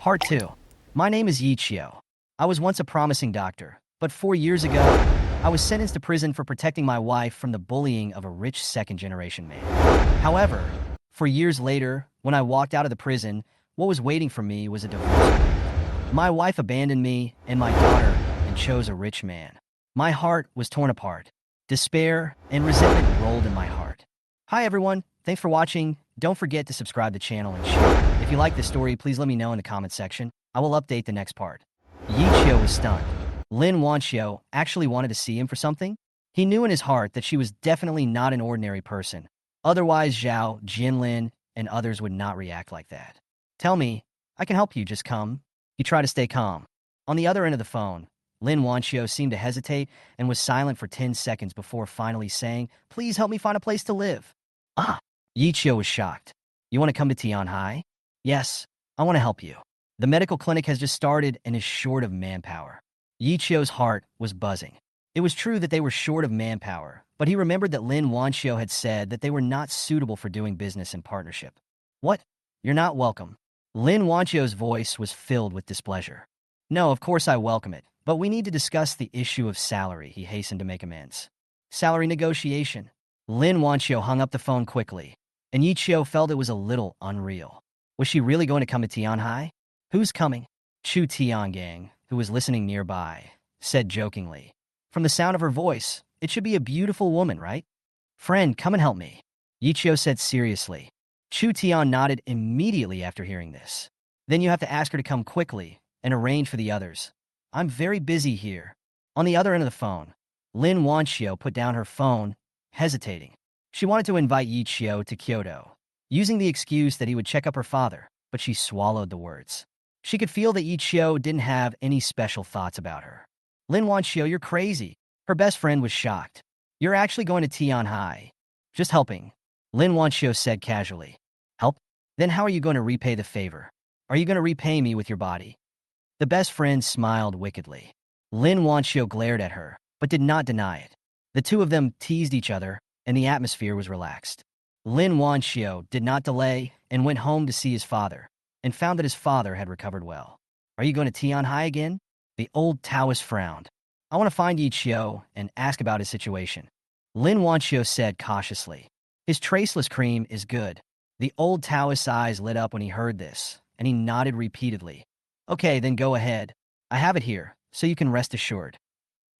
Part 2. My name is Yi Chio. I was once a promising doctor, but 4 years ago, I was sentenced to prison for protecting my wife from the bullying of a rich second-generation man. However, 4 years later, when I walked out of the prison, what was waiting for me was a divorce. My wife abandoned me and my daughter and chose a rich man. My heart was torn apart. Despair and resentment rolled in my heart. Hi everyone, thanks for watching. Don't forget to subscribe to the channel and share. If you like this story, please let me know in the comment section. I will update the next part. Yi Chio was stunned. Lin Wanio actually wanted to see him for something? He knew in his heart that she was definitely not an ordinary person. Otherwise, Zhao, Jinlin, and others would not react like that. Tell me, I can help you, just come. He tried to stay calm. On the other end of the phone, Lin Wanio seemed to hesitate and was silent for 10 seconds before finally saying, "Please help me find a place to live." Ah! Yi Chio was shocked. "You want to come to Tianhai?" "Yes, I want to help you. The medical clinic has just started and is short of manpower." Yi Chio's heart was buzzing. It was true that they were short of manpower, but he remembered that Lin Wanio had said that they were not suitable for doing business in partnership. "What? You're not welcome." Lin Wanio's voice was filled with displeasure. "No, of course I welcome it, but we need to discuss the issue of salary," he hastened to make amends. "Salary negotiation." Lin Wanio hung up the phone quickly, and Yi Chio felt it was a little unreal. Was she really going to come to Tianhai? "Who's coming?" Chu Tiangang, who was listening nearby, said jokingly. From the sound of her voice, it should be a beautiful woman, right? "Friend, come and help me," Yi Chio said seriously. Chu Tian nodded immediately after hearing this. "Then you have to ask her to come quickly and arrange for the others. I'm very busy here." On the other end of the phone, Lin Wanio put down her phone, hesitating. She wanted to invite Yi Chio to Kyoto, using the excuse that he would check up her father, but she swallowed the words. She could feel that Yi Chio didn't have any special thoughts about her. "Lin Wanio, you're crazy." Her best friend was shocked. "You're actually going to Tianhai." "Just helping," Lin Wanio said casually. "Help? Then how are you going to repay the favor? Are you going to repay me with your body?" The best friend smiled wickedly. Lin Wanio glared at her, but did not deny it. The two of them teased each other, and the atmosphere was relaxed. Lin Wanio did not delay and went home to see his father, and found that his father had recovered well. "Are you going to Tianhai again?" The old Taoist frowned. "I want to find Yi Chio and ask about his situation," Lin Wanio said cautiously. "His traceless cream is good." The old Taoist's eyes lit up when he heard this, and he nodded repeatedly. "Okay, then go ahead. I have it here, so you can rest assured."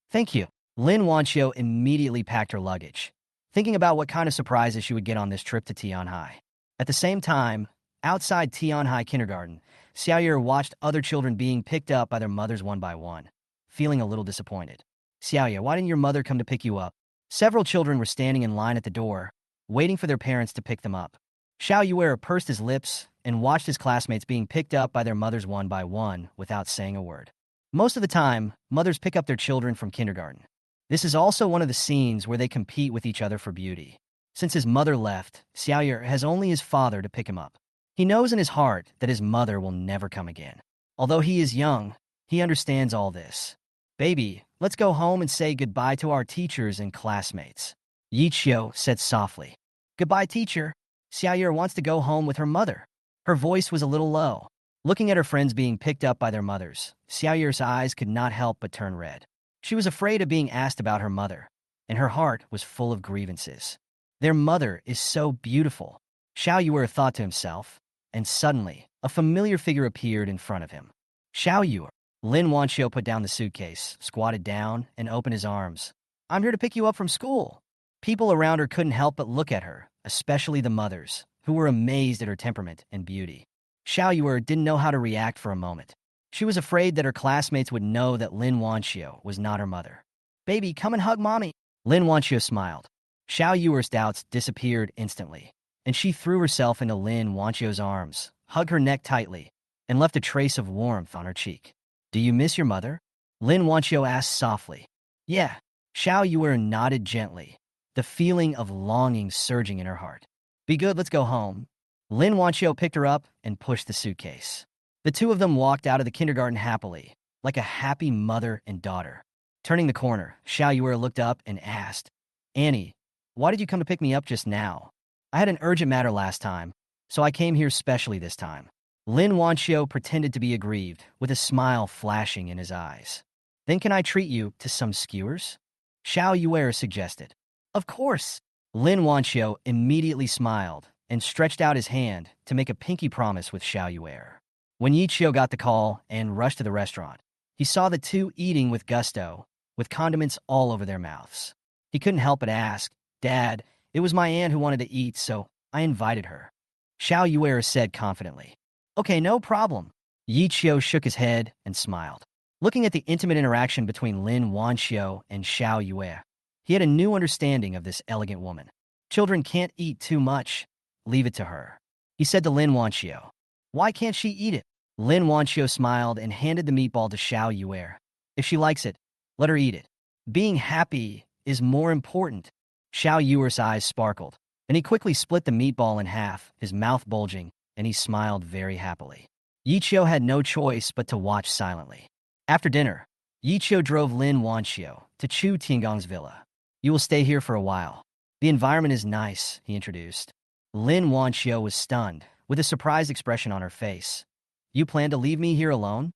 "Thank you." Lin Wanio immediately packed her luggage, thinking about what kind of surprises she would get on this trip to Tianhai. At the same time, outside Tianhai kindergarten, Seer watched other children being picked up by their mothers one by one, feeling a little disappointed. "Seer, why didn't your mother come to pick you up?" Several children were standing in line at the door, waiting for their parents to pick them up. Xiao Yuer pursed his lips and watched his classmates being picked up by their mothers one by one without saying a word. Most of the time, mothers pick up their children from kindergarten. This is also one of the scenes where they compete with each other for beauty. Since his mother left, Xiaoyer has only his father to pick him up. He knows in his heart that his mother will never come again. Although he is young, he understands all this. "Baby, let's go home and say goodbye to our teachers and classmates," Yi Chio said softly. "Goodbye, teacher." Xiaoyer wants to go home with her mother. Her voice was a little low. Looking at her friends being picked up by their mothers, Xiaoyer's eyes could not help but turn red. She was afraid of being asked about her mother, and her heart was full of grievances. Their mother is so beautiful, Xiao Yuer thought to himself, and suddenly, a familiar figure appeared in front of him. "Xiao Yuer." Lin Wanio put down the suitcase, squatted down, and opened his arms. "I'm here to pick you up from school." People around her couldn't help but look at her, especially the mothers, who were amazed at her temperament and beauty. Xiao Yuer didn't know how to react for a moment. She was afraid that her classmates would know that Lin Wanio was not her mother. "Baby, come and hug mommy." Lin Wanio smiled. Xiao Yuer's doubts disappeared instantly, and she threw herself into Lin Wanio's arms, hugged her neck tightly, and left a trace of warmth on her cheek. "Do you miss your mother?" Lin Wanio asked softly. "Yeah." Xiao Yuer nodded gently, the feeling of longing surging in her heart. "Be good, let's go home." Lin Wanio picked her up and pushed the suitcase. The two of them walked out of the kindergarten happily, like a happy mother and daughter. Turning the corner, Xiao Yuer looked up and asked, "Annie, why did you come to pick me up just now?" "I had an urgent matter last time, so I came here specially this time." Lin Wanio pretended to be aggrieved, with a smile flashing in his eyes. Then can I treat you to some skewers? Xiao Yuer suggested. Of course. Lin Wanio immediately smiled and stretched out his hand to make a pinky promise with Xiao Yuer. When Yichio got the call and rushed to the restaurant, he saw the two eating with gusto, with condiments all over their mouths. He couldn't help but ask, Dad, it was my aunt who wanted to eat, so I invited her. Xiao Yuer said confidently. Okay, no problem. Yichio shook his head and smiled. Looking at the intimate interaction between Lin Wanio and Xiao Yuer, he had a new understanding of this elegant woman. Children can't eat too much. Leave it to her. He said to Lin Wanio. Why can't she eat it? Lin Wanio smiled and handed the meatball to Xiao Yuer. If she likes it, let her eat it. Being happy is more important. Xiao Yuer's eyes sparkled, and he quickly split the meatball in half, his mouth bulging, and he smiled very happily. Yichio had no choice but to watch silently. After dinner, Yichio drove Lin Wanio to Chu Tiangong's villa. You will stay here for a while. The environment is nice, he introduced. Lin Wanio was stunned, with a surprised expression on her face. You plan to leave me here alone?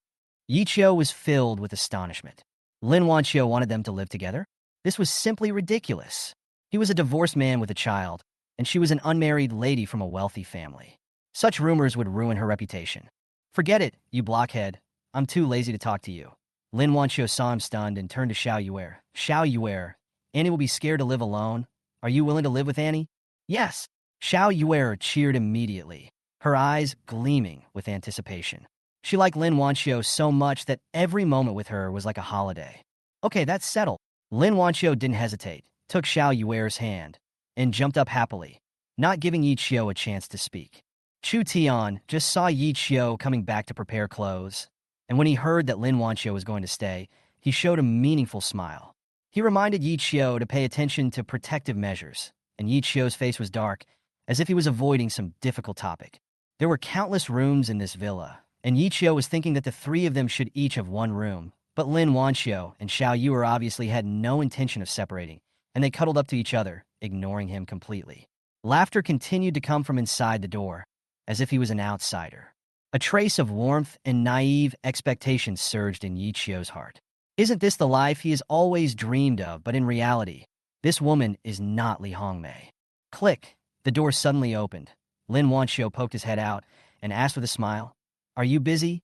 Yichio was filled with astonishment. Lin Wanio wanted them to live together? This was simply ridiculous. He was a divorced man with a child, and she was an unmarried lady from a wealthy family. Such rumors would ruin her reputation. Forget it, you blockhead. I'm too lazy to talk to you. Lin Wanio saw him stunned and turned to Xiao Yuer. Xiao Yuer, Annie will be scared to live alone. Are you willing to live with Annie? Yes. Xiao Yuer cheered immediately, her eyes gleaming with anticipation. She liked Lin Wanio so much that every moment with her was like a holiday. Okay, that's settled. Lin Wanio didn't hesitate, took Xiao Yuer's hand, and jumped up happily, not giving Yichio a chance to speak. Chu Tian just saw Yichio coming back to prepare clothes, and when he heard that Lin Wanio was going to stay, he showed a meaningful smile. He reminded Yichio to pay attention to protective measures, and Yichio's face was dark, as if he was avoiding some difficult topic. There were countless rooms in this villa, and Yichio was thinking that the three of them should each have one room, but Lin Wanio and Xiao Yuer obviously had no intention of separating, and they cuddled up to each other, ignoring him completely. Laughter continued to come from inside the door, as if he was an outsider. A trace of warmth and naive expectation surged in Yichio's heart. Isn't this the life he has always dreamed of, but in reality, this woman is not Li Hongmei. Click. The door suddenly opened. Lin Wanio poked his head out and asked with a smile, Are you busy?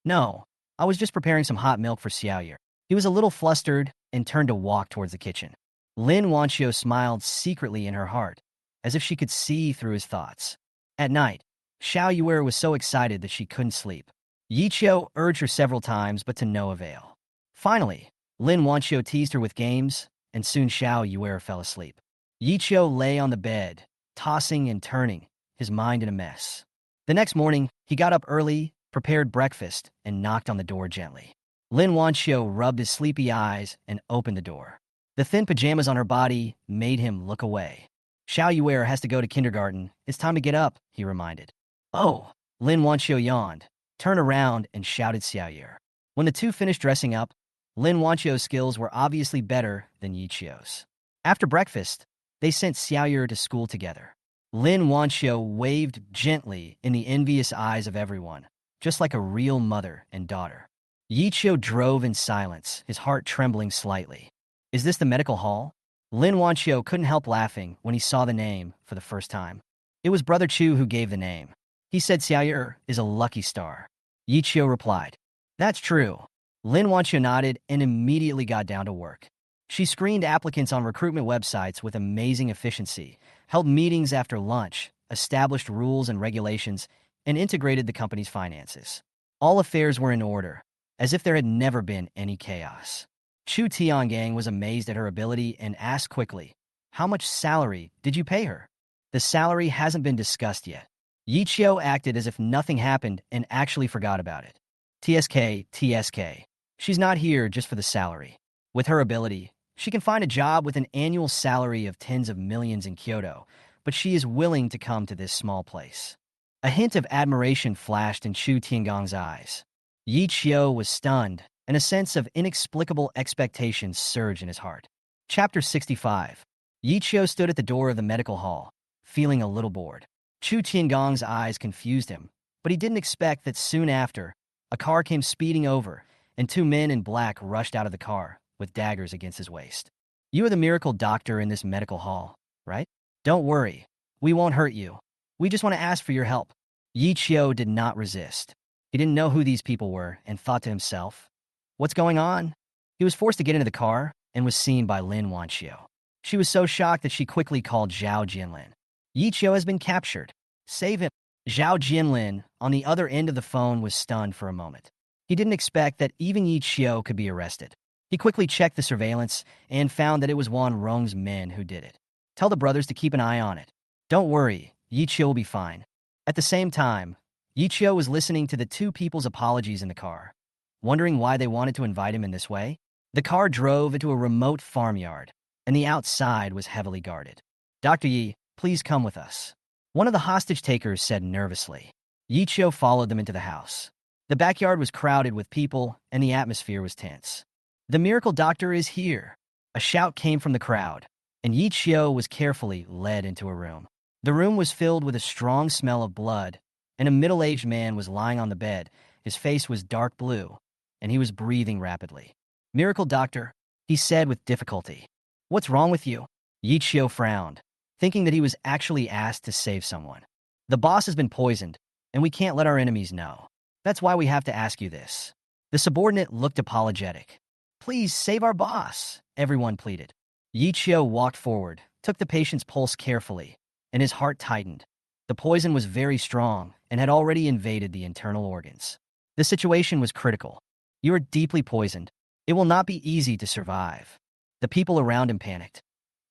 No. I was just preparing some hot milk for Xiaoyer. He was a little flustered and turned to walk towards the kitchen. Lin Wanio smiled secretly in her heart, as if she could see through his thoughts. At night, Xiao Yuer was so excited that she couldn't sleep. Yichio urged her several times, but to no avail. Finally, Lin Wanio teased her with games, and soon Xiao Yuer fell asleep. Yichio lay on the bed, tossing and turning, his mind in a mess. The next morning, he got up early, prepared breakfast, and knocked on the door gently. Lin Wanio rubbed his sleepy eyes and opened the door. The thin pajamas on her body made him look away. Xiao Yuer has to go to kindergarten. It's time to get up, he reminded. Oh, Lin Wanio yawned, turned around, and shouted Xiaoyer. When the two finished dressing up, Lin Wanio's skills were obviously better than Yichio's. After breakfast, they sent Xiaoyer to school together. Lin Wanio waved gently in the envious eyes of everyone, just like a real mother and daughter. Yichio drove in silence, his heart trembling slightly. Is this the medical hall? Lin Wanio couldn't help laughing when he saw the name for the first time. It was Brother Chu who gave the name. He said Xiaoyer is a lucky star. Yichio replied, That's true. Lin Wanio nodded and immediately got down to work. She screened applicants on recruitment websites with amazing efficiency, held meetings after lunch, established rules and regulations, and integrated the company's finances. All affairs were in order, as if there had never been any chaos. Chu Tiangang was amazed at her ability and asked quickly, How much salary did you pay her? The salary hasn't been discussed yet. Yichio acted as if nothing happened and actually forgot about it. TSK. She's not here just for the salary. With her ability, she can find a job with an annual salary of tens of millions in Kyoto, but she is willing to come to this small place. A hint of admiration flashed in Chu Tiangong's eyes. Yichio was stunned, and a sense of inexplicable expectation surged in his heart. Chapter 65. Yichio stood at the door of the medical hall, feeling a little bored. Chu Tiangong's eyes confused him, But he didn't expect that soon after, a car came speeding over, and two men in black rushed out of the car with daggers against his waist. You are the miracle doctor in this medical hall, right? Don't worry. We won't hurt you. We just want to ask for your help. Yi Chio did not resist. He didn't know who these people were and thought to himself, what's going on? He was forced to get into the car and was seen by Lin Wanio. She was so shocked that she quickly called Zhao Jianlin. Yi Chio has been captured. Save him. Zhao Jianlin, on the other end of the phone, was stunned for a moment. He didn't expect that even Yi Chio could be arrested. He quickly checked the surveillance and found that it was Wan Rong's men who did it. Tell the brothers to keep an eye on it. Don't worry, Yi Chio will be fine. At the same time, Yi Chio was listening to the two people's apologies in the car, wondering why they wanted to invite him in this way. The car drove into a remote farmyard, and the outside was heavily guarded. Dr. Yi, please come with us. One of the hostage takers said nervously. Yi Chio followed them into the house. The backyard was crowded with people, and the atmosphere was tense. The miracle doctor is here. A shout came from the crowd, and Yi Chio was carefully led into a room. The room was filled with a strong smell of blood, and a middle-aged man was lying on the bed. His face was dark blue, and he was breathing rapidly. Miracle doctor, he said with difficulty. What's wrong with you? Yi Chio frowned, thinking that he was actually asked to save someone. The boss has been poisoned, and we can't let our enemies know. That's why we have to ask you this. The subordinate looked apologetic. Please save our boss, everyone pleaded. Yi Chio walked forward, took the patient's pulse carefully, and his heart tightened. The poison was very strong and had already invaded the internal organs. The situation was critical. You are deeply poisoned. It will not be easy to survive. The people around him panicked.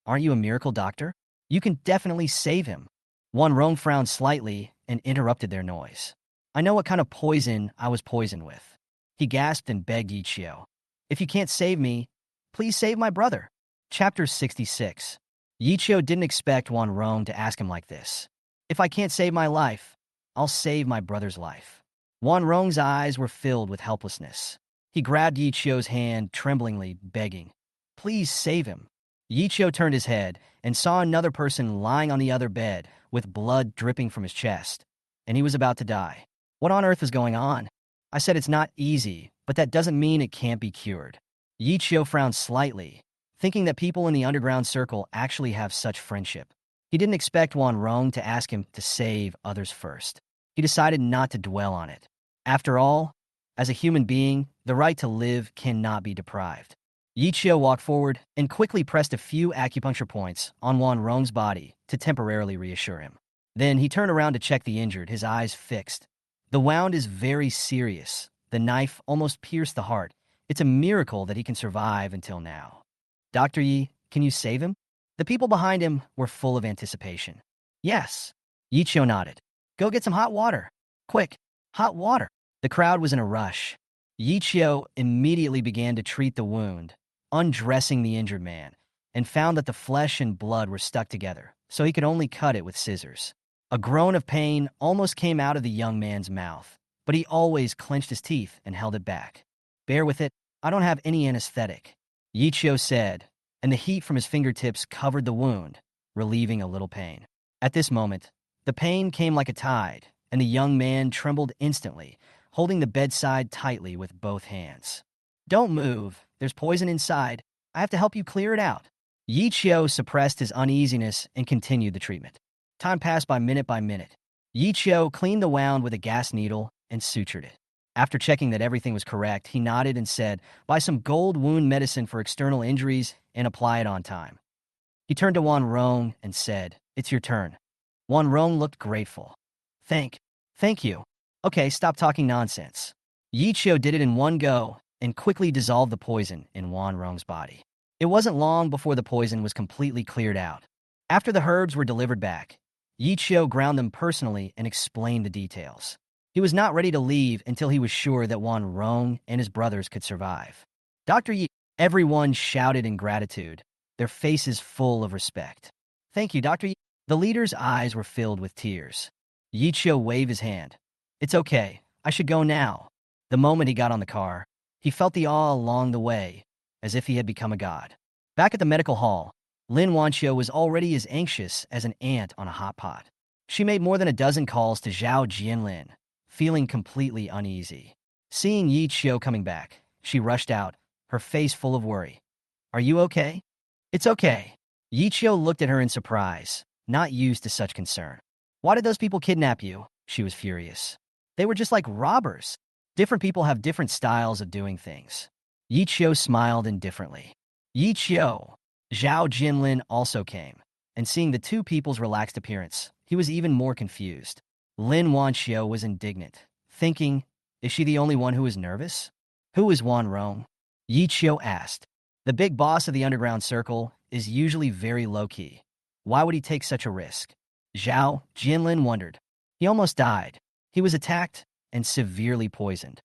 Aren't you a miracle doctor? You can definitely save him. Wan Rong frowned slightly and interrupted their noise. I know what kind of poison I was poisoned with. He gasped and begged Yi Chio. If you can't save me, please save my brother. Chapter 66. Yi Chio didn't expect Wan Rong to ask him like this. If I can't save my life, I'll save my brother's life. Wan Rong's eyes were filled with helplessness. He grabbed Yi Chio's hand, tremblingly, begging, please save him. Yi Chio turned his head and saw another person lying on the other bed with blood dripping from his chest, and he was about to die. What on earth is going on? I said it's not easy, but that doesn't mean it can't be cured. Yi Chio frowned slightly, thinking that people in the underground circle actually have such friendship. He didn't expect Wan Rong to ask him to save others first. He decided not to dwell on it. After all, as a human being, the right to live cannot be deprived. Yi Chio walked forward and quickly pressed a few acupuncture points on Wan Rong's body to temporarily reassure him. Then he turned around to check the injured, his eyes fixed. The wound is very serious. The knife almost pierced the heart. It's a miracle that he can survive until now. Dr. Yi, can you save him? The people behind him were full of anticipation. Yes. Yi Chio nodded. Go get some hot water. Quick, hot water. The crowd was in a rush. Yi Chio immediately began to treat the wound, undressing the injured man, and found that the flesh and blood were stuck together, so he could only cut it with scissors. A groan of pain almost came out of the young man's mouth, but he always clenched his teeth and held it back. Bear with it, I don't have any anesthetic, Yi Chio said, and the heat from his fingertips covered the wound, relieving a little pain. At this moment, the pain came like a tide, and the young man trembled instantly, holding the bedside tightly with both hands. Don't move, there's poison inside. I have to help you clear it out. Yi Chio suppressed his uneasiness and continued the treatment. Time passed by minute. Yi Chio cleaned the wound with a gas needle and sutured it. After checking that everything was correct, he nodded and said, buy some gold wound medicine for external injuries and apply it on time. He turned to Wan Rong and said, it's your turn. Wan Rong looked grateful. Thank you. Okay, stop talking nonsense. Yi Chio did it in one go and quickly dissolved the poison in Wan Rong's body. It wasn't long before the poison was completely cleared out. After the herbs were delivered back, Yi Chio ground them personally and explained the details. He was not ready to leave until he was sure that Wan Rong and his brothers could survive. Dr. Yi, everyone shouted in gratitude, their faces full of respect. Thank you, Dr. Yi. The leader's eyes were filled with tears. Yi Chio waved his hand. It's okay, I should go now. The moment he got on the car, he felt the awe along the way, as if he had become a god. Back at the medical hall, Lin Wanio was already as anxious as an ant on a hot pot. She made more than a dozen calls to Zhao Jianlin, feeling completely uneasy. Seeing Yi Qiu coming back, she rushed out, her face full of worry. Are you okay? It's okay. Yi Qiu looked at her in surprise, not used to such concern. Why did those people kidnap you? She was furious. They were just like robbers. Different people have different styles of doing things. Yi Qiu smiled indifferently. Yi Qiu. Zhao Jinlin also came, and seeing the two people's relaxed appearance, he was even more confused. Lin Wanio was indignant, thinking, is she the only one who is nervous? Who is Wanrong? Yi Qiu asked. The big boss of the underground circle is usually very low-key. Why would he take such a risk? Zhao Jinlin wondered. He almost died. He was attacked and severely poisoned.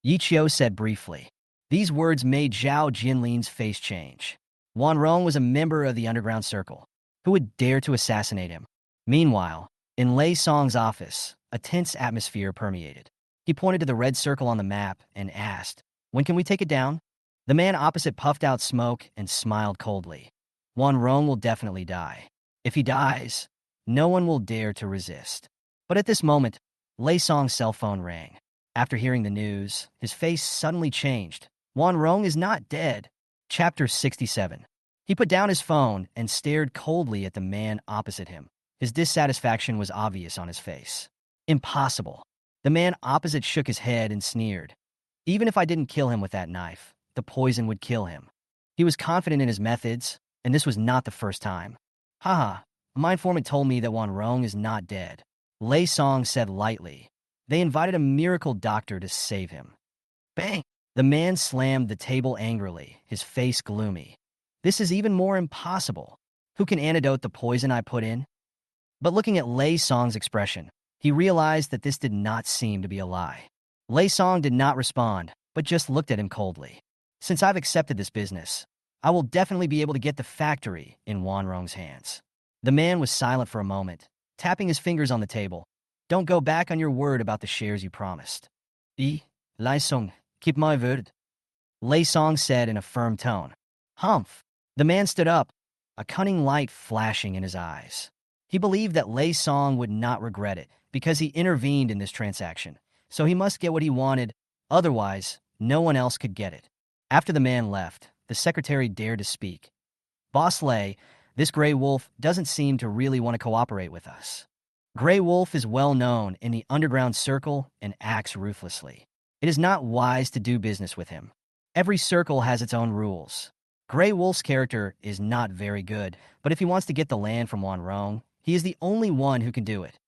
Yi Qiu said briefly. These words made Zhao Jinlin's face change. Wanrong was a member of the underground circle. Who would dare to assassinate him? Meanwhile, in Lei Song's office, a tense atmosphere permeated. He pointed to the red circle on the map and asked, when can we take it down? The man opposite puffed out smoke and smiled coldly. Wanrong will definitely die. If he dies, no one will dare to resist. But at this moment, Lei Song's cell phone rang. After hearing the news, his face suddenly changed. Wanrong is not dead. Chapter 67. He put down his phone and stared coldly at the man opposite him. His dissatisfaction was obvious on his face. Impossible. The man opposite shook his head and sneered. Even if I didn't kill him with that knife, the poison would kill him. He was confident in his methods, and this was not the first time. Haha, my informant told me that Wanrong is not dead. Lei Song said lightly. They invited a miracle doctor to save him. Bang! The man slammed the table angrily, his face gloomy. This is even more impossible. Who can antidote the poison I put in? But looking at Lei Song's expression, he realized that this did not seem to be a lie. Lei Song did not respond, but just looked at him coldly. Since I've accepted this business, I will definitely be able to get the factory in Wanrong's hands. The man was silent for a moment, tapping his fingers on the table. Don't go back on your word about the shares you promised. Lei Song, keep my word. Lei Song said in a firm tone. Humph. The man stood up, a cunning light flashing in his eyes. He believed that Lei Song would not regret it because he intervened in this transaction, so he must get what he wanted, otherwise no one else could get it. After the man left, the secretary dared to speak. Boss Lei, this Grey Wolf doesn't seem to really want to cooperate with us. Grey Wolf is well known in the underground circle and acts ruthlessly. It is not wise to do business with him. Every circle has its own rules. Grey Wolf's character is not very good, but if he wants to get the land from Wanrong, he is the only one who can do it.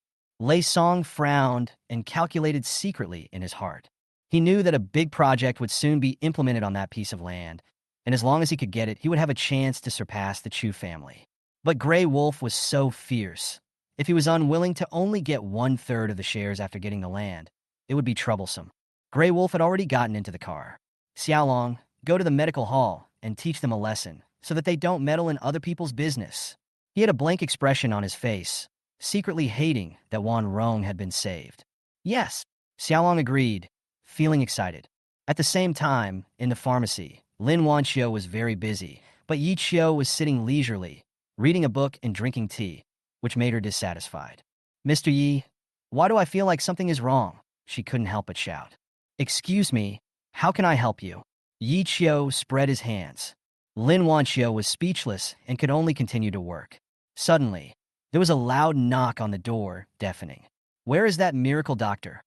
Lei Song frowned and calculated secretly in his heart. He knew that a big project would soon be implemented on that piece of land, and as long as he could get it, he would have a chance to surpass the Chu family. But Grey Wolf was so fierce. If he was unwilling to only get 1/3 of the shares after getting the land, it would be troublesome. Grey Wolf had already gotten into the car. Xiaolong, go to the medical hall and teach them a lesson so that they don't meddle in other people's business. He had a blank expression on his face, secretly hating that Wanrong had been saved. Yes, Xiaolong agreed, feeling excited. At the same time, in the pharmacy, Lin Wanio was very busy, but Yi Qiu was sitting leisurely, reading a book and drinking tea, which made her dissatisfied. Mr. Yi, why do I feel like something is wrong? She couldn't help but shout. Excuse me, how can I help you? Yi Qiu spread his hands. Lin Wanio was speechless and could only continue to work. Suddenly, there was a loud knock on the door, deafening. Where is that miracle doctor?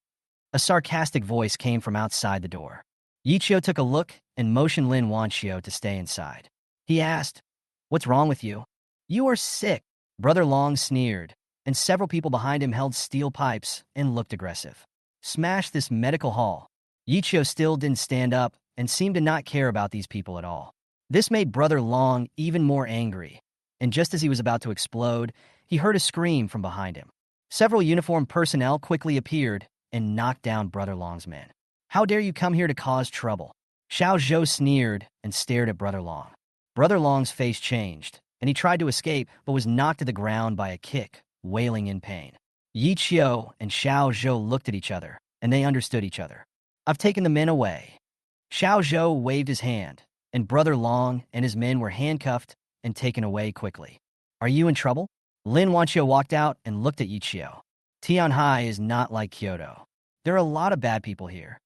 A sarcastic voice came from outside the door. Yi Qiu took a look and motioned Lin Wanio to stay inside. He asked, what's wrong with you? You are sick. Brother Long sneered, and several people behind him held steel pipes and looked aggressive. Smash this medical hall. Yi Qiu still didn't stand up and seemed to not care about these people at all. This made Brother Long even more angry, and just as he was about to explode, he heard a scream from behind him. Several uniformed personnel quickly appeared and knocked down Brother Long's men. How dare you come here to cause trouble? Xiao Zhou sneered and stared at Brother Long. Brother Long's face changed, and he tried to escape but was knocked to the ground by a kick, wailing in pain. Yi Qiu and Xiao Zhou looked at each other, and they understood each other. I've taken the men away. Xiao Zhou waved his hand, and Brother Long and his men were handcuffed and taken away quickly. Are you in trouble? Lin Wanio walked out and looked at Yi Qiu. Tianhai is not like Kyoto. There are a lot of bad people here.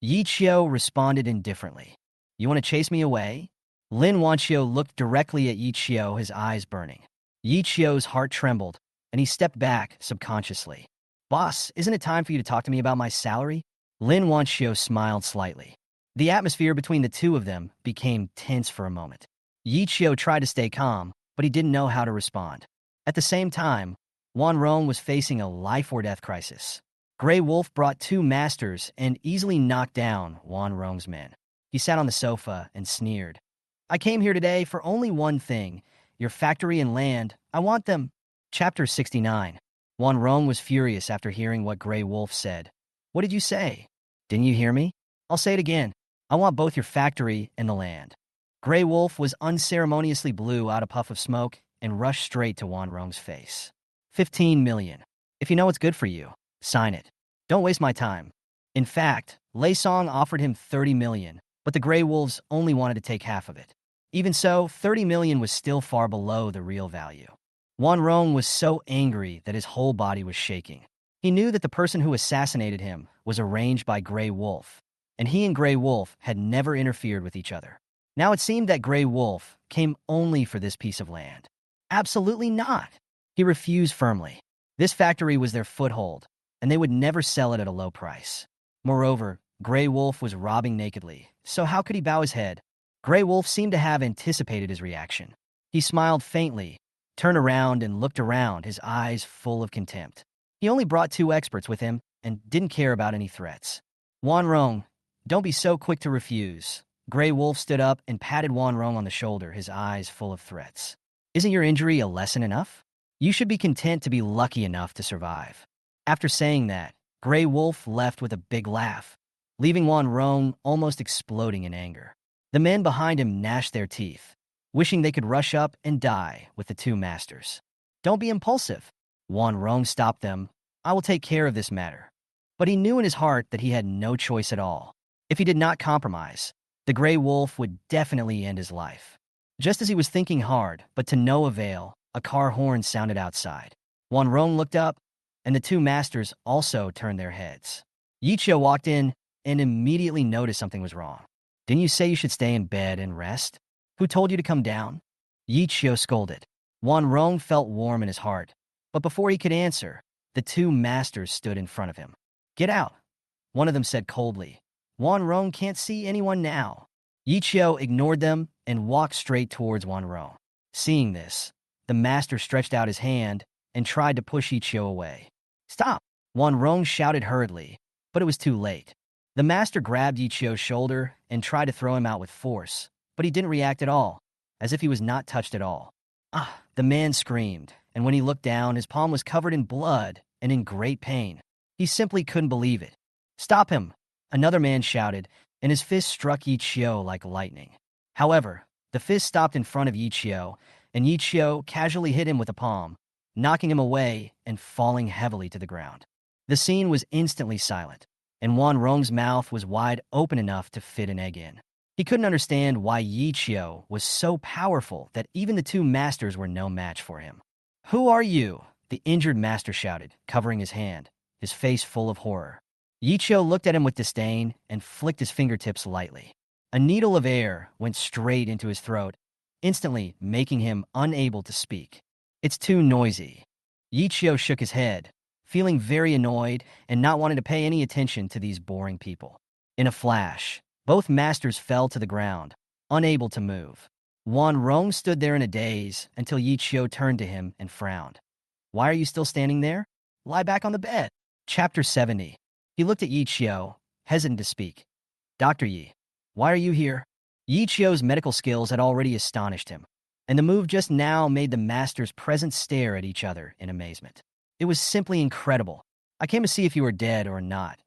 Yi Qiu responded indifferently. You want to chase me away? Lin Wanio looked directly at Yi Qiu, his eyes burning. Yi Qiu's heart trembled, and he stepped back subconsciously. Boss, isn't it time for you to talk to me about my salary? Lin Wanio smiled slightly. The atmosphere between the two of them became tense for a moment. Yi Qiu tried to stay calm, but he didn't know how to respond. At the same time, Wan Rong was facing a life-or-death crisis. Grey Wolf brought two masters and easily knocked down Wan Rong's men. He sat on the sofa and sneered. I came here today for only one thing, your factory and land. I want them. Chapter 69. Wan Rong was furious after hearing what Grey Wolf said. What did you say? Didn't you hear me? I'll say it again. I want both your factory and the land. Grey Wolf was unceremoniously blew out a puff of smoke and rushed straight to Wan Rong's face. 15 million. If you know what's good for you, sign it. Don't waste my time. In fact, Le Song offered him 30 million, but the Grey Wolves only wanted to take half of it. Even so, 30 million was still far below the real value. Wan Rong was so angry that his whole body was shaking. He knew that the person who assassinated him was arranged by Grey Wolf, and he and Grey Wolf had never interfered with each other. Now it seemed that Grey Wolf came only for this piece of land. Absolutely not. He refused firmly. This factory was their foothold, and they would never sell it at a low price. Moreover, Grey Wolf was robbing nakedly, so how could he bow his head? Grey Wolf seemed to have anticipated his reaction. He smiled faintly, turned around and looked around, his eyes full of contempt. He only brought two experts with him and didn't care about any threats. Wan Rong, don't be so quick to refuse. Grey Wolf stood up and patted Wan Rong on the shoulder, his eyes full of threats. Isn't your injury a lesson enough? You should be content to be lucky enough to survive. After saying that, Grey Wolf left with a big laugh, leaving Wan Rong almost exploding in anger. The men behind him gnashed their teeth, wishing they could rush up and die with the two masters. Don't be impulsive. Wan Rong stopped them. I will take care of this matter. But he knew in his heart that he had no choice at all. If he did not compromise, the Grey Wolf would definitely end his life. Just as he was thinking hard, but to no avail, a car horn sounded outside. Wan Rong looked up, and the two masters also turned their heads. Yi Qiu walked in and immediately noticed something was wrong. Didn't you say you should stay in bed and rest? Who told you to come down? Yi Qiu scolded. Wan Rong felt warm in his heart, but before he could answer, the two masters stood in front of him. Get out, one of them said coldly. Wan Rong can't see anyone now. Yi Qiu ignored them and walked straight towards Wan Rong. Seeing this, the master stretched out his hand and tried to push Yi Qiu away. Stop! Wan Rong shouted hurriedly, but it was too late. The master grabbed Yi Qiu's shoulder and tried to throw him out with force, but he didn't react at all, as if he was not touched at all. Ah! The man screamed, and when he looked down, his palm was covered in blood and in great pain. He simply couldn't believe it. Stop him! Another man shouted, and his fist struck Yi Qiu like lightning. However, the fist stopped in front of Yi Qiu, and Yi Qiu casually hit him with a palm, knocking him away and falling heavily to the ground. The scene was instantly silent, and Wan Rong's mouth was wide open enough to fit an egg in. He couldn't understand why Yi Qiu was so powerful that even the two masters were no match for him. Who are you? The injured master shouted, covering his hand, his face full of horror. Yi Qiu looked at him with disdain and flicked his fingertips lightly. A needle of air went straight into his throat, instantly making him unable to speak. It's too noisy. Yi Qiu shook his head, feeling very annoyed and not wanting to pay any attention to these boring people. In a flash, both masters fell to the ground, unable to move. Wan Rong stood there in a daze until Yi Qiu turned to him and frowned. Why are you still standing there? Lie back on the bed. Chapter 70. He looked at Yi Qiu, hesitant to speak. Dr. Yi, why are you here? Yi Qiu's medical skills had already astonished him, and the move just now made the masters present stare at each other in amazement. It was simply incredible. I came to see if you were dead or not.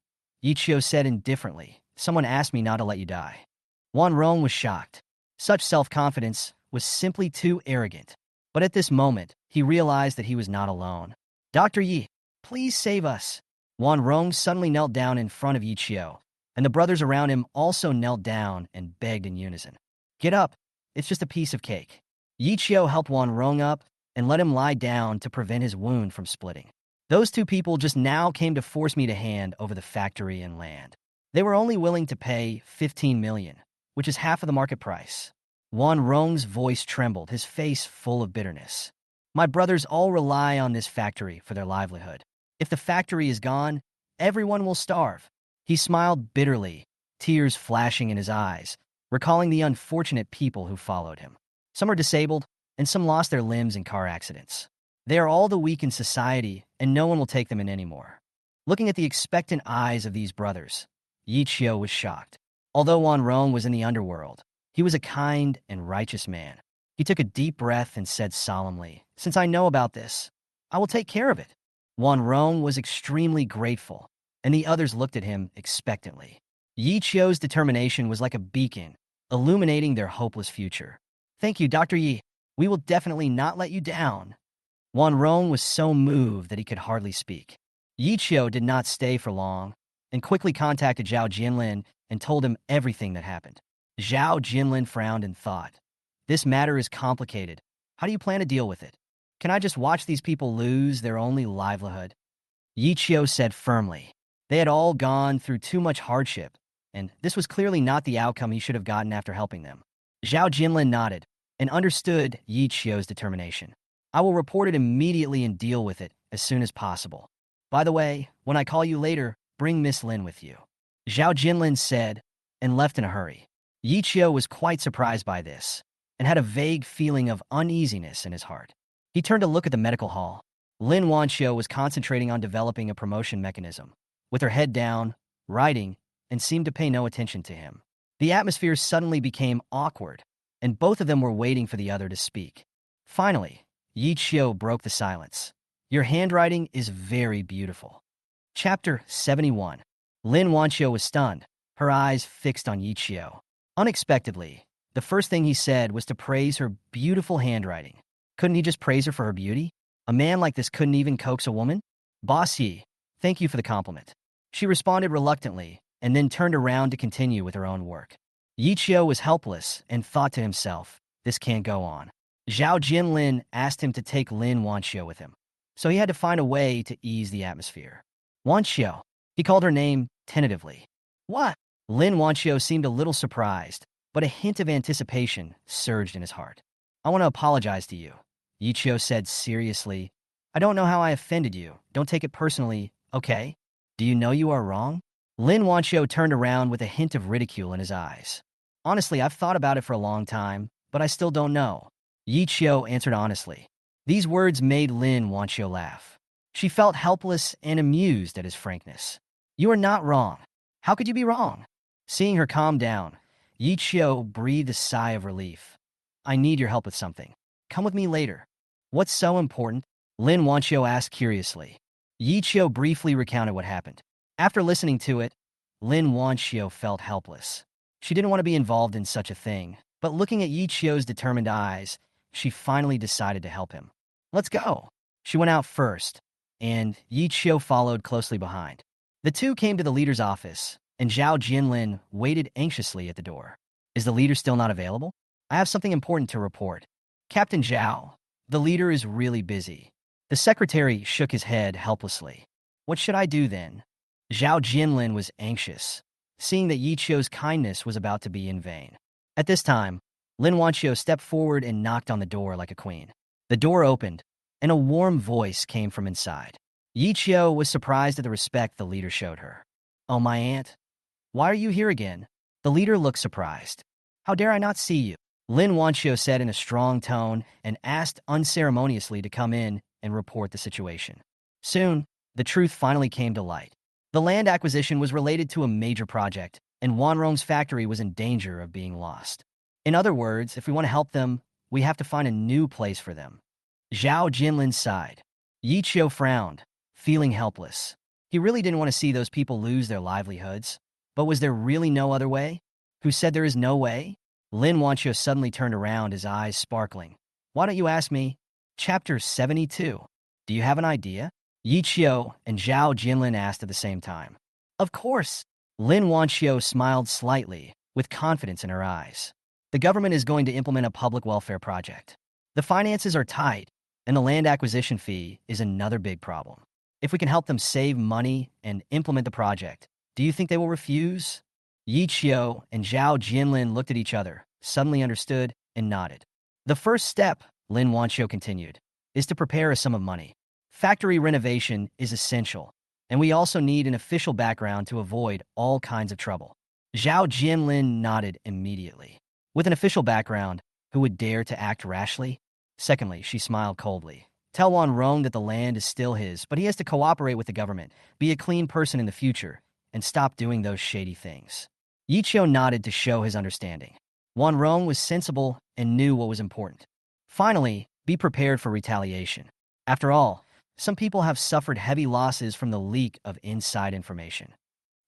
Yi Qiu said indifferently. Someone asked me not to let you die. Wan Rong was shocked. Such self-confidence was simply too arrogant. But at this moment, he realized that he was not alone. Dr. Yi, please save us. Wan Rong suddenly knelt down in front of Yi Qiu, and the brothers around him also knelt down and begged in unison. Get up. It's just a piece of cake. Yi Qiu helped Wan Rong up and let him lie down to prevent his wound from splitting. Those two people just now came to force me to hand over the factory and land. They were only willing to pay 15 million, which is half of the market price. Wan Rong's voice trembled, his face full of bitterness. My brothers all rely on this factory for their livelihood. If the factory is gone, everyone will starve. He smiled bitterly, tears flashing in his eyes, recalling the unfortunate people who followed him. Some are disabled, and some lost their limbs in car accidents. They are all the weak in society, and no one will take them in anymore. Looking at the expectant eyes of these brothers, Yi Qiu was shocked. Although Wan Rong was in the underworld, he was a kind and righteous man. He took a deep breath and said solemnly, "Since I know about this, I will take care of it." Wan Rong was extremely grateful, and the others looked at him expectantly. Yi Qiu's determination was like a beacon, illuminating their hopeless future. "Thank you, Dr. Yi. We will definitely not let you down." Wan Rong was so moved that he could hardly speak. Yi Qiu did not stay for long, and quickly contacted Zhao Jinlin and told him everything that happened. Zhao Jinlin frowned and thought, "This matter is complicated. How do you plan to deal with it? Can I just watch these people lose their only livelihood?" Yi Qiu said firmly. They had all gone through too much hardship, and this was clearly not the outcome he should have gotten after helping them. Zhao Jinlin nodded and understood Yi Qiu's determination. "I will report it immediately and deal with it as soon as possible. By the way, when I call you later, bring Miss Lin with you." Zhao Jinlin said, and left in a hurry. Yi Qiu was quite surprised by this, and had a vague feeling of uneasiness in his heart. He turned to look at the medical hall. Lin Wanio was concentrating on developing a promotion mechanism, with her head down, writing, and seemed to pay no attention to him. The atmosphere suddenly became awkward, and both of them were waiting for the other to speak. Finally, Yi Qiu broke the silence. "Your handwriting is very beautiful." Chapter 71. Lin Wanio was stunned, her eyes fixed on Yi Qiu. Unexpectedly, the first thing he said was to praise her beautiful handwriting. Couldn't he just praise her for her beauty? A man like this couldn't even coax a woman? "Boss Yi, thank you for the compliment." She responded reluctantly, and then turned around to continue with her own work. Yi Qiu was helpless and thought to himself, "This can't go on." Zhao Jinlin asked him to take Lin Wanio with him, so he had to find a way to ease the atmosphere. "Wanio," he called her name tentatively. "What?" Lin Wanio seemed a little surprised, but a hint of anticipation surged in his heart. "I want to apologize to you," Yi Qiu said seriously. "I don't know how I offended you. Don't take it personally, okay? Do you know you are wrong?" Lin Wanio turned around with a hint of ridicule in his eyes. "Honestly, I've thought about it for a long time, but I still don't know," Yi Qiu answered honestly. These words made Lin Wanio laugh. She felt helpless and amused at his frankness. "You are not wrong. How could you be wrong?" Seeing her calm down, Yi Qiu breathed a sigh of relief. "I need your help with something. Come with me later." "What's so important?" Lin Wanio asked curiously. Yi Qiu briefly recounted what happened. After listening to it, Lin Wanio felt helpless. She didn't want to be involved in such a thing, but looking at Yi Qiu's determined eyes, she finally decided to help him. "Let's go." She went out first, and Yi Qiu followed closely behind. The two came to the leader's office, and Zhao Jinlin waited anxiously at the door. "Is the leader still not available? I have something important to report." "Captain Zhao, the leader is really busy." The secretary shook his head helplessly. "What should I do then?" Zhao Jinlin was anxious, seeing that Yi Qiu's kindness was about to be in vain. At this time, Lin Wanio stepped forward and knocked on the door like a queen. The door opened, and a warm voice came from inside. Yi Qiu was surprised at the respect the leader showed her. "Oh, my aunt. Why are you here again?" The leader looked surprised. "How dare I not see you?" Lin Wanio said in a strong tone and asked unceremoniously to come in and report the situation. Soon, the truth finally came to light. The land acquisition was related to a major project, and Wanrong's factory was in danger of being lost. In other words, if we want to help them, we have to find a new place for them. Zhao Jinlin sighed. Yi Qiu frowned, feeling helpless. He really didn't want to see those people lose their livelihoods. But was there really no other way? Who said there is no way? Lin Wanio suddenly turned around, his eyes sparkling. "Why don't you ask me?" Chapter 72. Do you have an idea? Yi Qiu and Zhao Jinlin asked at the same time. "Of course." Lin Wanio smiled slightly, with confidence in her eyes. "The government is going to implement a public welfare project. The finances are tight, and the land acquisition fee is another big problem. If we can help them save money and implement the project, do you think they will refuse? Yi Qiu and Zhao Jinlin looked at each other, suddenly understood, and nodded. The first step, Lin Wanio continued, is to prepare a sum of money. Factory renovation is essential, and we also need an official background to avoid all kinds of trouble. Zhao Jinlin nodded immediately. With an official background, who would dare to act rashly? Secondly, she smiled coldly. Tell Wan Rong that the land is still his, but he has to cooperate with the government, be a clean person in the future, and stop doing those shady things. Yi Qiu nodded to show his understanding. Wan Rong was sensible and knew what was important. Finally, be prepared for retaliation. After all, some people have suffered heavy losses from the leak of inside information.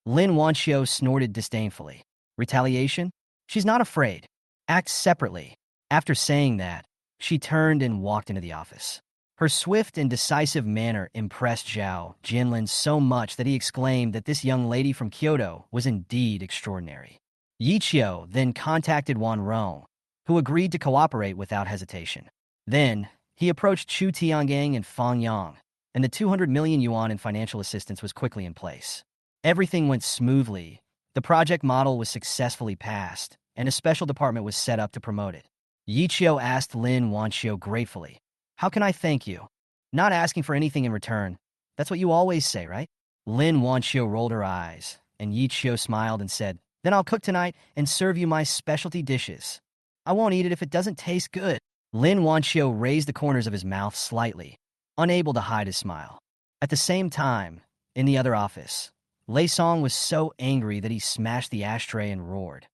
Lin Wanio snorted disdainfully. Retaliation? She's not afraid. Act separately. After saying that, she turned and walked into the office. Her swift and decisive manner impressed Zhao Jinlin so much that he exclaimed that this young lady from Kyoto was indeed extraordinary. Yi Qiu then contacted Wan Rong, who agreed to cooperate without hesitation. Then, he approached Chu Tiangang and Fang Yang, and the 200 million yuan in financial assistance was quickly in place. Everything went smoothly. The project model was successfully passed, and a special department was set up to promote it. Yi Qiu asked Lin Wanio gratefully, "How can I thank you?" "Not asking for anything in return. That's what you always say, right?" Lin Wanio rolled her eyes, and Yi Qiu smiled and said, "Then I'll cook tonight and serve you my specialty dishes. I won't eat it if it doesn't taste good." Lin Wanio raised the corners of his mouth slightly, unable to hide his smile. At the same time, in the other office, Le Song was so angry that he smashed the ashtray and roared.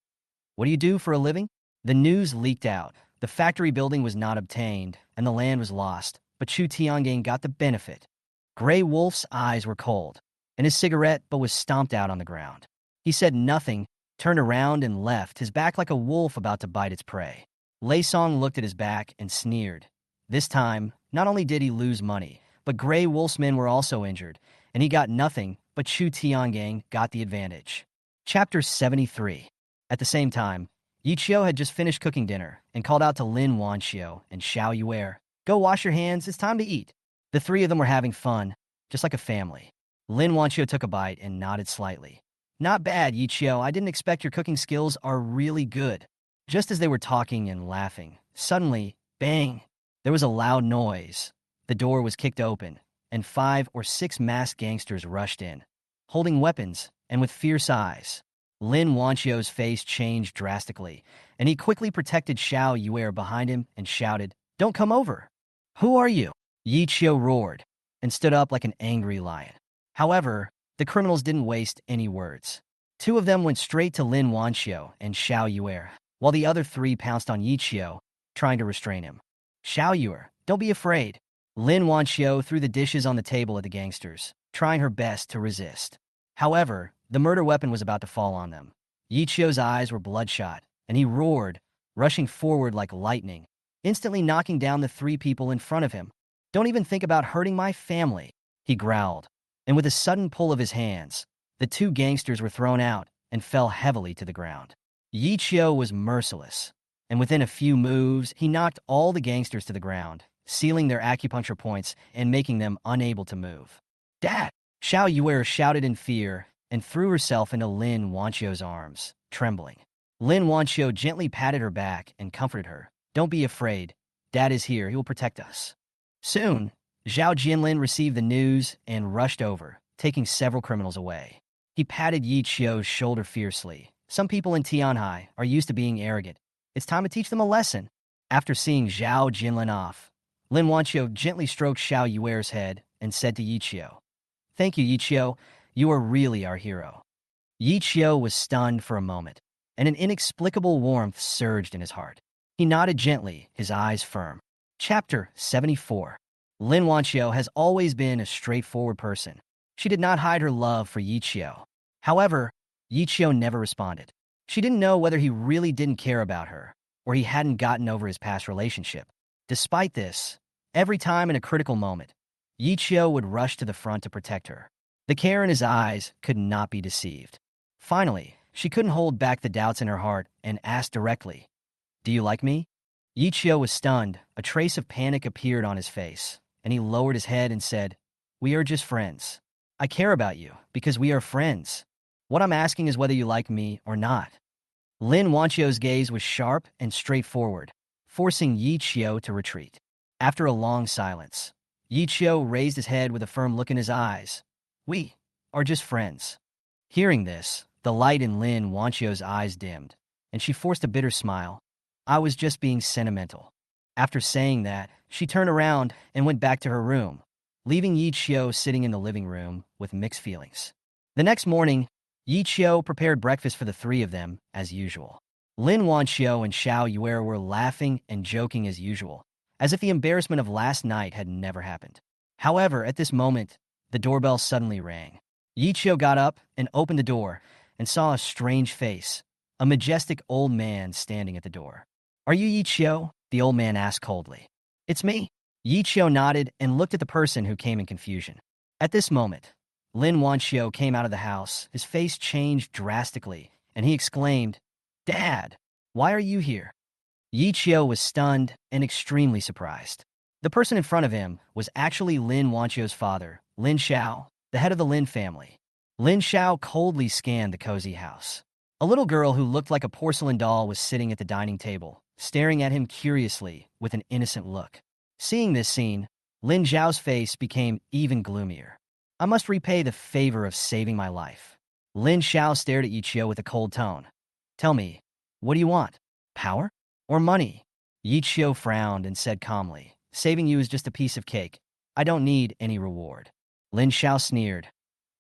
"What do you do for a living?" The news leaked out. The factory building was not obtained, and the land was lost, but Chu Tiangang got the benefit. Gray Wolf's eyes were cold, and his cigarette but was stomped out on the ground. He said nothing, turned around and left, his back like a wolf about to bite its prey. Le Song looked at his back and sneered. This time, not only did he lose money, but Gray Wolf's men were also injured, and he got nothing, but Chu Tiangang got the advantage. Chapter 73. At the same time, Yi Qiu had just finished cooking dinner and called out to Lin Wanio and Xiao Yuer, "Go wash your hands, it's time to eat." The three of them were having fun, just like a family. Lin Wanio took a bite and nodded slightly. "Not bad, Yi Qiu. I didn't expect your cooking skills are really good." Just as they were talking and laughing, suddenly, bang! There was a loud noise. The door was kicked open, and 5 or 6 masked gangsters rushed in, holding weapons and with fierce eyes. Lin Wanio's face changed drastically, and he quickly protected Xiao Yuer behind him and shouted, "Don't come over." "Who are you?" Yi Qiu roared, and stood up like an angry lion. However, the criminals didn't waste any words. 2 of them went straight to Lin Wanio and Xiao Yuer, while the other 3 pounced on Yi Qiu, trying to restrain him. "Xiao Yuer, don't be afraid." Lin Wanio threw the dishes on the table at the gangsters, trying her best to resist. However, the murder weapon was about to fall on them. Yi Qiu's eyes were bloodshot, and he roared, rushing forward like lightning, instantly knocking down the 3 people in front of him. "Don't even think about hurting my family," he growled, and with a sudden pull of his hands, the 2 gangsters were thrown out and fell heavily to the ground. Yi Qiu was merciless, and within a few moves, he knocked all the gangsters to the ground, sealing their acupuncture points and making them unable to move. "Dad!" Xiao Yuer shouted in fear and threw herself into Lin Wanio's arms, trembling. Lin Wanio gently patted her back and comforted her. "Don't be afraid. Dad is here. He will protect us." Soon, Zhao Jinlin received the news and rushed over, taking several criminals away. He patted Yi Qiu's shoulder fiercely. "Some people in Tianhai are used to being arrogant. It's time to teach them a lesson." After seeing Zhao Jinlin off, Lin Wanio gently stroked Xiao Yuer's head and said to Yi Qiu, "Thank you, Yi Qiu. You are really our hero." Yi Qiu was stunned for a moment, and an inexplicable warmth surged in his heart. He nodded gently, his eyes firm. Chapter 74. Lin Wanio has always been a straightforward person. She did not hide her love for Yi Qiu. However, Yi Qiu never responded. She didn't know whether he really didn't care about her, or he hadn't gotten over his past relationship. Despite this, every time in a critical moment, Yi Qiu would rush to the front to protect her. The care in his eyes could not be deceived. Finally, she couldn't hold back the doubts in her heart and asked directly, "Do you like me?" Yi Qiu was stunned. A trace of panic appeared on his face, and he lowered his head and said, We are just friends. I care about you because we are friends. What I'm asking is whether you like me or not. Lin Wanio's gaze was sharp and straightforward, forcing Yi Qiu to retreat. After a long silence, Yi Qiu raised his head with a firm look in his eyes. We are just friends. Hearing this, the light in Lin Wanio's eyes dimmed, and she forced a bitter smile. I was just being sentimental. After saying that, she turned around and went back to her room, leaving Yi Qiu sitting in the living room with mixed feelings. The next morning, Yi Qiu prepared breakfast for the three of them, as usual. Lin Wanio and Xiao Yue were laughing and joking as usual, as if the embarrassment of last night had never happened. However, at this moment, the doorbell suddenly rang. Yi Qiu got up and opened the door and saw a strange face, a majestic old man standing at the door. Are you Yi Qiu? The old man asked coldly. It's me. Yi Qiu nodded and looked at the person who came in confusion. At this moment, Lin Wanio came out of the house. His face changed drastically, and he exclaimed, Dad, why are you here? Yi Qiu was stunned and extremely surprised. The person in front of him was actually Lin Wanio's father, Lin Xiao, the head of the Lin family. Lin Xiao coldly scanned the cozy house. A little girl who looked like a porcelain doll was sitting at the dining table, staring at him curiously with an innocent look. Seeing this scene, Lin Xiao's face became even gloomier. I must repay the favor of saving my life. Lin Xiao stared at Yi Qiu with a cold tone. Tell me, what do you want? Power? Or money? Yi Qiu frowned and said calmly, saving you is just a piece of cake. I don't need any reward. Lin Xiao sneered.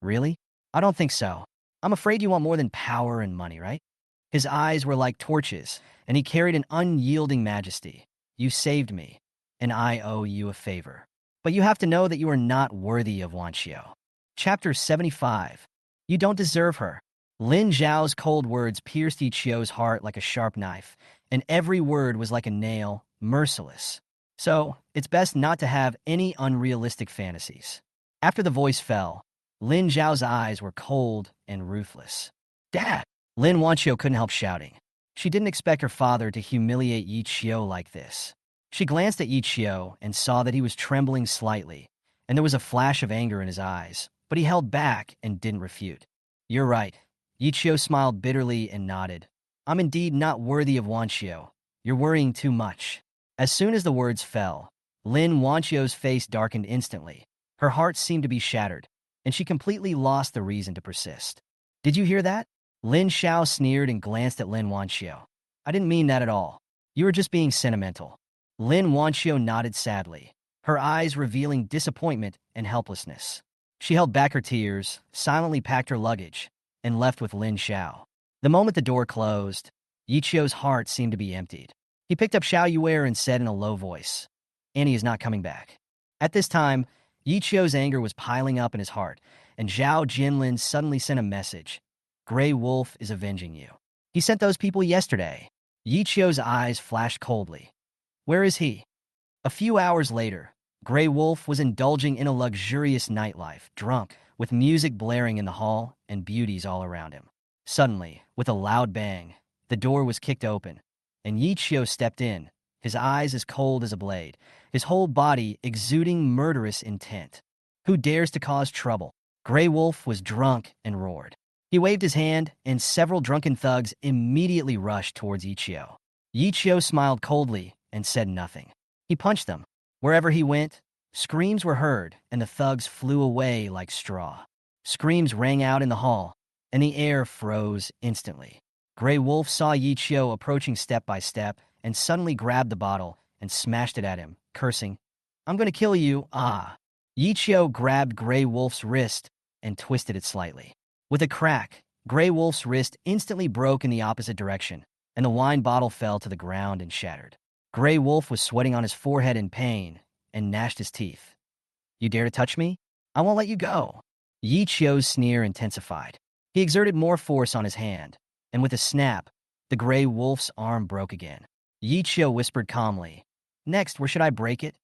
Really? I don't think so. I'm afraid you want more than power and money, right? His eyes were like torches, and he carried an unyielding majesty. You saved me, and I owe you a favor. But you have to know that you are not worthy of Wanio. Chapter 75. You don't deserve her. Lin Zhao's cold words pierced Yi Qiu's heart like a sharp knife, and every word was like a nail, merciless. So, it's best not to have any unrealistic fantasies. After the voice fell, Lin Zhao's eyes were cold and ruthless. Dad! Lin Wanio couldn't help shouting. She didn't expect her father to humiliate Yi Qiu like this. She glanced at Yi Qiu and saw that he was trembling slightly, and there was a flash of anger in his eyes, but he held back and didn't refute. You're right. Yi Qiu smiled bitterly and nodded. I'm indeed not worthy of Wanio. You're worrying too much. As soon as the words fell, Lin Wanio's face darkened instantly. Her heart seemed to be shattered, and she completely lost the reason to persist. Did you hear that? Lin Xiao sneered and glanced at Lin Wanio. I didn't mean that at all. You were just being sentimental. Lin Wanio nodded sadly, her eyes revealing disappointment and helplessness. She held back her tears, silently packed her luggage, and left with Lin Xiao. The moment the door closed, Yi Qiu's heart seemed to be emptied. He picked up Xiao Yue and said in a low voice, Annie is not coming back. At this time, Yi Qiu's anger was piling up in his heart, and Zhao Jinlin suddenly sent a message. Grey Wolf is avenging you. He sent those people yesterday. Yi Qiu's eyes flashed coldly. Where is he? A few hours later, Grey Wolf was indulging in a luxurious nightlife, drunk, with music blaring in the hall and beauties all around him. Suddenly, with a loud bang, the door was kicked open, and Yi Qiu stepped in, his eyes as cold as a blade, his whole body exuding murderous intent. Who dares to cause trouble? Grey Wolf was drunk and roared. He waved his hand, and several drunken thugs immediately rushed towards Yi Qiu. Yi Qiu smiled coldly and said nothing. He punched them. Wherever he went, screams were heard, and the thugs flew away like straw. Screams rang out in the hall, and the air froze instantly. Grey Wolf saw Yi Qiu approaching step by step and suddenly grabbed the bottle and smashed it at him, cursing, I'm going to kill you, ah. Yi Qiu grabbed Grey Wolf's wrist and twisted it slightly. With a crack, Grey Wolf's wrist instantly broke in the opposite direction, and the wine bottle fell to the ground and shattered. Grey Wolf was sweating on his forehead in pain and gnashed his teeth. You dare to touch me? I won't let you go. Yi Qiu's sneer intensified. He exerted more force on his hand, and with a snap, the Grey Wolf's arm broke again. Yi Qiu whispered calmly, Next, where should I break it?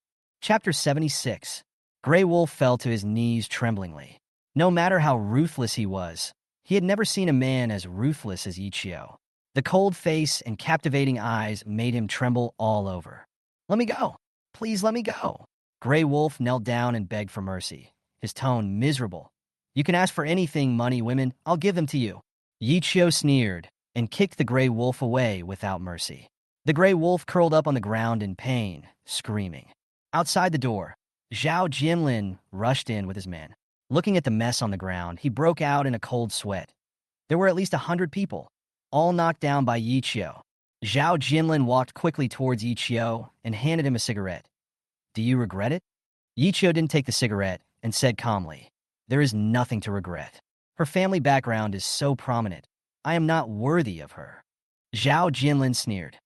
Chapter 76. Grey Wolf fell to his knees tremblingly. No matter how ruthless he was, he had never seen a man as ruthless as Yi Qiu. The cold face and captivating eyes made him tremble all over. Let me go. Please let me go. Grey Wolf knelt down and begged for mercy, his tone miserable. "You can ask for anything, money, women, I'll give them to you." Yi Chio sneered and kicked the gray wolf away without mercy. The gray wolf curled up on the ground in pain, screaming. Outside the door, Zhao Jinlin rushed in with his men. Looking at the mess on the ground, he broke out in a cold sweat. There were at least 100 people, all knocked down by Yi Chio. Zhao Jinlin walked quickly towards Yi Chio and handed him a cigarette. "Do you regret it?" Yi Chio didn't take the cigarette and said calmly, "There is nothing to regret. Her family background is so prominent. I am not worthy of her." Zhao Jinlin sneered.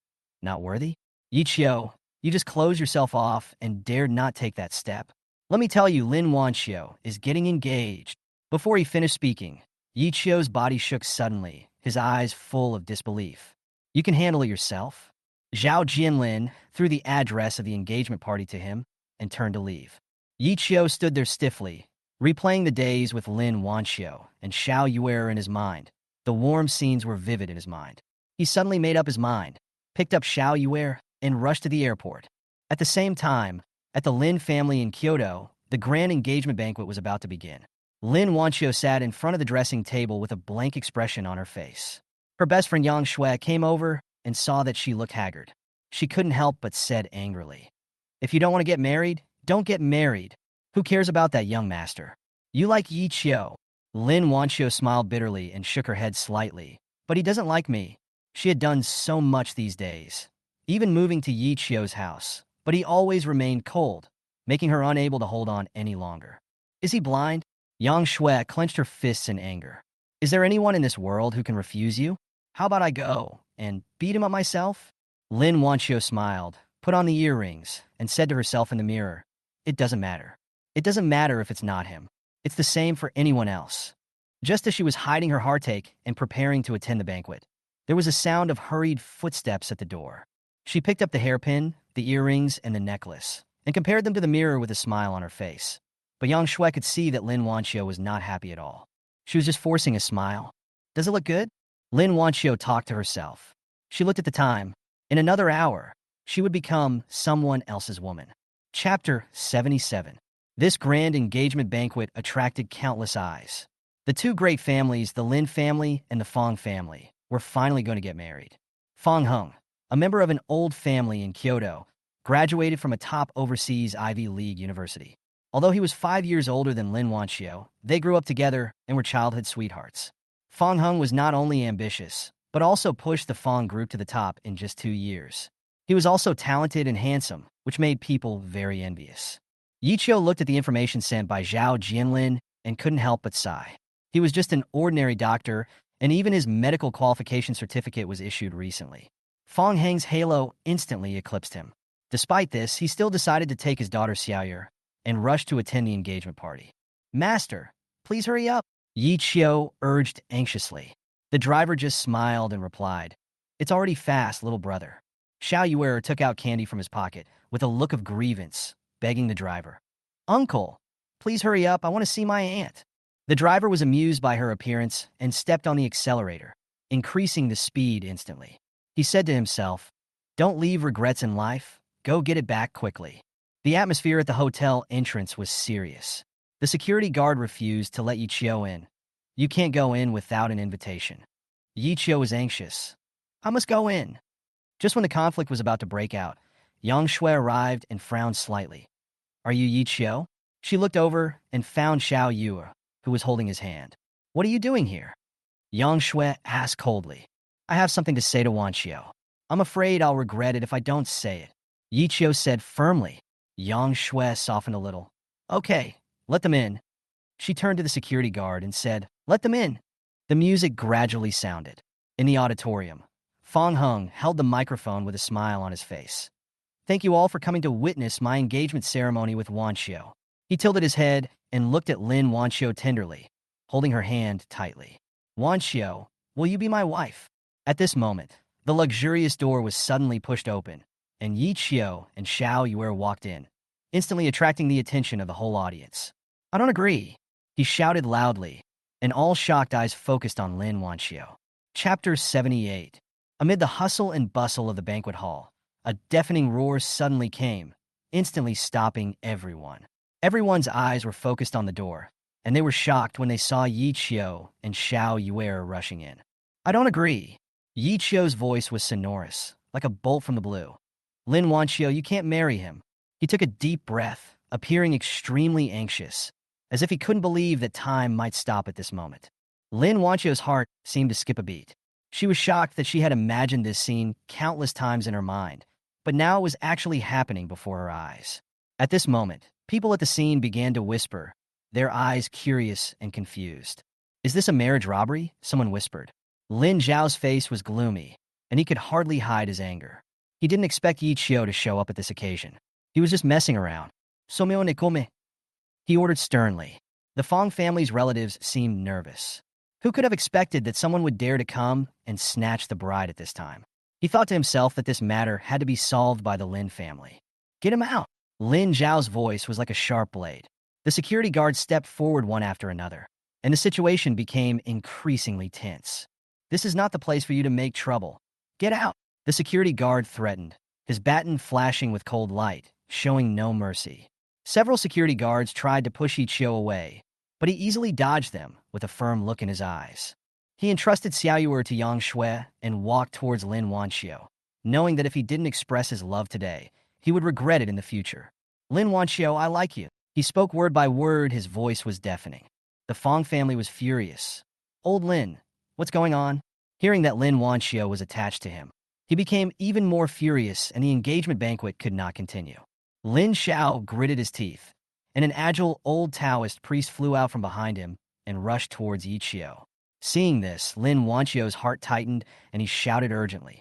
"Not worthy? Yi Chio, you just closed yourself off and dared not take that step. Let me tell you, Lin Wanio is getting engaged." Before he finished speaking, Yi Chio's body shook suddenly, his eyes full of disbelief. "You can handle it yourself?" Zhao Jinlin threw the address of the engagement party to him and turned to leave. Yi Chio stood there stiffly, replaying the days with Lin Wanio and Xiao Yuer in his mind. The warm scenes were vivid in his mind. He suddenly made up his mind, picked up Xiao Yuer, and rushed to the airport. At the same time, at the Lin family in Kyoto, the grand engagement banquet was about to begin. Lin Wanio sat in front of the dressing table with a blank expression on her face. Her best friend Yang Shui came over and saw that she looked haggard. She couldn't help but said angrily, "If you don't want to get married, don't get married. Who cares about that young master? You like Yi Chio." Lin Wanio smiled bitterly and shook her head slightly. "But he doesn't like me." She had done so much these days, even moving to Yi Chio's house, but he always remained cold, making her unable to hold on any longer. Is he blind? Yang Shui clenched her fists in anger. Is there anyone in this world who can refuse you? How about I go and beat him up myself? Lin Wanio smiled, put on the earrings, and said to herself in the mirror, "It doesn't matter. It doesn't matter if it's not him. It's the same for anyone else." Just as she was hiding her heartache and preparing to attend the banquet, there was a sound of hurried footsteps at the door. She picked up the hairpin, the earrings, and the necklace, and compared them to the mirror with a smile on her face. But Yang Shui could see that Lin Wanio was not happy at all. She was just forcing a smile. "Does it look good?" Lin Wanio talked to herself. She looked at the time. In another hour, she would become someone else's woman. Chapter 77. This grand engagement banquet attracted countless eyes. The two great families, the Lin family and the Fong family, were finally going to get married. Fong Hung, a member of an old family in Kyoto, graduated from a top overseas Ivy League university. Although he was 5 years older than Lin Wanio, they grew up together and were childhood sweethearts. Fong Hung was not only ambitious, but also pushed the Fong group to the top in just 2 years. He was also talented and handsome, which made people very envious. Yi Chio looked at the information sent by Zhao Jinlin and couldn't help but sigh. He was just an ordinary doctor, and even his medical qualification certificate was issued recently. Fong Hang's halo instantly eclipsed him. Despite this, he still decided to take his daughter Xiaoyu and rushed to attend the engagement party. "Master, please hurry up," Yi Chio urged anxiously. The driver just smiled and replied, "It's already fast, little brother." Xiao Yuer took out candy from his pocket with a look of grievance, begging the driver, "Uncle, please hurry up, I want to see my aunt." The driver was amused by her appearance and stepped on the accelerator, increasing the speed instantly. He said to himself, "Don't leave regrets in life, go get it back quickly." The atmosphere at the hotel entrance was serious. The security guard refused to let Yi Chio in. "You can't go in without an invitation." Yi Chio was anxious. "I must go in." Just when the conflict was about to break out, Yang Shui arrived and frowned slightly. "Are you Yi Chio?" She looked over and found Xiao Yuer, who was holding his hand. "What are you doing here?" Yang Shui asked coldly. "I have something to say to Wanio. I'm afraid I'll regret it if I don't say it," Yi Chio said firmly. Yang Shui softened a little. "Okay, let them in." She turned to the security guard and said, "Let them in." The music gradually sounded. In the auditorium, Fong Hung held the microphone with a smile on his face. "Thank you all for coming to witness my engagement ceremony with Wanio." He tilted his head and looked at Lin Wanio tenderly, holding her hand tightly. "Wanio, will you be my wife?" At this moment, the luxurious door was suddenly pushed open, and Yi Chio and Xiao Yuer walked in, instantly attracting the attention of the whole audience. "I don't agree," he shouted loudly, and all shocked eyes focused on Lin Wanio. Chapter 78. Amid the hustle and bustle of the banquet hall, a deafening roar suddenly came, instantly stopping everyone. Everyone's eyes were focused on the door, and they were shocked when they saw Yi Qiu and Xiao Yuer rushing in. I don't agree. Yi Qiu's voice was sonorous, like a bolt from the blue. Lin Wanio, you can't marry him. He took a deep breath, appearing extremely anxious, as if he couldn't believe that time might stop at this moment. Lin Wanio's heart seemed to skip a beat. She was shocked that she had imagined this scene countless times in her mind, but now it was actually happening before her eyes. At this moment, people at the scene began to whisper, their eyes curious and confused. Is this a marriage robbery? Someone whispered. Lin Zhao's face was gloomy, and he could hardly hide his anger. He didn't expect Yi Qiu to show up at this occasion. He was just messing around. Someo ne come. He ordered sternly. The Fong family's relatives seemed nervous. Who could have expected that someone would dare to come and snatch the bride at this time? He thought to himself that this matter had to be solved by the Lin family. Get him out! Lin Zhao's voice was like a sharp blade. The security guards stepped forward one after another, and the situation became increasingly tense. This is not the place for you to make trouble. Get out! The security guard threatened, his baton flashing with cold light, showing no mercy. Several security guards tried to push Yi Qiu away, but he easily dodged them with a firm look in his eyes. He entrusted Xiao Yuer to Yang Shui and walked towards Lin Wanio, knowing that if he didn't express his love today, he would regret it in the future. Lin Wanio, I like you. He spoke word by word, his voice was deafening. The Fong family was furious. Old Lin, what's going on? Hearing that Lin Wanio was attached to him, he became even more furious and the engagement banquet could not continue. Lin Xiao gritted his teeth, and an agile old Taoist priest flew out from behind him and rushed towards Yi Qiu. Seeing this, Lin Wanio's heart tightened and he shouted urgently,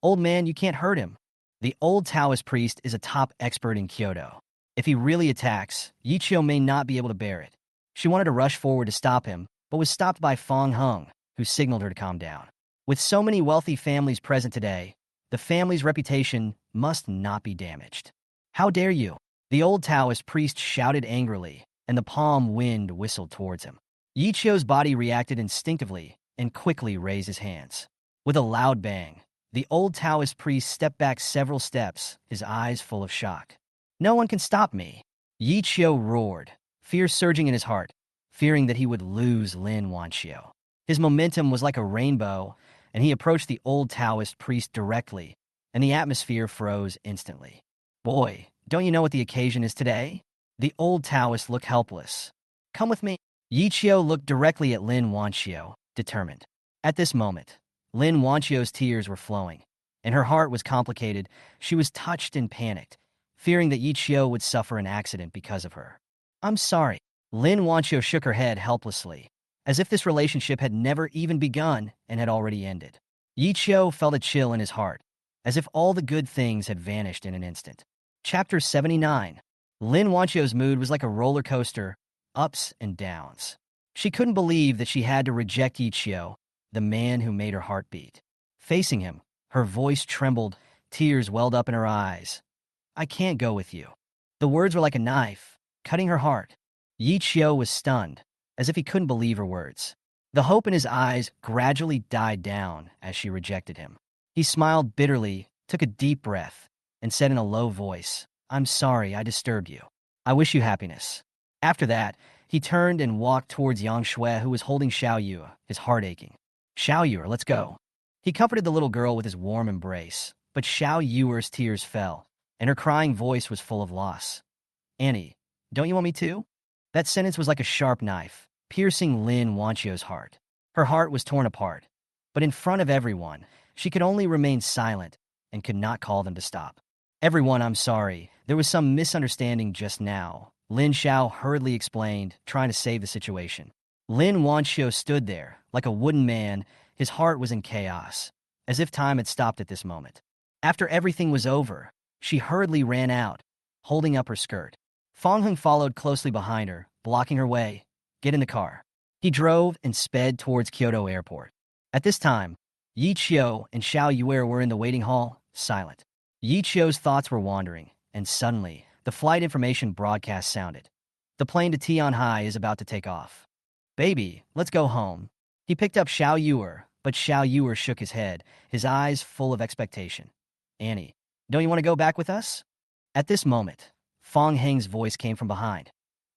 Old man, you can't hurt him. The old Taoist priest is a top expert in Kyoto. If he really attacks, Yi Qiu may not be able to bear it. She wanted to rush forward to stop him, but was stopped by Fong Hung, who signaled her to calm down. With so many wealthy families present today, the family's reputation must not be damaged. How dare you? The old Taoist priest shouted angrily, and the palm wind whistled towards him. Yi Qiu's body reacted instinctively and quickly raised his hands. With a loud bang, the old Taoist priest stepped back several steps, his eyes full of shock. No one can stop me. Yi Qiu roared, fear surging in his heart, fearing that he would lose Lin Wanio. His momentum was like a rainbow, and he approached the old Taoist priest directly, and the atmosphere froze instantly. Boy, don't you know what the occasion is today? The old Taoist looked helpless. Come with me. Yi Qiu looked directly at Lin Wanio, determined. At this moment, Lin Wanio's tears were flowing, and her heart was complicated. She was touched and panicked, fearing that Yi Qiu would suffer an accident because of her. I'm sorry. Lin Wanio shook her head helplessly, as if this relationship had never even begun and had already ended. Yi Qiu felt a chill in his heart, as if all the good things had vanished in an instant. Chapter 79. Lin Wanio's mood was like a roller coaster, ups and downs. She couldn't believe that she had to reject Yi Qiu, the man who made her heart beat. Facing him, her voice trembled, tears welled up in her eyes. I can't go with you. The words were like a knife, cutting her heart. Yi Qiu was stunned, as if he couldn't believe her words. The hope in his eyes gradually died down as she rejected him. He smiled bitterly, took a deep breath, and said in a low voice, I'm sorry I disturbed you. I wish you happiness. After that, he turned and walked towards Yang Shui, who was holding Xiao Yu, his heart aching. Xiao Yu, let's go. He comforted the little girl with his warm embrace, but Xiao Yuer's tears fell, and her crying voice was full of loss. Annie, don't you want me to? That sentence was like a sharp knife, piercing Lin Wanio's heart. Her heart was torn apart, but in front of everyone, she could only remain silent and could not call them to stop. Everyone, I'm sorry. There was some misunderstanding just now. Lin Xiao hurriedly explained, trying to save the situation. Lin Wanio stood there, like a wooden man. His heart was in chaos, as if time had stopped at this moment. After everything was over, she hurriedly ran out, holding up her skirt. Fong Hung followed closely behind her, blocking her way. Get in the car. He drove and sped towards Kyoto Airport. At this time, Yi Qiu and Xiao Yuer were in the waiting hall, silent. Yi Qiu's thoughts were wandering, and suddenly, the flight information broadcast sounded. The plane to Tianhai is about to take off. Baby, let's go home. He picked up Xiao Yuer, but Xiao Yuer shook his head, his eyes full of expectation. Annie, don't you want to go back with us? At this moment, Fong Heng's voice came from behind.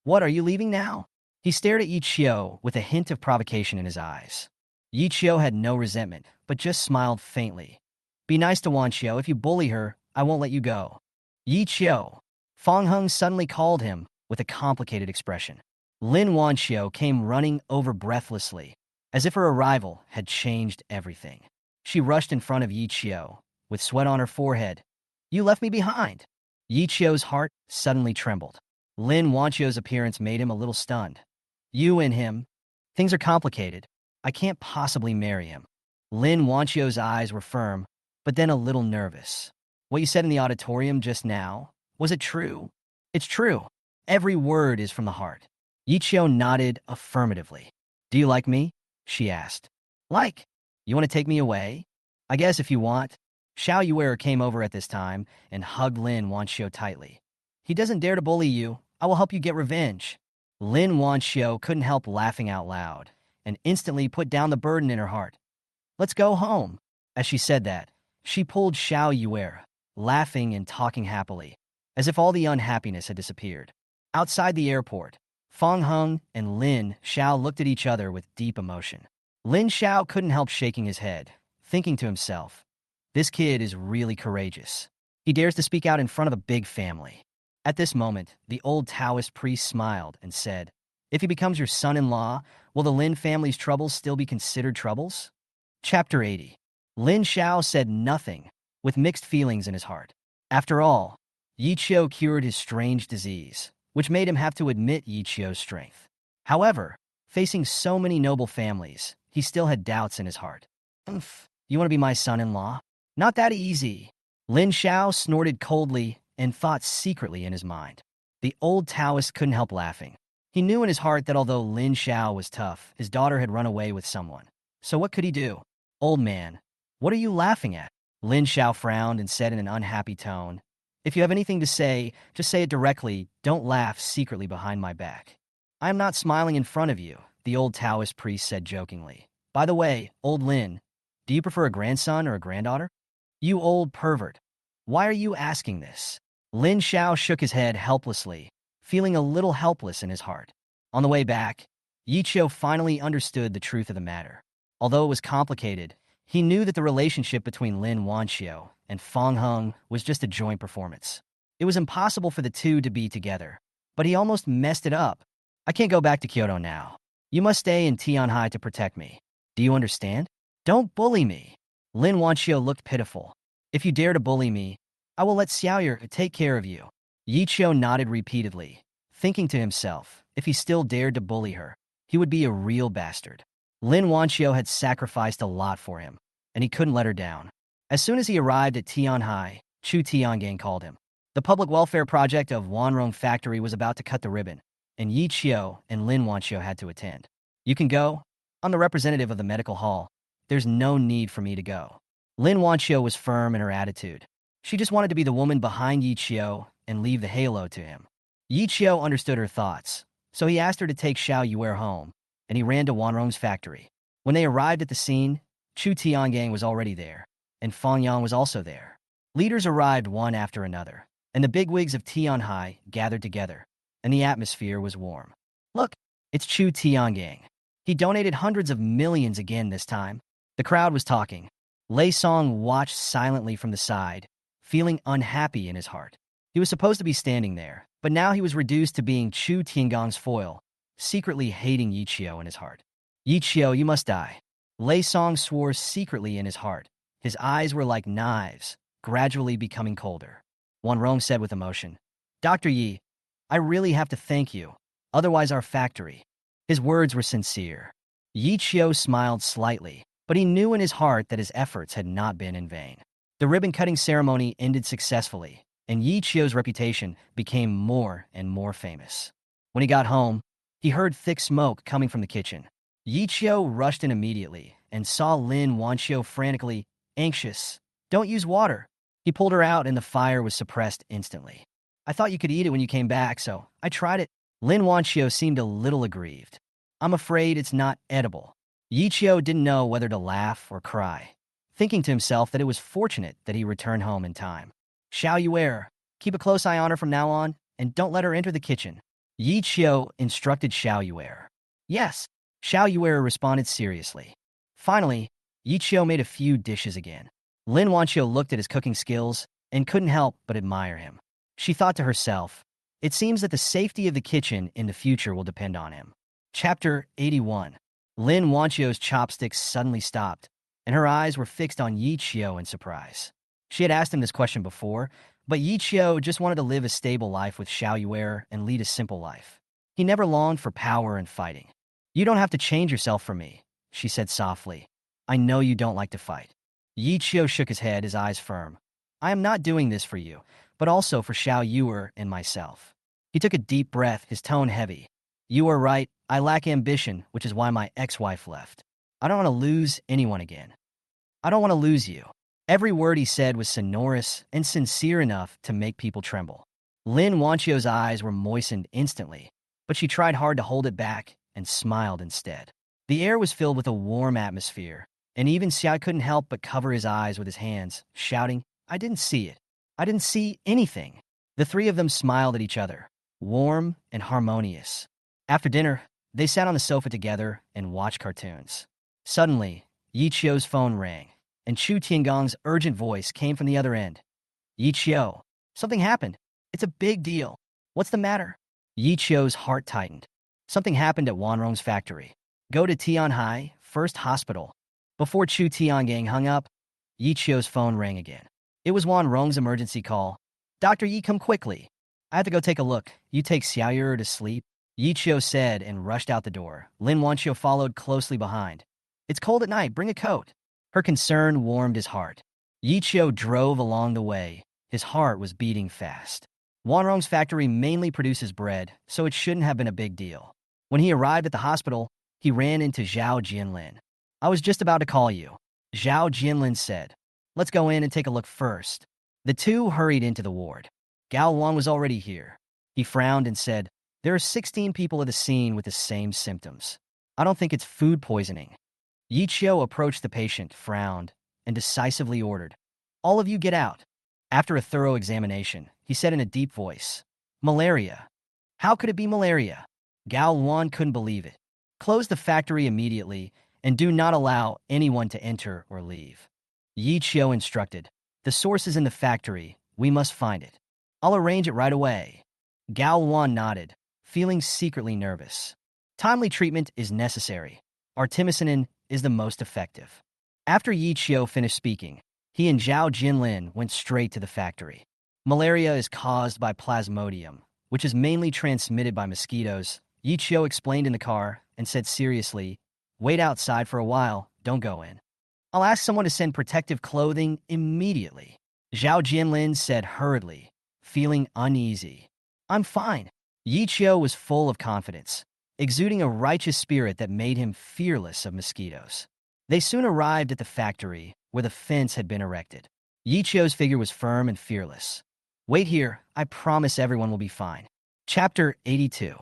What, are you leaving now? He stared at Yi Qiu with a hint of provocation in his eyes. Yi Qiu had no resentment, but just smiled faintly. Be nice to Wanqiu. If you bully her, I won't let you go. Yi Qiu. Fang Heng suddenly called him with a complicated expression. Lin Wanio came running over breathlessly, as if her arrival had changed everything. She rushed in front of Yi Qiu, with sweat on her forehead. You left me behind. Yi Qiu's heart suddenly trembled. Lin Wanio's appearance made him a little stunned. You and him? Things are complicated. I can't possibly marry him. Lin Wanio's eyes were firm, but then a little nervous. What you said in the auditorium just now, was it true? It's true. Every word is from the heart. Yi Qiu nodded affirmatively. Do you like me? She asked. Like? You want to take me away? I guess if you want. Xiao Yuer came over at this time and hugged Lin Wanxiu tightly. He doesn't dare to bully you. I will help you get revenge. Lin Wanxiu couldn't help laughing out loud and instantly put down the burden in her heart. Let's go home. As she said that, she pulled Xiao Yuer, laughing and talking happily, as if all the unhappiness had disappeared. Outside the airport, Fang Heng and Lin Xiao looked at each other with deep emotion. Lin Xiao couldn't help shaking his head, thinking to himself, this kid is really courageous. He dares to speak out in front of a big family. At this moment, the old Taoist priest smiled and said, if he becomes your son-in-law, will the Lin family's troubles still be considered troubles? Chapter 80. Lin Xiao said nothing, with mixed feelings in his heart. After all, Yi Qiu cured his strange disease, which made him have to admit Yi Qiu's strength. However, facing so many noble families, he still had doubts in his heart. You want to be my son-in-law? Not that easy. Lin Xiao snorted coldly and thought secretly in his mind. The old Taoist couldn't help laughing. He knew in his heart that although Lin Xiao was tough, his daughter had run away with someone. So what could he do? Old man, what are you laughing at? Lin Xiao frowned and said in an unhappy tone, if you have anything to say, just say it directly. Don't laugh secretly behind my back. I am not smiling in front of you, the old Taoist priest said jokingly. By the way, old Lin, do you prefer a grandson or a granddaughter? You old pervert. Why are you asking this? Lin Xiao shook his head helplessly, feeling a little helpless in his heart. On the way back, Yi Qiu finally understood the truth of the matter. Although it was complicated, he knew that the relationship between Lin Wanxiu and Fang Heng was just a joint performance. It was impossible for the two to be together, but he almost messed it up. I can't go back to Kyoto now. You must stay in Tianhai to protect me. Do you understand? Don't bully me. Lin Wanxiu looked pitiful. If you dare to bully me, I will let Xiaoyer take care of you. Yi Qiu nodded repeatedly, thinking to himself, if he still dared to bully her, he would be a real bastard. Lin Wanxiu had sacrificed a lot for him, and he couldn't let her down. As soon as he arrived at Tianhai, Chu Tiangang called him. The public welfare project of Wanrong Factory was about to cut the ribbon, and Yi Qiu and Lin Wanxiu had to attend. You can go. I'm the representative of the medical hall. There's no need for me to go. Lin Wanxiu was firm in her attitude. She just wanted to be the woman behind Yi Qiu and leave the halo to him. Yi Qiu understood her thoughts, so he asked her to take Xiao Yuer home, and he ran to Wanrong's factory. When they arrived at the scene, Chu Tiangang was already there, and Fang Yang was also there. Leaders arrived one after another, and the bigwigs of Tianhai gathered together, and the atmosphere was warm. Look, it's Chu Tiangang. He donated hundreds of millions again this time. The crowd was talking. Le Song watched silently from the side, feeling unhappy in his heart. He was supposed to be standing there, but now he was reduced to being Chu Tiangang's foil, secretly hating Yi Qiu in his heart. Yi Qiu, you must die. Le Song swore secretly in his heart. His eyes were like knives, gradually becoming colder. Wanrong said with emotion, Dr. Yi, I really have to thank you, otherwise our factory. His words were sincere. Yi Qiu smiled slightly, but he knew in his heart that his efforts had not been in vain. The ribbon-cutting ceremony ended successfully, and Yi Qiu's reputation became more and more famous. When he got home, he heard thick smoke coming from the kitchen. Yi Qiu rushed in immediately and saw Lin Wanxiu frantically anxious. Don't use water. He pulled her out and the fire was suppressed instantly. I thought you could eat it when you came back, so I tried it. Lin Wanxiu seemed a little aggrieved. I'm afraid it's not edible. Yi Qiu didn't know whether to laugh or cry, thinking to himself that it was fortunate that he returned home in time. Xiao Yuer, keep a close eye on her from now on, and don't let her enter the kitchen. Yi Qiu instructed Xiao Yuer. Yes, Xiao Yuer responded seriously. Finally, Yi Qiu made a few dishes again. Lin Wanio looked at his cooking skills and couldn't help but admire him. She thought to herself, it seems that the safety of the kitchen in the future will depend on him. Chapter 81. Lin Wanio's chopsticks suddenly stopped, and her eyes were fixed on Yi Qiu in surprise. She had asked him this question before, but Yi Qiu just wanted to live a stable life with Xiao Yuer and lead a simple life. He never longed for power and fighting. You don't have to change yourself for me, she said softly. I know you don't like to fight. Yi Qiu shook his head, his eyes firm. I am not doing this for you, but also for Xiao Yuer and myself. He took a deep breath, his tone heavy. You are right, I lack ambition, which is why my ex-wife left. I don't want to lose anyone again. I don't want to lose you. Every word he said was sonorous and sincere enough to make people tremble. Lin Wanchio's eyes were moistened instantly, but she tried hard to hold it back and smiled instead. The air was filled with a warm atmosphere, and even Xia couldn't help but cover his eyes with his hands, shouting, I didn't see it. I didn't see anything. The three of them smiled at each other, warm and harmonious. After dinner, they sat on the sofa together and watched cartoons. Suddenly, Yi Qiu's phone rang, and Chu Tiangong's urgent voice came from the other end. Yi Qiu, something happened. It's a big deal. What's the matter? Yi Qiu's heart tightened. Something happened at Wanrong's factory. Go to Tianhai, First Hospital. Before Chu Tiangang hung up, Yi Qiu's phone rang again. It was Wanrong's emergency call. Dr. Yi, come quickly. I have to go take a look. You take Xiaoyur to sleep, Yi Qiu said and rushed out the door. Lin Wanio followed closely behind. It's cold at night. Bring a coat. Her concern warmed his heart. Yi Qiu drove along the way. His heart was beating fast. Wanrong's factory mainly produces bread, so it shouldn't have been a big deal. When he arrived at the hospital, he ran into Zhao Jianlin. I was just about to call you, Zhao Jianlin said. Let's go in and take a look first. The two hurried into the ward. Gao Wan was already here. He frowned and said, there are 16 people at the scene with the same symptoms. I don't think it's food poisoning. Yi Qiu approached the patient, frowned, and decisively ordered, all of you get out. After a thorough examination, he said in a deep voice, Malaria. How could it be malaria? Gao Wan couldn't believe it. Close the factory immediately and do not allow anyone to enter or leave. Yi Qiu instructed, the source is in the factory. We must find it. I'll arrange it right away. Gao Wan nodded, feeling secretly nervous. Timely treatment is necessary. Artemisinin is the most effective. After Yi Qiu finished speaking, he and Zhao Jinlin went straight to the factory. Malaria is caused by plasmodium, which is mainly transmitted by mosquitoes, Yi Qiu explained in the car and said seriously, wait outside for a while, don't go in. I'll ask someone to send protective clothing immediately. Zhao Jinlin said hurriedly, feeling uneasy. I'm fine. Yi Qiu was full of confidence, exuding a righteous spirit that made him fearless of mosquitoes. They soon arrived at the factory, where the fence had been erected. Yi Qiu's figure was firm and fearless. Wait here, I promise everyone will be fine. Chapter 82.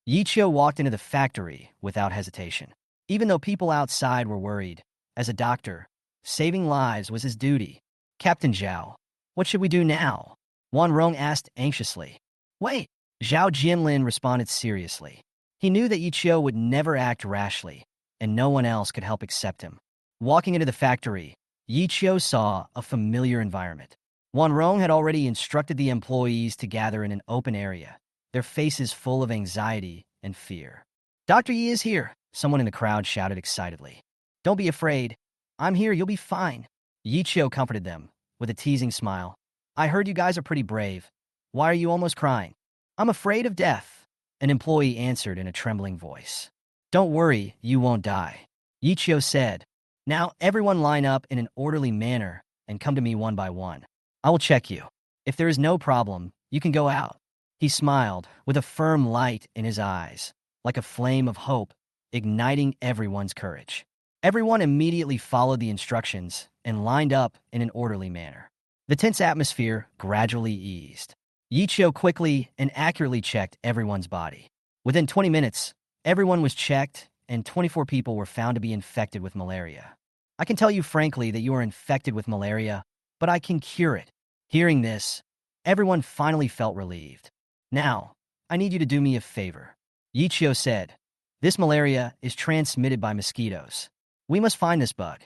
Yi Qiu walked into the factory without hesitation. Even though people outside were worried, as a doctor, saving lives was his duty. Captain Zhao, what should we do now? Wan Rong asked anxiously. Wait, Zhao Jianlin responded seriously. He knew that Yi Qiu would never act rashly, and no one else could help accept him. Walking into the factory, Yi Qiu saw a familiar environment. Wan Rong had already instructed the employees to gather in an open area, their faces full of anxiety and fear. Dr. Yi is here, someone in the crowd shouted excitedly. Don't be afraid. I'm here, you'll be fine. Yi Qiu comforted them, with a teasing smile. I heard you guys are pretty brave. Why are you almost crying? I'm afraid of death, an employee answered in a trembling voice. Don't worry, you won't die, Yi Qiu said. Now everyone line up in an orderly manner and come to me one by one. I will check you. If there is no problem, you can go out. He smiled, with a firm light in his eyes, like a flame of hope, igniting everyone's courage. Everyone immediately followed the instructions and lined up in an orderly manner. The tense atmosphere gradually eased. Yi Qiu quickly and accurately checked everyone's body. Within 20 minutes, everyone was checked and 24 people were found to be infected with malaria. I can tell you frankly that you are infected with malaria, but I can cure it. Hearing this, everyone finally felt relieved. Now, I need you to do me a favor. Yi Qiu said, this malaria is transmitted by mosquitoes. We must find this bug.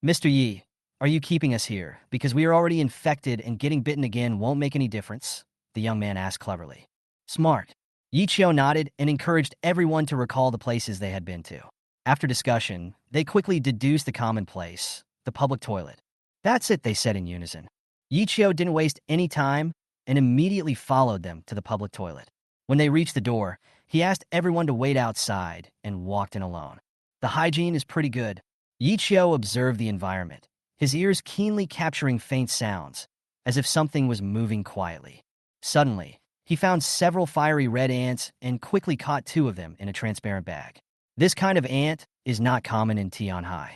Mr. Yi, are you keeping us here because we are already infected and getting bitten again won't make any difference? The young man asked cleverly. Smart. Yi Qiu nodded and encouraged everyone to recall the places they had been to. After discussion, they quickly deduced the common place, the public toilet. That's it, they said in unison. Yi Qiu didn't waste any time and immediately followed them to the public toilet. When they reached the door, he asked everyone to wait outside and walked in alone. The hygiene is pretty good. Yi Qiu observed the environment, his ears keenly capturing faint sounds, as if something was moving quietly. Suddenly, he found several fiery red ants and quickly caught 2 of them in a transparent bag. This kind of ant is not common in Tianhai.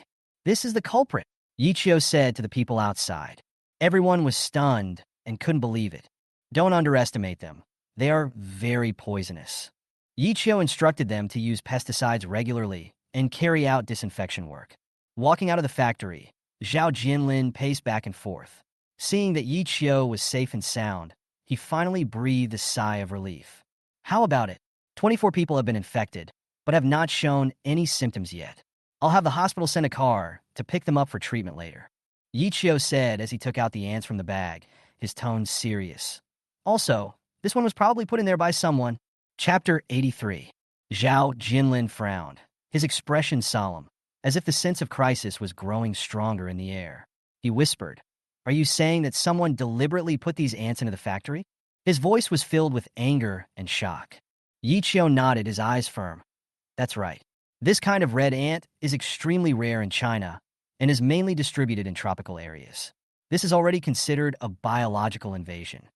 This is the culprit, Yi Qiu said to the people outside. Everyone was stunned and couldn't believe it. Don't underestimate them. They are very poisonous. Yi Qiu instructed them to use pesticides regularly and carry out disinfection work. Walking out of the factory, Zhao Jinlin paced back and forth. Seeing that Yi Qiu was safe and sound, he finally breathed a sigh of relief. How about it? 24 people have been infected, but have not shown any symptoms yet. I'll have the hospital send a car to pick them up for treatment later. Yi Qiu said as he took out the ants from the bag, his tone serious. Also, this one was probably put in there by someone. Chapter 83. Zhao Jinlin frowned, his expression solemn, as if the sense of crisis was growing stronger in the air. He whispered, are you saying that someone deliberately put these ants into the factory? His voice was filled with anger and shock. Yi Qiu nodded, his eyes firm. That's right. This kind of red ant is extremely rare in China and is mainly distributed in tropical areas. This is already considered a biological invasion.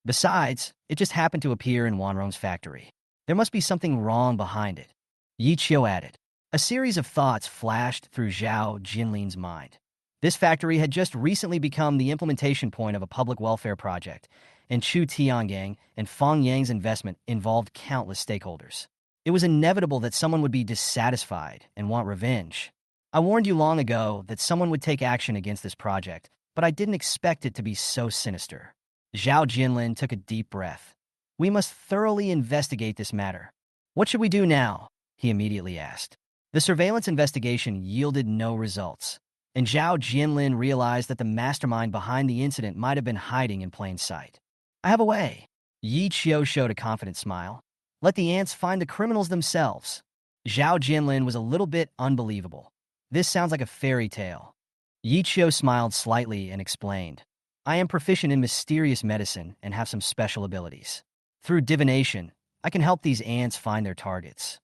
Besides, it just happened to appear in Wanrong's factory. There must be something wrong behind it. Yi Qiu added. A series of thoughts flashed through Zhao Jinlin's mind. This factory had just recently become the implementation point of a public welfare project, and Chu Tiangang and Fang Yang's investment involved countless stakeholders. It was inevitable that someone would be dissatisfied and want revenge. I warned you long ago that someone would take action against this project, but I didn't expect it to be so sinister. Zhao Jinlin took a deep breath. We must thoroughly investigate this matter. What should we do now? He immediately asked. The surveillance investigation yielded no results, and Zhao Jinlin realized that the mastermind behind the incident might have been hiding in plain sight. I have a way. Yi Qiu showed a confident smile. Let the ants find the criminals themselves. Zhao Jinlin was a little bit unbelievable. This sounds like a fairy tale. Yi Qiu smiled slightly and explained. I am proficient in mysterious medicine and have some special abilities. Through divination, I can help these ants find their targets.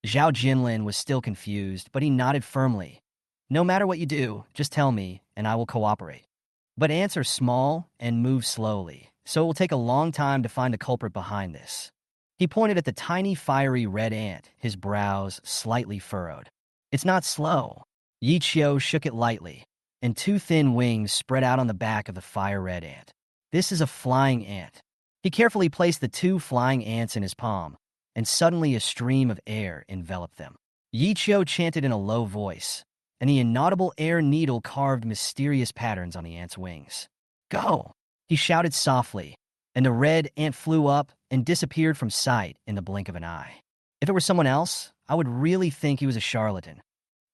Zhao Jinlin was still confused, but he nodded firmly. No matter what you do, just tell me, and I will cooperate. But ants are small and move slowly, so it will take a long time to find the culprit behind this. He pointed at the tiny fiery red ant, his brows slightly furrowed. It's not slow. Yi Qiu shook it lightly, and 2 thin wings spread out on the back of the fire-red ant. This is a flying ant. He carefully placed the 2 flying ants in his palm, and suddenly a stream of air enveloped them. Yi Qiu chanted in a low voice, and the inaudible air needle carved mysterious patterns on the ant's wings. Go! He shouted softly, and the red ant flew up and disappeared from sight in the blink of an eye. If it were someone else, I would really think he was a charlatan.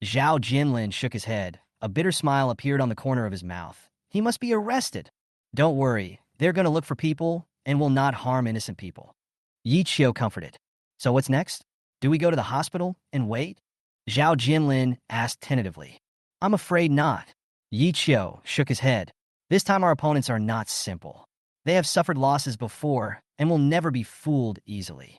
Zhao Jinlin shook his head. A bitter smile appeared on the corner of his mouth. He must be arrested. Don't worry, they're going to look for people and will not harm innocent people. Yi Qiu comforted. So what's next? Do we go to the hospital and wait? Zhao Jinlin asked tentatively. I'm afraid not. Yi Qiu shook his head. This time our opponents are not simple. They have suffered losses before and will never be fooled easily.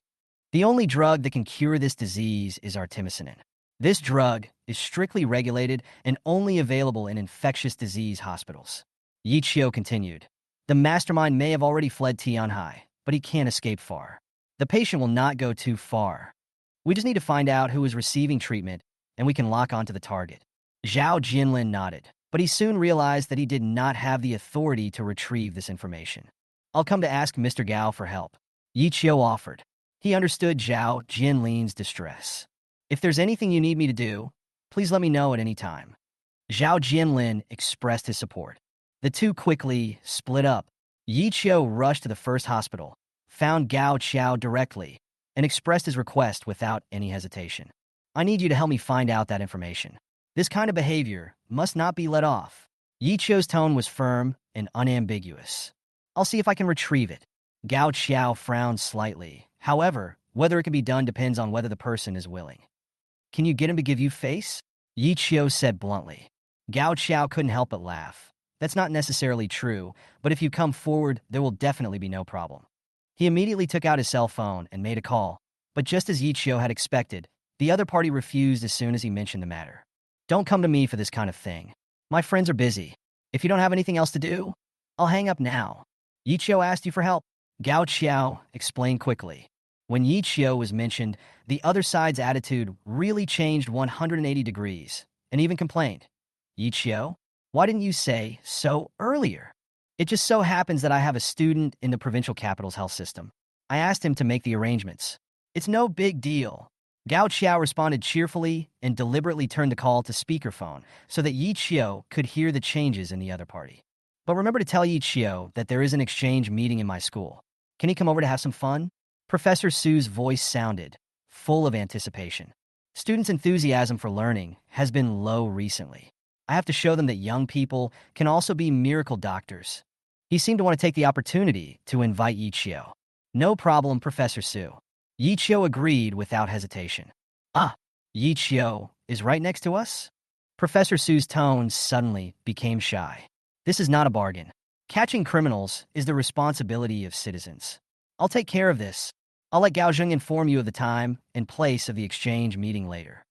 The only drug that can cure this disease is artemisinin. This drug is strictly regulated and only available in infectious disease hospitals. Yi Qiu continued. The mastermind may have already fled Tianhai, but he can't escape far. The patient will not go too far. We just need to find out who is receiving treatment, and we can lock onto the target. Zhao Jinlin nodded, but he soon realized that he did not have the authority to retrieve this information. I'll come to ask Mr. Gao for help. Yi Qiu offered. He understood Zhao Jinlin's distress. If there's anything you need me to do, please let me know at any time. Zhao Jinlin expressed his support. The 2 quickly split up. Yi Qiu rushed to the first hospital, found Gao Qiao directly and expressed his request without any hesitation. I need you to help me find out that information. This kind of behavior must not be let off. Yi Qiu's tone was firm and unambiguous. I'll see if I can retrieve it. Gao Qiao frowned slightly. However, whether it can be done depends on whether the person is willing. Can you get him to give you face? Yi Qiu said bluntly. Gao Qiao couldn't help but laugh. That's not necessarily true, but if you come forward, there will definitely be no problem. He immediately took out his cell phone and made a call, but just as Yi Qiu had expected, the other party refused as soon as he mentioned the matter. Don't come to me for this kind of thing. My friends are busy. If you don't have anything else to do, I'll hang up now. Yi Qiu asked you for help. Gao Qiao explained quickly. When Yi Qiu was mentioned, the other side's attitude really changed 180 degrees, and even complained. Yi Qiu, why didn't you say so earlier? It just so happens that I have a student in the provincial capital's health system. I asked him to make the arrangements. It's no big deal. Gao Qiao responded cheerfully and deliberately turned the call to speakerphone so that Yi Qiu could hear the changes in the other party. But remember to tell Yi Qiu that there is an exchange meeting in my school. Can he come over to have some fun? Professor Su's voice sounded, full of anticipation. Students' enthusiasm for learning has been low recently. I have to show them that young people can also be miracle doctors. He seemed to want to take the opportunity to invite Yi Qiu. No problem, Professor Su. Yi Qiu agreed without hesitation. Ah, Yi Qiu is right next to us? Professor Su's tone suddenly became shy. This is not a bargain. Catching criminals is the responsibility of citizens. I'll take care of this. I'll let Gao Zheng inform you of the time and place of the exchange meeting later.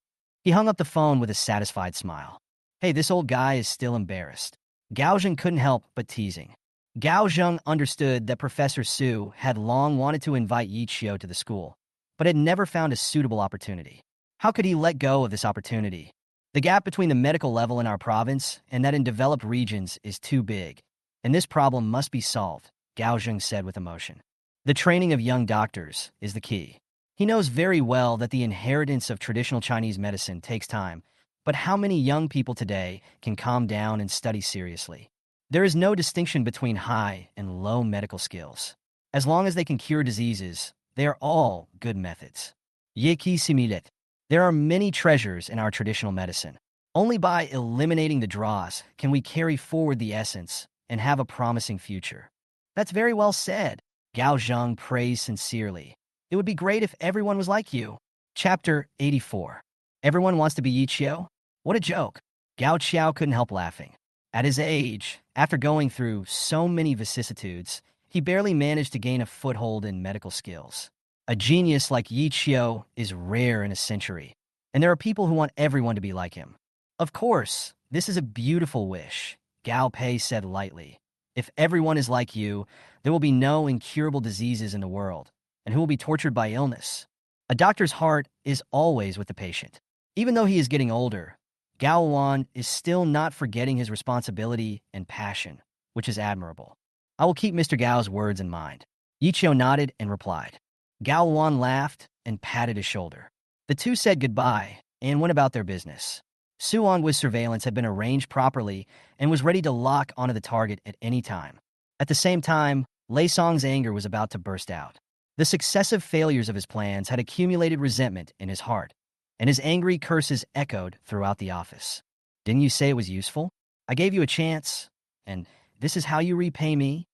He hung up the phone with a satisfied smile. Hey, this old guy is still embarrassed. Gao Zheng couldn't help but teasing. Gao Zheng understood that Professor Su had long wanted to invite Yi Qiu to the school, but had never found a suitable opportunity. How could he let go of this opportunity? The gap between the medical level in our province and that in developed regions is too big, and this problem must be solved, Gao Zheng said with emotion. The training of young doctors is the key. He knows very well that the inheritance of traditional Chinese medicine takes time, but how many young people today can calm down and study seriously? There is no distinction between high and low medical skills. As long as they can cure diseases, they are all good methods. Yeki similet. There are many treasures in our traditional medicine. Only by eliminating the dross can we carry forward the essence and have a promising future. That's very well said. Gao Zheng praised sincerely. It would be great if everyone was like you. Chapter 84. Everyone wants to be Yi Qiu? What a joke. Gao Qiao couldn't help laughing. At his age, after going through so many vicissitudes, he barely managed to gain a foothold in medical skills. A genius like Yi Qiu is rare in a century, and there are people who want everyone to be like him. Of course, this is a beautiful wish, Gao Pei said lightly. If everyone is like you, there will be no incurable diseases in the world, and who will be tortured by illness? A doctor's heart is always with the patient. Even though he is getting older, Gao Wan is still not forgetting his responsibility and passion, which is admirable. I will keep Mr. Gao's words in mind. Yi Qiu nodded and replied. Gao Wan laughed and patted his shoulder. The two said goodbye and went about their business. Suangu's surveillance had been arranged properly and was ready to lock onto the target at any time. At the same time, Lei Song's anger was about to burst out. The successive failures of his plans had accumulated resentment in his heart, and his angry curses echoed throughout the office. Didn't you say it was useful? I gave you a chance, and this is how you repay me?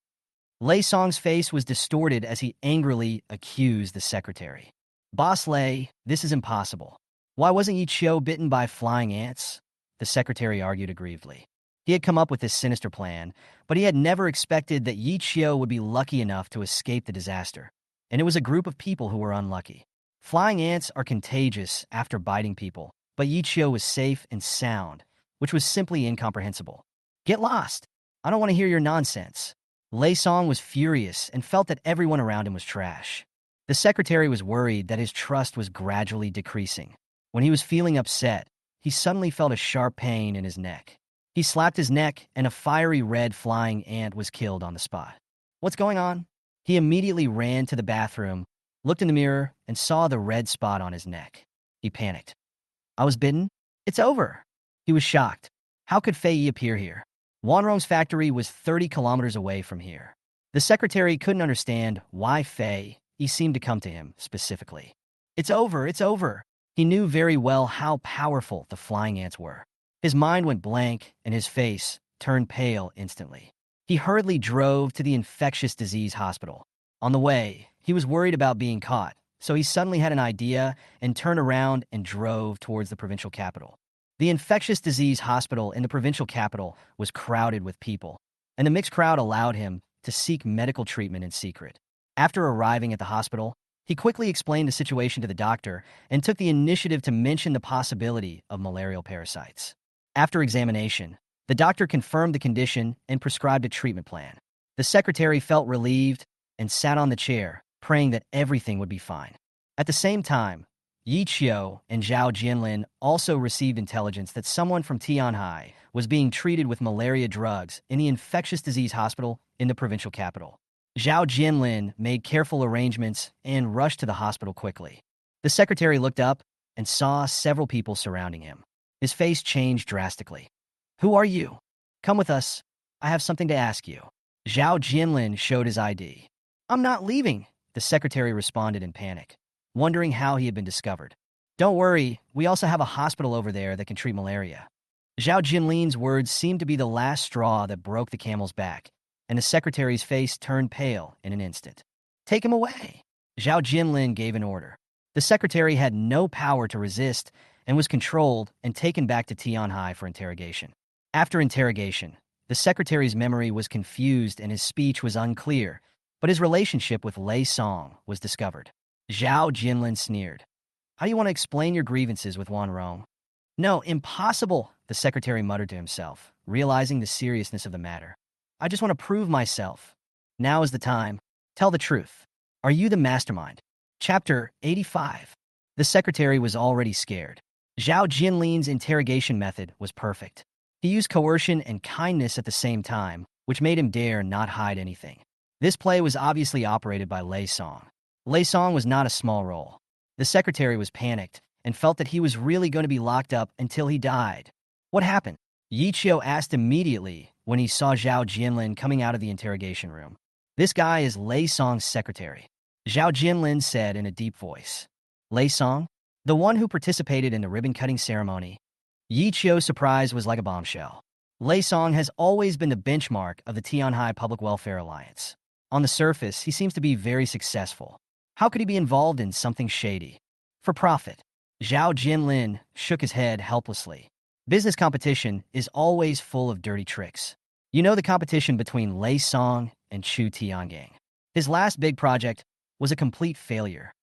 Lei Song's face was distorted as he angrily accused the secretary. Boss Lei, this is impossible. Why wasn't Yi Qiu bitten by flying ants? The secretary argued aggrievedly. He had come up with this sinister plan, but he had never expected that Yi Qiu would be lucky enough to escape the disaster. And it was a group of people who were unlucky. Flying ants are contagious after biting people, but Yi Qiu was safe and sound, which was simply incomprehensible. Get lost. I don't want to hear your nonsense. Lei Song was furious and felt that everyone around him was trash. The secretary was worried that his trust was gradually decreasing. When he was feeling upset, he suddenly felt a sharp pain in his neck. He slapped his neck, and a fiery red flying ant was killed on the spot. What's going on? He immediately ran to the bathroom, looked in the mirror, and saw the red spot on his neck. He panicked. I was bitten? It's over. He was shocked. How could Fei Yi appear here? Wanrong's factory was 30 kilometers away from here. The secretary couldn't understand why he seemed to come to him specifically. It's over, it's over. He knew very well how powerful the flying ants were. His mind went blank and his face turned pale instantly. He hurriedly drove to the infectious disease hospital. On the way, he was worried about being caught, so he suddenly had an idea and turned around and drove towards the provincial capital. The infectious disease hospital in the provincial capital was crowded with people, and the mixed crowd allowed him to seek medical treatment in secret. After arriving at the hospital, he quickly explained the situation to the doctor and took the initiative to mention the possibility of malarial parasites. After examination, the doctor confirmed the condition and prescribed a treatment plan. The secretary felt relieved and sat on the chair, praying that everything would be fine. At the same time, Yi Qiu and Zhao Jianlin also received intelligence that someone from Tianhai was being treated with malaria drugs in the infectious disease hospital in the provincial capital. Zhao Jianlin made careful arrangements and rushed to the hospital quickly. The secretary looked up and saw several people surrounding him. His face changed drastically. "Who are you? Come with us. I have something to ask you." Zhao Jianlin showed his ID. "I'm not leaving," the secretary responded in panic, wondering how he had been discovered. "Don't worry, we also have a hospital over there that can treat malaria." Zhao Jianlin's words seemed to be the last straw that broke the camel's back, and the secretary's face turned pale in an instant. "Take him away." Zhao Jianlin gave an order. The secretary had no power to resist and was controlled and taken back to Tianhai for interrogation. After interrogation, the secretary's memory was confused and his speech was unclear, but his relationship with Lei Song was discovered. Zhao Jianlin sneered. "How do you want to explain your grievances with Wan Rong?" "No, impossible," the secretary muttered to himself, realizing the seriousness of the matter. "I just want to prove myself. Now is the time. Tell the truth. Are you the mastermind?" Chapter 85. The secretary was already scared. Zhao Jianlin's interrogation method was perfect. He used coercion and kindness at the same time, which made him dare not hide anything. This play was obviously operated by Lei Song. Lei Song was not a small role. The secretary was panicked and felt that he was really going to be locked up until he died. "What happened?" Yi Qiu asked immediately when he saw Zhao Jianlin coming out of the interrogation room. "This guy is Lei Song's secretary," Zhao Jianlin said in a deep voice. "Lei Song? The one who participated in the ribbon-cutting ceremony?" Yi Qiu's surprise was like a bombshell. Lei Song has always been the benchmark of the Tianhai Public Welfare Alliance. On the surface, he seems to be very successful. How could he be involved in something shady? For profit. Zhao Jianlin shook his head helplessly. Business competition is always full of dirty tricks. You know the competition between Lei Song and Chu Tiangang. His last big project was a complete failure.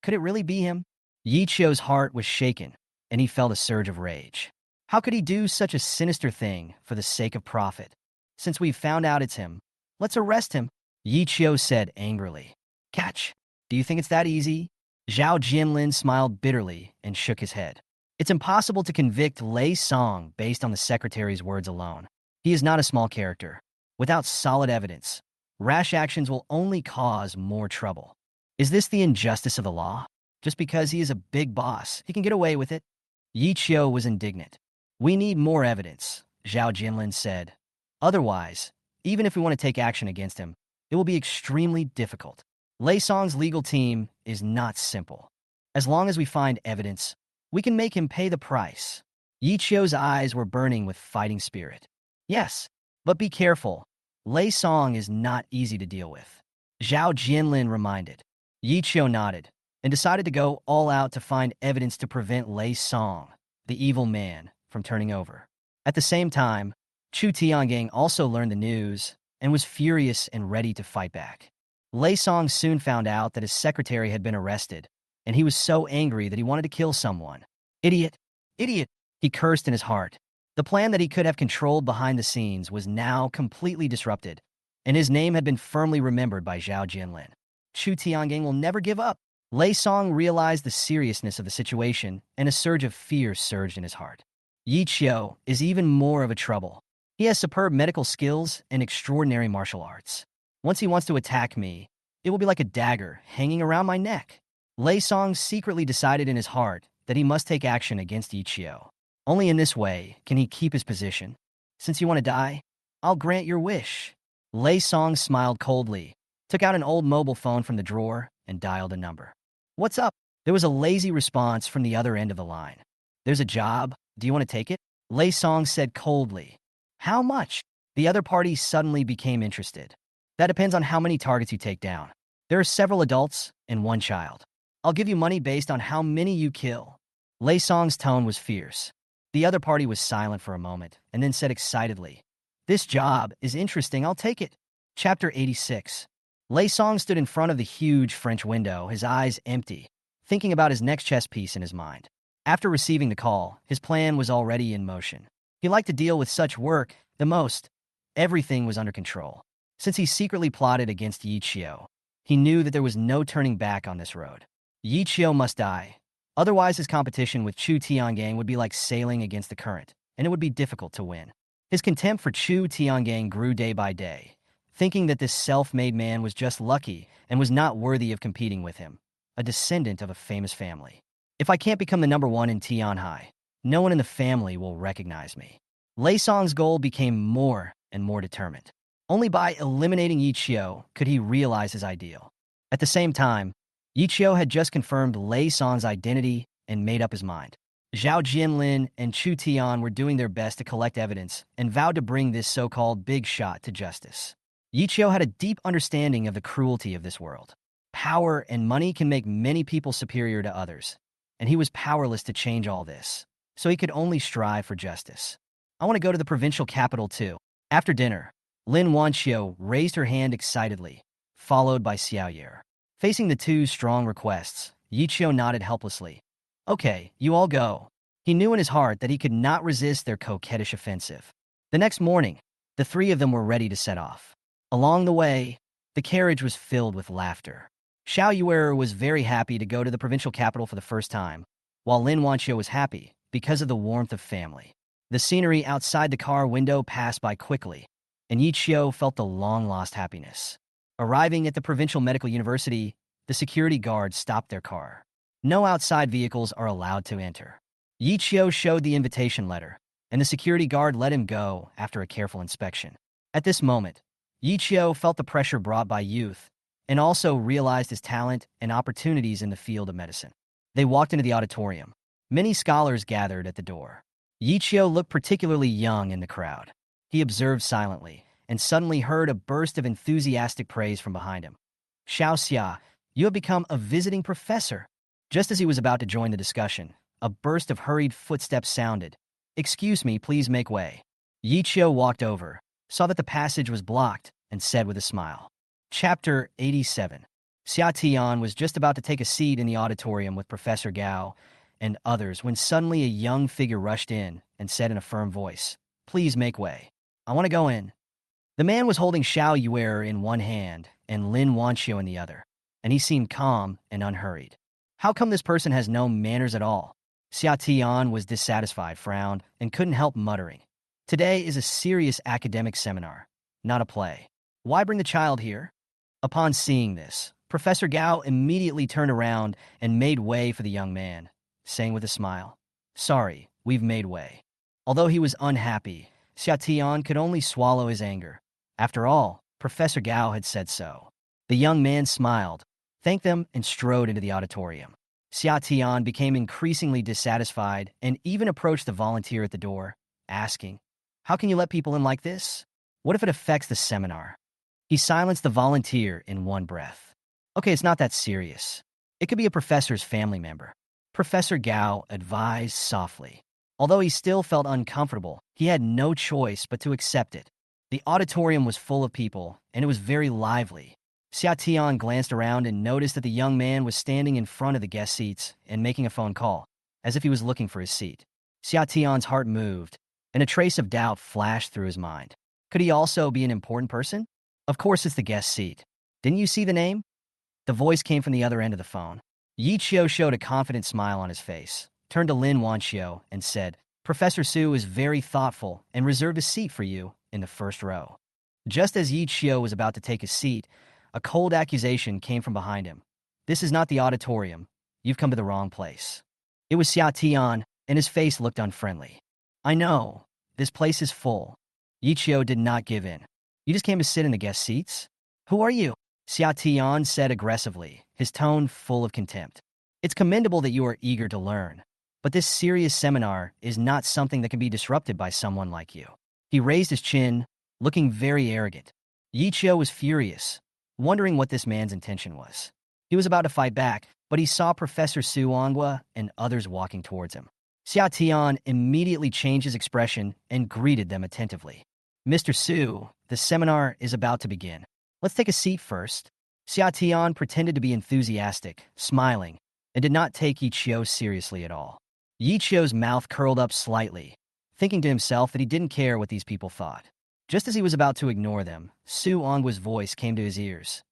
Could it really be him? Yi Qiu's heart was shaken, and he felt a surge of rage. How could he do such a sinister thing for the sake of profit? "Since we've found out it's him, let's arrest him," Yi Qiu said angrily. "Catch? Do you think it's that easy?" Zhao Jianlin smiled bitterly and shook his head. "It's impossible to convict Lei Song based on the secretary's words alone. He is not a small character. Without solid evidence, rash actions will only cause more trouble. Is this the injustice of the law? Just because he is a big boss, he can get away with it?" Yi Qiu was indignant. "We need more evidence," Zhao Jianlin said. "Otherwise, even if we want to take action against him, it will be extremely difficult. Lei Song's legal team is not simple. As long as we find evidence, we can make him pay the price." Yi Qiu's eyes were burning with fighting spirit. "Yes, but be careful. Lei Song is not easy to deal with," Zhao Jianlin reminded. Yi Qiu nodded and decided to go all out to find evidence to prevent Lei Song, the evil man, from turning over. At the same time, Chu Tiangang also learned the news and was furious and ready to fight back. Lei Song soon found out that his secretary had been arrested, and he was so angry that he wanted to kill someone. "Idiot! Idiot!" he cursed in his heart. The plan that he could have controlled behind the scenes was now completely disrupted, and his name had been firmly remembered by Zhao Jianlin. Chu Tiangang will never give up. Lei Song realized the seriousness of the situation, and a surge of fear surged in his heart. Yi Qiu is even more of a trouble. He has superb medical skills and extraordinary martial arts. Once he wants to attack me, it will be like a dagger hanging around my neck. Lei Song secretly decided in his heart that he must take action against Yi Qiu. Only in this way can he keep his position. "Since you want to die, I'll grant your wish." Lei Song smiled coldly, took out an old mobile phone from the drawer, and dialed a number. "What's up?" There was a lazy response from the other end of the line. "There's a job. Do you want to take it?" Lei Song said coldly. "How much?" The other party suddenly became interested. "That depends on how many targets you take down. There are several adults and one child. I'll give you money based on how many you kill." Lei Song's tone was fierce. The other party was silent for a moment, and then said excitedly, "This job is interesting, I'll take it." Chapter 86. Lei Song stood in front of the huge French window, his eyes empty, thinking about his next chess piece in his mind. After receiving the call, his plan was already in motion. He liked to deal with such work the most. Everything was under control. Since he secretly plotted against Yi Qiu, he knew that there was no turning back on this road. Yi Qiu must die. Otherwise, his competition with Chu Tiangang would be like sailing against the current, and it would be difficult to win. His contempt for Chu Tiangang grew day by day, thinking that this self-made man was just lucky and was not worthy of competing with him, a descendant of a famous family. "If I can't become the number one in Tianhai, no one in the family will recognize me." Lei Song's goal became more and more determined. Only by eliminating Yi Qiu could he realize his ideal. At the same time, Yi Qiu had just confirmed Lei Song's identity and made up his mind. Zhao Jianlin and Chu Tian were doing their best to collect evidence and vowed to bring this so-called big shot to justice. Yi Qiu had a deep understanding of the cruelty of this world. Power and money can make many people superior to others, and he was powerless to change all this, so he could only strive for justice. "I want to go to the provincial capital too." After dinner, Lin Wanio raised her hand excitedly, followed by Xiaoyer. Facing the two strong requests, Yi Qiu nodded helplessly. "Okay, you all go." He knew in his heart that he could not resist their coquettish offensive. The next morning, the three of them were ready to set off. Along the way, the carriage was filled with laughter. Xiaoyer was very happy to go to the provincial capital for the first time, while Lin Wanio was happy because of the warmth of family. The scenery outside the car window passed by quickly, and Yi Qiu felt the long-lost happiness. Arriving at the provincial medical university, the security guards stopped their car. No outside vehicles are allowed to enter. Yi Qiu showed the invitation letter, and the security guard let him go after a careful inspection. At this moment, Yi Qiu felt the pressure brought by youth and also realized his talent and opportunities in the field of medicine. They walked into the auditorium. Many scholars gathered at the door. Yi Qiu looked particularly young in the crowd. He observed silently and suddenly heard a burst of enthusiastic praise from behind him. "Xiao Xia, you have become a visiting professor." Just as he was about to join the discussion, a burst of hurried footsteps sounded. "Excuse me, please make way." Yi Qiu walked over, saw that the passage was blocked, and said with a smile. Chapter 87. Xia Tian was just about to take a seat in the auditorium with Professor Gao and others when suddenly a young figure rushed in and said in a firm voice, "Please make way. I want to go in." The man was holding Xiaoyer in one hand and Lin Wanio in the other, and he seemed calm and unhurried. "How come this person has no manners at all?" Xia Tian was dissatisfied, frowned, and couldn't help muttering. "Today is a serious academic seminar, not a play. Why bring the child here?" Upon seeing this, Professor Gao immediately turned around and made way for the young man, saying with a smile, "Sorry, we've made way." Although he was unhappy, Xia Tian could only swallow his anger. After all, Professor Gao had said so. The young man smiled, thanked them, and strode into the auditorium. Xia Tian became increasingly dissatisfied and even approached the volunteer at the door, asking, "How can you let people in like this? What if it affects the seminar?" He silenced the volunteer in one breath. "Okay, it's not that serious. It could be a professor's family member." Professor Gao advised softly. Although he still felt uncomfortable, he had no choice but to accept it. The auditorium was full of people, and it was very lively. Xia Tian glanced around and noticed that the young man was standing in front of the guest seats and making a phone call, as if he was looking for his seat. Xia Tian's heart moved, and a trace of doubt flashed through his mind. Could he also be an important person? Of course it's the guest seat. Didn't you see the name? The voice came from the other end of the phone. Yi Qiu showed a confident smile on his face, turned to Lin Wanio, and said, "Professor Su is very thoughtful and reserved a seat for you in the first row." Just as Yi Qiu was about to take a seat, a cold accusation came from behind him. "This is not the auditorium. You've come to the wrong place." It was Xia Tian, and his face looked unfriendly. "I know. This place is full." Yi Qiu did not give in. You just came to sit in the guest seats? Who are you? Xia Tian said aggressively, his tone full of contempt. It's commendable that you are eager to learn, but this serious seminar is not something that can be disrupted by someone like you. He raised his chin, looking very arrogant. Yi Qiu was furious, wondering what this man's intention was. He was about to fight back, but he saw Professor Su Onghua and others walking towards him. Xia Tian immediately changed his expression and greeted them attentively. Mr. Su, the seminar is about to begin. Let's take a seat first. Xia Tian pretended to be enthusiastic, smiling, and did not take Yi Qiu seriously at all. Yi Qiu's mouth curled up slightly, thinking to himself that he didn't care what these people thought. Just as he was about to ignore them, Su Ongwa's voice came to his ears.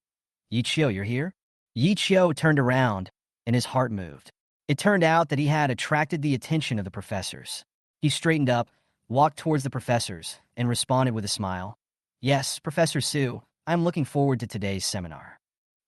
Yi Qiu, you're here? Yi Qiu turned around, and his heart moved. It turned out that he had attracted the attention of the professors. He straightened up, walked towards the professors, and responded with a smile. Yes, Professor Su, I'm looking forward to today's seminar.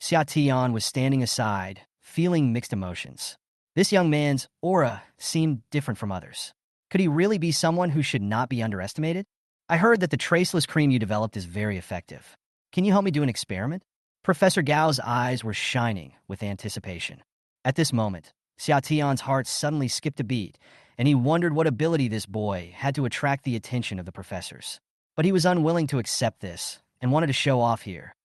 Xia Tian was standing aside, feeling mixed emotions. This young man's aura seemed different from others. Could he really be someone who should not be underestimated? I heard that the traceless cream you developed is very effective. Can you help me do an experiment? Professor Gao's eyes were shining with anticipation. At this moment, Xia Tian's heart suddenly skipped a beat, and he wondered what ability this boy had to attract the attention of the professors. But he was unwilling to accept this and wanted to show off here.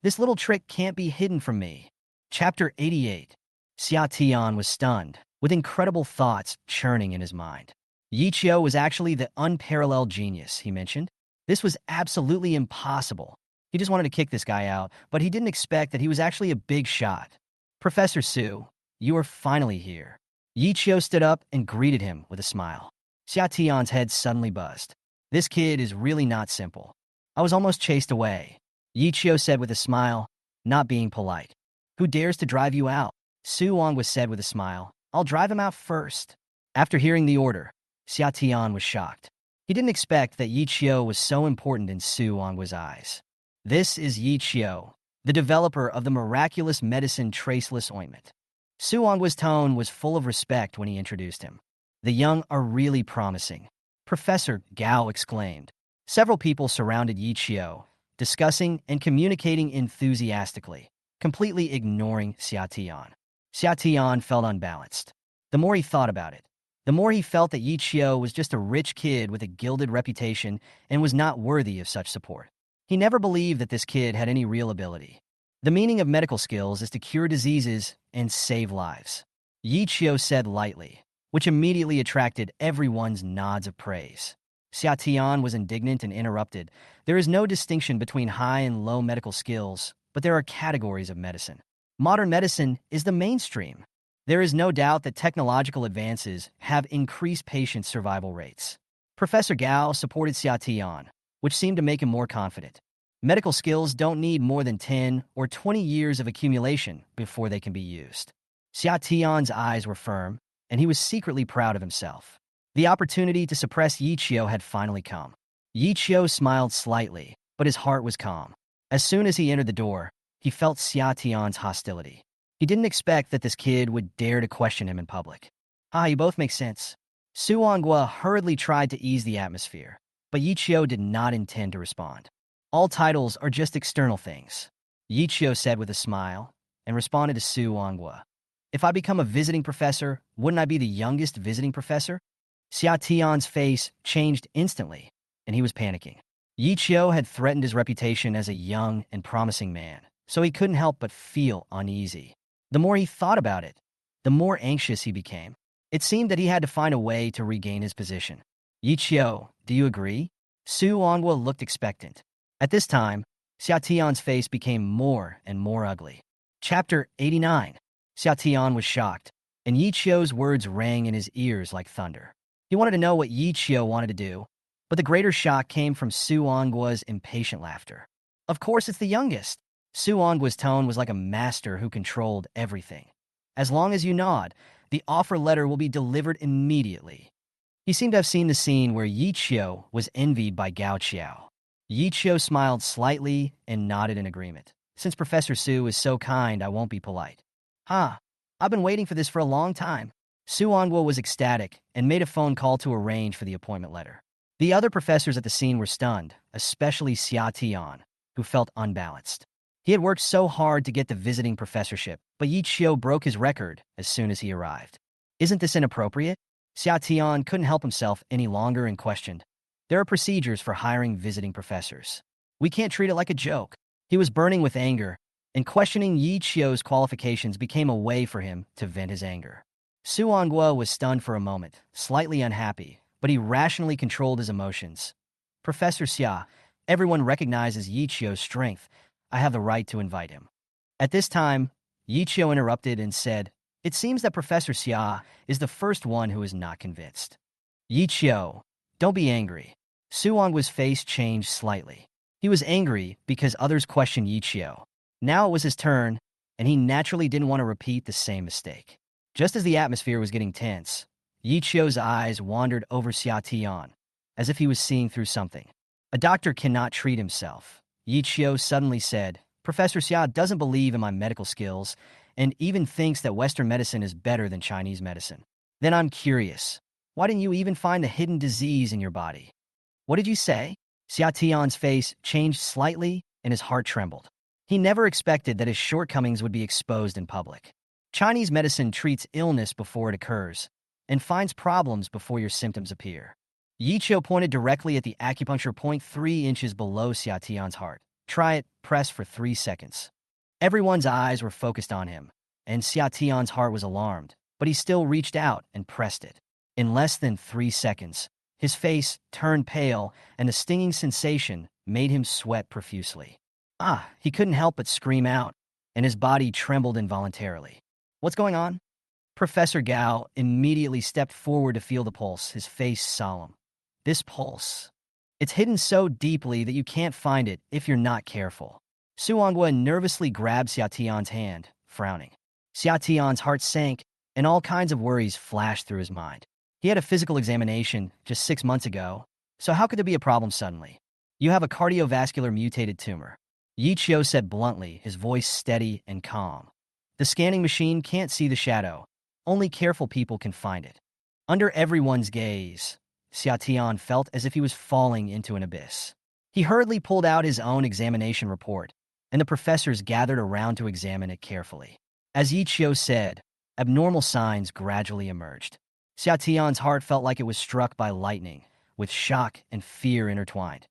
This little trick can't be hidden from me. Chapter 88. Xia Tian was stunned, with incredible thoughts churning in his mind. Yi Qiu was actually the unparalleled genius, he mentioned. This was absolutely impossible. He just wanted to kick this guy out, but he didn't expect that he was actually a big shot. Professor Su, you are finally here. Yi Qiu stood up and greeted him with a smile. Xia Tian's head suddenly buzzed. This kid is really not simple. I was almost chased away. Yi Qiu said with a smile, not being polite. Who dares to drive you out? Su Onghua said with a smile. I'll drive him out first. After hearing the order, Xia Tian was shocked. He didn't expect that Yi Qiu was so important in Su Ongua's eyes. This is Yi Qiu, the developer of the miraculous medicine Traceless Ointment. Su Ongua's tone was full of respect when he introduced him. The young are really promising, Professor Gao exclaimed. Several people surrounded Yi Qiu, discussing and communicating enthusiastically, completely ignoring Xia Tian. Xia Tian felt unbalanced. The more he thought about it, the more he felt that Yi Qiu was just a rich kid with a gilded reputation and was not worthy of such support. He never believed that this kid had any real ability. The meaning of medical skills is to cure diseases and save lives, Yi Qiu said lightly, which immediately attracted everyone's nods of praise. Xia Tian was indignant and interrupted. There is no distinction between high and low medical skills, but there are categories of medicine. Modern medicine is the mainstream. There is no doubt that technological advances have increased patient survival rates. Professor Gao supported Xia Tian, which seemed to make him more confident. Medical skills don't need more than 10 or 20 years of accumulation before they can be used. Xia Tian's eyes were firm, and he was secretly proud of himself. The opportunity to suppress Yi Qiu had finally come. Yi Qiu smiled slightly, but his heart was calm. As soon as he entered the door, he felt Xia Tian's hostility. He didn't expect that this kid would dare to question him in public. You both make sense. Su Onghua hurriedly tried to ease the atmosphere, but Yi Qiu did not intend to respond. All titles are just external things, Yi Qiu said with a smile, and responded to Su Onghua. If I become a visiting professor, wouldn't I be the youngest visiting professor? Xia Tian's face changed instantly, and he was panicking. Yi Qiu had threatened his reputation as a young and promising man, so he couldn't help but feel uneasy. The more he thought about it, the more anxious he became. It seemed that he had to find a way to regain his position. Yi Qiu, do you agree? Su Onghua looked expectant. At this time, Xia Tian's face became more and more ugly. Chapter 89. Xia Tian was shocked, and Yi Qiu's words rang in his ears like thunder. He wanted to know what Yi Qiu wanted to do, but the greater shock came from Su Ongua's impatient laughter. Of course it's the youngest. Su Ongua's tone was like a master who controlled everything. As long as you nod, the offer letter will be delivered immediately. He seemed to have seen the scene where Yi Qiu was envied by Gao Qiao. Yi Qiu smiled slightly and nodded in agreement. Since Professor Su is so kind, I won't be polite. I've been waiting for this for a long time. Su Onghua was ecstatic and made a phone call to arrange for the appointment letter. The other professors at the scene were stunned, especially Xia Tian, who felt unbalanced. He had worked so hard to get the visiting professorship, but Yi Qiu broke his record as soon as he arrived. Isn't this inappropriate? Xia Tian couldn't help himself any longer and questioned. There are procedures for hiring visiting professors. We can't treat it like a joke. He was burning with anger, and questioning Yi Qiu's qualifications became a way for him to vent his anger. Su Onghua was stunned for a moment, slightly unhappy, but he rationally controlled his emotions. Professor Xia, everyone recognizes Yi Qiu's strength. I have the right to invite him. At this time, Yi Qiu interrupted and said, "It seems that Professor Xia is the first one who is not convinced." Yi Qiu, don't be angry. Su Ongua's face changed slightly. He was angry because others questioned Yi Qiu. Now it was his turn, and he naturally didn't want to repeat the same mistake. Just as the atmosphere was getting tense, Yi Qiu's eyes wandered over Xia Tian, as if he was seeing through something. A doctor cannot treat himself. Yi Qiu suddenly said, Professor Xia doesn't believe in my medical skills, and even thinks that Western medicine is better than Chinese medicine. Then I'm curious. Why didn't you even find the hidden disease in your body? What did you say? Xia Tian's face changed slightly, and his heart trembled. He never expected that his shortcomings would be exposed in public. Chinese medicine treats illness before it occurs, and finds problems before your symptoms appear. Yi Qiu pointed directly at the acupuncture point 3 inches below Xia Tian's heart. Try it, press for 3 seconds. Everyone's eyes were focused on him, and Xia Tian's heart was alarmed, but he still reached out and pressed it. In less than 3 seconds, his face turned pale, and the stinging sensation made him sweat profusely. He couldn't help but scream out, and his body trembled involuntarily. What's going on? Professor Gao immediately stepped forward to feel the pulse, his face solemn. This pulse. It's hidden so deeply that you can't find it if you're not careful. Su Onghua nervously grabbed Xia Tian's hand, frowning. Xia Tian's heart sank, and all kinds of worries flashed through his mind. He had a physical examination just 6 months ago, so how could there be a problem suddenly? You have a cardiovascular mutated tumor. Yi Qiu said bluntly, his voice steady and calm. The scanning machine can't see the shadow. Only careful people can find it. Under everyone's gaze, Xia Tian felt as if he was falling into an abyss. He hurriedly pulled out his own examination report, and the professors gathered around to examine it carefully. As Yi Qiu said, abnormal signs gradually emerged. Xia Tian's heart felt like it was struck by lightning, with shock and fear intertwined.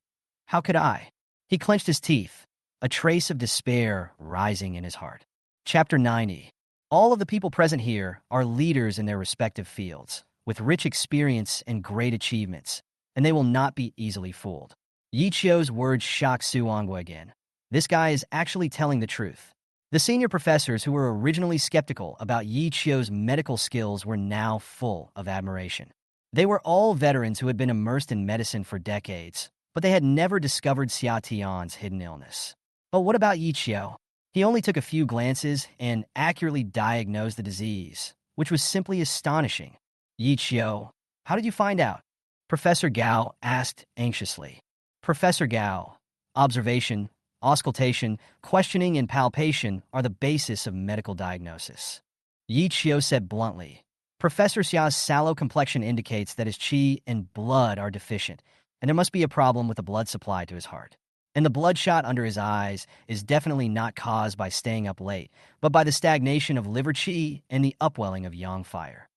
How could I? He clenched his teeth, a trace of despair rising in his heart. Chapter 90. All of the people present here are leaders in their respective fields, with rich experience and great achievements, and they will not be easily fooled. Yi Qiu's words shocked Su Onghua again. This guy is actually telling the truth. The senior professors who were originally skeptical about Yi Qiu's medical skills were now full of admiration. They were all veterans who had been immersed in medicine for decades, but they had never discovered Xia Tian's hidden illness. But what about Yi Qiu? He only took a few glances and accurately diagnosed the disease, which was simply astonishing. Yi Qiu, how did you find out? Professor Gao asked anxiously. Professor Gao, observation, auscultation, questioning, and palpation are the basis of medical diagnosis. Yi Qiu said bluntly. Professor Xia's sallow complexion indicates that his qi and blood are deficient, and there must be a problem with the blood supply to his heart. And the bloodshot under his eyes is definitely not caused by staying up late, but by the stagnation of liver qi and the upwelling of yang fire.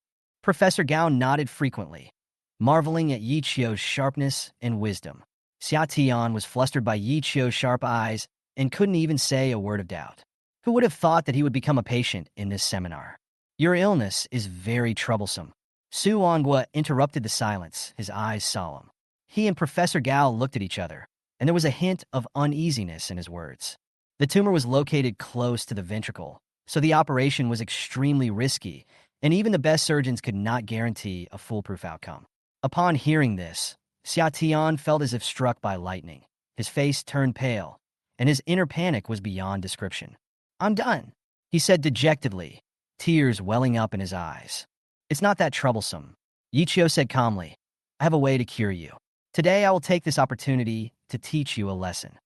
Professor Gao nodded frequently, marveling at Yi Qiu's sharpness and wisdom. Xia Tian was flustered by Yi Qiu's sharp eyes and couldn't even say a word of doubt. Who would have thought that he would become a patient in this seminar? Your illness is very troublesome. Su Onghua interrupted the silence, his eyes solemn. He and Professor Gao looked at each other, and there was a hint of uneasiness in his words. The tumor was located close to the ventricle, so the operation was extremely risky, and even the best surgeons could not guarantee a foolproof outcome. Upon hearing this, Xia Tian felt as if struck by lightning. His face turned pale, and his inner panic was beyond description. I'm done, he said dejectedly, tears welling up in his eyes. It's not that troublesome, Yi Qiu said calmly. I have a way to cure you. Today I will take this opportunity to teach you a lesson.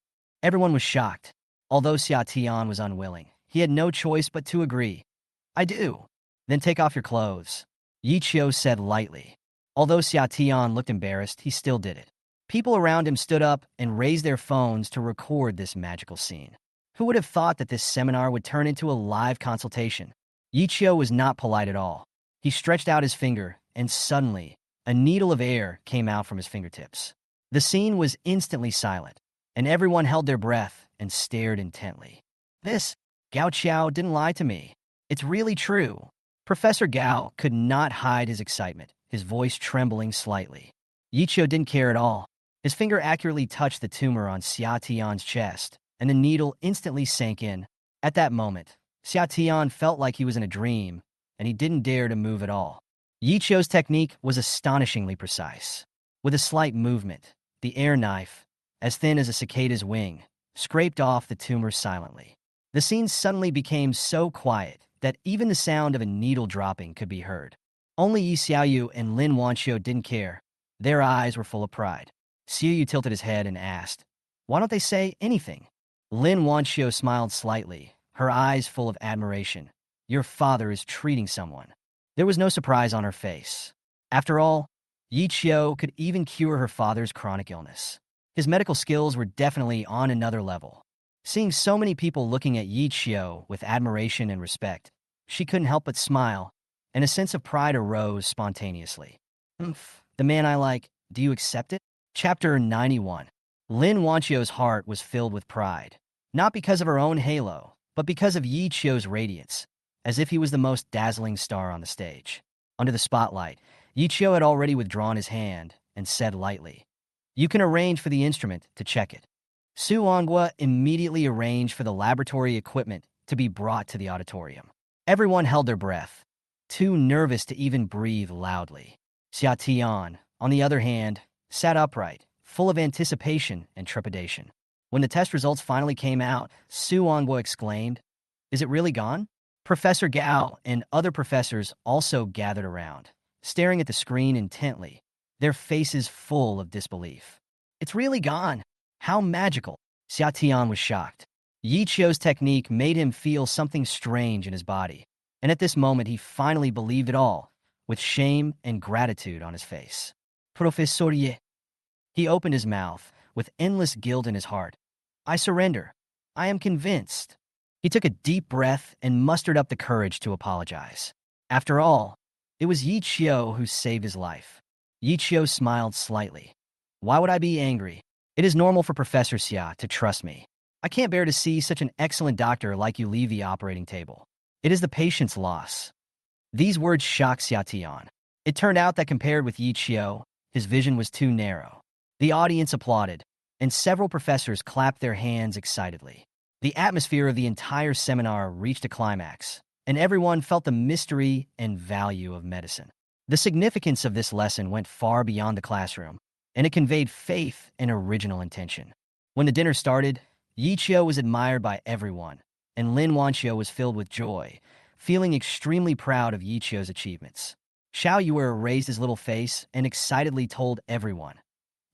Everyone was shocked. Although Xia Tian was unwilling, he had no choice but to agree. I do. Then take off your clothes, Yi Qiu said lightly. Although Xia Tian looked embarrassed, he still did it. People around him stood up and raised their phones to record this magical scene. Who would have thought that this seminar would turn into a live consultation? Yichio was not polite at all. He stretched out his finger, and suddenly, a needle of air came out from his fingertips. The scene was instantly silent, and everyone held their breath and stared intently. This, Gao Qiao didn't lie to me. It's really true. Professor Gao could not hide his excitement, his voice trembling slightly. Yichio didn't care at all. His finger accurately touched the tumor on Xia Tian's chest, and the needle instantly sank in. At that moment, Xia Tian felt like he was in a dream, and he didn't dare to move at all. Yichio's technique was astonishingly precise. With a slight movement, the air knife, as thin as a cicada's wing, scraped off the tumor silently. The scene suddenly became so quiet that even the sound of a needle dropping could be heard. Only Yi Xiaoyu and Lin Wanio didn't care. Their eyes were full of pride. Xiaoyu tilted his head and asked, "Why don't they say anything?" Lin Wanio smiled slightly, her eyes full of admiration. "Your father is treating someone." There was no surprise on her face. After all, Yi Qiao could even cure her father's chronic illness. His medical skills were definitely on another level. Seeing so many people looking at Yi Qiao with admiration and respect, she couldn't help but smile, and a sense of pride arose spontaneously. The man I like, do you accept it? Chapter 91. Lin Wanchio's heart was filled with pride, not because of her own halo, but because of Yi Qiao's radiance, as if he was the most dazzling star on the stage. Under the spotlight, Yi Qiao had already withdrawn his hand and said lightly, "You can arrange for the instrument to check it." Su Onghua immediately arranged for the laboratory equipment to be brought to the auditorium. Everyone held their breath, too nervous to even breathe loudly. Xia Tian, on the other hand, sat upright, full of anticipation and trepidation. When the test results finally came out, Su Onghua exclaimed, "Is it really gone?" Professor Gao and other professors also gathered around, staring at the screen intently, their faces full of disbelief. "It's really gone. How magical." Xia Tian was shocked. Yi Qiao's technique made him feel something strange in his body, and at this moment he finally believed it all, with shame and gratitude on his face. "Professor Ye." He opened his mouth, with endless guilt in his heart. "I surrender. I am convinced." He took a deep breath and mustered up the courage to apologize. After all, it was Yi Qiao who saved his life. Yi Qiao smiled slightly. "Why would I be angry? It is normal for Professor Xia to trust me. I can't bear to see such an excellent doctor like you leave the operating table. It is the patient's loss." These words shocked Xia Tian. It turned out that compared with Yi Qiao, his vision was too narrow. The audience applauded, and several professors clapped their hands excitedly. The atmosphere of the entire seminar reached a climax, and everyone felt the mystery and value of medicine. The significance of this lesson went far beyond the classroom, and it conveyed faith and original intention. When the dinner started, Yi Qiao was admired by everyone, and Lin Wanio was filled with joy, feeling extremely proud of Yi Qiao's achievements. Xiao Yue raised his little face and excitedly told everyone,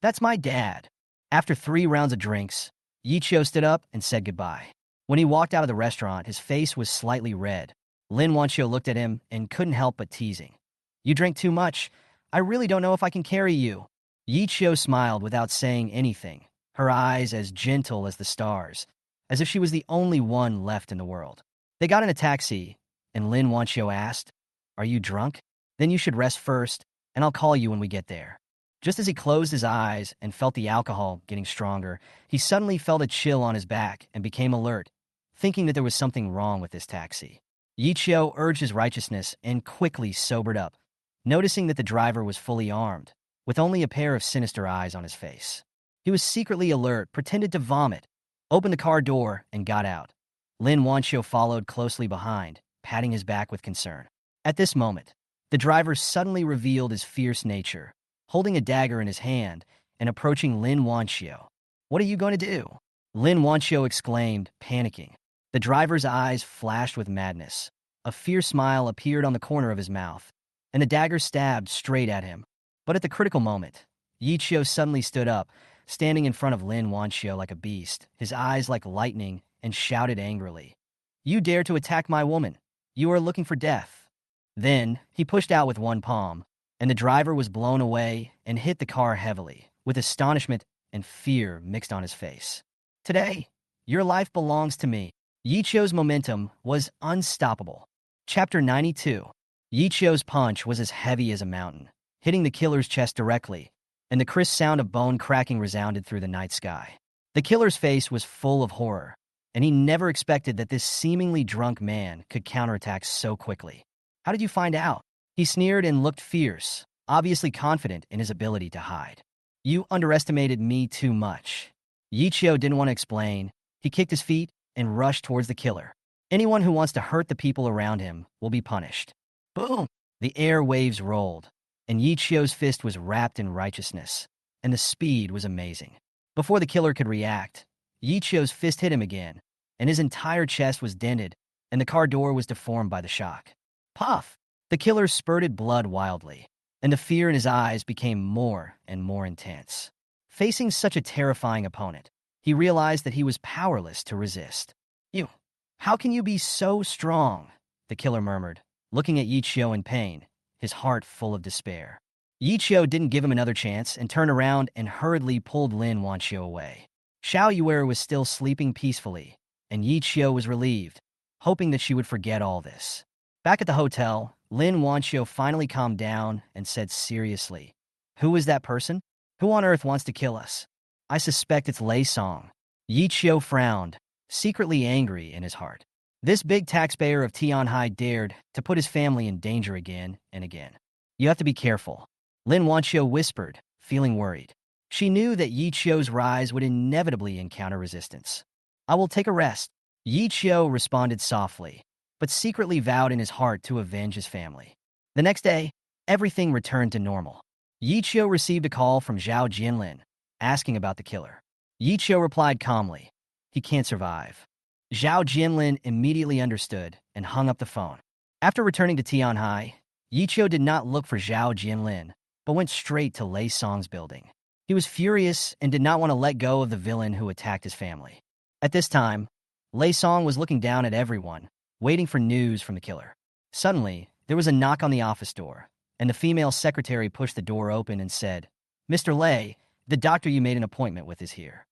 "That's my dad." After 3 rounds of drinks, Yi Qiao stood up and said goodbye. When he walked out of the restaurant, his face was slightly red. Lin Wanio looked at him and couldn't help but teasing, "You drink too much. I really don't know if I can carry you." Yi Qiao smiled without saying anything, her eyes as gentle as the stars, as if she was the only one left in the world. They got in a taxi, and Lin Wanio asked, "Are you drunk? Then you should rest first, and I'll call you when we get there." Just as he closed his eyes and felt the alcohol getting stronger, he suddenly felt a chill on his back and became alert, thinking that there was something wrong with this taxi. Yi Qiao urged his righteousness and quickly sobered up, noticing that the driver was fully armed, with only a pair of sinister eyes on his face. He was secretly alert, pretended to vomit, opened the car door, and got out. Lin Wanio followed closely behind, patting his back with concern. At this moment, the driver suddenly revealed his fierce nature, holding a dagger in his hand and approaching Lin Wanio. "What are you going to do?" Lin Wanio exclaimed, panicking. The driver's eyes flashed with madness. A fierce smile appeared on the corner of his mouth, and the dagger stabbed straight at him. But at the critical moment, Yi Qiao suddenly stood up, standing in front of Lin Wanio like a beast, his eyes like lightning, and shouted angrily, "You dare to attack my woman! You are looking for death!" Then, he pushed out with one palm, and the driver was blown away and hit the car heavily, with astonishment and fear mixed on his face. Today, your life belongs to me. Yichio's momentum was unstoppable. Chapter 92. Yichio's punch was as heavy as a mountain, hitting the killer's chest directly, and the crisp sound of bone cracking resounded through the night sky. The killer's face was full of horror, and he never expected that this seemingly drunk man could counterattack so quickly. How did you find out? He sneered and looked fierce, obviously confident in his ability to hide. You underestimated me too much. Yichio didn't want to explain. He kicked his feet and rushed towards the killer. Anyone who wants to hurt the people around him will be punished. Boom! The air waves rolled, and Yichio's fist was wrapped in righteousness, and the speed was amazing. Before the killer could react, Yichio's fist hit him again, and his entire chest was dented, and the car door was deformed by the shock. Puff! The killer spurted blood wildly, and the fear in his eyes became more and more intense. Facing such a terrifying opponent, he realized that he was powerless to resist. How can you be so strong? The killer murmured, looking at Yichio in pain, his heart full of despair. Yichio didn't give him another chance and turned around and hurriedly pulled Lin Wanio away. Xiao Yuer was still sleeping peacefully, and Yichio was relieved, hoping that she would forget all this. Back at the hotel, Lin Wanio finally calmed down and said seriously, "Who is that person? Who on earth wants to kill us?" "I suspect it's Lei Song." Yichio frowned, secretly angry in his heart. This big taxpayer of Tianhai dared to put his family in danger again and again. "You have to be careful," Lin Wanio whispered, feeling worried. She knew that Yichio's rise would inevitably encounter resistance. "I will take a rest," Yichio responded softly, but secretly vowed in his heart to avenge his family. The next day, everything returned to normal. Yichio received a call from Zhao Jianlin, asking about the killer. Yichio replied calmly, "He can't survive." Zhao Jianlin immediately understood and hung up the phone. After returning to Tianhai, Yichio did not look for Zhao Jianlin, but went straight to Lei Song's building. He was furious and did not want to let go of the villain who attacked his family. At this time, Lei Song was looking down at everyone, waiting for news from the killer. Suddenly, there was a knock on the office door, and the female secretary pushed the door open and said, "Mr. Lei, the doctor you made an appointment with is here."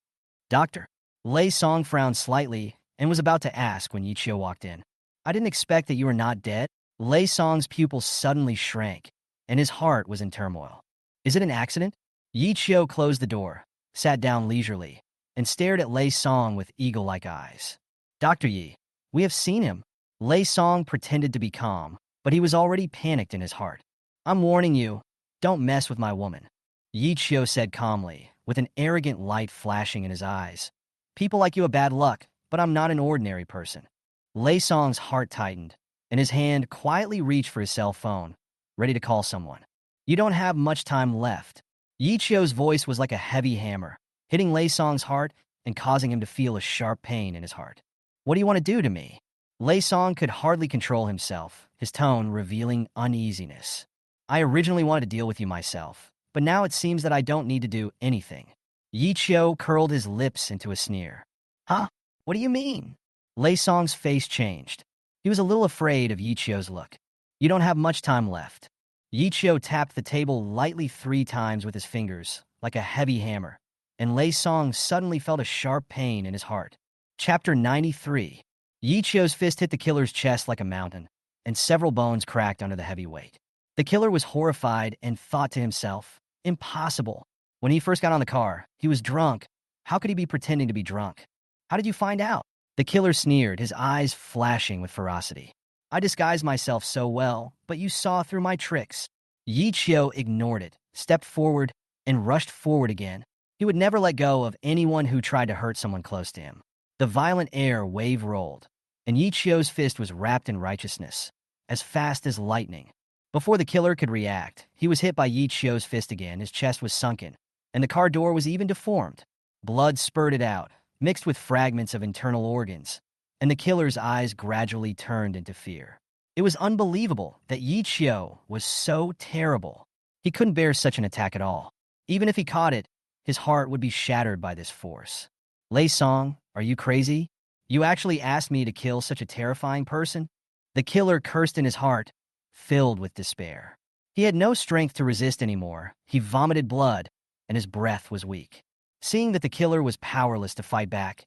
"Doctor?" Lei Song frowned slightly and was about to ask when Yichio walked in. "I didn't expect that you were not dead." Lei Song's pupils suddenly shrank, and his heart was in turmoil. "Is it an accident?" Yichio closed the door, sat down leisurely, and stared at Lei Song with eagle-like eyes. "Dr. Yi, we have seen him." Lei Song pretended to be calm, but he was already panicked in his heart. "I'm warning you, don't mess with my woman," Yichio said calmly, with an arrogant light flashing in his eyes. "People like you have bad luck, but I'm not an ordinary person." Lei Song's heart tightened, and his hand quietly reached for his cell phone, ready to call someone. "You don't have much time left." Yichio's voice was like a heavy hammer, hitting Lei Song's heart and causing him to feel a sharp pain in his heart. "What do you want to do to me?" Lei Song could hardly control himself, his tone revealing uneasiness. "I originally wanted to deal with you myself, but now it seems that I don't need to do anything." Yichio curled his lips into a sneer. "Huh? What do you mean?" Lei Song's face changed. He was a little afraid of Yichio's look. "You don't have much time left." Yichio tapped the table lightly 3 times with his fingers, like a heavy hammer, and Lei Song suddenly felt a sharp pain in his heart. Chapter 93. Yichio's fist hit the killer's chest like a mountain, and several bones cracked under the heavy weight. The killer was horrified and thought to himself, "Impossible. When he first got on the car, he was drunk. How could he be pretending to be drunk? How did you find out?" The killer sneered, his eyes flashing with ferocity. "I disguised myself so well, but you saw through my tricks." Yichio ignored it, stepped forward, and rushed forward again. He would never let go of anyone who tried to hurt someone close to him. The violent air wave rolled, and Yichio's fist was wrapped in righteousness, as fast as lightning. Before the killer could react, he was hit by Yichio's fist again, his chest was sunken, and the car door was even deformed. Blood spurted out, mixed with fragments of internal organs, and the killer's eyes gradually turned into fear. It was unbelievable that Yichio was so terrible. He couldn't bear such an attack at all. Even if he caught it, his heart would be shattered by this force. "Lei Song, are you crazy? You actually asked me to kill such a terrifying person?" The killer cursed in his heart, filled with despair. He had no strength to resist anymore. He vomited blood, and his breath was weak. Seeing that the killer was powerless to fight back,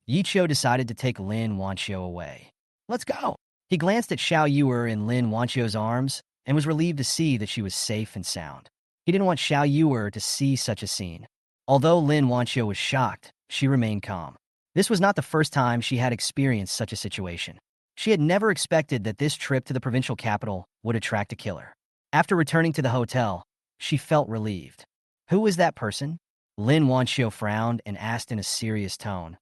Yichio decided to take Lin Wanio away. Let's go! He glanced at Xiao Yuer in Lin Wanio's arms and was relieved to see that she was safe and sound. He didn't want Xiao Yuer to see such a scene. Although Lin Wanio was shocked, she remained calm. This was not the first time she had experienced such a situation. She had never expected that this trip to the provincial capital would attract a killer. After returning to the hotel, she felt relieved. Who was that person? Lin Wanio frowned and asked in a serious tone.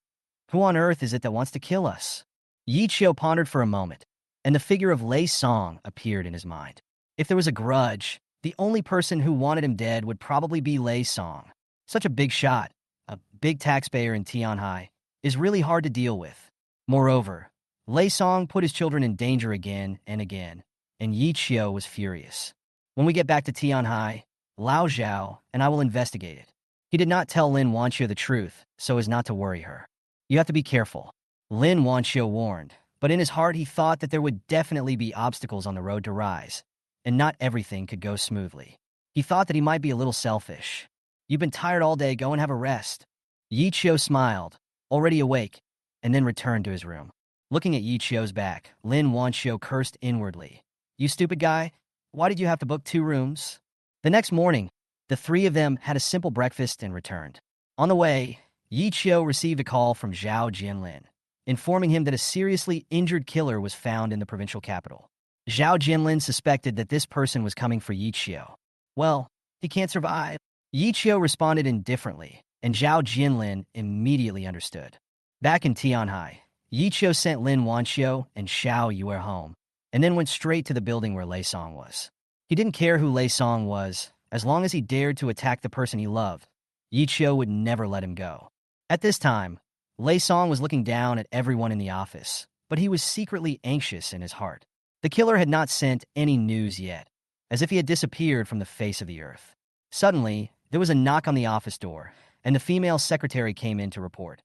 Who on earth is it that wants to kill us? Yichio pondered for a moment, and the figure of Lei Song appeared in his mind. If there was a grudge, the only person who wanted him dead would probably be Lei Song. Such a big shot, a big taxpayer in Tianhai, is really hard to deal with. Moreover, Lei Song put his children in danger again and again, and Yichio was furious. When we get back to Tianhai, Lao Zhao and I will investigate it. He did not tell Lin Wanio the truth, so as not to worry her. You have to be careful, Lin Wanio warned, but in his heart he thought that there would definitely be obstacles on the road to rise, and not everything could go smoothly. He thought that he might be a little selfish. You've been tired all day, go and have a rest. Yichio smiled, already awake, and then returned to his room. Looking at Yichio's back, Lin Wanio cursed inwardly. You stupid guy, why did you have to book 2 rooms? The next morning, the 3 of them had a simple breakfast and returned. On the way, Yichio received a call from Zhao Jianlin, informing him that a seriously injured killer was found in the provincial capital. Zhao Jianlin suspected that this person was coming for Yichio. Well, he can't survive. Yichio responded indifferently, and Zhao Jianlin immediately understood. Back in Tianhai, Yichio sent Lin Wanio and Xiao Yuer home, and then went straight to the building where Lei Song was. He didn't care who Lei Song was, as long as he dared to attack the person he loved. Yichio would never let him go. At this time, Lei Song was looking down at everyone in the office, but he was secretly anxious in his heart. The killer had not sent any news yet, as if he had disappeared from the face of the earth. Suddenly, there was a knock on the office door, and the female secretary came in to report.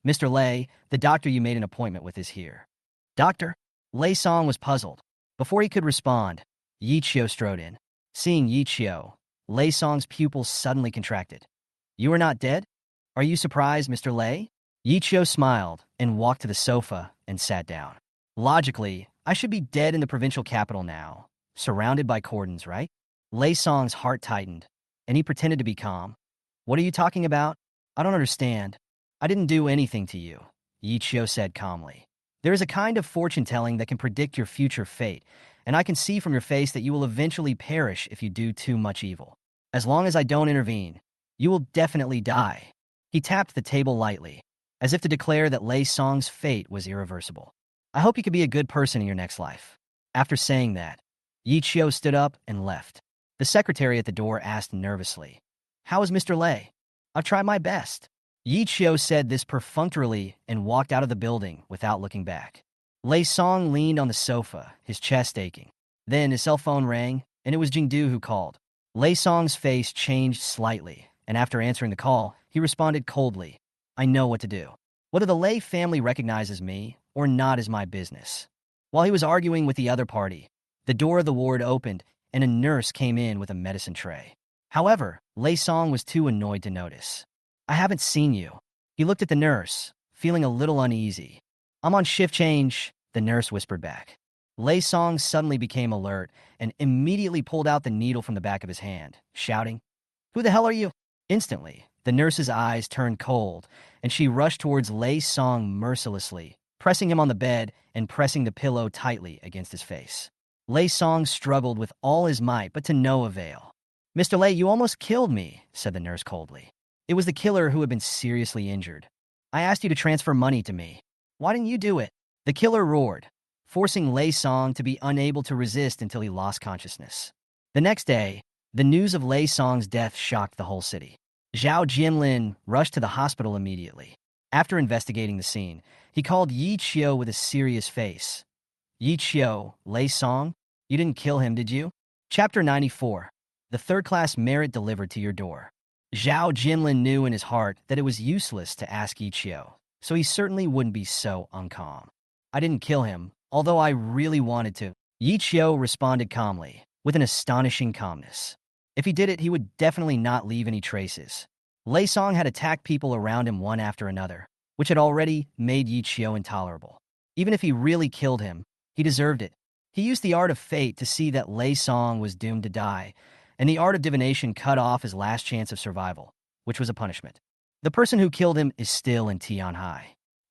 Mr. Lei, the doctor you made an appointment with is here. Doctor? Lei Song was puzzled. Before he could respond, Yichio strode in. Seeing Yichio, Lei Song's pupils suddenly contracted. You are not dead? Are you surprised, Mr. Lei? Yichio smiled and walked to the sofa and sat down. Logically, I should be dead in the provincial capital now, surrounded by cordons, right? Lei Song's heart tightened, and he pretended to be calm. What are you talking about? I don't understand. I didn't do anything to you, Yichio said calmly. There is a kind of fortune-telling that can predict your future fate, and I can see from your face that you will eventually perish if you do too much evil. As long as I don't intervene, you will definitely die. He tapped the table lightly, as if to declare that Lei Song's fate was irreversible. I hope you could be a good person in your next life. After saying that, Yichio stood up and left. The secretary at the door asked nervously, How is Mr. Lei? I've tried my best. Yichio said this perfunctorily and walked out of the building without looking back. Lei Song leaned on the sofa, his chest aching. Then his cell phone rang, and it was Jingdu who called. Lei Song's face changed slightly, and after answering the call, he responded coldly, I know what to do. Whether the Lei family recognizes me or not is my business. While he was arguing with the other party, the door of the ward opened, and a nurse came in with a medicine tray. However, Lei Song was too annoyed to notice. I haven't seen you. He looked at the nurse, feeling a little uneasy. I'm on shift change, the nurse whispered back. Lei Song suddenly became alert and immediately pulled out the needle from the back of his hand, shouting, Who the hell are you? Instantly, the nurse's eyes turned cold, and she rushed towards Lei Song mercilessly, pressing him on the bed and pressing the pillow tightly against his face. Lei Song struggled with all his might, but to no avail. Mr. Lei, you almost killed me, said the nurse coldly. It was the killer who had been seriously injured. I asked you to transfer money to me. Why didn't you do it? The killer roared, forcing Lei Song to be unable to resist until he lost consciousness. The next day, the news of Lei Song's death shocked the whole city. Zhao Jianlin rushed to the hospital immediately. After investigating the scene, he called Yichio with a serious face. Yichio, Lei Song? You didn't kill him, did you? Chapter 94. The third-class merit delivered to your door. Zhao Jianlin knew in his heart that it was useless to ask Yichio, so he certainly wouldn't be so uncalm. I didn't kill him, although I really wanted to. Yichio responded calmly, with an astonishing calmness. If he did it, he would definitely not leave any traces. Lei Song had attacked people around him one after another, which had already made Yi Qiu intolerable. Even if he really killed him, he deserved it. He used the art of fate to see that Lei Song was doomed to die, and the art of divination cut off his last chance of survival, which was a punishment. The person who killed him is still in Tianhai,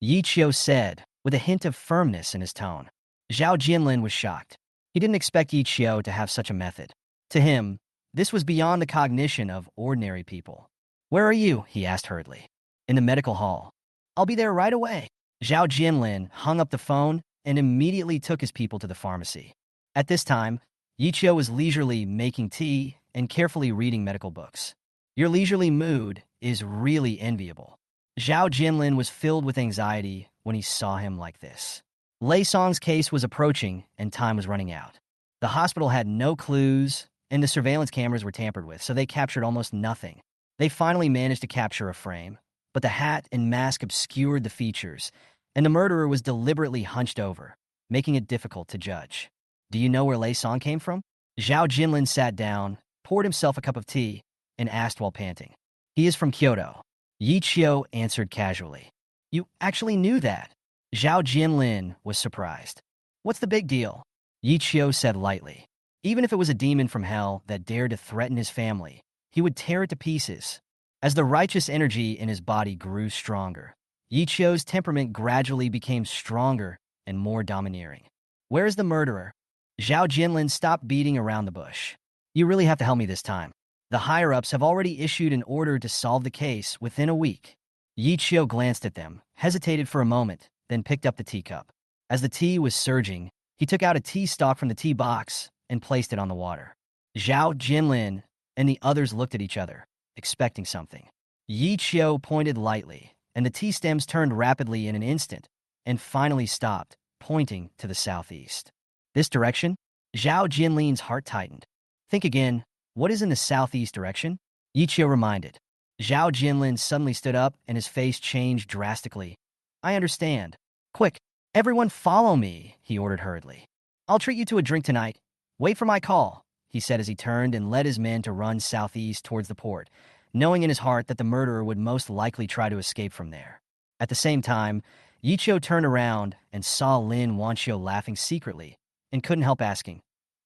Yi Qiu said, with a hint of firmness in his tone. Zhao Jinlin was shocked. He didn't expect Yi Qiu to have such a method. To him, this was beyond the cognition of ordinary people. "Where are you?" he asked hurriedly. "In the medical hall." "I'll be there right away." Zhao Jinlin hung up the phone and immediately took his people to the pharmacy. At this time, Yi Qiu was leisurely making tea and carefully reading medical books. "Your leisurely mood is really enviable." Zhao Jinlin was filled with anxiety when he saw him like this. Lei Song's case was approaching and time was running out. The hospital had no clues and the surveillance cameras were tampered with, so they captured almost nothing. They finally managed to capture a frame, but the hat and mask obscured the features, and the murderer was deliberately hunched over, making it difficult to judge. "Do you know where Lei Song came from?" Zhao Jinlin sat down, poured himself a cup of tea, and asked while panting. "He is from Kyoto." Yi Qiu answered casually. "You actually knew that?" Zhao Jinlin was surprised. "What's the big deal?" Yi Qiu said lightly. Even if it was a demon from hell that dared to threaten his family, he would tear it to pieces. As the righteous energy in his body grew stronger, Yi Qiu's temperament gradually became stronger and more domineering. "Where is the murderer?" Zhao Jinlin stopped beating around the bush. "You really have to help me this time. The higher-ups have already issued an order to solve the case within a week." Yi Qiu glanced at them, hesitated for a moment, then picked up the teacup. As the tea was surging, he took out a tea stalk from the tea box and placed it on the water. Zhao Jinlin and the others looked at each other, expecting something. Yi Qiu pointed lightly, and the tea stems turned rapidly in an instant, and finally stopped, pointing to the southeast. "This direction?" Zhao Jinlin's heart tightened. "Think again. What is in the southeast direction?" Yi Qiu reminded. Zhao Jinlin suddenly stood up, and his face changed drastically. "I understand. Quick, everyone follow me," he ordered hurriedly. "I'll treat you to a drink tonight. Wait for my call," he said as he turned and led his men to run southeast towards the port, knowing in his heart that the murderer would most likely try to escape from there. At the same time, Yi Qiu turned around and saw Lin Wanio laughing secretly and couldn't help asking,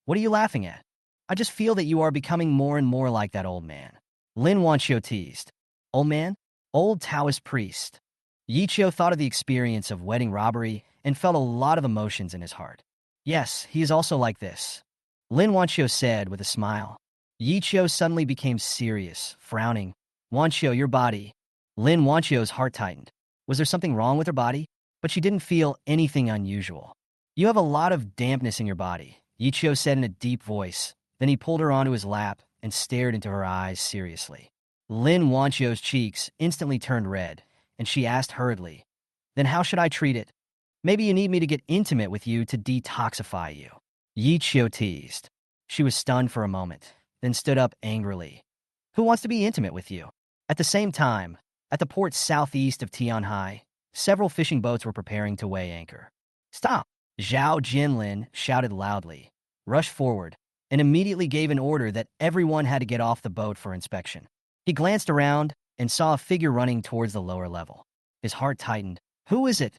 "What are you laughing at?" "I just feel that you are becoming more and more like that old man." Lin Wanio teased. "Old man?" "Old Taoist priest." Yi Qiu thought of the experience of wedding robbery and felt a lot of emotions in his heart. "Yes, he is also like this," Lin Wanio said with a smile. Yi Qiu suddenly became serious, frowning. "Wanio, your body." Lin Wanio's heart tightened. Was there something wrong with her body? But she didn't feel anything unusual. "You have a lot of dampness in your body," Yi Qiu said in a deep voice. Then he pulled her onto his lap and stared into her eyes seriously. Lin Wanio's cheeks instantly turned red, and she asked hurriedly, "Then how should I treat it?" "Maybe you need me to get intimate with you to detoxify you," Yi Qiu teased. She was stunned for a moment, then stood up angrily. "Who wants to be intimate with you?" At the same time, at the port southeast of Tianhai, several fishing boats were preparing to weigh anchor. "Stop!" Zhao Jinlin shouted loudly, rushed forward, and immediately gave an order that everyone had to get off the boat for inspection. He glanced around and saw a figure running towards the lower level. His heart tightened. "Who is it?"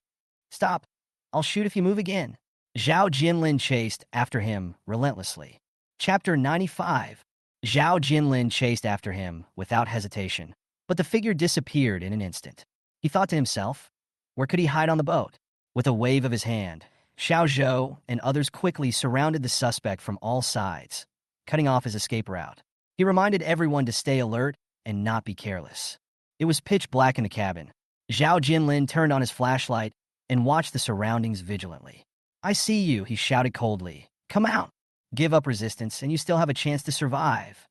"Stop! I'll shoot if you move again." Zhao Jinlin chased after him relentlessly. Chapter 95. Zhao Jinlin chased after him without hesitation, but the figure disappeared in an instant. He thought to himself, where could he hide on the boat? With a wave of his hand, Xiao Zhou and others quickly surrounded the suspect from all sides, cutting off his escape route. He reminded everyone to stay alert and not be careless. It was pitch black in the cabin. Zhao Jinlin turned on his flashlight and watched the surroundings vigilantly. "I see you," he shouted coldly. "Come out. Give up resistance, and you still have a chance to survive."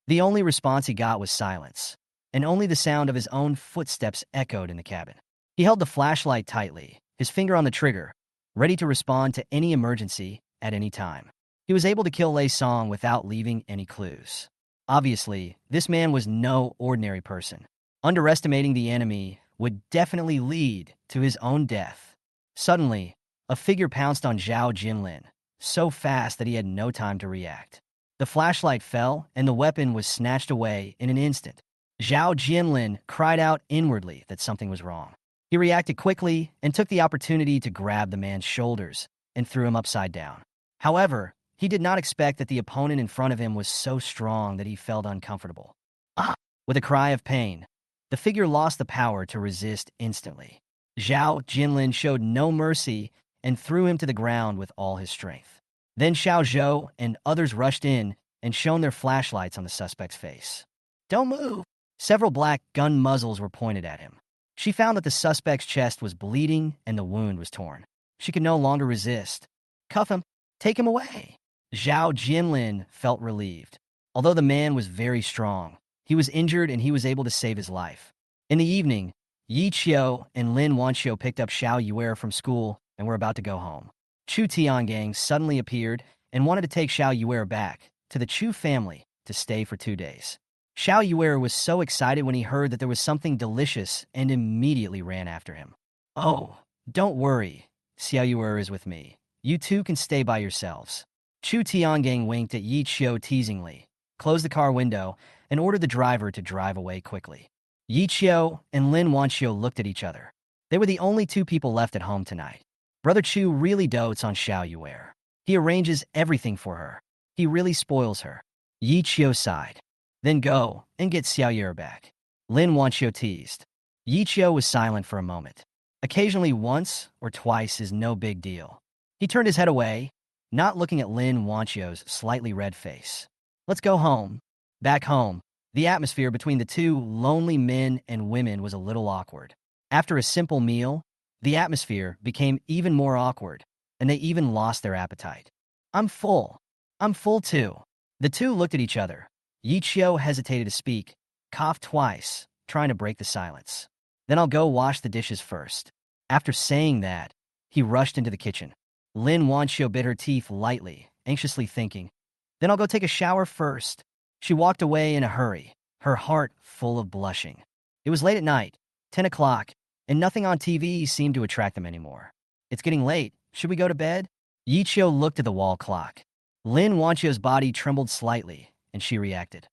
The only response he got was silence, and only the sound of his own footsteps echoed in the cabin. He held the flashlight tightly, his finger on the trigger, ready to respond to any emergency at any time. He was able to kill Lei Song without leaving any clues. Obviously, this man was no ordinary person. Underestimating the enemy would definitely lead to his own death. Suddenly, a figure pounced on Zhao Jinlin, so fast that he had no time to react. The flashlight fell, and the weapon was snatched away in an instant. Zhao Jinlin cried out inwardly that something was wrong. He reacted quickly and took the opportunity to grab the man's shoulders and threw him upside down. However, he did not expect that the opponent in front of him was so strong that he felt uncomfortable. Ah! With a cry of pain, the figure lost the power to resist instantly. Zhao Jinlin showed no mercy and threw him to the ground with all his strength. Then Xiao Zhou and others rushed in and shone their flashlights on the suspect's face. "Don't move!" Several black gun muzzles were pointed at him. She found that the suspect's chest was bleeding and the wound was torn. She could no longer resist. "Cuff him! Take him away!" Zhao Jinlin felt relieved. Although the man was very strong, he was injured and he was able to save his life. In the evening, Yi Qiu and Lin Wanio picked up Xiao Yuer from school and were about to go home. Chu Tiangang suddenly appeared and wanted to take Xiao Yuer back to the Chu family to stay for 2 days. Xiao Yuer was so excited when he heard that there was something delicious and immediately ran after him. "Oh, don't worry. Xiao Yuer is with me. You two can stay by yourselves." Chu Tiangang winked at Yi Qiu teasingly, closed the car window, and ordered the driver to drive away quickly. Yi Qiu and Lin Wanio looked at each other. They were the only 2 people left at home tonight. Brother Chu really dotes on Xiao Yuer. He arranges everything for her. He really spoils her. Yi Qiu sighed. "Then go and get Xiao Yuer back," Lin Wanio teased. Yi Qiu was silent for a moment. Occasionally once or twice is no big deal. He turned his head away, not looking at Lin Wanio's slightly red face. "Let's go home." Back home, the atmosphere between the 2 lonely men and women was a little awkward. After a simple meal, the atmosphere became even more awkward, and they even lost their appetite. "I'm full. I'm full too." The 2 looked at each other. Yi Qiu hesitated to speak, coughed twice, trying to break the silence. "Then I'll go wash the dishes first." After saying that, he rushed into the kitchen. Lin Wanio bit her teeth lightly, anxiously thinking, "Then I'll go take a shower first." She walked away in a hurry, her heart full of blushing. It was late at night, 10 o'clock, and nothing on TV seemed to attract them anymore. "It's getting late. Should we go to bed?" Yi Qiu looked at the wall clock. Lin Wanio's body trembled slightly, and she reacted.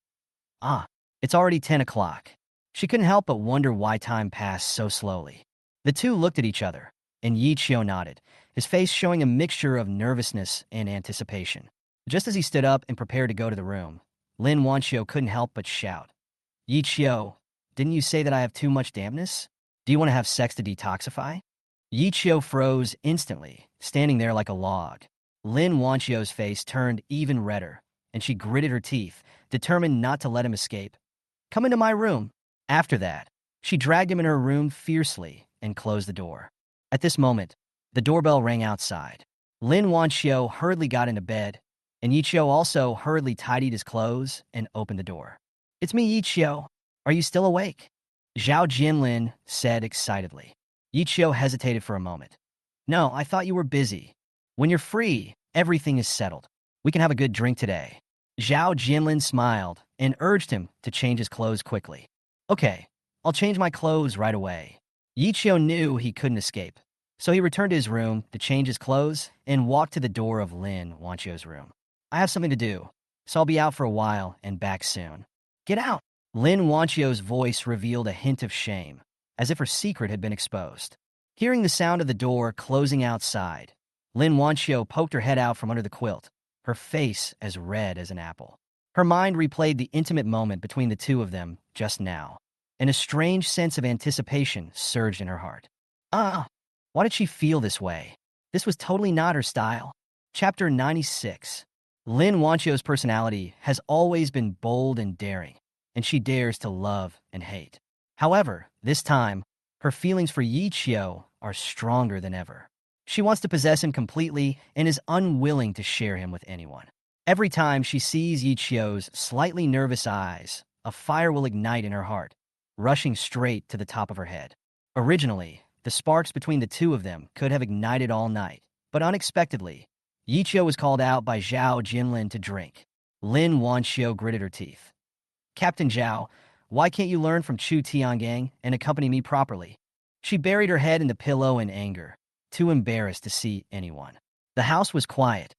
"Ah, it's already 10 o'clock." She couldn't help but wonder why time passed so slowly. The 2 looked at each other, and Yi Qiu nodded, his face showing a mixture of nervousness and anticipation. Just as he stood up and prepared to go to the room, Lin Wanio couldn't help but shout, "Yi Qiu, didn't you say that I have too much dampness? Do you want to have sex to detoxify?" Yi Qiu froze instantly, standing there like a log. Lin Wanio's face turned even redder, and she gritted her teeth, determined not to let him escape. "Come into my room." After that, she dragged him in her room fiercely and closed the door. At this moment, the doorbell rang outside. Lin Wanio hurriedly got into bed, and Yi Qiu also hurriedly tidied his clothes and opened the door. "It's me, Yi Qiu. Are you still awake?" Zhao Jinlin said excitedly. Yi Qiu hesitated for a moment. "No, I thought you were busy. When you're free, everything is settled. We can have a good drink today." Zhao Jinlin smiled and urged him to change his clothes quickly. "Okay, I'll change my clothes right away." Yi Qiu knew he couldn't escape, so he returned to his room to change his clothes and walked to the door of Lin Wanio's room. "I have something to do, so I'll be out for a while and back soon." "Get out!" Lin Wanio's voice revealed a hint of shame, as if her secret had been exposed. Hearing the sound of the door closing outside, Lin Wanio poked her head out from under the quilt, her face as red as an apple. Her mind replayed the intimate moment between the 2 of them just now, and a strange sense of anticipation surged in her heart. Why did she feel this way? This was totally not her style. Chapter 96. Lin Wanio's personality has always been bold and daring, and she dares to love and hate. However, this time, her feelings for Yi Qiu are stronger than ever. She wants to possess him completely and is unwilling to share him with anyone. Every time she sees Yi Qiu's slightly nervous eyes, a fire will ignite in her heart, rushing straight to the top of her head. Originally, the sparks between the 2 of them could have ignited all night, but unexpectedly, Yi Qiu was called out by Zhao Jinlin to drink. Lin Wanio gritted her teeth. "Captain Zhao, why can't you learn from Chu Tiangang and accompany me properly?" She buried her head in the pillow in anger, too embarrassed to see anyone. The house was quiet.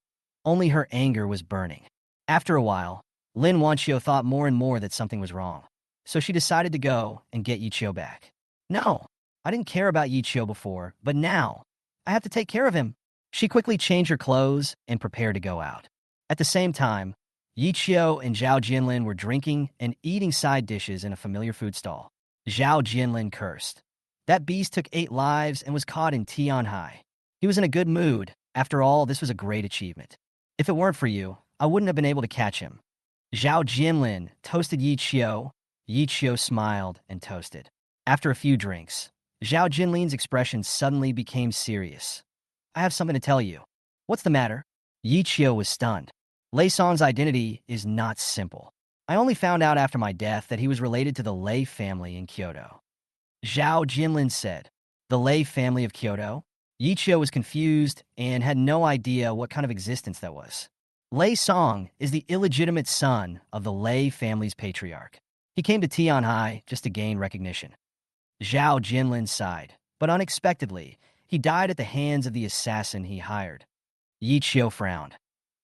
Only her anger was burning. After a while, Lin Wanio thought more and more that something was wrong. So she decided to go and get Yichio back. No, I didn't care about Yichio before, but now I have to take care of him. She quickly changed her clothes and prepared to go out. At the same time, Yichio and Zhao Jinlin were drinking and eating side dishes in a familiar food stall. Zhao Jinlin cursed. That beast took 8 lives and was caught in Tianhai. He was in a good mood. After all, this was a great achievement. If it weren't for you, I wouldn't have been able to catch him. Zhao Jinlin toasted Yichio. Yichio smiled and toasted. After a few drinks, Zhao Jinlin's expression suddenly became serious. I have something to tell you. What's the matter? Yichio was stunned. Lei Song's identity is not simple. I only found out after my death that he was related to the Lei family in Kyoto. Zhao Jinlin said. The Lei family of Kyoto? Yichio was confused and had no idea what kind of existence that was. Lei Song is the illegitimate son of the Lei family's patriarch. He came to Tianhai just to gain recognition. Zhao Jinlin sighed, but unexpectedly, he died at the hands of the assassin he hired. Yichio frowned.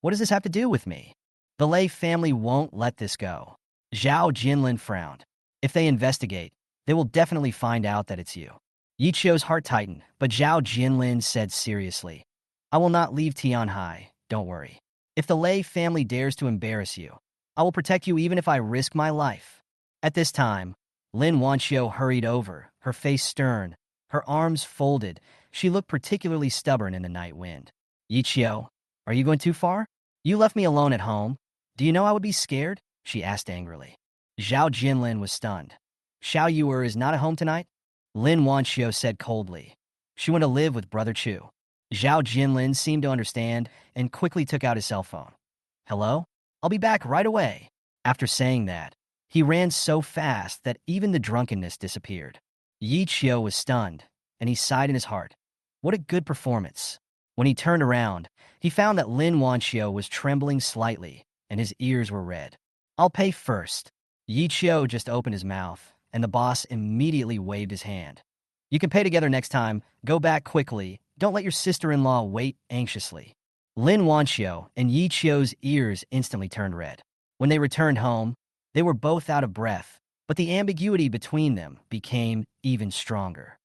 What does this have to do with me? The Lei family won't let this go. Zhao Jinlin frowned. If they investigate, they will definitely find out that it's you. Yichio's heart tightened, but Zhao Jinlin said seriously, I will not leave Tianhai, don't worry. If the Lei family dares to embarrass you, I will protect you even if I risk my life. At this time, Lin Wanio hurried over, her face stern, her arms folded. She looked particularly stubborn in the night wind. Yichio, are you going too far? You left me alone at home. Do you know I would be scared? She asked angrily. Zhao Jinlin was stunned. Xiao Yuer is not at home tonight? Lin Wanio said coldly. She went to live with Brother Chu. Zhao Jinlin seemed to understand and quickly took out his cell phone. Hello? I'll be back right away. After saying that, he ran so fast that even the drunkenness disappeared. Yichio was stunned, and he sighed in his heart. What a good performance. When he turned around, he found that Lin Wanio was trembling slightly, and his ears were red. I'll pay first. Yichio just opened his mouth, and the boss immediately waved his hand. You can pay together next time. Go back quickly. Don't let your sister-in-law wait anxiously. Lin Wanio and Yichio's ears instantly turned red. When they returned home, they were both out of breath, but the ambiguity between them became even stronger.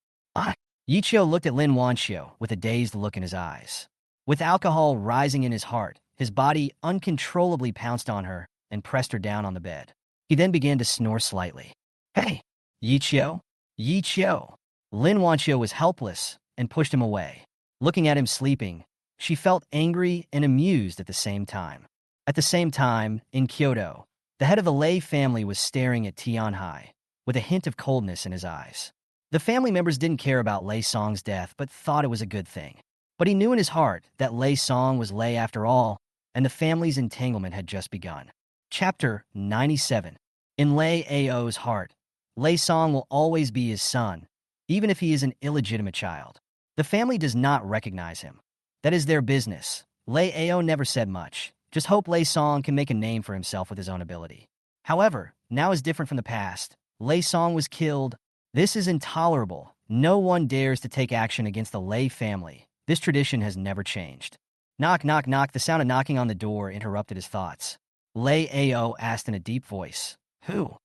Yichio looked at Lin Wanio with a dazed look in his eyes. With alcohol rising in his heart, his body uncontrollably pounced on her and pressed her down on the bed. He then began to snore slightly. Hey, Yichio? Yichio! Lin Wanio was helpless and pushed him away. Looking at him sleeping, she felt angry and amused at the same time. At the same time, in Kyoto, the head of the Lei family was staring at Tianhai, with a hint of coldness in his eyes. The family members didn't care about Lei Song's death, but thought it was a good thing. But he knew in his heart that Lei Song was Lei after all, and the family's entanglement had just begun. Chapter 97. In Lei Ao's heart, Lei Song will always be his son, even if he is an illegitimate child. The family does not recognize him. That is their business. Lei Ao never said much. Just hope Lei Song can make a name for himself with his own ability. However, now is different from the past. Lei Song was killed. This is intolerable. No one dares to take action against the Lei family. This tradition has never changed. Knock, knock, knock. The sound of knocking on the door interrupted his thoughts. Lei Ao asked in a deep voice. Who?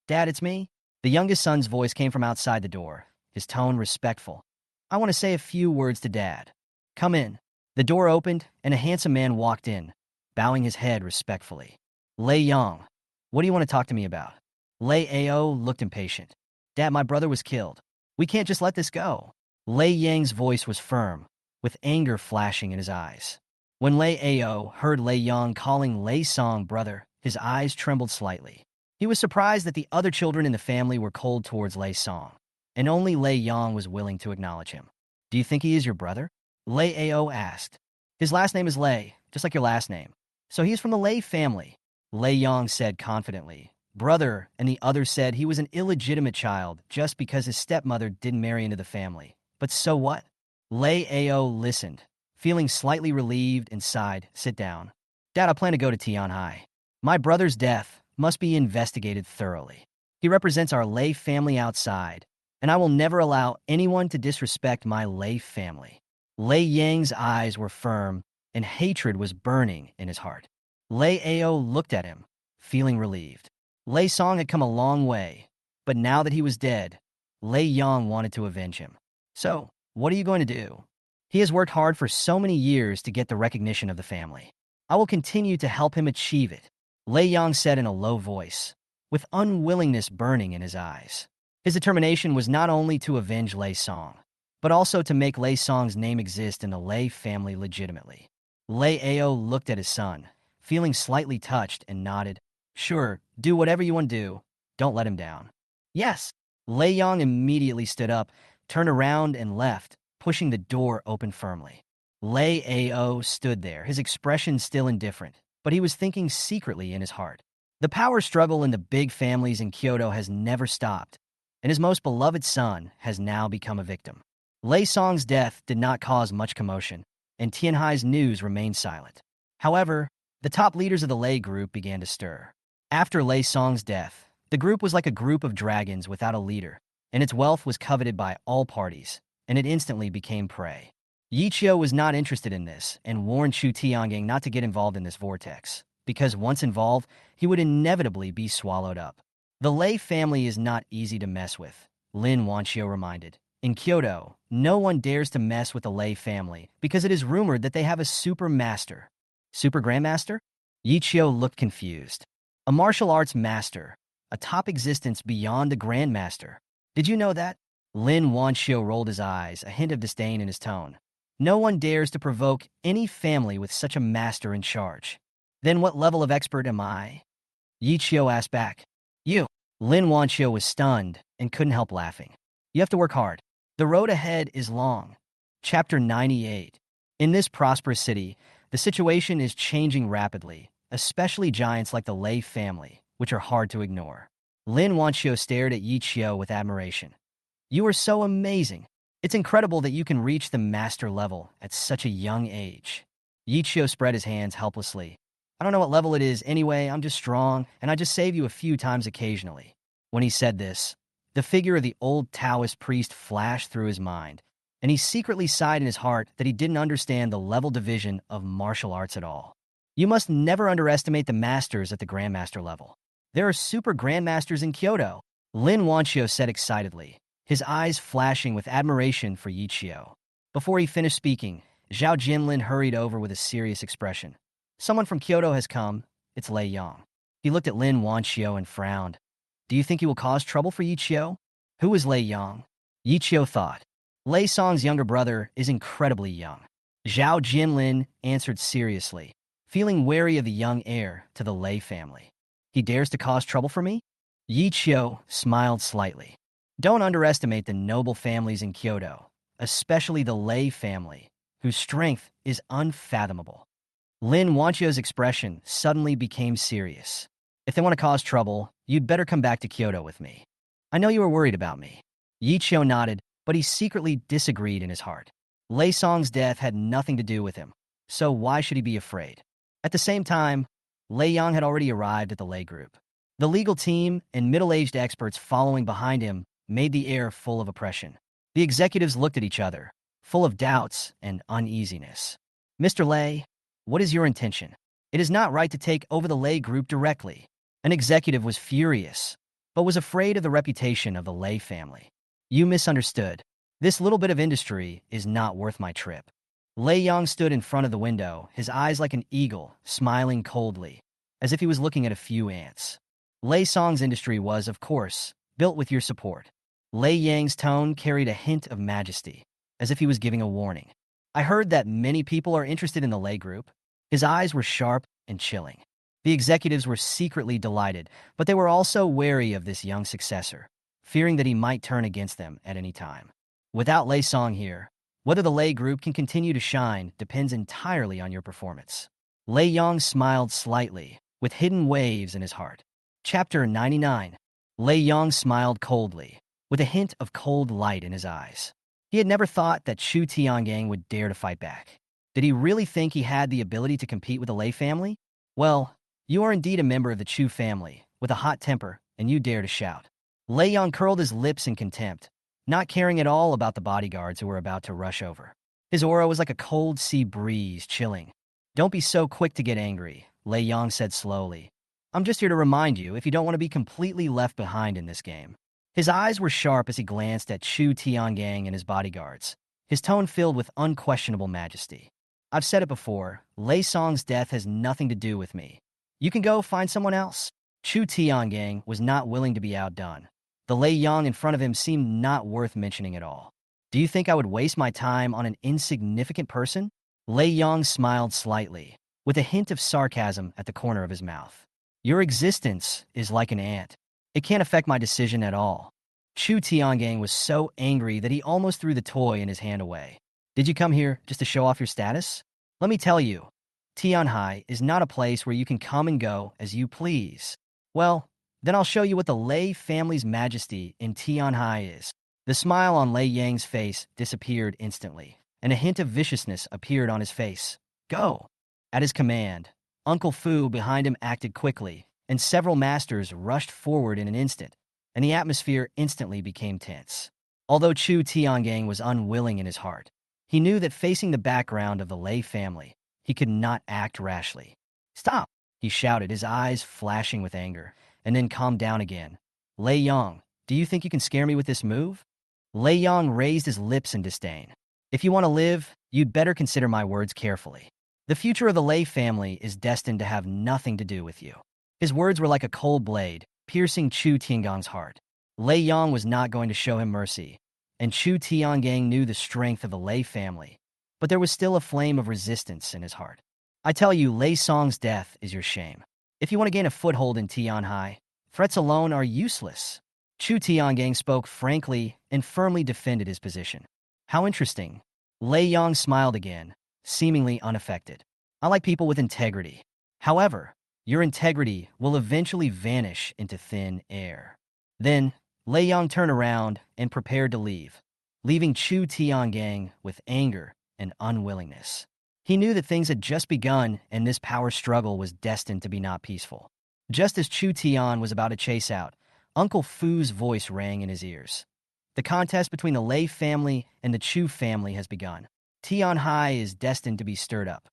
Dad, it's me. The youngest son's voice came from outside the door, his tone respectful. I want to say a few words to Dad. Come in. The door opened, and a handsome man walked in, bowing his head respectfully. Lei Yang, what do you want to talk to me about? Lei Ao looked impatient. Dad, my brother was killed. We can't just let this go. Lei Yang's voice was firm, with anger flashing in his eyes. When Lei Ao heard Lei Yang calling Lei Song brother, his eyes trembled slightly. He was surprised that the other children in the family were cold towards Lei Song, and only Lei Yang was willing to acknowledge him. Do you think he is your brother? Lei Ao asked. His last name is Lei, just like your last name. So he is from the Lei family, Lei Yang said confidently. Brother, and the others said he was an illegitimate child just because his stepmother didn't marry into the family. But so what? Lei Ao listened, feeling slightly relieved and sighed. Sit down. Dad, I plan to go to Tianhai. My brother's death must be investigated thoroughly. He represents our Lei family outside, and I will never allow anyone to disrespect my Lei family. Lei Yang's eyes were firm, and hatred was burning in his heart. Lei Ao looked at him, feeling relieved. Lei Song had come a long way, but now that he was dead, Lei Yang wanted to avenge him. So, what are you going to do? He has worked hard for so many years to get the recognition of the family. I will continue to help him achieve it, Lei Yang said in a low voice, with unwillingness burning in his eyes. His determination was not only to avenge Lei Song, but also to make Lei Song's name exist in the Lei family legitimately. Lei Ao looked at his son, feeling slightly touched, and nodded. Sure, do whatever you want to do. Don't let him down. Yes. Lei Yang immediately stood up, turned around, and left, pushing the door open firmly. Lei Ao stood there, his expression still indifferent, but he was thinking secretly in his heart. The power struggle in the big families in Kyoto has never stopped, and his most beloved son has now become a victim. Lei Song's death did not cause much commotion, and Tianhai's news remained silent. However, the top leaders of the Lei group began to stir. After Lei Song's death, the group was like a group of dragons without a leader, and its wealth was coveted by all parties, and it instantly became prey. Yi Qiu was not interested in this and warned Chu Tiangang not to get involved in this vortex, because once involved, he would inevitably be swallowed up. The Lei family is not easy to mess with, Lin Wanio reminded. In Kyoto, no one dares to mess with the Lei family because it is rumored that they have a super master. Super grandmaster? Yi Qiu looked confused. A martial arts master, a top existence beyond the grandmaster. Did you know that? Lin Wanio rolled his eyes, a hint of disdain in his tone. No one dares to provoke any family with such a master in charge. Then what level of expert am I? Yi Qiu asked back. You. Lin Wanio was stunned and couldn't help laughing. You have to work hard. The road ahead is long. Chapter 98. In this prosperous city, the situation is changing rapidly, especially giants like the Lei family, which are hard to ignore. Lin Wanio stared at Yi Qiu with admiration. You are so amazing. It's incredible that you can reach the master level at such a young age. Yi Qiu spread his hands helplessly. I don't know what level it is anyway, I'm just strong, and I just save you a few times occasionally. When he said this, the figure of the old Taoist priest flashed through his mind, and he secretly sighed in his heart that he didn't understand the level division of martial arts at all. You must never underestimate the masters at the grandmaster level. There are super grandmasters in Kyoto, Lin Wanio said excitedly, his eyes flashing with admiration for Yi Qiu. Before he finished speaking, Zhao Jinlin hurried over with a serious expression. Someone from Kyoto has come. It's Lei Yang. He looked at Lin Wanio and frowned. Do you think he will cause trouble for Yi Qiu? Who is Lei Yang? Yi Qiu thought. Lei Song's younger brother is incredibly young. Zhao Jinlin answered seriously, feeling wary of the young heir to the Lei family. He dares to cause trouble for me? Yi Qiu smiled slightly. Don't underestimate the noble families in Kyoto, especially the Lei family, whose strength is unfathomable. Lin Wanio's expression suddenly became serious. If they want to cause trouble, you'd better come back to Kyoto with me. I know you were worried about me. Yi Qiu nodded, but he secretly disagreed in his heart. Lei Song's death had nothing to do with him, so why should he be afraid? At the same time, Lei Yang had already arrived at the Lei group. The legal team and middle-aged experts following behind him made the air full of oppression. The executives looked at each other, full of doubts and uneasiness. Mr. Lei, what is your intention? It is not right to take over the Lei group directly. An executive was furious, but was afraid of the reputation of the Lei family. You misunderstood. This little bit of industry is not worth my trip. Lei Yang stood in front of the window, his eyes like an eagle, smiling coldly, as if he was looking at a few ants. Lei Song's industry was, of course, built with your support. Lei Yang's tone carried a hint of majesty, as if he was giving a warning. I heard that many people are interested in the Lei group. His eyes were sharp and chilling. The executives were secretly delighted, but they were also wary of this young successor, fearing that he might turn against them at any time. Without Lei Song here, whether the Lei group can continue to shine depends entirely on your performance. Lei Yang smiled slightly, with hidden waves in his heart. Chapter 99. Lei Yang smiled coldly, with a hint of cold light in his eyes. He had never thought that Chu Tiangang would dare to fight back. Did he really think he had the ability to compete with the Lei family? Well, you are indeed a member of the Chu family, with a hot temper, and you dare to shout. Lei Yang curled his lips in contempt, not caring at all about the bodyguards who were about to rush over. His aura was like a cold sea breeze, chilling. Don't be so quick to get angry, Lei Yang said slowly. I'm just here to remind you if you don't want to be completely left behind in this game. His eyes were sharp as he glanced at Chu Tiangang and his bodyguards, his tone filled with unquestionable majesty. I've said it before, Lei Song's death has nothing to do with me. You can go find someone else. Chu Tiangang was not willing to be outdone. The Lei Yang in front of him seemed not worth mentioning at all. Do you think I would waste my time on an insignificant person? Lei Yang smiled slightly, with a hint of sarcasm at the corner of his mouth. Your existence is like an ant. It can't affect my decision at all. Chu Tiangang was so angry that he almost threw the toy in his hand away. Did you come here just to show off your status? Let me tell you, Tianhai is not a place where you can come and go as you please. Well, then I'll show you what the Lei family's majesty in Tianhai is. The smile on Lei Yang's face disappeared instantly, and a hint of viciousness appeared on his face. Go! At his command, Uncle Fu behind him acted quickly, and several masters rushed forward in an instant, and the atmosphere instantly became tense. Although Chu Tiangang was unwilling in his heart, he knew that facing the background of the Lei family, he could not act rashly. Stop! He shouted, his eyes flashing with anger, and then calmed down again. Lei Yang, do you think you can scare me with this move? Lei Yang raised his lips in disdain. If you want to live, you'd better consider my words carefully. The future of the Lei family is destined to have nothing to do with you. His words were like a cold blade, piercing Chu Tiangang's heart. Lei Yang was not going to show him mercy, and Chu Tiangang knew the strength of the Lei family, but there was still a flame of resistance in his heart. I tell you, Lei Song's death is your shame. If you want to gain a foothold in Tianhai, threats alone are useless. Chu Tiangang spoke frankly and firmly defended his position. How interesting. Lei Yang smiled again, seemingly unaffected. I like people with integrity. However, your integrity will eventually vanish into thin air. Then, Lei Yang turned around and prepared to leave, leaving Chu Tiangang with anger and unwillingness. He knew that things had just begun and this power struggle was destined to be not peaceful. Just as Chu Tian was about to chase out, Uncle Fu's voice rang in his ears. The contest between the Lei family and the Chu family has begun. Tianhai is destined to be stirred up.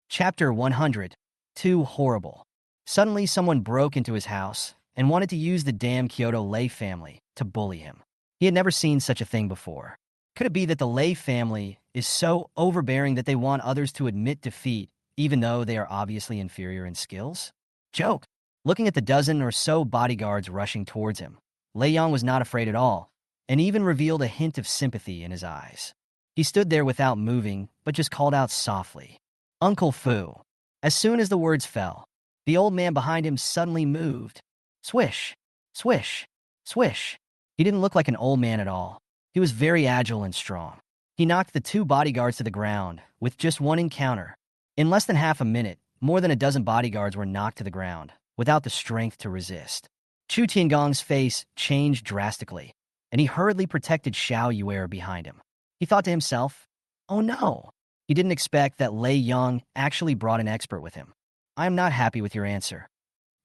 Chapter 100. Too horrible. Suddenly, someone broke into his house and wanted to use the damn Kyoto Lei family to bully him. He had never seen such a thing before. Could it be that the Lei family is so overbearing that they want others to admit defeat, even though they are obviously inferior in skills? Joke! Looking at the dozen or so bodyguards rushing towards him, Lei Yang was not afraid at all, and even revealed a hint of sympathy in his eyes. He stood there without moving, but just called out softly, Uncle Fu. As soon as the words fell, the old man behind him suddenly moved. Swish, swish, swish. He didn't look like an old man at all. He was very agile and strong. He knocked the two bodyguards to the ground with just one encounter. In less than half a minute, more than a dozen bodyguards were knocked to the ground, without the strength to resist. Chu Tiangong's face changed drastically, and he hurriedly protected Xiao Yuer behind him. He thought to himself, oh no. He didn't expect that Lei Yang actually brought an expert with him. I am not happy with your answer.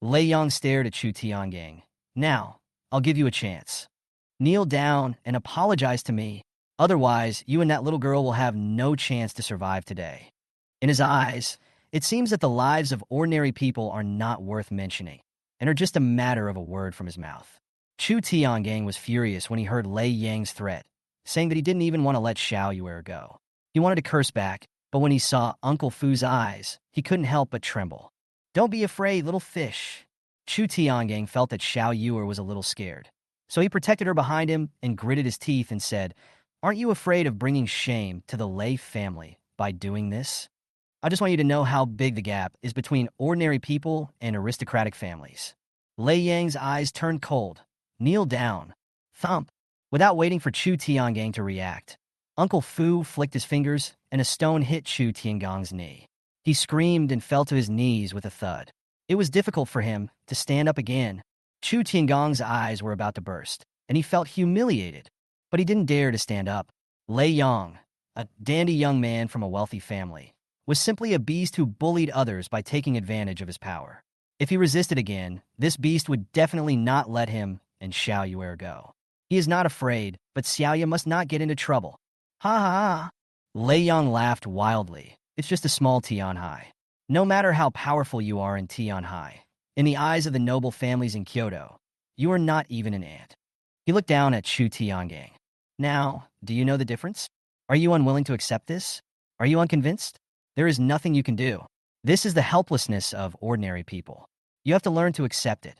Lei Yang stared at Chu Tiangang. Now, I'll give you a chance. Kneel down and apologize to me. Otherwise, you and that little girl will have no chance to survive today. In his eyes, it seems that the lives of ordinary people are not worth mentioning, and are just a matter of a word from his mouth. Chu Tiangang was furious when he heard Lei Yang's threat, saying that he didn't even want to let Xiao Yuer go. He wanted to curse back, but when he saw Uncle Fu's eyes, he couldn't help but tremble. Don't be afraid, little fish. Chu Tiangang felt that Xiao Yuer was a little scared, so he protected her behind him and gritted his teeth and said, aren't you afraid of bringing shame to the Lei family by doing this? I just want you to know how big the gap is between ordinary people and aristocratic families. Lei Yang's eyes turned cold. Kneel down. Thump. Without waiting for Chu Tiangang to react, Uncle Fu flicked his fingers and a stone hit Chu Tiangang's knee. He screamed and fell to his knees with a thud. It was difficult for him to stand up again. Chu Tiangang's eyes were about to burst, and he felt humiliated, but he didn't dare to stand up. Lei Yang, a dandy young man from a wealthy family, was simply a beast who bullied others by taking advantage of his power. If he resisted again, this beast would definitely not let him and Xiao Yuer go. He is not afraid, but Xiaoya must not get into trouble. Ha ha ha! Lei Yang laughed wildly. It's just a small Tianhai. No matter how powerful you are in Tianhai, in the eyes of the noble families in Kyoto, you are not even an ant. He looked down at Chu Tiangang. Now, do you know the difference? Are you unwilling to accept this? Are you unconvinced? There is nothing you can do. This is the helplessness of ordinary people. You have to learn to accept it.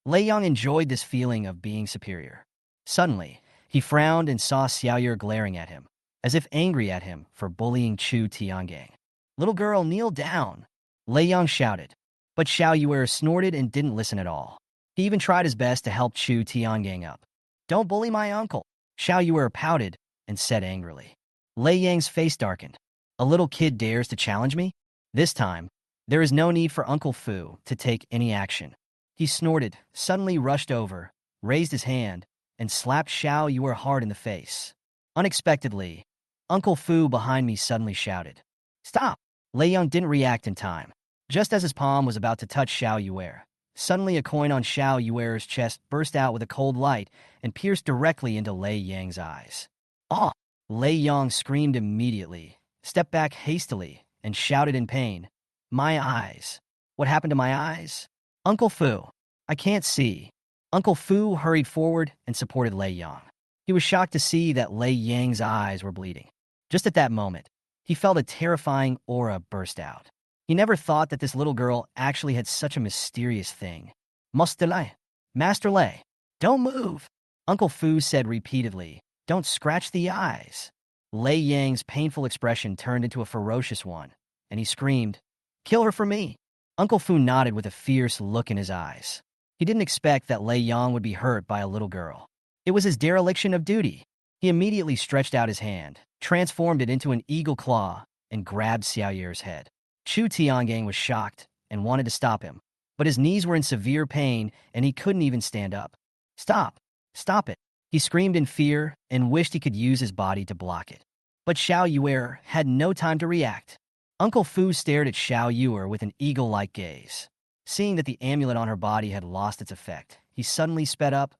Lei Yang enjoyed this feeling of being superior. Suddenly, he frowned and saw Xiaoyur glaring at him, as if angry at him for bullying Chu Tiangang. Little girl, kneel down, Lei Yang shouted. But Xiaoyur snorted and didn't listen at all. He even tried his best to help Chu Tiangang up. Don't bully my uncle, Xiaoyur pouted and said angrily. Lei Yang's face darkened. A little kid dares to challenge me? This time, there is no need for Uncle Fu to take any action. He snorted, suddenly rushed over, raised his hand, and slapped Xiaoyur hard in the face. Unexpectedly, Uncle Fu behind me suddenly shouted. Stop! Lei Yang didn't react in time. Just as his palm was about to touch Xiaoyur, suddenly a coin on Xiaoyur's chest burst out with a cold light and pierced directly into Lei Yang's eyes. Ah! Lei Yang screamed immediately, stepped back hastily, and shouted in pain. My eyes. What happened to my eyes? Uncle Fu. I can't see. Uncle Fu hurried forward and supported Lei Yang. He was shocked to see that Lei Yang's eyes were bleeding. Just at that moment, he felt a terrifying aura burst out. He never thought that this little girl actually had such a mysterious thing. Master Lei. Master Lei. Don't move. Uncle Fu said repeatedly. Don't scratch the eyes. Lei Yang's painful expression turned into a ferocious one, and he screamed, Kill her for me. Uncle Fu nodded with a fierce look in his eyes. He didn't expect that Lei Yang would be hurt by a little girl. It was his dereliction of duty. He immediately stretched out his hand, transformed it into an eagle claw, and grabbed Xiaoyur's head. Chu Tiangang was shocked and wanted to stop him, but his knees were in severe pain and he couldn't even stand up. Stop! Stop it! He screamed in fear and wished he could use his body to block it. But Xiaoyur had no time to react. Uncle Fu stared at Xiaoyur with an eagle-like gaze. Seeing that the amulet on her body had lost its effect, he suddenly sped up.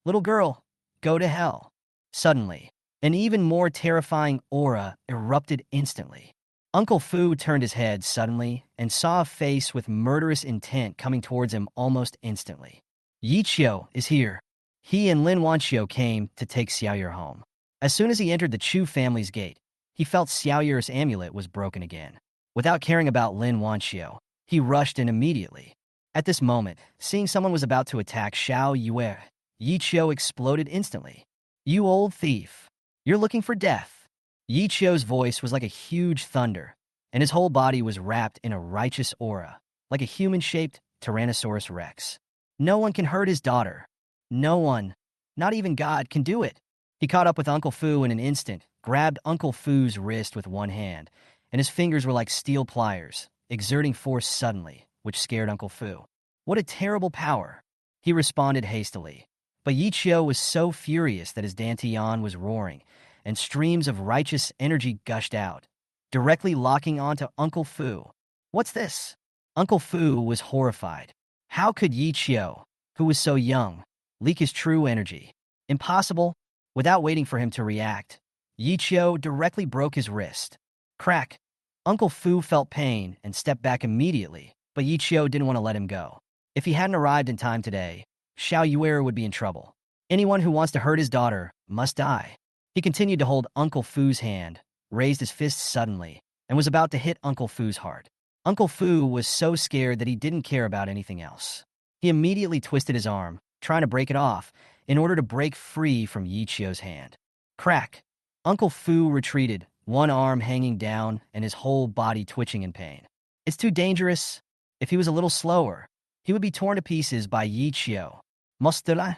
Little girl, go to hell. Suddenly, an even more terrifying aura erupted instantly. Uncle Fu turned his head suddenly and saw a face with murderous intent coming towards him almost instantly. Yi Qiu is here. He and Lin Wanio came to take Xiaoyur home. As soon as he entered the Chu family's gate, he felt Xiaoyur's amulet was broken again. Without caring about Lin Wanio, he rushed in immediately. At this moment, seeing someone was about to attack Xiaoyur, Yi Qiu exploded instantly. You old thief. You're looking for death. Yi Qiu's voice was like a huge thunder, and his whole body was wrapped in a righteous aura, like a human-shaped Tyrannosaurus Rex. No one can hurt his daughter. No one, not even God, can do it. He caught up with Uncle Fu in an instant, grabbed Uncle Fu's wrist with one hand, and his fingers were like steel pliers, exerting force suddenly, which scared Uncle Fu. What a terrible power! He responded hastily. But Yi Qiu was so furious that his dantian was roaring, and streams of righteous energy gushed out, directly locking onto Uncle Fu. What's this? Uncle Fu was horrified. How could Yi Qiu, who was so young, leak his true energy? Impossible. Without waiting for him to react, Yi Qiu directly broke his wrist. Crack. Uncle Fu felt pain and stepped back immediately, but Yi Qiu didn't want to let him go. If he hadn't arrived in time today, Xiaoyur would be in trouble. Anyone who wants to hurt his daughter must die. He continued to hold Uncle Fu's hand, raised his fist suddenly, and was about to hit Uncle Fu's heart. Uncle Fu was so scared that he didn't care about anything else. He immediately twisted his arm, trying to break it off, in order to break free from Yi Qiu's hand. Crack! Uncle Fu retreated, one arm hanging down and his whole body twitching in pain. It's too dangerous. If he was a little slower, he would be torn to pieces by Yi Qiu. Mustela?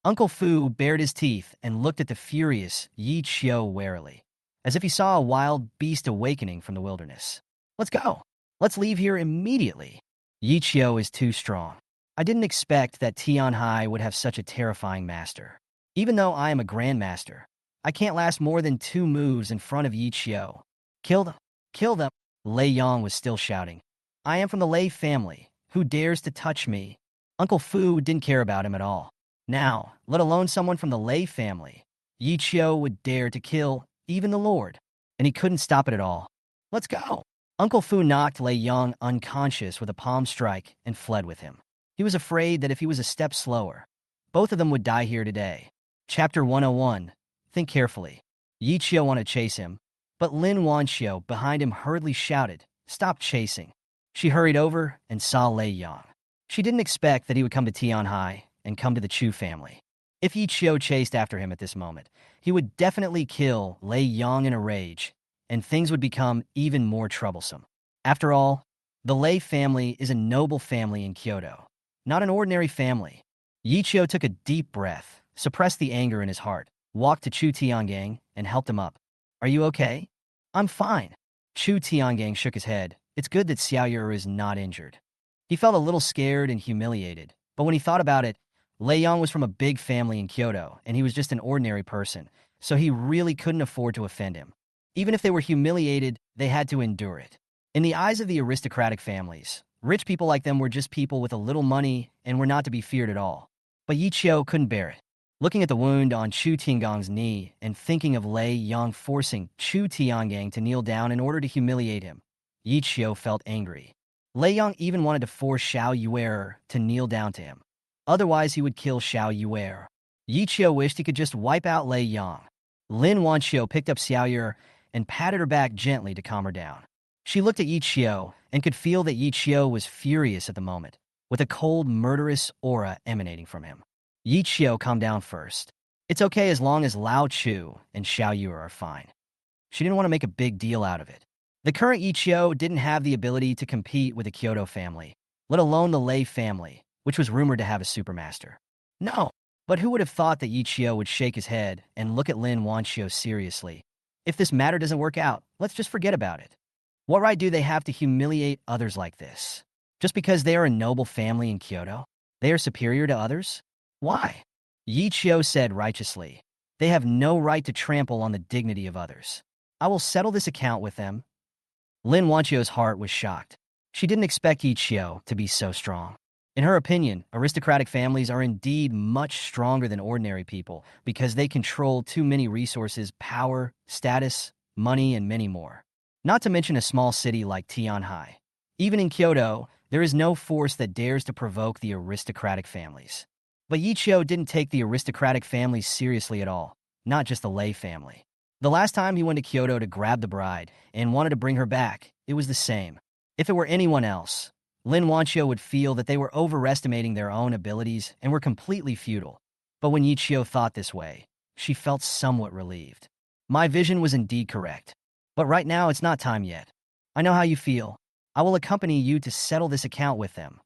Uncle Fu bared his teeth and looked at the furious Yi Qiu warily, as if he saw a wild beast awakening from the wilderness. Let's go. Let's leave here immediately. Yi Qiu is too strong. I didn't expect that Tianhai would have such a terrifying master. Even though I am a grandmaster, I can't last more than 2 moves in front of Yi Qiu. Kill them. Kill them. Lei Yang was still shouting. I am from the Lei family. Who dares to touch me? Uncle Fu didn't care about him at all. Now, let alone someone from the Lei family, Yi Qiu would dare to kill even the Lord, and he couldn't stop it at all. Let's go. Uncle Fu knocked Lei Yang unconscious with a palm strike and fled with him. He was afraid that if he was a step slower, both of them would die here today. Chapter 101. Think carefully. Yi Qiu wanted to chase him, but Lin Wanio behind him hurriedly shouted, "Stop chasing." She hurried over and saw Lei Yang. She didn't expect that he would come to Tianhai and come to the Chu family. If Yi Qiu chased after him at this moment, he would definitely kill Lei Yang in a rage, and things would become even more troublesome. After all, the Lei family is a noble family in Kyoto, not an ordinary family. Yi Qiu took a deep breath, suppressed the anger in his heart, walked to Chu Tiangang, and helped him up. "Are you okay?" "I'm fine." Chu Tiangang shook his head. It's good that Xiaoyu is not injured. He felt a little scared and humiliated, but when he thought about it, Lei Yang was from a big family in Kyoto, and he was just an ordinary person, so he really couldn't afford to offend him. Even if they were humiliated, they had to endure it. In the eyes of the aristocratic families, rich people like them were just people with a little money and were not to be feared at all. But Yi Qiu couldn't bear it. Looking at the wound on Chu Tiangang's knee and thinking of Lei Yang forcing Chu Tiangang to kneel down in order to humiliate him, Yi Qiu felt angry. Lei Yang even wanted to force Xiao Yuer to kneel down to him. Otherwise, he would kill Xiao Yuer. Yi Qiu wished he could just wipe out Lei Yang. Lin Wanio picked up Xiao Yuer and patted her back gently to calm her down. She looked at Yi Qiu and could feel that Yi Qiu was furious at the moment, with a cold, murderous aura emanating from him. Yi Qiu calmed down first. It's okay as long as Lao Chu and Xiao Yuer are fine. She didn't want to make a big deal out of it. The current Yi Qiu didn't have the ability to compete with the Kyoto family, let alone the Lei family, which was rumored to have a supermaster. No, but who would have thought that Yi Qiu would shake his head and look at Lin Wanio seriously? If this matter doesn't work out, let's just forget about it. What right do they have to humiliate others like this? Just because they are a noble family in Kyoto? They are superior to others? Why? Yi Qiu said righteously. They have no right to trample on the dignity of others. I will settle this account with them. Lin Wanio's heart was shocked. She didn't expect Yi Qiu to be so strong. In her opinion, aristocratic families are indeed much stronger than ordinary people because they control too many resources, power, status, money, and many more. Not to mention a small city like Tianhai. Even in Kyoto, there is no force that dares to provoke the aristocratic families. But Yi Qiu didn't take the aristocratic families seriously at all, not just the Lei family. The last time he went to Kyoto to grab the bride and wanted to bring her back, it was the same. If it were anyone else, Lin Wanio would feel that they were overestimating their own abilities and were completely futile. But when Yi Qiu thought this way, she felt somewhat relieved. My vision was indeed correct. But right now, it's not time yet. I know how you feel. I will accompany you to settle this account with them.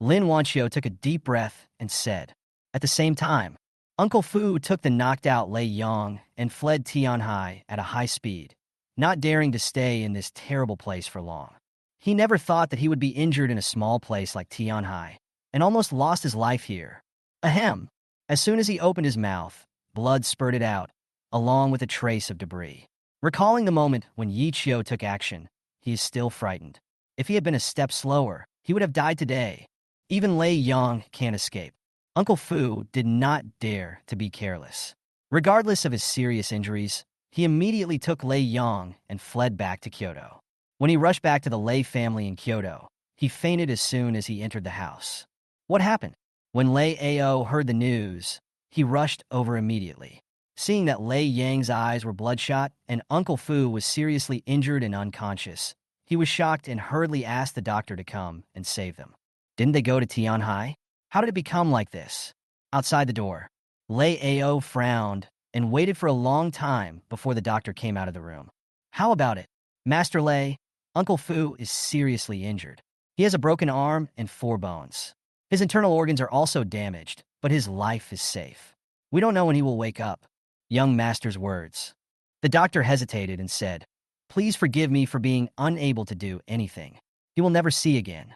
Lin Wanio took a deep breath and said. At the same time, Uncle Fu took the knocked-out Lei Yang and fled Tianhai at a high speed, not daring to stay in this terrible place for long. He never thought that he would be injured in a small place like Tianhai, and almost lost his life here. Ahem! As soon as he opened his mouth, blood spurted out, along with a trace of debris. Recalling the moment when Yi Qiu took action, he is still frightened. If he had been a step slower, he would have died today. Even Lei Yang can't escape. Uncle Fu did not dare to be careless. Regardless of his serious injuries, he immediately took Lei Yang and fled back to Kyoto. When he rushed back to the Lei family in Kyoto, he fainted as soon as he entered the house. What happened? When Lei Ao heard the news, he rushed over immediately. Seeing that Lei Yang's eyes were bloodshot and Uncle Fu was seriously injured and unconscious, he was shocked and hurriedly asked the doctor to come and save them. Didn't they go to Tianhai? How did it become like this? Outside the door, Lei Ao frowned and waited for a long time before the doctor came out of the room. How about it? Master Lei, Uncle Fu is seriously injured. He has a broken arm and 4 bones. His internal organs are also damaged, but his life is safe. We don't know when he will wake up. Young master's words. The doctor hesitated and said, Please forgive me for being unable to do anything. He will never see again.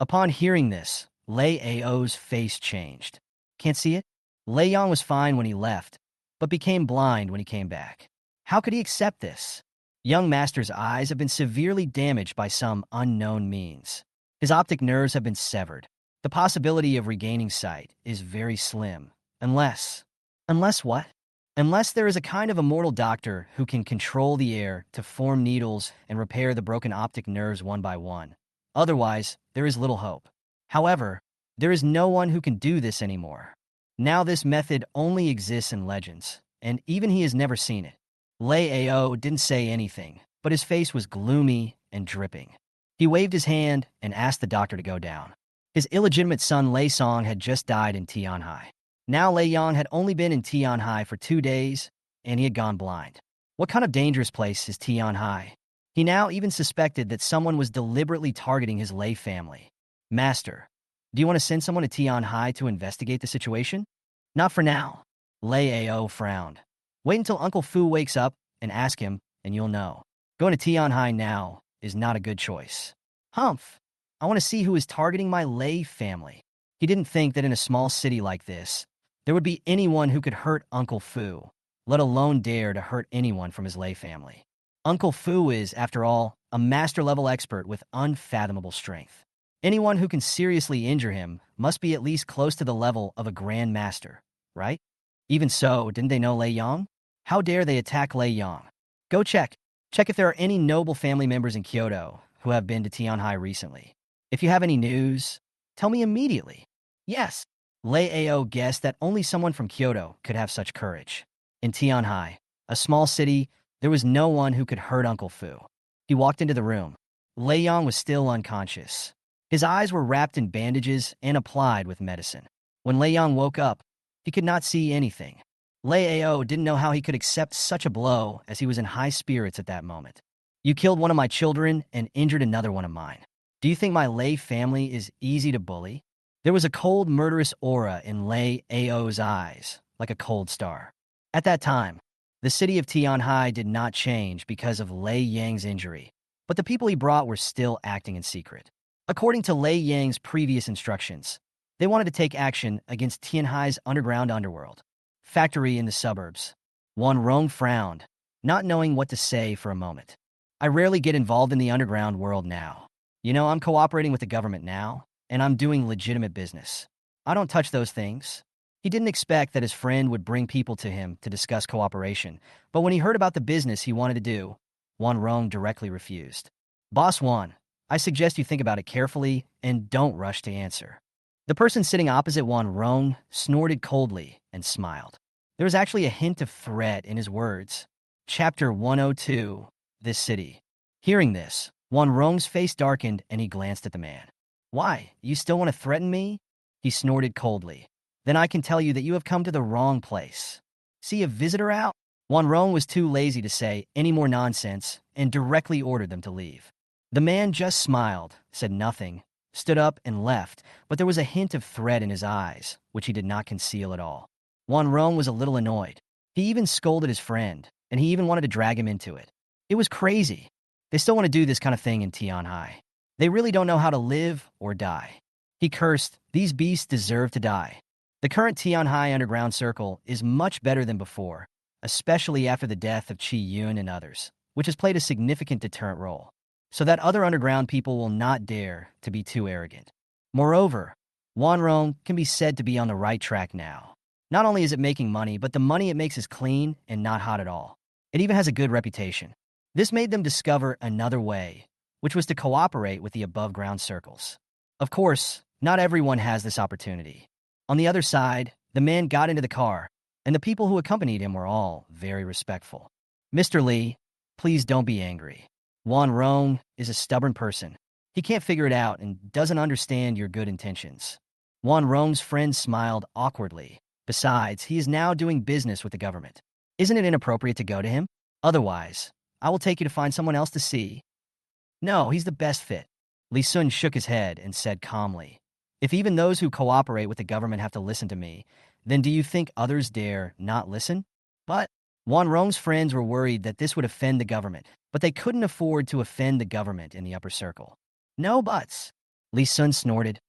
Upon hearing this, Lei Ao's face changed. Can't see it? Lei Yang was fine when he left, but became blind when he came back. How could he accept this? Young master's eyes have been severely damaged by some unknown means. His optic nerves have been severed. The possibility of regaining sight is very slim, unless what? Unless there is a kind of immortal doctor who can control the air to form needles and repair the broken optic nerves one by one. Otherwise, there is little hope. However, there is no one who can do this anymore. Now this method only exists in legends, and even he has never seen it. Lei Ao didn't say anything, but his face was gloomy and dripping. He waved his hand and asked the doctor to go down. His illegitimate son Lei Song had just died in Tianhai. Now Lei Yang had only been in Tianhai for 2 days, and he had gone blind. What kind of dangerous place is Tianhai? He now even suspected that someone was deliberately targeting his Lei family. Master, do you want to send someone to Tianhai to investigate the situation? Not for now. Lei Ao frowned. Wait until Uncle Fu wakes up and ask him, and you'll know. Going to Tianhai now is not a good choice. Humph! I want to see who is targeting my Lei family. He didn't think that in a small city like this, there would be anyone who could hurt Uncle Fu, let alone dare to hurt anyone from his Lei family. Uncle Fu is, after all, a master-level expert with unfathomable strength. Anyone who can seriously injure him must be at least close to the level of a Grand Master, right? Even so, didn't they know Lei Yang? How dare they attack Lei Yang? Go check. Check if there are any noble family members in Kyoto who have been to Tianhai recently. If you have any news, tell me immediately. Yes. Lei Ao guessed that only someone from Kyoto could have such courage. In Tianhai, a small city, there was no one who could hurt Uncle Fu. He walked into the room. Lei Yang was still unconscious. His eyes were wrapped in bandages and applied with medicine. When Lei Yang woke up, he could not see anything. Lei Ao didn't know how he could accept such a blow as he was in high spirits at that moment. You killed one of my children and injured another one of mine. Do you think my Lei family is easy to bully? There was a cold, murderous aura in Lei Ao's eyes, like a cold star. At that time, the city of Tianhai did not change because of Lei Yang's injury, but the people he brought were still acting in secret. According to Lei Yang's previous instructions, they wanted to take action against Tianhai's underground underworld, factory in the suburbs. Wan Rong frowned, not knowing what to say for a moment. I rarely get involved in the underground world now. You know, I'm cooperating with the government now, and I'm doing legitimate business. I don't touch those things. He didn't expect that his friend would bring people to him to discuss cooperation, but when he heard about the business he wanted to do, Wan Rong directly refused. Boss Wan, I suggest you think about it carefully and don't rush to answer. The person sitting opposite Wan Rong snorted coldly and smiled. There was actually a hint of threat in his words. Chapter 102, This City. Hearing this, Wan Rong's face darkened and he glanced at the man. Why, you still want to threaten me? He snorted coldly. Then I can tell you that you have come to the wrong place. See a visitor out? Wan Rong was too lazy to say any more nonsense and directly ordered them to leave. The man just smiled, said nothing, stood up and left, but there was a hint of threat in his eyes, which he did not conceal at all. Wan Rong was a little annoyed. He even scolded his friend, and he even wanted to drag him into it. It was crazy. They still want to do this kind of thing in Tianhai. They really don't know how to live or die. He cursed, these beasts deserve to die. The current Tianhai underground circle is much better than before, especially after the death of Qi Yun and others, which has played a significant deterrent role, so that other underground people will not dare to be too arrogant. Moreover, Wan Rong can be said to be on the right track now. Not only is it making money, but the money it makes is clean and not hot at all. It even has a good reputation. This made them discover another way, which was to cooperate with the above-ground circles. Of course, not everyone has this opportunity. On the other side, the man got into the car, and the people who accompanied him were all very respectful. Mr. Li, please don't be angry. Wan Rong is a stubborn person. He can't figure it out and doesn't understand your good intentions. Wan Rong's friend smiled awkwardly. Besides, he is now doing business with the government. Isn't it inappropriate to go to him? Otherwise, I will take you to find someone else to see. No, he's the best fit. Li Sun shook his head and said calmly, if even those who cooperate with the government have to listen to me, then do you think others dare not listen? But Wan Rong's friends were worried that this would offend the government, but they couldn't afford to offend the government in the upper circle. No buts. Li Sun snorted.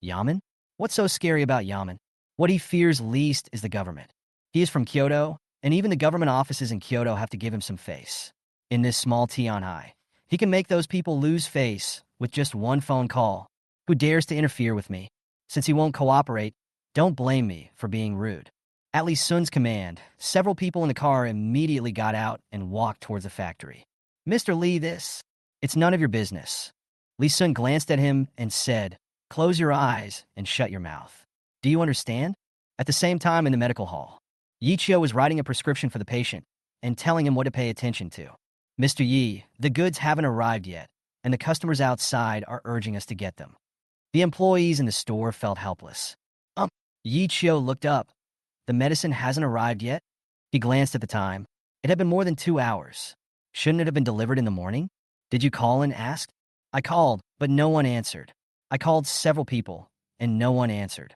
Yamen? What's so scary about Yamen? What he fears least is the government. He is from Kyoto, and even the government offices in Kyoto have to give him some face. In this small Tianhai, he can make those people lose face with just one phone call. Who dares to interfere with me? Since he won't cooperate, don't blame me for being rude. At Li Sun's command, several people in the car immediately got out and walked towards the factory. Mr. Li, it's none of your business. Li Sun glanced at him and said, "Close your eyes and shut your mouth. Do you understand?" At the same time in the medical hall, Yichio was writing a prescription for the patient and telling him what to pay attention to. "Mr. Yi, the goods haven't arrived yet, and the customers outside are urging us to get them." The employees in the store felt helpless. Yichio looked up. "The medicine hasn't arrived yet?" He glanced at the time. It had been more than 2 hours. Shouldn't it have been delivered in the morning? "Did you call and ask?" "I called, but no one answered. I called several people, and no one answered."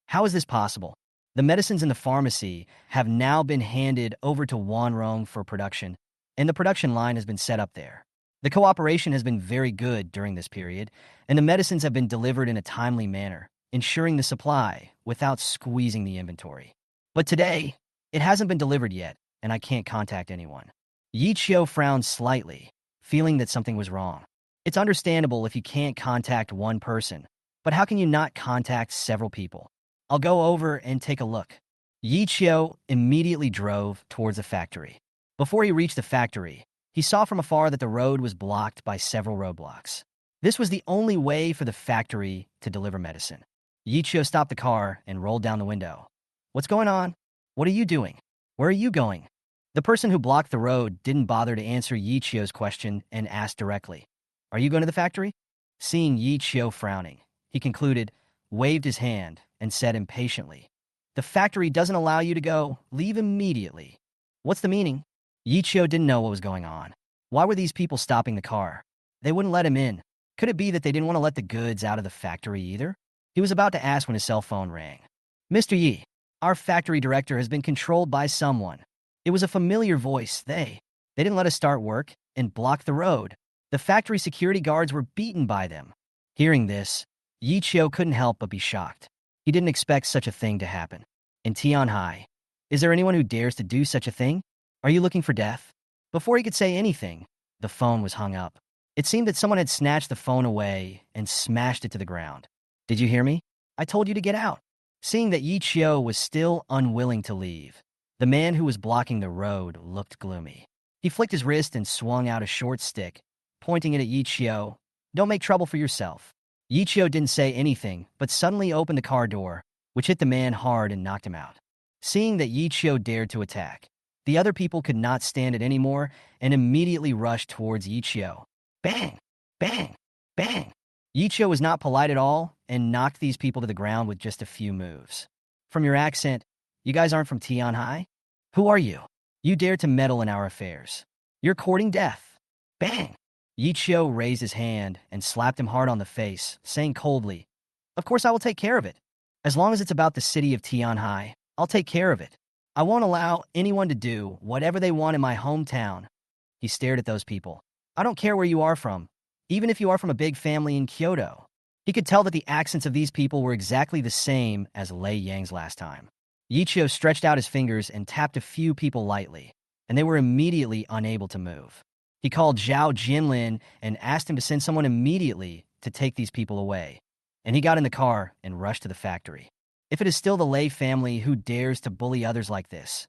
"How is this possible? The medicines in the pharmacy have now been handed over to Wanrong for production, and the production line has been set up there. The cooperation has been very good during this period, and the medicines have been delivered in a timely manner, ensuring the supply without squeezing the inventory. But today, it hasn't been delivered yet, and I can't contact anyone." Yichio frowned slightly, feeling that something was wrong. It's understandable if you can't contact one person, but how can you not contact several people? "I'll go over and take a look." Yichio immediately drove towards the factory. Before he reached the factory, he saw from afar that the road was blocked by several roadblocks. This was the only way for the factory to deliver medicine. Yichio stopped the car and rolled down the window. "What's going on? What are you doing? Where are you going?" The person who blocked the road didn't bother to answer Yichio's question and asked directly, "Are you going to the factory?" Seeing Yichio frowning, he concluded, waved his hand, and said impatiently, "The factory doesn't allow you to go. Leave immediately." "What's the meaning?" Yichio didn't know what was going on. Why were these people stopping the car? They wouldn't let him in. Could it be that they didn't want to let the goods out of the factory either? He was about to ask when his cell phone rang. "Mr. Yi, our factory director has been controlled by someone." It was a familiar voice. They didn't let us start work and blocked the road. The factory security guards were beaten by them. Hearing this, Yichio couldn't help but be shocked. He didn't expect such a thing to happen. In Tianhai, is there anyone who dares to do such a thing? Are you looking for death? Before he could say anything, the phone was hung up. It seemed that someone had snatched the phone away and smashed it to the ground. "Did you hear me? I told you to get out." Seeing that Yichio was still unwilling to leave, the man who was blocking the road looked gloomy. He flicked his wrist and swung out a short stick, pointing it at Yichio. "Don't make trouble for yourself." Yichio didn't say anything, but suddenly opened the car door, which hit the man hard and knocked him out. Seeing that Yichio dared to attack, the other people could not stand it anymore and immediately rushed towards Yichio. Bang! Bang! Bang! Yichio was not polite at all and knocked these people to the ground with just a few moves. "From your accent, you guys aren't from Tianhai? Who are you? You dare to meddle in our affairs. You're courting death." Bang! Yichio raised his hand and slapped him hard on the face, saying coldly, "Of course I will take care of it. As long as it's about the city of Tianhai, I'll take care of it. I won't allow anyone to do whatever they want in my hometown." He stared at those people. "I don't care where you are from, even if you are from a big family in Kyoto." He could tell that the accents of these people were exactly the same as Lei Yang's last time. Yichio stretched out his fingers and tapped a few people lightly, and they were immediately unable to move. He called Zhao Jinlin and asked him to send someone immediately to take these people away, and he got in the car and rushed to the factory. If it is still the Lei family who dares to bully others like this,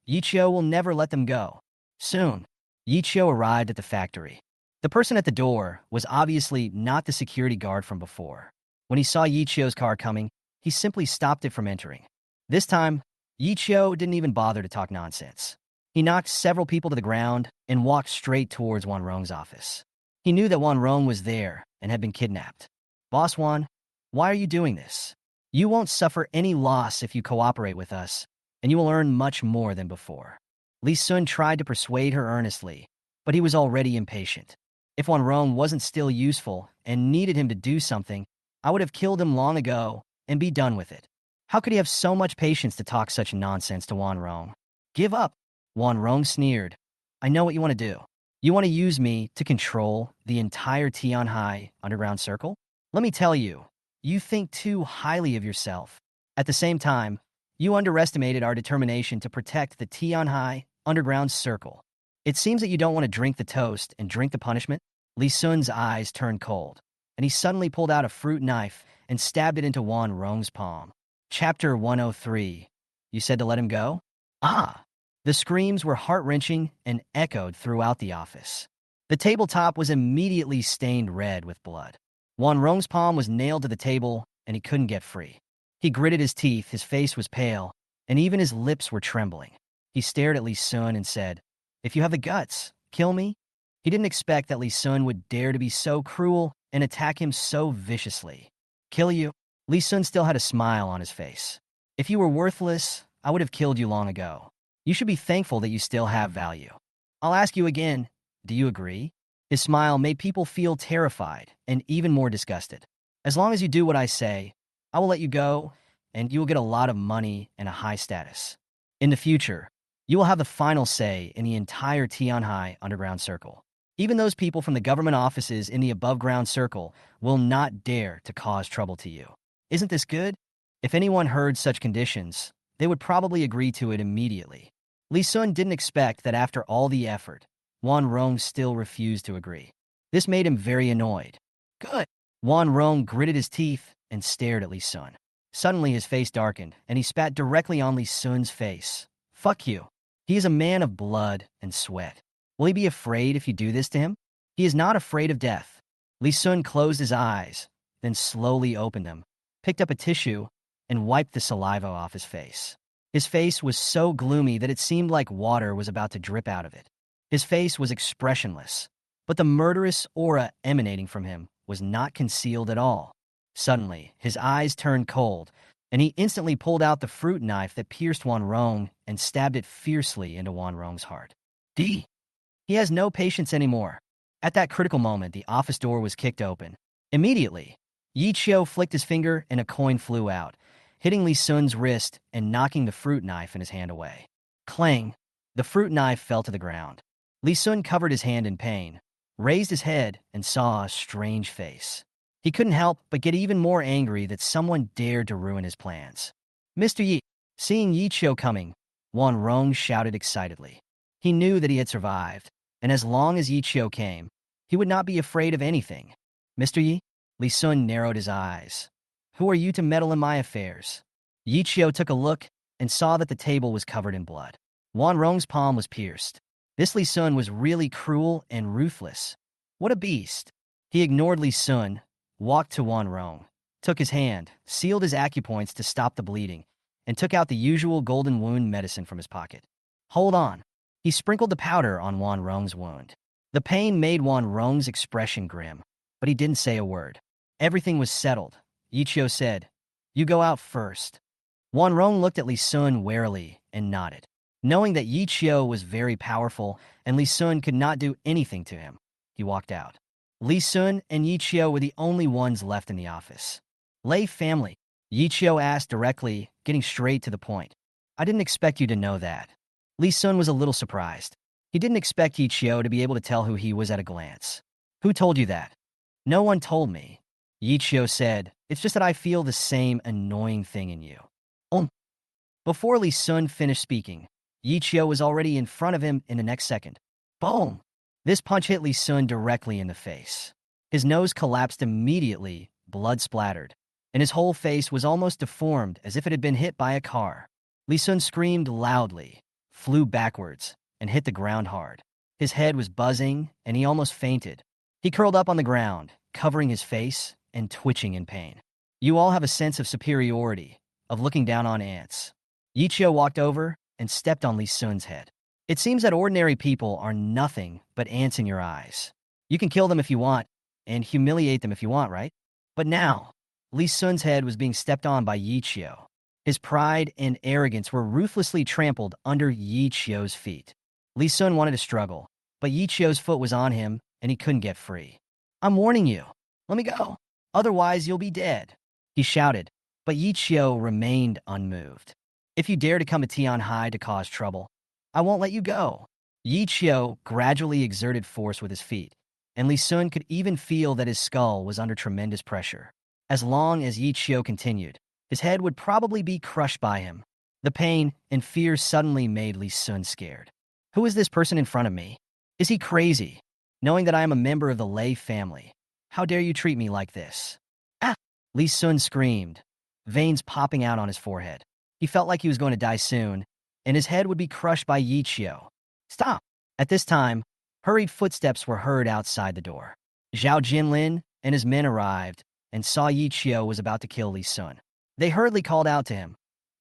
Yichio will never let them go. Soon, Yichio arrived at the factory. The person at the door was obviously not the security guard from before. When he saw Yichio's car coming, he simply stopped it from entering. This time, Yichio didn't even bother to talk nonsense. He knocked several people to the ground and walked straight towards Wanrong's office. He knew that Wanrong was there and had been kidnapped. "Boss Wan, why are you doing this? You won't suffer any loss if you cooperate with us, and you will earn much more than before." Li Sun tried to persuade her earnestly, but he was already impatient. If Wanrong wasn't still useful and needed him to do something, I would have killed him long ago and be done with it. How could he have so much patience to talk such nonsense to Wanrong? "Give up." Wanrong sneered. "I know what you want to do. You want to use me to control the entire Tianhai underground circle? Let me tell you, you think too highly of yourself. At the same time, you underestimated our determination to protect the Tianhai underground circle. It seems that you don't want to drink the toast and drink the punishment." Li Sun's eyes turned cold, and he suddenly pulled out a fruit knife and stabbed it into Wanrong's palm. Chapter 103. You said to let him go? Ah! The screams were heart-wrenching and echoed throughout the office. The tabletop was immediately stained red with blood. Wan Rong's palm was nailed to the table, and he couldn't get free. He gritted his teeth, his face was pale, and even his lips were trembling. He stared at Li Sun and said, "If you have the guts, kill me." He didn't expect that Li Sun would dare to be so cruel and attack him so viciously. "Kill you?" Li Sun still had a smile on his face. "If you were worthless, I would have killed you long ago. You should be thankful that you still have value. I'll ask you again, do you agree?" His smile made people feel terrified and even more disgusted. "As long as you do what I say, I will let you go, and you will get a lot of money and a high status. In the future, you will have the final say in the entire Tianhai underground circle. Even those people from the government offices in the above-ground circle will not dare to cause trouble to you. Isn't this good?" If anyone heard such conditions, they would probably agree to it immediately. Li Sun didn't expect that after all the effort, Wan Rong still refused to agree. This made him very annoyed. "Good." Wan Rong gritted his teeth and stared at Li Sun. Suddenly his face darkened, and he spat directly on Li Sun's face. "Fuck you. He is a man of blood and sweat. Will he be afraid if you do this to him? He is not afraid of death." Li Sun closed his eyes, then slowly opened them, picked up a tissue, and wiped the saliva off his face. His face was so gloomy that it seemed like water was about to drip out of it. His face was expressionless, but the murderous aura emanating from him was not concealed at all. Suddenly, his eyes turned cold, and he instantly pulled out the fruit knife that pierced Wan Rong and stabbed it fiercely into Wan Rong's heart. D. He has no patience anymore. At that critical moment, the office door was kicked open. Immediately, Yi Qiu flicked his finger and a coin flew out, hitting Li Sun's wrist and knocking the fruit knife in his hand away. Clang! The fruit knife fell to the ground. Li Sun covered his hand in pain, raised his head, and saw a strange face. He couldn't help but get even more angry that someone dared to ruin his plans. "Mr. Yi!" Seeing Yi Qiu coming, Wan Rong shouted excitedly. He knew that he had survived, and as long as Yi Qiu came, he would not be afraid of anything. "Mr. Yi?" Li Sun narrowed his eyes. "Who are you to meddle in my affairs?" Yi Qiu took a look and saw that the table was covered in blood. Wan Rong's palm was pierced. This Li Sun was really cruel and ruthless. What a beast! He ignored Li Sun, walked to Wan Rong, took his hand, sealed his acupoints to stop the bleeding, and took out the usual golden wound medicine from his pocket. "Hold on." He sprinkled the powder on Wan Rong's wound. The pain made Wan Rong's expression grim, but he didn't say a word. Everything was settled. Yi Qiu said, "You go out first." Wan Rong looked at Li Sun warily and nodded. Knowing that Yi Qiu was very powerful and Li Sun could not do anything to him, he walked out. Li Sun and Yi Qiu were the only ones left in the office. "Lei family?" Yi Qiu asked directly, getting straight to the point. "I didn't expect you to know that." Li Sun was a little surprised. He didn't expect Yi Qiu to be able to tell who he was at a glance. "Who told you that?" "No one told me." Yi Qiu said, "It's just that I feel the same annoying thing in you." Before Li Sun finished speaking, Yi Qiu was already in front of him in the next second. Boom! This punch hit Li Sun directly in the face. His nose collapsed immediately, blood splattered, and his whole face was almost deformed as if it had been hit by a car. Li Sun screamed loudly, flew backwards, and hit the ground hard. His head was buzzing, and he almost fainted. He curled up on the ground, covering his face and twitching in pain. "You all have a sense of superiority, of looking down on ants." Yi Qiu walked over and stepped on Li Sun's head. "It seems that ordinary people are nothing but ants in your eyes. You can kill them if you want, and humiliate them if you want, right? But now," Li Sun's head was being stepped on by Yi Qiu. His pride and arrogance were ruthlessly trampled under Yi Qiu's feet. Li Sun wanted to struggle, but Yi Qiu's foot was on him, and he couldn't get free. "I'm warning you. Let me go. Otherwise, you'll be dead," he shouted, but Yi Qiu remained unmoved. "If you dare to come to Tianhai to cause trouble, I won't let you go." Yi Qiu gradually exerted force with his feet, and Li Sun could even feel that his skull was under tremendous pressure. As long as Yi Qiu continued, his head would probably be crushed by him. The pain and fear suddenly made Li Sun scared. Who is this person in front of me? Is he crazy? Knowing that I am a member of the Lei family, how dare you treat me like this? Ah! Li Sun screamed, veins popping out on his forehead. He felt like he was going to die soon, and his head would be crushed by Yi Qiu. Stop! At this time, hurried footsteps were heard outside the door. Zhao Jinlin and his men arrived and saw Yi Qiu was about to kill Li Sun. They hurriedly called out to him,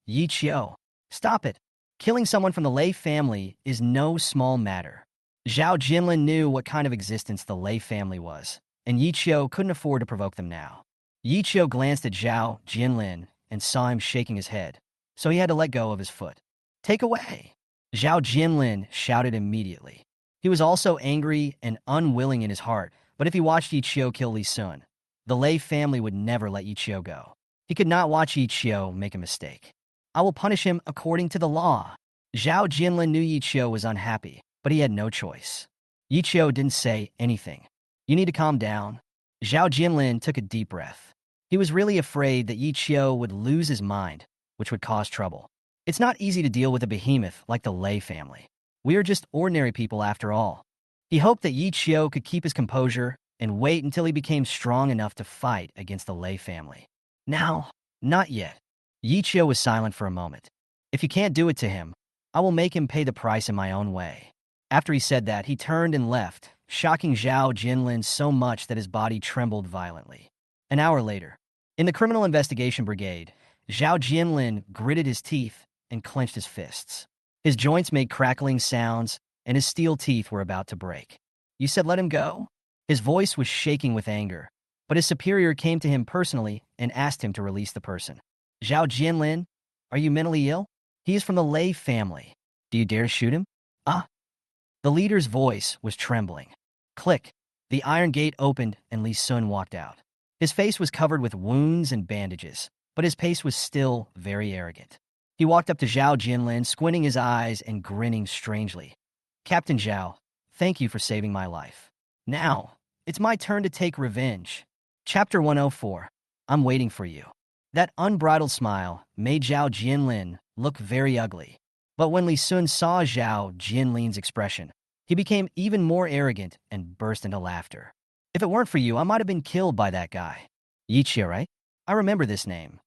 Yi Qiu, stop it! Killing someone from the Lei family is no small matter. Zhao Jinlin knew what kind of existence the Lei family was, and Yi Qiu couldn't afford to provoke them now. Yi Qiu glanced at Zhao Jinlin and saw him shaking his head, so he had to let go of his foot. Take away! Zhao Jinlin shouted immediately. He was also angry and unwilling in his heart, but if he watched Yi Qiu kill Li Sun, the Lei family would never let Yi Qiu go. He could not watch Yi Qiu make a mistake. I will punish him according to the law. Zhao Jinlin knew Yi Qiu was unhappy, but he had no choice. Yi Qiu didn't say anything. You need to calm down. Zhao Jinlin took a deep breath. He was really afraid that Yi Qiu would lose his mind, which would cause trouble. It's not easy to deal with a behemoth like the Lei family. We are just ordinary people after all. He hoped that Yi Qiu could keep his composure and wait until he became strong enough to fight against the Lei family. Now, not yet. Yi Qiu was silent for a moment. If you can't do it to him, I will make him pay the price in my own way. After he said that, he turned and left, shocking Zhao Jinlin so much that his body trembled violently. An hour later, in the Criminal Investigation Brigade, Zhao Jinlin gritted his teeth and clenched his fists. His joints made crackling sounds, and his steel teeth were about to break. You said let him go? His voice was shaking with anger, but his superior came to him personally and asked him to release the person. Zhao Jinlin, are you mentally ill? He is from the Lei family. Do you dare to shoot him? Ah! The leader's voice was trembling. Click! The iron gate opened and Li Sun walked out. His face was covered with wounds and bandages, but his pace was still very arrogant. He walked up to Zhao Jinlin, squinting his eyes and grinning strangely. Captain Zhao, thank you for saving my life. Now, it's my turn to take revenge. Chapter 104. I'm waiting for you. That unbridled smile made Zhao Jinlin look very ugly. But when Li Sun saw Zhao Jinlin's expression, he became even more arrogant and burst into laughter. If it weren't for you, I might have been killed by that guy. Yi Qiu, right? I remember this name.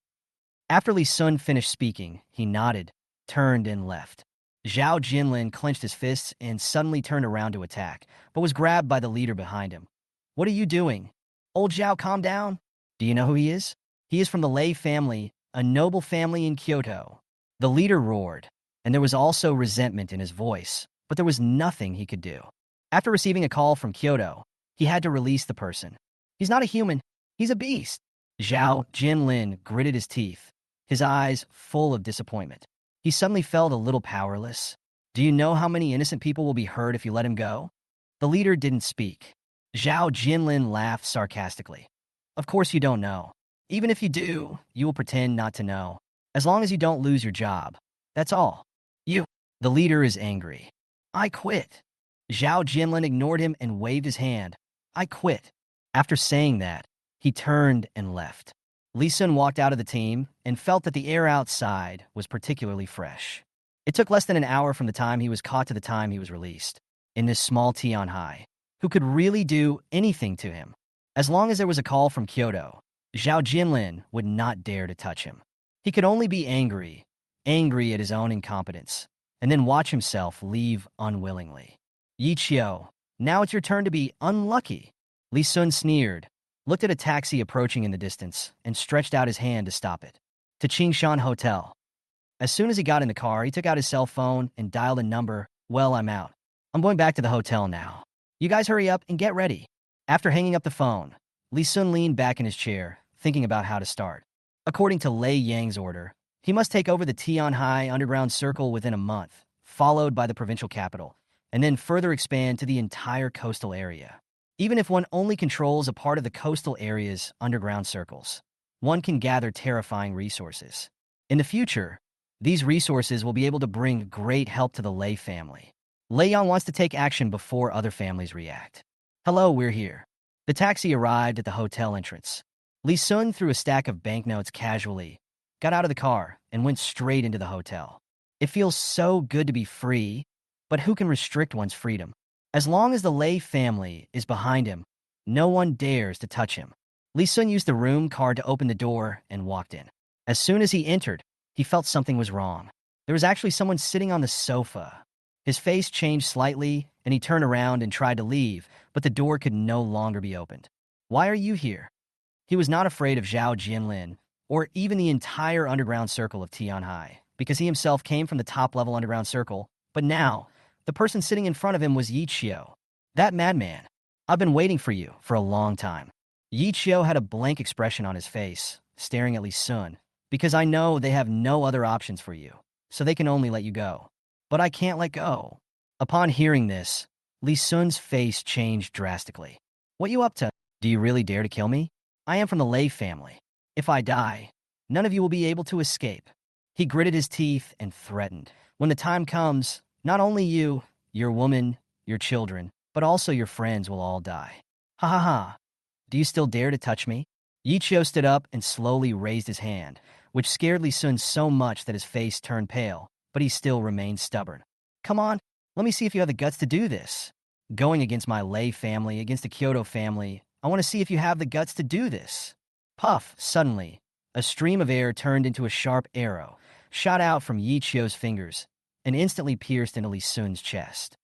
After Li Sun finished speaking, he nodded, turned, and left. Zhao Jinlin clenched his fists and suddenly turned around to attack, but was grabbed by the leader behind him. What are you doing? Old Zhao, calm down. Do you know who he is? He is from the Lei family, a noble family in Kyoto. The leader roared, and there was also resentment in his voice, but there was nothing he could do. After receiving a call from Kyoto, he had to release the person. He's not a human. He's a beast. Zhao Jinlin gritted his teeth, his eyes full of disappointment. He suddenly felt a little powerless. Do you know how many innocent people will be hurt if you let him go? The leader didn't speak. Zhao Jinlin laughed sarcastically. Of course you don't know. Even if you do, you will pretend not to know. As long as you don't lose your job. That's all. You. The leader is angry. I quit. Zhao Jinlin ignored him and waved his hand. I quit. After saying that, he turned and left. Li Sun walked out of the team and felt that the air outside was particularly fresh. It took less than an hour from the time he was caught to the time he was released. In this small Tianhai, who could really do anything to him? As long as there was a call from Kyoto, Zhao Jinlin would not dare to touch him. He could only be angry at his own incompetence, and then watch himself leave unwillingly. Yi Qiu, now it's your turn to be unlucky. Li Sun sneered, looked at a taxi approaching in the distance, and stretched out his hand to stop it. To Qingshan Hotel. As soon as he got in the car, he took out his cell phone and dialed a number. Well, I'm out. I'm going back to the hotel now. You guys hurry up and get ready. After hanging up the phone, Li Sun leaned back in his chair, thinking about how to start. According to Lei Yang's order, he must take over the Tianhai underground circle within a month, followed by the provincial capital, and then further expand to the entire coastal area. Even if one only controls a part of the coastal area's underground circles, one can gather terrifying resources. In the future, these resources will be able to bring great help to the Lei family. Lei Yang wants to take action before other families react. Hello, we're here. The taxi arrived at the hotel entrance. Li Sun threw a stack of banknotes casually, got out of the car, and went straight into the hotel. It feels so good to be free, but who can restrict one's freedom? As long as the Lei family is behind him, no one dares to touch him. Li Sun used the room card to open the door and walked in. As soon as he entered, He felt something was wrong. There was actually someone sitting on the sofa. His face changed slightly, and he turned around and tried to leave, but the door could no longer be opened. "Why are you here?" He was not afraid of Zhao Jinlin, or even the entire underground circle of Tianhai, because he himself came from the top-level underground circle. But now, the person sitting in front of him was Yi Qiu. That madman. "I've been waiting for you for a long time." Yi Qiu had a blank expression on his face, staring at Li Sun. "Because I know they have no other options for you, so they can only let you go. But I can't let go." Upon hearing this, Li Sun's face changed drastically. "What you up to? Do you really dare to kill me? I am from the Lei family. If I die, none of you will be able to escape." He gritted his teeth and threatened. "When the time comes, not only you, your woman, your children, but also your friends will all die. Ha ha ha. Do you still dare to touch me?" Yi Qiu stood up and slowly raised his hand, which scared Li Sun so much that his face turned pale, but he still remained stubborn. "Come on, let me see if you have the guts to do this. Going against my Lei family, against the Kyoto family, I want to see if you have the guts to do this." Puff, suddenly, a stream of air turned into a sharp arrow, shot out from Yi Qiu's fingers, and instantly pierced into Li Sun's chest.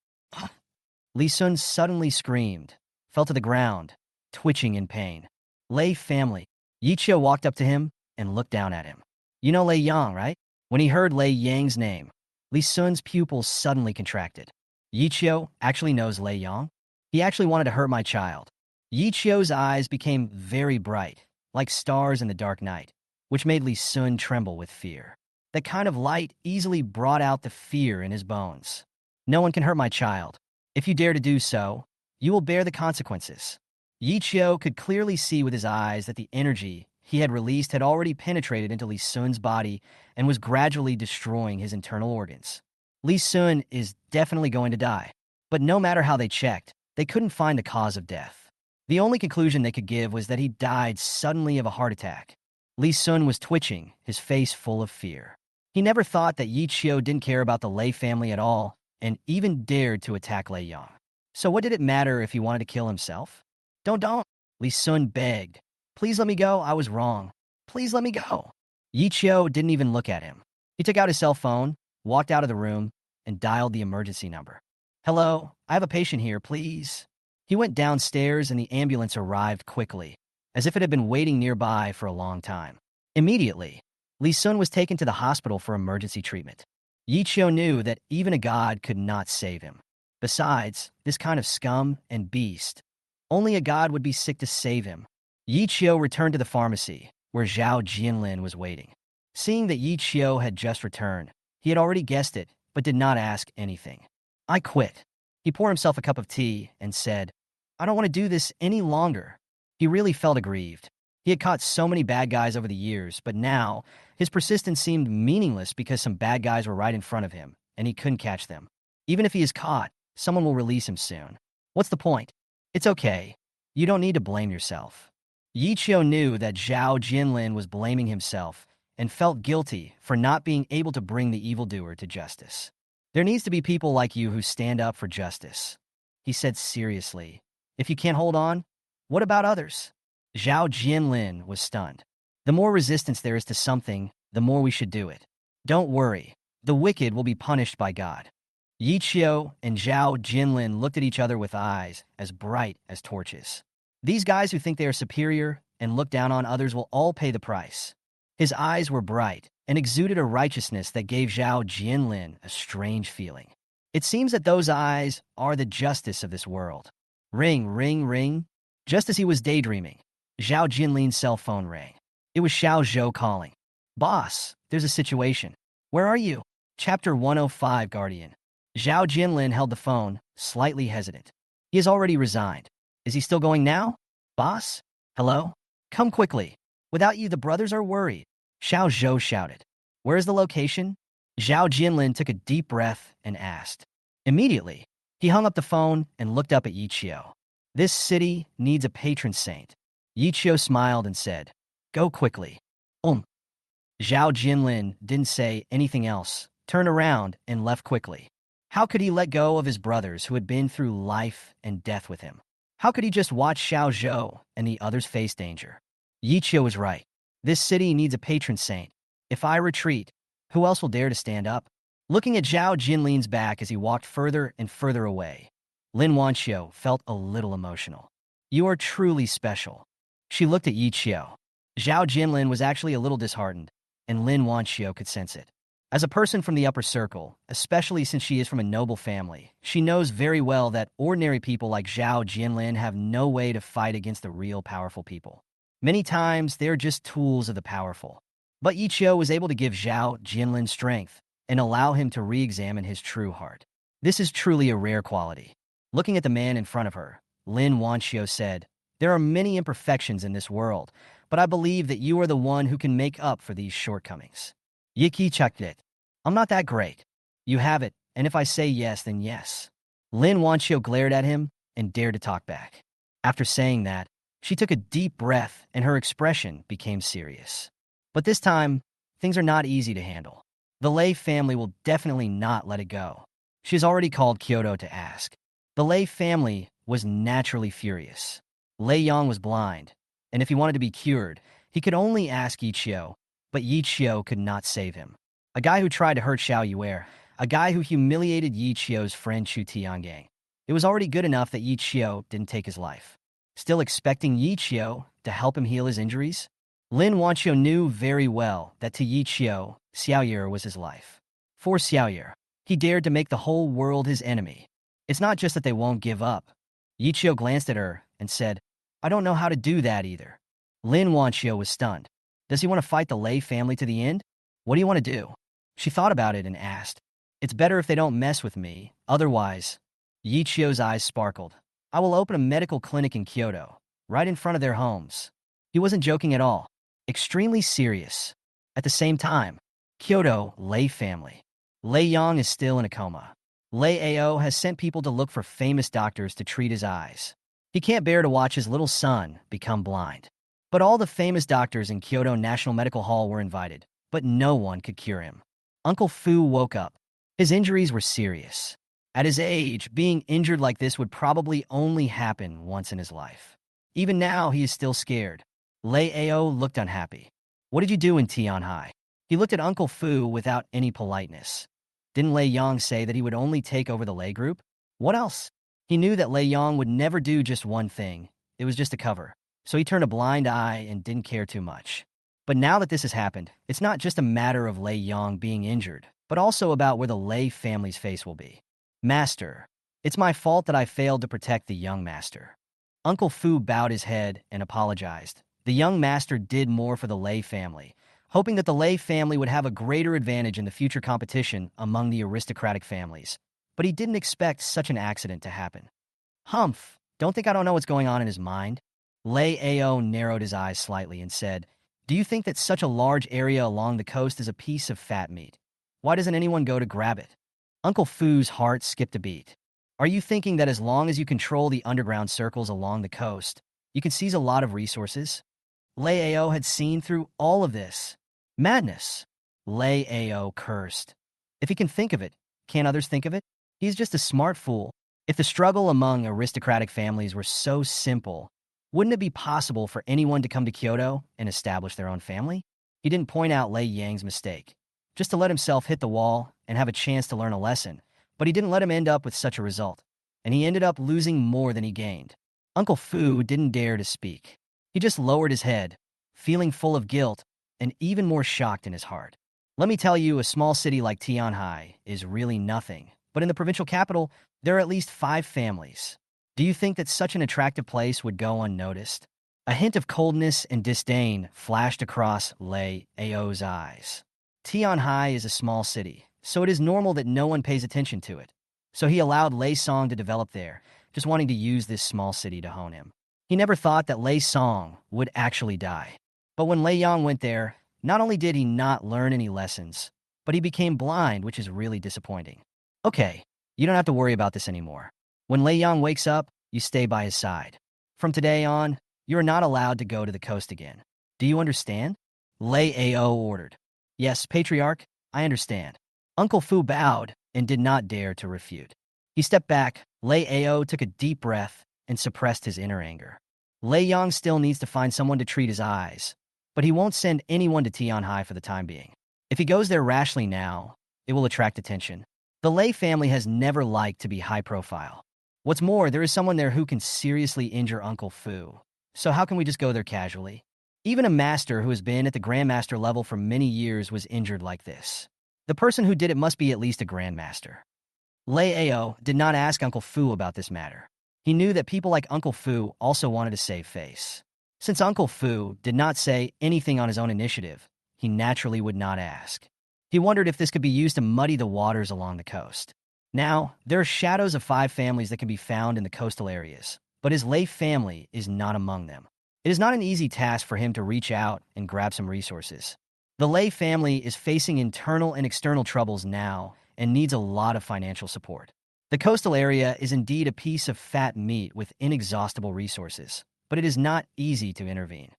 Li Sun suddenly screamed, fell to the ground, twitching in pain. "Lei family." Yi Qiu walked up to him and looked down at him. "You know Lei Yang, right?" When he heard Lei Yang's name, Li Sun's pupils suddenly contracted. "Yi Qiu actually knows Lei Yang? He actually wanted to hurt my child." Yi Qiu's eyes became very bright, like stars in the dark night, which made Li Sun tremble with fear. That kind of light easily brought out the fear in his bones. "No one can hurt my child. If you dare to do so, you will bear the consequences." Yi Qiu could clearly see with his eyes that the energy he had released had already penetrated into Li Sun's body and was gradually destroying his internal organs. Li Sun is definitely going to die. But no matter how they checked, they couldn't find the cause of death. The only conclusion they could give was that he died suddenly of a heart attack. Li Sun was twitching, his face full of fear. He never thought that Yi Qiu didn't care about the Lei family at all, and even dared to attack Lei Yang. So what did it matter if he wanted to kill himself? Don't, Li Sun begged. "Please let me go, I was wrong. Please let me go." Yi Qiu didn't even look at him. He took out his cell phone, walked out of the room, and dialed the emergency number. "Hello, I have a patient here, please." He went downstairs and the ambulance arrived quickly, as if it had been waiting nearby for a long time. Immediately, Li Sun was taken to the hospital for emergency treatment. Yi Qiu knew that even a god could not save him. Besides, this kind of scum and beast, only a god would be sick to save him. Yi Qiu returned to the pharmacy, where Zhao Jinlin was waiting. Seeing that Yi Qiu had just returned, he had already guessed it, but did not ask anything. "I quit." He poured himself a cup of tea and said, "I don't want to do this any longer." He really felt aggrieved. He had caught so many bad guys over the years, but now, his persistence seemed meaningless because some bad guys were right in front of him, and he couldn't catch them. Even if he is caught, someone will release him soon. What's the point? It's okay. You don't need to blame yourself. Yi Qiu knew that Zhao Jinlin was blaming himself and felt guilty for not being able to bring the evildoer to justice. "There needs to be people like you who stand up for justice," he said seriously. "If you can't hold on, what about others?" Zhao Jinlin was stunned. "The more resistance there is to something, the more we should do it. Don't worry, the wicked will be punished by God." Yi Qiu and Zhao Jinlin looked at each other with eyes as bright as torches. These guys who think they are superior and look down on others will all pay the price. His eyes were bright and exuded a righteousness that gave Zhao Jinlin a strange feeling. It seems that those eyes are the justice of this world. Ring, ring, ring. Just as he was daydreaming, Zhao Jinlin's cell phone rang. It was Xiao Zhou calling. "Boss, there's a situation." "Where are you?" Chapter 105, Guardian. Zhao Jinlin held the phone, slightly hesitant. He has already resigned. Is he still going now? "Boss? Hello? Come quickly. Without you, the brothers are worried." Xiao Zhou shouted. "Where is the location?" Zhao Jinlin took a deep breath and asked. Immediately, he hung up the phone and looked up at Yi Qiu. "This city needs a patron saint." Yi Qiu smiled and said, "Go quickly." Zhao Jinlin didn't say anything else, turned around, and left quickly. How could he let go of his brothers who had been through life and death with him? How could he just watch Xiao Zhou and the others face danger? Yi Qiu was right. This city needs a patron saint. If I retreat, Who else will dare to stand up? Looking at Zhao Jinlin's back as he walked further and further away, Lin Wanio felt a little emotional. You are truly special. She looked at Yi Qiu. Zhao Jinlin was actually a little disheartened, and Lin Wanio could sense it. As a person from the upper circle, especially since she is from a noble family, she knows very well that ordinary people like Zhao Jinlin have no way to fight against the real powerful people. Many times, they're just tools of the powerful. But Yi Qiu was able to give Zhao Jinlin strength and allow him to re-examine his true heart. This is truly a rare quality. Looking at the man in front of her, Lin Wanio said, "There are many imperfections in this world, but I believe that you are the one who can make up for these shortcomings." Yi Qi checked it. "I'm not that great." "You have it, and if I say yes, then yes." Lin Wanio glared at him and dared to talk back. After saying that, she took a deep breath and her expression became serious. But this time, things are not easy to handle. The Lei family will definitely not let it go. She has already called Kyoto to ask. The Lei family was naturally furious. Lei Yang was blind, and if he wanted to be cured, he could only ask Yi Qiu, but Yi Qiu could not save him. A guy who tried to hurt Xiao Yuer, a guy who humiliated Yi Qiu's friend Chu Tiangang. It was already good enough that Yi Qiu didn't take his life. Still expecting Yi Qiu to help him heal his injuries? Lin Wanio knew very well that to Yi Qiu, Xiao Yuer was his life. For Xiao Yuer, he dared to make the whole world his enemy. It's not just that they won't give up. Yi Qiu glanced at her and said, "I don't know how to do that either." Lin Wanio was stunned. Does he want to fight the Lei family to the end? What do you want to do? She thought about it and asked, "It's better if they don't mess with me, otherwise." Yi Qiu's eyes sparkled. "I will open a medical clinic in Kyoto, right in front of their homes." He wasn't joking at all. Extremely serious. At the same time, Kyoto Lei family. Lei Yang is still in a coma. Lei Ao has sent people to look for famous doctors to treat his eyes. He can't bear to watch his little son become blind. But all the famous doctors in Kyoto National Medical Hall were invited, but no one could cure him. Uncle Fu woke up. His injuries were serious. At his age, being injured like this would probably only happen once in his life. Even now, he is still scared. Lei Ao looked unhappy. "What did you do in Tianhai?" He looked at Uncle Fu without any politeness. Didn't Lei Yang say that he would only take over the Lei group? What else? He knew that Lei Yang would never do just one thing. It was just a cover. So he turned a blind eye and didn't care too much. But now that this has happened, it's not just a matter of Lei Yang being injured, but also about where the Lei family's face will be. "Master, it's my fault that I failed to protect the young master." Uncle Fu bowed his head and apologized. The young master did more for the Lei family, hoping that the Lei family would have a greater advantage in the future competition among the aristocratic families. But he didn't expect such an accident to happen. "Humph, don't think I don't know what's going on in his mind." Lei Ao narrowed his eyes slightly and said, "Do you think that such a large area along the coast is a piece of fat meat? Why doesn't anyone go to grab it?" Uncle Fu's heart skipped a beat. "Are you thinking that as long as you control the underground circles along the coast, you can seize a lot of resources?" Lei Ao had seen through all of this. Madness. Lei Ao cursed. If he can think of it, can't others think of it? He's just a smart fool. If the struggle among aristocratic families were so simple, wouldn't it be possible for anyone to come to Kyoto and establish their own family? He didn't point out Lei Yang's mistake, just to let himself hit the wall and have a chance to learn a lesson, but he didn't let him end up with such a result, and he ended up losing more than he gained. Uncle Fu didn't dare to speak. He just lowered his head, feeling full of guilt and even more shocked in his heart. Let me tell you, a small city like Tianhai is really nothing, but in the provincial capital, there are at least 5 families. Do you think that such an attractive place would go unnoticed? A hint of coldness and disdain flashed across Lei Ao's eyes. Tianhai is a small city, so it is normal that no one pays attention to it. So he allowed Lei Song to develop there, just wanting to use this small city to hone him. He never thought that Lei Song would actually die. But when Lei Yang went there, not only did he not learn any lessons, but he became blind, which is really disappointing. Okay, you don't have to worry about this anymore. When Lei Yang wakes up, you stay by his side. From today on, you are not allowed to go to the coast again. Do you understand? Lei Ao ordered. Yes, Patriarch, I understand. Uncle Fu bowed and did not dare to refute. He stepped back. Lei Ao took a deep breath and suppressed his inner anger. Lei Yang still needs to find someone to treat his eyes, but he won't send anyone to Tianhai for the time being. If he goes there rashly now, it will attract attention. The Lei family has never liked to be high profile. What's more, there is someone there who can seriously injure Uncle Fu. So how can we just go there casually? Even a master who has been at the grandmaster level for many years was injured like this. The person who did it must be at least a grandmaster. Lei Ao did not ask Uncle Fu about this matter. He knew that people like Uncle Fu also wanted to save face. Since Uncle Fu did not say anything on his own initiative, he naturally would not ask. He wondered if this could be used to muddy the waters along the coast. Now, there are shadows of 5 families that can be found in the coastal areas, but his Lei family is not among them. It is not an easy task for him to reach out and grab some resources. The Lei family is facing internal and external troubles now and needs a lot of financial support. The coastal area is indeed a piece of fat meat with inexhaustible resources, but it is not easy to intervene.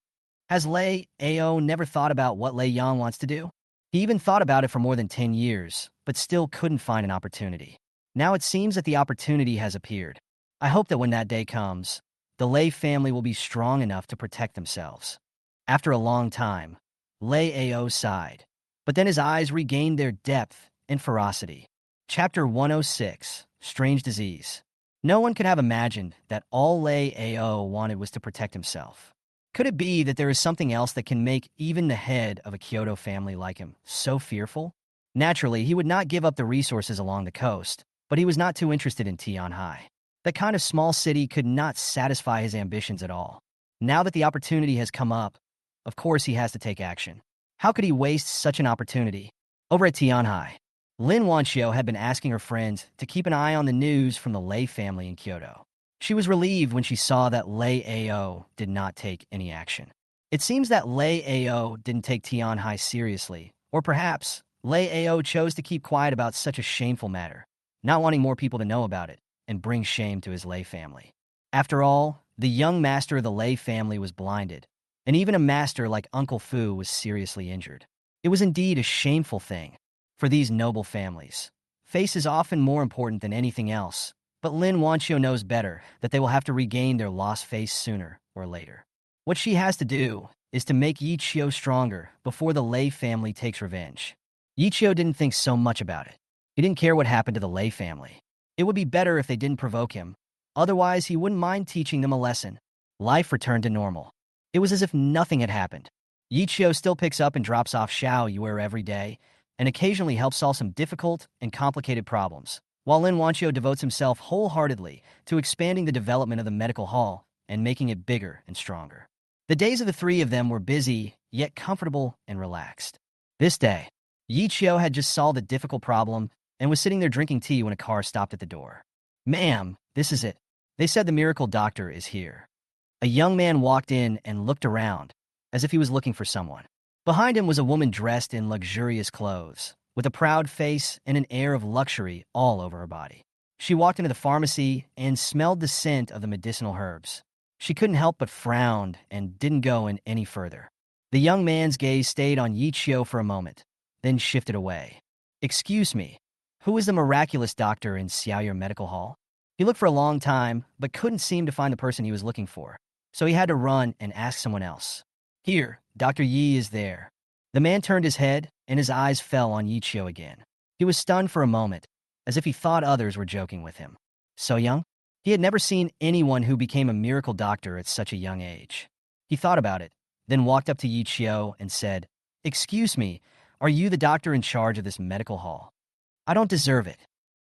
Has Lei Ao never thought about what Lei Yang wants to do? He even thought about it for more than 10 years, but still couldn't find an opportunity. Now it seems that the opportunity has appeared. I hope that when that day comes, the Lei family will be strong enough to protect themselves. After a long time, Lei Ao sighed, but then his eyes regained their depth and ferocity. Chapter 106, Strange Disease. No one could have imagined that all Lei Ao wanted was to protect himself. Could it be that there is something else that can make even the head of a Kyoto family like him so fearful? Naturally, he would not give up the resources along the coast, but he was not too interested in Tianhai. That kind of small city could not satisfy his ambitions at all. Now that the opportunity has come up, of course he has to take action. How could he waste such an opportunity? Over at Tianhai, Lin Wanio had been asking her friends to keep an eye on the news from the Lei family in Kyoto. She was relieved when she saw that Lei Ao did not take any action. It seems that Lei Ao didn't take Tianhai seriously, or perhaps Lei Ao chose to keep quiet about such a shameful matter, not wanting more people to know about it and bring shame to his Lei family. After all, the young master of the Lei family was blinded, and even a master like Uncle Fu was seriously injured. It was indeed a shameful thing for these noble families. Face is often more important than anything else, but Lin Wanio knows better that they will have to regain their lost face sooner or later. What she has to do is to make Yichio stronger before the Lei family takes revenge. Yichio didn't think so much about it. He didn't care what happened to the Lei family. It would be better if they didn't provoke him. Otherwise, he wouldn't mind teaching them a lesson. Life returned to normal. It was as if nothing had happened. Yichio still picks up and drops off Xiao Yuer every day, and occasionally helps solve some difficult and complicated problems, while Lin Wanio devotes himself wholeheartedly to expanding the development of the medical hall and making it bigger and stronger. The days of the 3 of them were busy, yet comfortable and relaxed. This day, Yichio had just solved a difficult problem and was sitting there drinking tea when a car stopped at the door. "Ma'am, this is it. They said the miracle doctor is here." A young man walked in and looked around, as if he was looking for someone. Behind him was a woman dressed in luxurious clothes, with a proud face and an air of luxury all over her body. She walked into the pharmacy and smelled the scent of the medicinal herbs. She couldn't help but frown and didn't go in any further. The young man's gaze stayed on Yichio for a moment, then shifted away. "Excuse me, who is the miraculous doctor in Xiaoyue Medical Hall?" He looked for a long time, but couldn't seem to find the person he was looking for, so he had to run and ask someone else. "Here, Dr. Yi is there." The man turned his head, and his eyes fell on Yichio again. He was stunned for a moment, as if he thought others were joking with him. So young? He had never seen anyone who became a miracle doctor at such a young age. He thought about it, then walked up to Yichio and said, "Excuse me, are you the doctor in charge of this medical hall?" "I don't deserve it."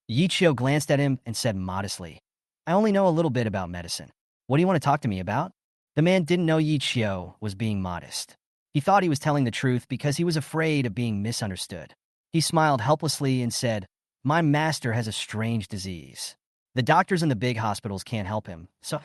Yichio glanced at him and said modestly, "I only know a little bit about medicine. What do you want to talk to me about?" The man didn't know Yichio was being modest. He thought he was telling the truth because he was afraid of being misunderstood. He smiled helplessly and said, "My master has a strange disease. The doctors in the big hospitals can't help him, so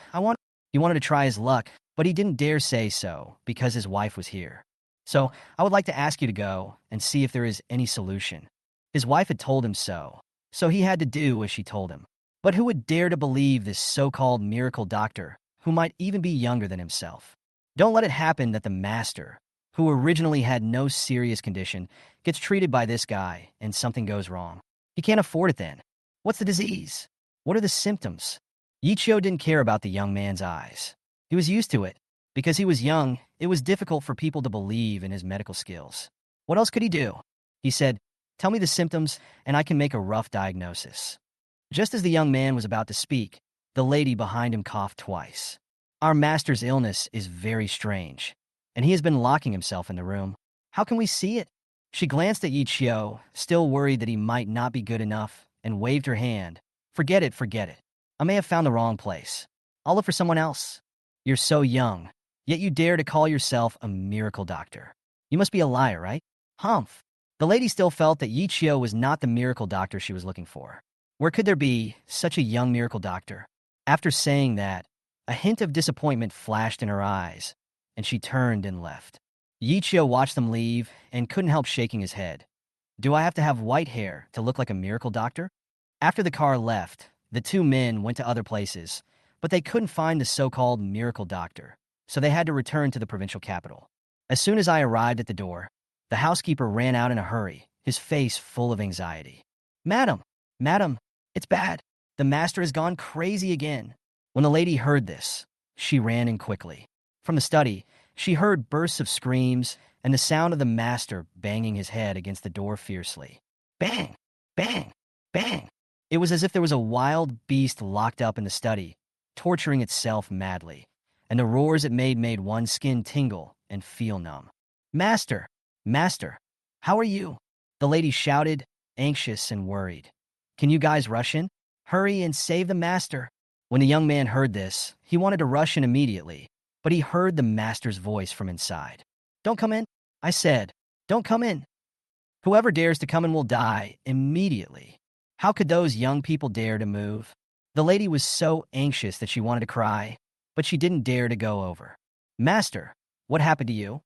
He wanted to try his luck, but he didn't dare say so because his wife was here. "So I would like to ask you to go and see if there is any solution." His wife had told him so he had to do as she told him. But who would dare to believe this so-called miracle doctor, who might even be younger than himself? Don't let it happen that the master, who originally had no serious condition, gets treated by this guy and something goes wrong. He can't afford it then. What's the disease? What are the symptoms? Yichio didn't care about the young man's eyes. He was used to it. Because he was young, it was difficult for people to believe in his medical skills. What else could he do? He said, "Tell me the symptoms, and I can make a rough diagnosis." Just as the young man was about to speak, the lady behind him coughed twice. "Our master's illness is very strange, and he has been locking himself in the room. How can we see it?" She glanced at Yi Chio, still worried that he might not be good enough, and waved her hand. Forget it, forget it. I may have found the wrong place. I'll look for someone else." "You're so young, yet you dare to call yourself a miracle doctor. You must be a liar, right?" "Humph." The lady still felt that Yi Chio was not the miracle doctor she was looking for. Where could there be such a young miracle doctor? After saying that, a hint of disappointment flashed in her eyes, and she turned and left. Yi Chio watched them leave and couldn't help shaking his head. Do I have to have white hair to look like a miracle doctor? After the car left, the two men went to other places, but they couldn't find the so-called miracle doctor, so they had to return to the provincial capital. As soon as I arrived at the door, the housekeeper ran out in a hurry, his face full of anxiety. Madam, it's bad. The master has gone crazy again." When the lady heard this, she ran in quickly. From the study, she heard bursts of screams and the sound of the master banging his head against the door fiercely. Bang! Bang! Bang! It was as if there was a wild beast locked up in the study, torturing itself madly, and the roars it made one's skin tingle and feel numb. Master! Master! How are you?" The lady shouted, anxious and worried. "Can you guys rush in? Hurry and save the master." When the young man heard this, he wanted to rush in immediately, but he heard the master's voice from inside. "Don't come in," I said. "Don't come in. Whoever dares to come in will die immediately." How could those young people dare to move? The lady was so anxious that she wanted to cry, but she didn't dare to go over. "Master, what happened to you?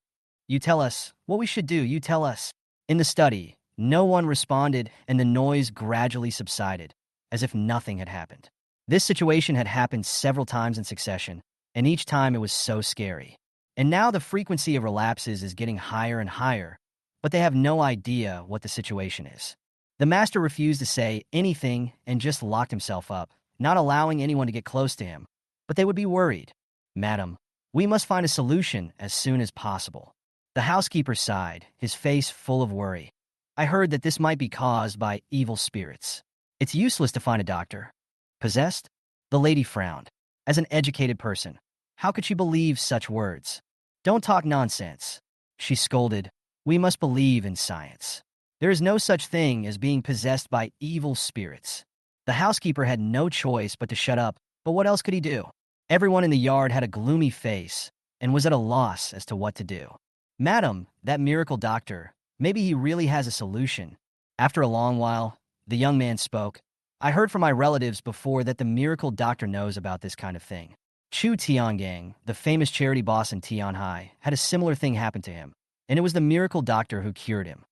You tell us what we should do, you tell us." In the study, no one responded, and the noise gradually subsided, as if nothing had happened. This situation had happened several times in succession, and each time it was so scary. And now the frequency of relapses is getting higher and higher, but they have no idea what the situation is. The master refused to say anything and just locked himself up, not allowing anyone to get close to him. But they would be worried. "Madam, we must find a solution as soon as possible." The housekeeper sighed, his face full of worry. "I heard that this might be caused by evil spirits. It's useless to find a doctor." "Possessed?" The lady frowned. As an educated person, how could she believe such words? "Don't talk nonsense," she scolded. "We must believe in science. There is no such thing as being possessed by evil spirits." The housekeeper had no choice but to shut up, but what else could he do? Everyone in the yard had a gloomy face and was at a loss as to what to do. "Madam, that miracle doctor, maybe he really has a solution." After a long while, the young man spoke. "I heard from my relatives before that the miracle doctor knows about this kind of thing. Chu Tiangang, the famous charity boss in Tianhai, had a similar thing happen to him, and it was the miracle doctor who cured him."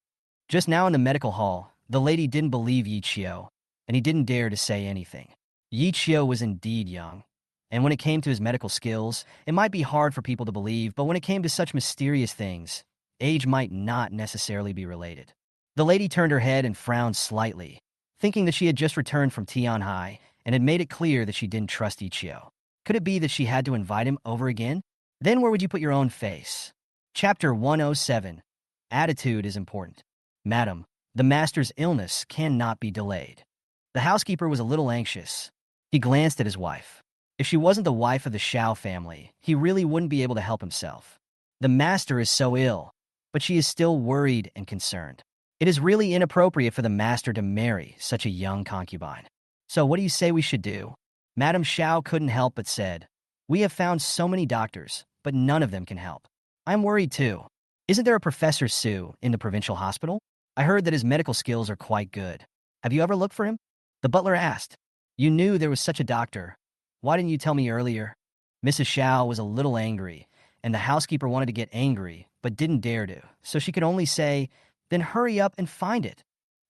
Just now in the medical hall, the lady didn't believe Yi Chio, and he didn't dare to say anything. Yi Chio was indeed young, and when it came to his medical skills, it might be hard for people to believe, but when it came to such mysterious things, age might not necessarily be related. The lady turned her head and frowned slightly, thinking that she had just returned from Tianhai and had made it clear that she didn't trust Yi Chio. Could it be that she had to invite him over again? Then where would you put your own face? Chapter 107. Attitude is important. "Madam, the master's illness cannot be delayed." The housekeeper was a little anxious. He glanced at his wife. If she wasn't the wife of the Shao family, he really wouldn't be able to help himself. The master is so ill, but she is still worried and concerned. It is really inappropriate for the master to marry such a young concubine. "So what do you say we should do?" Madame Shao couldn't help but said, "We have found so many doctors, but none of them can help. I'm worried too. Isn't there a Professor Su in the provincial hospital? I heard that his medical skills are quite good. Have you ever looked for him?" The butler asked. "You knew there was such a doctor. Why didn't you tell me earlier?" Mrs. Shao was a little angry, and the housekeeper wanted to get angry, but didn't dare to, so she could only say, "Then hurry up and find it."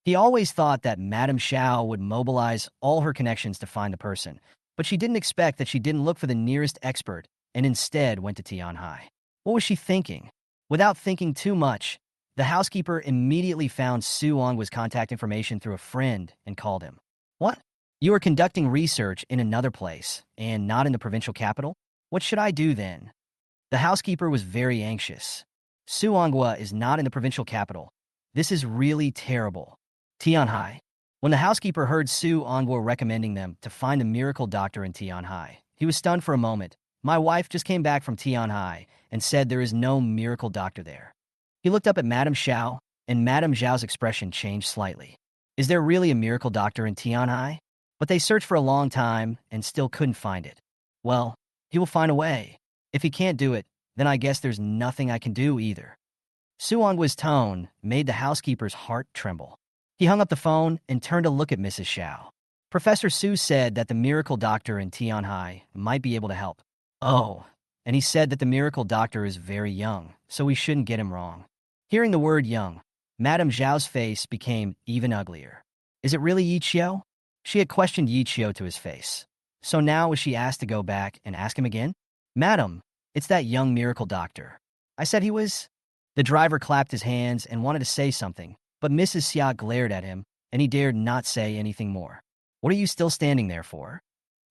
He always thought that Madame Shao would mobilize all her connections to find the person, but she didn't expect that she didn't look for the nearest expert and instead went to Tianhai. What was she thinking? Without thinking too much, the housekeeper immediately found Su Ongwa's contact information through a friend and called him. "What? You are conducting research in another place and not in the provincial capital? What should I do then?" The housekeeper was very anxious. Su Ongwa is not in the provincial capital. This is really terrible. Tianhai. When the housekeeper heard Su Onwo recommending them to find a miracle doctor in Tianhai, he was stunned for a moment. My wife just came back from Tianhai and said there is no miracle doctor there. He looked up at Madame Xiao, and Madame Zhao's expression changed slightly. Is there really a miracle doctor in Tianhai? But they searched for a long time and still couldn't find it. Well, he will find a way. If he can't do it, then I guess there's nothing I can do either. Su Onwo's tone made the housekeeper's heart tremble. He hung up the phone and turned to look at Mrs. Xiao. Professor Su said that the miracle doctor in Tianhai might be able to help. Oh, and he said that the miracle doctor is very young, so we shouldn't get him wrong. Hearing the word young, Madame Zhao's face became even uglier. Is it really Yi Qiu? She had questioned Yi Qiu to his face. So now was she asked to go back and ask him again? Madam, it's that young miracle doctor. I said he was. The driver clapped his hands and wanted to say something, but Mrs. Xia glared at him, and he dared not say anything more. What are you still standing there for?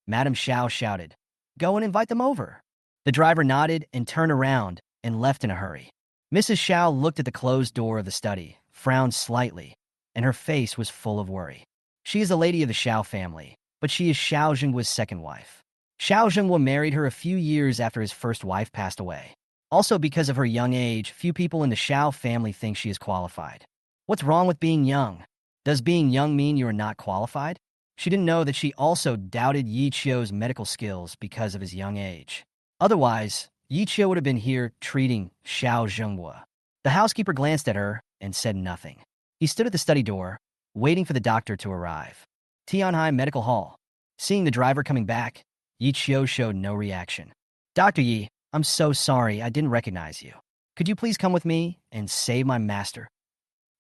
Madame Xiao shouted. Go and invite them over. The driver nodded and turned around and left in a hurry. Mrs. Xiao looked at the closed door of the study, frowned slightly, and her face was full of worry. She is the lady of the Xiao family, but she is Xiao Zhenghua's second wife. Xiao Zhenghua married her a few years after his first wife passed away. Also, because of her young age, few people in the Xiao family think she is qualified. What's wrong with being young? Does being young mean you are not qualified? She didn't know that she also doubted Yi Qiu's medical skills because of his young age. Otherwise, Yi Qiu would have been here treating Xiao Zhenghua. The housekeeper glanced at her and said nothing. He stood at the study door, waiting for the doctor to arrive. Tianhai Medical Hall. Seeing the driver coming back, Yi Qiu showed no reaction. Dr. Yi, I'm so sorry, I didn't recognize you. Could you please come with me and save my master?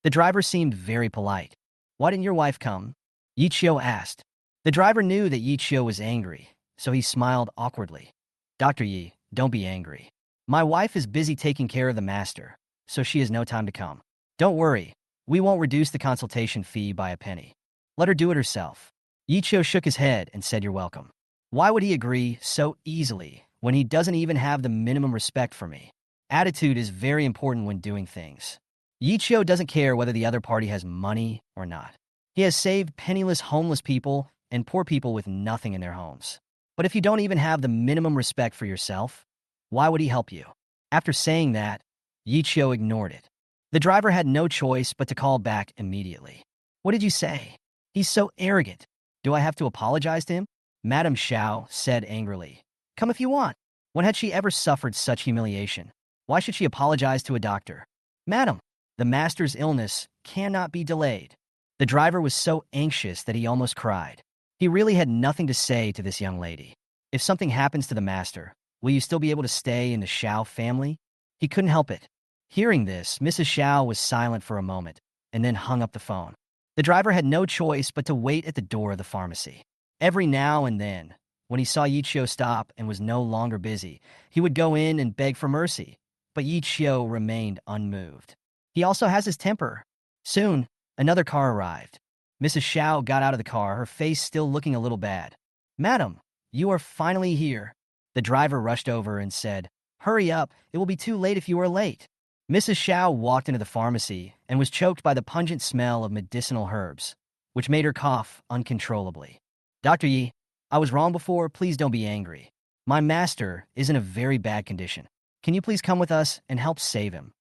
The driver seemed very polite. Why didn't your wife come? Yi Qiu asked. The driver knew that Yi Qiu was angry, so he smiled awkwardly. Dr. Yi, don't be angry. My wife is busy taking care of the master, so she has no time to come. Don't worry, we won't reduce the consultation fee by a penny. Let her do it herself. Yi Qiu shook his head and said you're welcome. Why would he agree so easily when he doesn't even have the minimum respect for me? Attitude is very important when doing things. Yi Qiu doesn't care whether the other party has money or not. He has saved penniless homeless people and poor people with nothing in their homes. But if you don't even have the minimum respect for yourself, why would he help you? After saying that, Yi Qiu ignored it. The driver had no choice but to call back immediately. What did you say? He's so arrogant. Do I have to apologize to him? Madame Xiao said angrily. Come if you want. When had she ever suffered such humiliation? Why should she apologize to a doctor? Madam, the master's illness cannot be delayed. The driver was so anxious that he almost cried. He really had nothing to say to this young lady. If something happens to the master, will you still be able to stay in the Xiao family? He couldn't help it. Hearing this, Mrs. Xiao was silent for a moment and then hung up the phone. The driver had no choice but to wait at the door of the pharmacy. Every now and then, when he saw Yi Qiu stop and was no longer busy, he would go in and beg for mercy, but Yi Qiu remained unmoved. He also has his temper. Soon, another car arrived. Mrs. Xiao got out of the car, her face still looking a little bad. Madam, you are finally here. The driver rushed over and said, Hurry up, it will be too late if you are late. Mrs. Xiao walked into the pharmacy and was choked by the pungent smell of medicinal herbs, which made her cough uncontrollably. Dr. Yi, I was wrong before, please don't be angry. My master is in a very bad condition. Can you please come with us and help save him?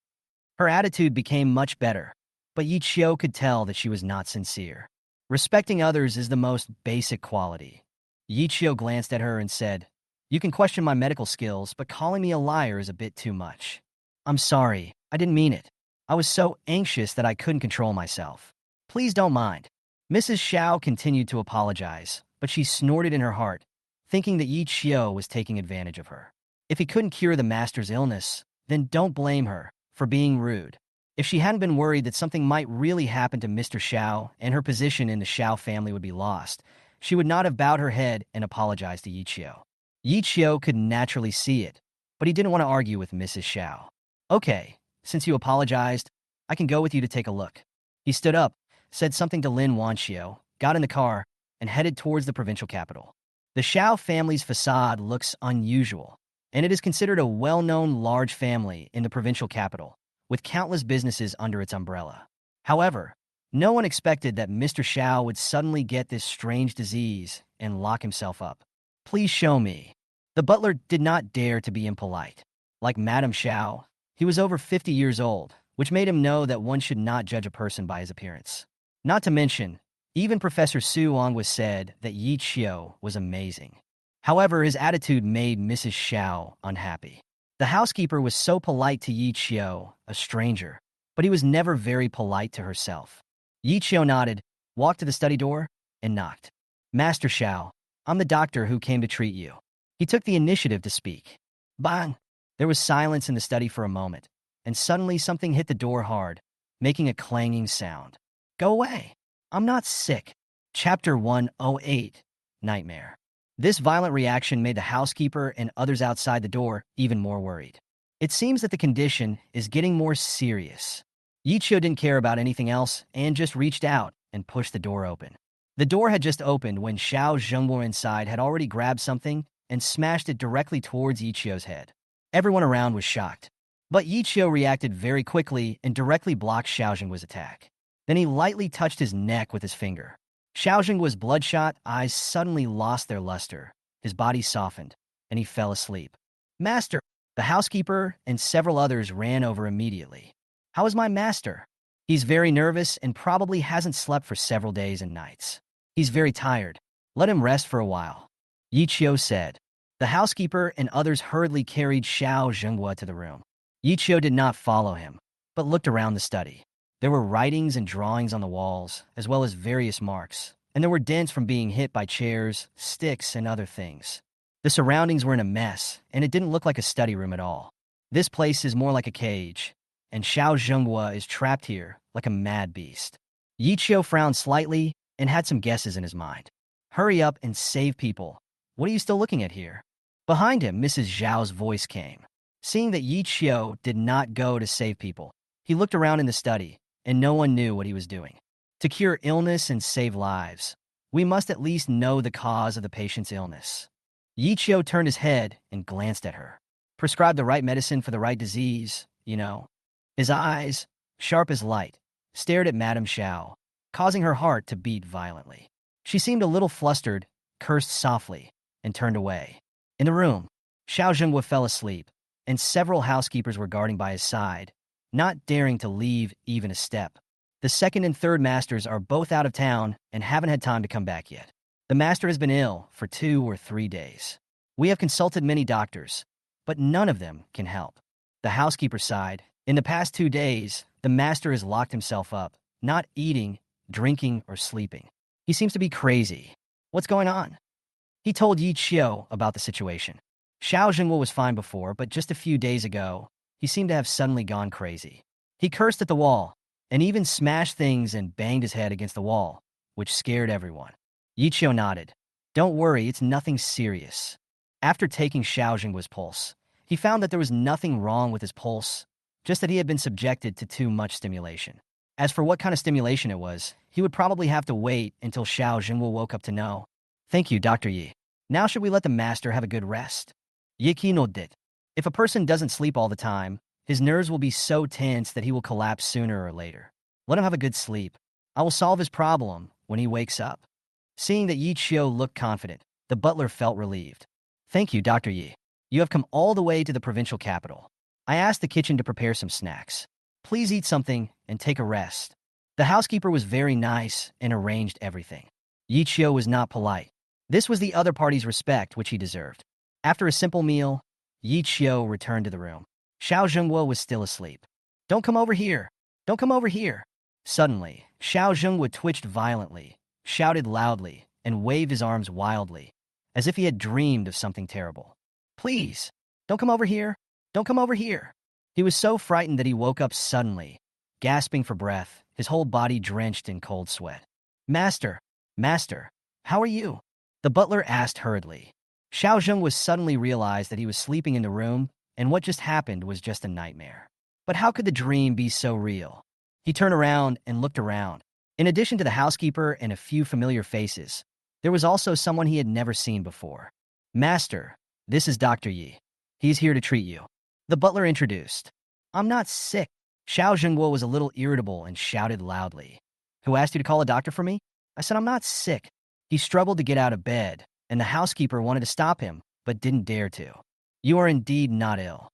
Her attitude became much better, but Yi Qiu could tell that she was not sincere. Respecting others is the most basic quality. Yi Qiu glanced at her and said, You can question my medical skills, but calling me a liar is a bit too much. I'm sorry, I didn't mean it. I was so anxious that I couldn't control myself. Please don't mind. Mrs. Xiao continued to apologize, but she snorted in her heart, thinking that Yi Qiu was taking advantage of her. If he couldn't cure the master's illness, then don't blame her for being rude. If she hadn't been worried that something might really happen to Mr. Xiao and her position in the Xiao family would be lost, she would not have bowed her head and apologized to Yi Qiu. Yi Qiu could naturally see it, but he didn't want to argue with Mrs. Xiao. Okay, since you apologized, I can go with you to take a look. He stood up, said something to Lin Wanio, got in the car, and headed towards the provincial capital. The Xiao family's facade looks unusual, and it is considered a well-known large family in the provincial capital, with countless businesses under its umbrella. However, no one expected that Mr. Xiao would suddenly get this strange disease and lock himself up. Please show me. The butler did not dare to be impolite. Like Madame Xiao, he was over 50 years old, which made him know that one should not judge a person by his appearance. Not to mention, even Professor Su Wang was said that Yi Qiu was amazing. However, his attitude made Mrs. Xiao unhappy. The housekeeper was so polite to Yi Qiu, a stranger, but he was never very polite to herself. Yi Qiu nodded, walked to the study door, and knocked. Master Xiao, I'm the doctor who came to treat you. He took the initiative to speak. Bang! There was silence in the study for a moment, and suddenly something hit the door hard, making a clanging sound. Go away! I'm not sick. Chapter 108, Nightmare. This violent reaction made the housekeeper and others outside the door even more worried. It seems that the condition is getting more serious. Yi Qiu didn't care about anything else and just reached out and pushed the door open. The door had just opened when Xiao Zhengguo inside had already grabbed something and smashed it directly towards Yi Qiu's head. Everyone around was shocked. But Yi Qiu reacted very quickly and directly blocked Xiao Zhengguo's attack. Then he lightly touched his neck with his finger. Xiao Zhengguo's bloodshot eyes suddenly lost their luster. His body softened, and he fell asleep. Master! The housekeeper and several others ran over immediately. How is my master? He's very nervous and probably hasn't slept for several days and nights. He's very tired. Let him rest for a while. Yi Qiu said. The housekeeper and others hurriedly carried Xiao Zhengguo to the room. Yi Qiu did not follow him, but looked around the study. There were writings and drawings on the walls, as well as various marks, and there were dents from being hit by chairs, sticks, and other things. The surroundings were in a mess, and it didn't look like a study room at all. This place is more like a cage, and Xiao Zhengguo is trapped here like a mad beast. Yi Qiu frowned slightly and had some guesses in his mind. Hurry up and save people. What are you still looking at here? Behind him, Mrs. Zhao's voice came. Seeing that Yi Qiu did not go to save people, he looked around in the study, and no one knew what he was doing. To cure illness and save lives, we must at least know the cause of the patient's illness. Yi Qiu turned his head and glanced at her. Prescribe the right medicine for the right disease, you know. His eyes, sharp as light, stared at Madame Xiao, causing her heart to beat violently. She seemed a little flustered, cursed softly, and turned away. In the room, Xiao Zhengguo fell asleep, and several housekeepers were guarding by his side, not daring to leave even a step. The second and third masters are both out of town and haven't had time to come back yet. The master has been ill for 2 or 3 days. We have consulted many doctors, but none of them can help. The housekeeper sighed. In the past 2 days, the master has locked himself up, not eating, drinking, or sleeping. He seems to be crazy. What's going on? He told Yi Qiu about the situation. Xiao Zhengguo was fine before, but just a few days ago, he seemed to have suddenly gone crazy. He cursed at the wall, and even smashed things and banged his head against the wall, which scared everyone. Yi Qiu nodded. Don't worry, it's nothing serious. After taking Xiao Zhengguo's pulse, he found that there was nothing wrong with his pulse, just that he had been subjected to too much stimulation. As for what kind of stimulation it was, he would probably have to wait until Xiao Zhengguo woke up to know. Thank you, Dr. Yi. Now should we let the master have a good rest? Yi Qi nodded. If a person doesn't sleep all the time, his nerves will be so tense that he will collapse sooner or later. Let him have a good sleep. I will solve his problem when he wakes up. Seeing that Yi Qiu looked confident, the butler felt relieved. Thank you, Dr. Yi. You have come all the way to the provincial capital. I asked the kitchen to prepare some snacks. Please eat something and take a rest. The housekeeper was very nice and arranged everything. Yi Qiu was not polite. This was the other party's respect, which he deserved. After a simple meal, Yi Qiu returned to the room. Xiao Zhengguo was still asleep. Don't come over here. Don't come over here. Suddenly, Xiao Zhengguo twitched violently, shouted loudly, and waved his arms wildly, as if he had dreamed of something terrible. Please, don't come over here. Don't come over here. He was so frightened that he woke up suddenly, gasping for breath, his whole body drenched in cold sweat. Master, master, how are you? The butler asked hurriedly. Xiao Zhengguo suddenly realized that he was sleeping in the room, and what just happened was just a nightmare. But how could the dream be so real? He turned around and looked around. In addition to the housekeeper and a few familiar faces, there was also someone he had never seen before. Master, this is Dr. Yi. He's here to treat you. The butler introduced. I'm not sick. Xiao Zhenguo was a little irritable and shouted loudly. Who asked you to call a doctor for me? I said I'm not sick. He struggled to get out of bed, and the housekeeper wanted to stop him, but didn't dare to. You are indeed not ill,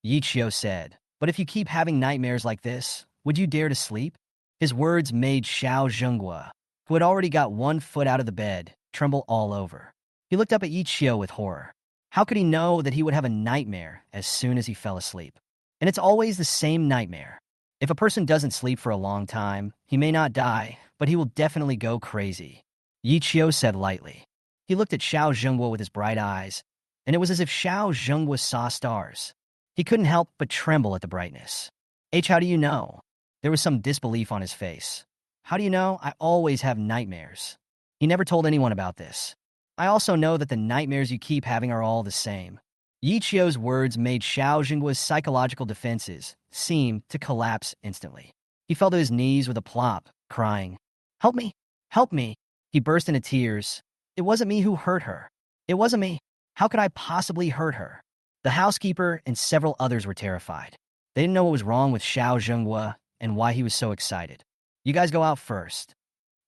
Yi Qiu said. But if you keep having nightmares like this, would you dare to sleep? His words made Xiao Zhenguo, who had already got 1 foot out of the bed, tremble all over. He looked up at Yi Qiu with horror. How could he know that he would have a nightmare as soon as he fell asleep? And it's always the same nightmare. If a person doesn't sleep for a long time, he may not die, but he will definitely go crazy, Yi Qiu said lightly. He looked at Xiao Zhenguo with his bright eyes, and it was as if Xiao Zhenguo saw stars. He couldn't help but tremble at the brightness. How do you know? There was some disbelief on his face. How do you know? I always have nightmares. He never told anyone about this. I also know that the nightmares you keep having are all the same. Yi Qiu's words made Xiao Zhenguo's psychological defenses seem to collapse instantly. He fell to his knees with a plop, crying, "Help me! Help me!" He burst into tears. It wasn't me who hurt her. It wasn't me. How could I possibly hurt her? The housekeeper and several others were terrified. They didn't know what was wrong with Xiao Zhenguo and why he was so excited. You guys go out first.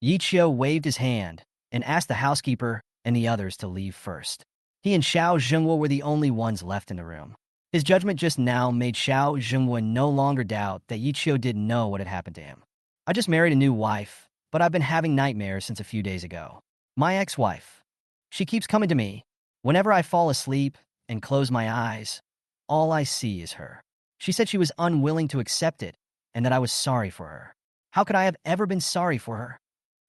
Yi Qiu waved his hand and asked the housekeeper and the others to leave first. He and Xiao Zhenguo were the only ones left in the room. His judgment just now made Xiao Zhenguo no longer doubt that Yi Qiu didn't know what had happened to him. I just married a new wife, but I've been having nightmares since a few days ago. My ex-wife. She keeps coming to me. Whenever I fall asleep and close my eyes, all I see is her. She said she was unwilling to accept it and that I was sorry for her. How could I have ever been sorry for her?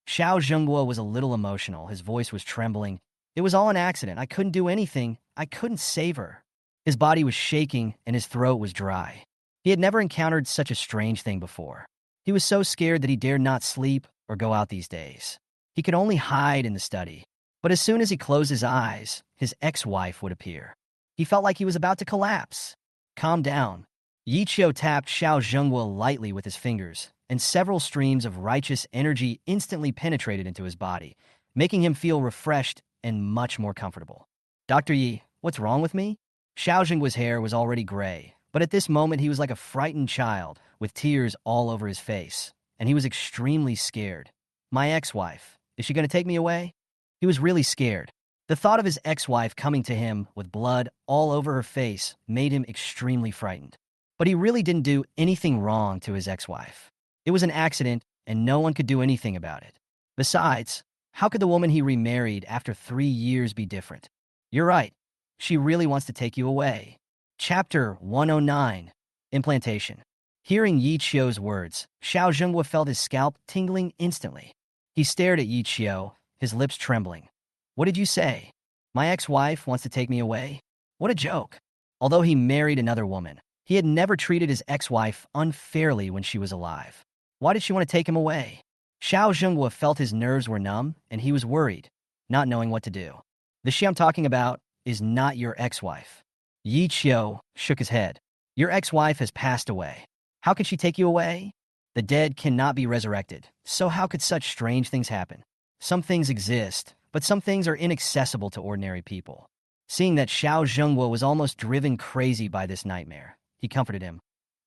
Xiao Zhenguo was a little emotional. His voice was trembling. It was all an accident. I couldn't do anything. I couldn't save her. His body was shaking and his throat was dry. He had never encountered such a strange thing before. He was so scared that he dared not sleep or go out these days. He could only hide in the study. But as soon as he closed his eyes, his ex-wife would appear. He felt like he was about to collapse. Calm down. Yi Qiu tapped Xiao Zhenguo lightly with his fingers, and several streams of righteous energy instantly penetrated into his body, making him feel refreshed and much more comfortable. Dr. Yi, what's wrong with me? Xiao Zhenguo's hair was already gray, but at this moment he was like a frightened child, with tears all over his face, and he was extremely scared. My ex-wife, is she going to take me away? He was really scared. The thought of his ex-wife coming to him with blood all over her face made him extremely frightened. But he really didn't do anything wrong to his ex-wife. It was an accident, and no one could do anything about it. Besides, how could the woman he remarried after 3 years be different? You're right. She really wants to take you away. Chapter 109, Implantation. Hearing Yi Qiu's words, Xiao Zhenguo felt his scalp tingling instantly. He stared at Yi Qiu, his lips trembling. What did you say? My ex-wife wants to take me away? What a joke. Although he married another woman, he had never treated his ex-wife unfairly when she was alive. Why did she want to take him away? Xiao Zhenguo felt his nerves were numb, and he was worried, not knowing what to do. The she I'm talking about is not your ex-wife. Yi Qiu shook his head. Your ex-wife has passed away. How could she take you away? The dead cannot be resurrected, so how could such strange things happen? Some things exist, but some things are inaccessible to ordinary people. Seeing that Xiao Zhenguo was almost driven crazy by this nightmare, he comforted him.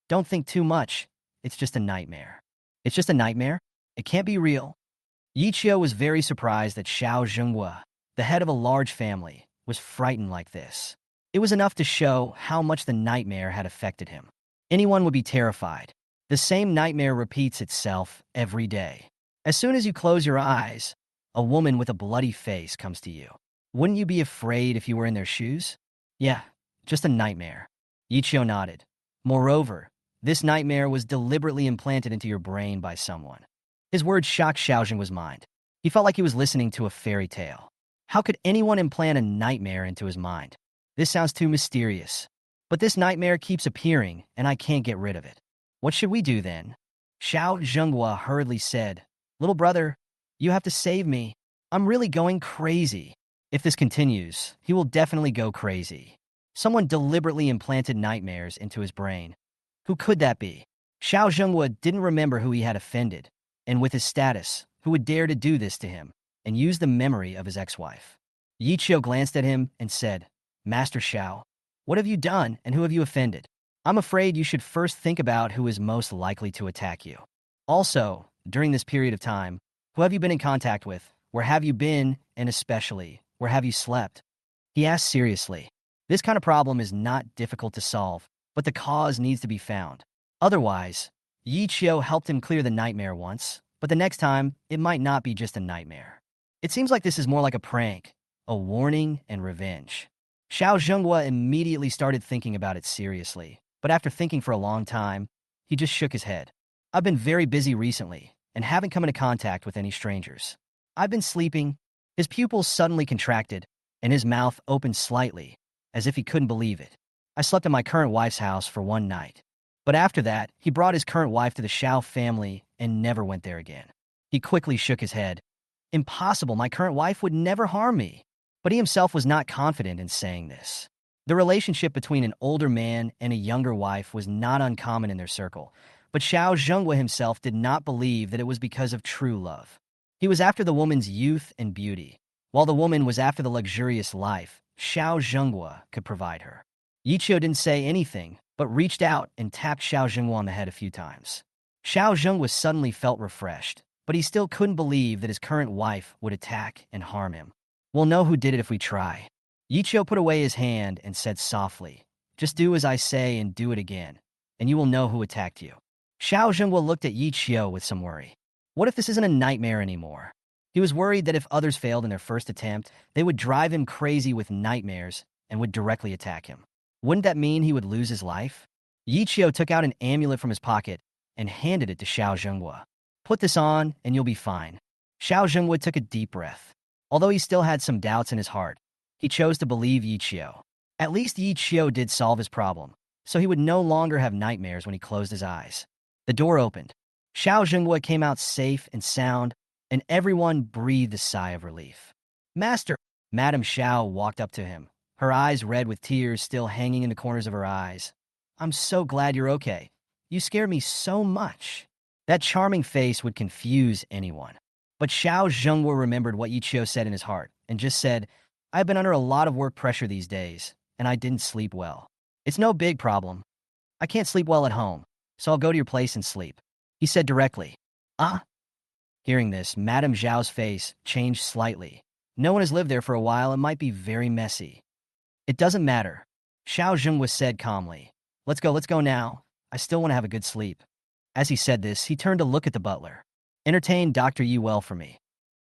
Don't think too much. It's just a nightmare. It's just a nightmare? It can't be real. Yi Qiu was very surprised that Xiao Zhenguo, the head of a large family, was frightened like this. It was enough to show how much the nightmare had affected him. Anyone would be terrified. The same nightmare repeats itself every day. As soon as you close your eyes, a woman with a bloody face comes to you. Wouldn't you be afraid if you were in their shoes? Yeah, just a nightmare. Yi Qiu nodded. Moreover, this nightmare was deliberately implanted into your brain by someone. His words shocked Xiao Zhenguo's mind. He felt like he was listening to a fairy tale. How could anyone implant a nightmare into his mind? This sounds too mysterious. But this nightmare keeps appearing, and I can't get rid of it. What should we do then? Xiao Zhenguo hurriedly said, Little brother, you have to save me. I'm really going crazy. If this continues, he will definitely go crazy. Someone deliberately implanted nightmares into his brain. Who could that be? Xiao Zhenguo didn't remember who he had offended, and with his status, who would dare to do this to him and use the memory of his ex-wife. Yi Qiu glanced at him and said, Master Xiao, what have you done and who have you offended? I'm afraid you should first think about who is most likely to attack you. Also, during this period of time, who have you been in contact with? Where have you been? And especially, where have you slept? He asked seriously. This kind of problem is not difficult to solve, but the cause needs to be found. Otherwise, Yi Chio helped him clear the nightmare once, but the next time, it might not be just a nightmare. It seems like this is more like a prank, a warning, and revenge. Xiao Zhenghua immediately started thinking about it seriously, but after thinking for a long time, he just shook his head. I've been very busy recently and haven't come into contact with any strangers. I've been sleeping. His pupils suddenly contracted, and his mouth opened slightly, as if he couldn't believe it. I slept at my current wife's house for one night. But after that, he brought his current wife to the Xiao family and never went there again. He quickly shook his head. Impossible, my current wife would never harm me. But he himself was not confident in saying this. The relationship between an older man and a younger wife was not uncommon in their circle, but Xiao Zhenghua himself did not believe that it was because of true love. He was after the woman's youth and beauty, while the woman was after the luxurious life Xiao Zhenghua could provide her. Yichio didn't say anything, but reached out and tapped Xiao Zhenghua on the head a few times. Xiao Zhenghua suddenly felt refreshed, but he still couldn't believe that his current wife would attack and harm him. We'll know who did it if we try. Yichio put away his hand and said softly, just do as I say and do it again, and you will know who attacked you. Xiao Zhenghua looked at Yichio with some worry. What if this isn't a nightmare anymore? He was worried that if others failed in their first attempt, they would drive him crazy with nightmares and would directly attack him. Wouldn't that mean he would lose his life? Yichio took out an amulet from his pocket and handed it to Xiao Zhenghua. Put this on and you'll be fine. Xiao Zhenghua took a deep breath. Although he still had some doubts in his heart, he chose to believe Yichio. At least Yichio did solve his problem, so he would no longer have nightmares when he closed his eyes. The door opened. Xiao Zhenghua came out safe and sound, and everyone breathed a sigh of relief. Master, Madame Xiao walked up to him, her eyes red with tears still hanging in the corners of her eyes. I'm so glad you're okay. You scared me so much. That charming face would confuse anyone. But Xiao Zhenghua remembered what Yichio said in his heart and just said, I've been under a lot of work pressure these days, and I didn't sleep well. It's no big problem. I can't sleep well at home, so I'll go to your place and sleep. He said directly. Ah? Hearing this, Madame Zhao's face changed slightly. No one has lived there for a while and might be very messy. It doesn't matter. Xiao Zhenghua said calmly. Let's go now. I still want to have a good sleep. As he said this, he turned to look at the butler. Entertain Dr. Yi well for me.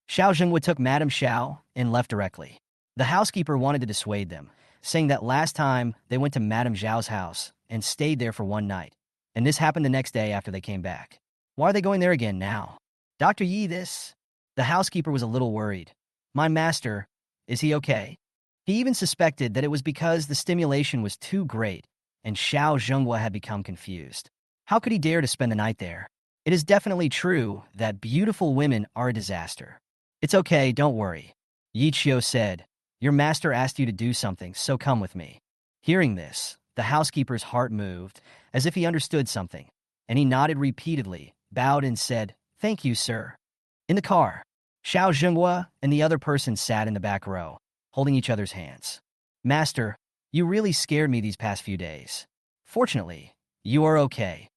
Xiao Zhenghua took Madame Xiao and left directly. The housekeeper wanted to dissuade them, saying that last time they went to Madame Zhao's house and stayed there for one night, and this happened the next day after they came back. Why are they going there again now? Dr. Yi, this? The housekeeper was a little worried. My master, is he okay? He even suspected that it was because the stimulation was too great and Xiao Zhenghua had become confused. How could he dare to spend the night there? It is definitely true that beautiful women are a disaster. It's okay, don't worry. Yichio said, your master asked you to do something, so come with me. Hearing this, the housekeeper's heart moved, as if he understood something, and he nodded repeatedly, bowed and said, thank you, sir. In the car, Xiao Zhenghua and the other person sat in the back row, holding each other's hands. Master, you really scared me these past few days. Fortunately, you are okay.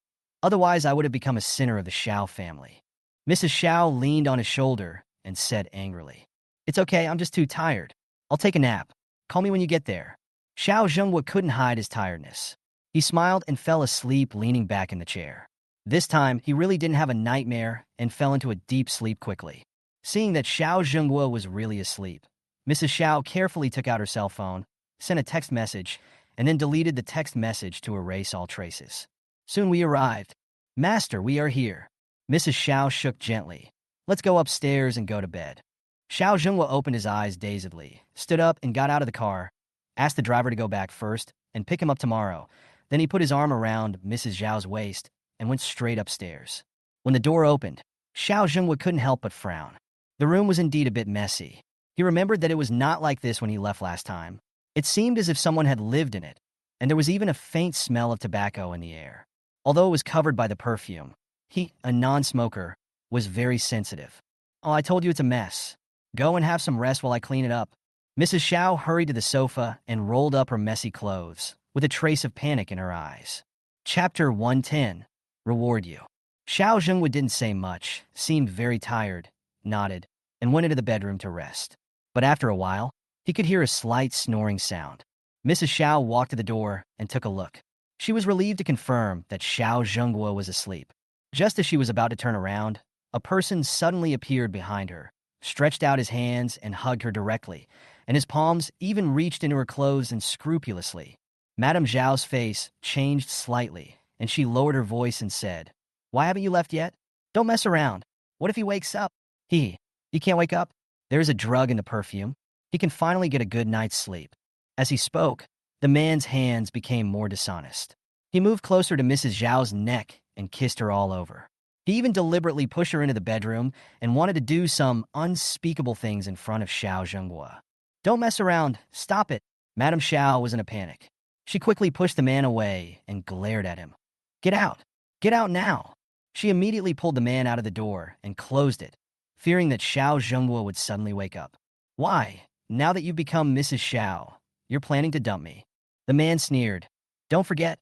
Otherwise, I would have become a sinner of the Xiao family. Mrs. Xiao leaned on his shoulder and said angrily, it's okay, I'm just too tired. I'll take a nap. Call me when you get there. Xiao Zhenghua couldn't hide his tiredness. He smiled and fell asleep leaning back in the chair. This time, he really didn't have a nightmare and fell into a deep sleep quickly. Seeing that Xiao Zhenghua was really asleep, Mrs. Xiao carefully took out her cell phone, sent a text message, and then deleted the text message to erase all traces. Soon we arrived. Master, we are here. Mrs. Xiao shook gently. Let's go upstairs and go to bed. Xiao Zhenghua opened his eyes dazedly, stood up and got out of the car, asked the driver to go back first and pick him up tomorrow. Then he put his arm around Mrs. Zhao's waist and went straight upstairs. When the door opened, Xiao Zhenghua couldn't help but frown. The room was indeed a bit messy. He remembered that it was not like this when he left last time. It seemed as if someone had lived in it, and there was even a faint smell of tobacco in the air. Although it was covered by the perfume, he, a non-smoker, was very sensitive. Oh, I told you it's a mess. Go and have some rest while I clean it up. Mrs. Xiao hurried to the sofa and rolled up her messy clothes, with a trace of panic in her eyes. Chapter 110, Reward You. Xiao Zhenghua didn't say much, seemed very tired, nodded, and went into the bedroom to rest. But after a while, he could hear a slight snoring sound. Mrs. Xiao walked to the door and took a look. She was relieved to confirm that Xiao Zhenghua was asleep. Just as she was about to turn around, a person suddenly appeared behind her, stretched out his hands and hugged her directly, and his palms even reached into her clothes unscrupulously. Madame Zhao's face changed slightly, and she lowered her voice and said, "Why haven't you left yet? Don't mess around. What if he wakes up?" He can't wake up? There's a drug in the perfume. He can finally get a good night's sleep." As he spoke, the man's hands became more dishonest. He moved closer to Mrs. Zhao's neck and kissed her all over. He even deliberately pushed her into the bedroom and wanted to do some unspeakable things in front of Xiao Zhenghua. "Don't mess around. Stop it." Madame Xiao was in a panic. She quickly pushed the man away and glared at him. "Get out. Get out now." She immediately pulled the man out of the door and closed it, fearing that Xiao Zhenghua would suddenly wake up. "Why, now that you've become Mrs. Xiao, you're planning to dump me?" The man sneered. "Don't forget,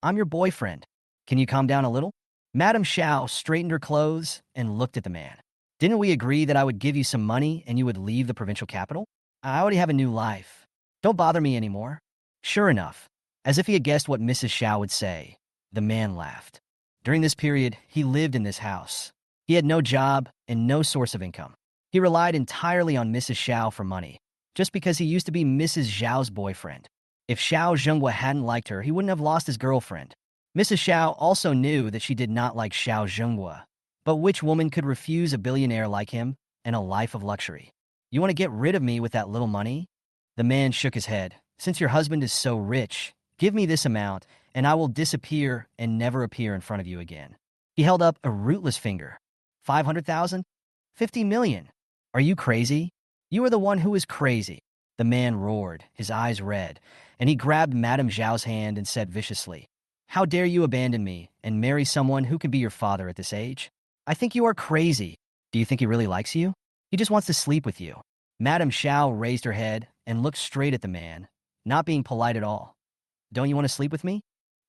I'm your boyfriend. Can you calm down a little?" Madame Xiao straightened her clothes and looked at the man. "Didn't we agree that I would give you some money and you would leave the provincial capital? I already have a new life. Don't bother me anymore." Sure enough, as if he had guessed what Mrs. Xiao would say, the man laughed. During this period, he lived in this house. He had no job and no source of income. He relied entirely on Mrs. Xiao for money, just because he used to be Mrs. Zhao's boyfriend. If Xiao Zhenghua hadn't liked her, he wouldn't have lost his girlfriend. Mrs. Xiao also knew that she did not like Xiao Zhenghua, but which woman could refuse a billionaire like him and a life of luxury? "You want to get rid of me with that little money?" The man shook his head. "Since your husband is so rich, give me this amount, and I will disappear and never appear in front of you again." He held up a rootless finger. 500,000? 50 million? Are you crazy? You are the one who is crazy." The man roared, his eyes red, and he grabbed Madame Zhao's hand and said viciously, "How dare you abandon me and marry someone who can be your father at this age? I think you are crazy. Do you think he really likes you? He just wants to sleep with you." Madame Xiao raised her head and looked straight at the man, not being polite at all. "Don't you want to sleep with me?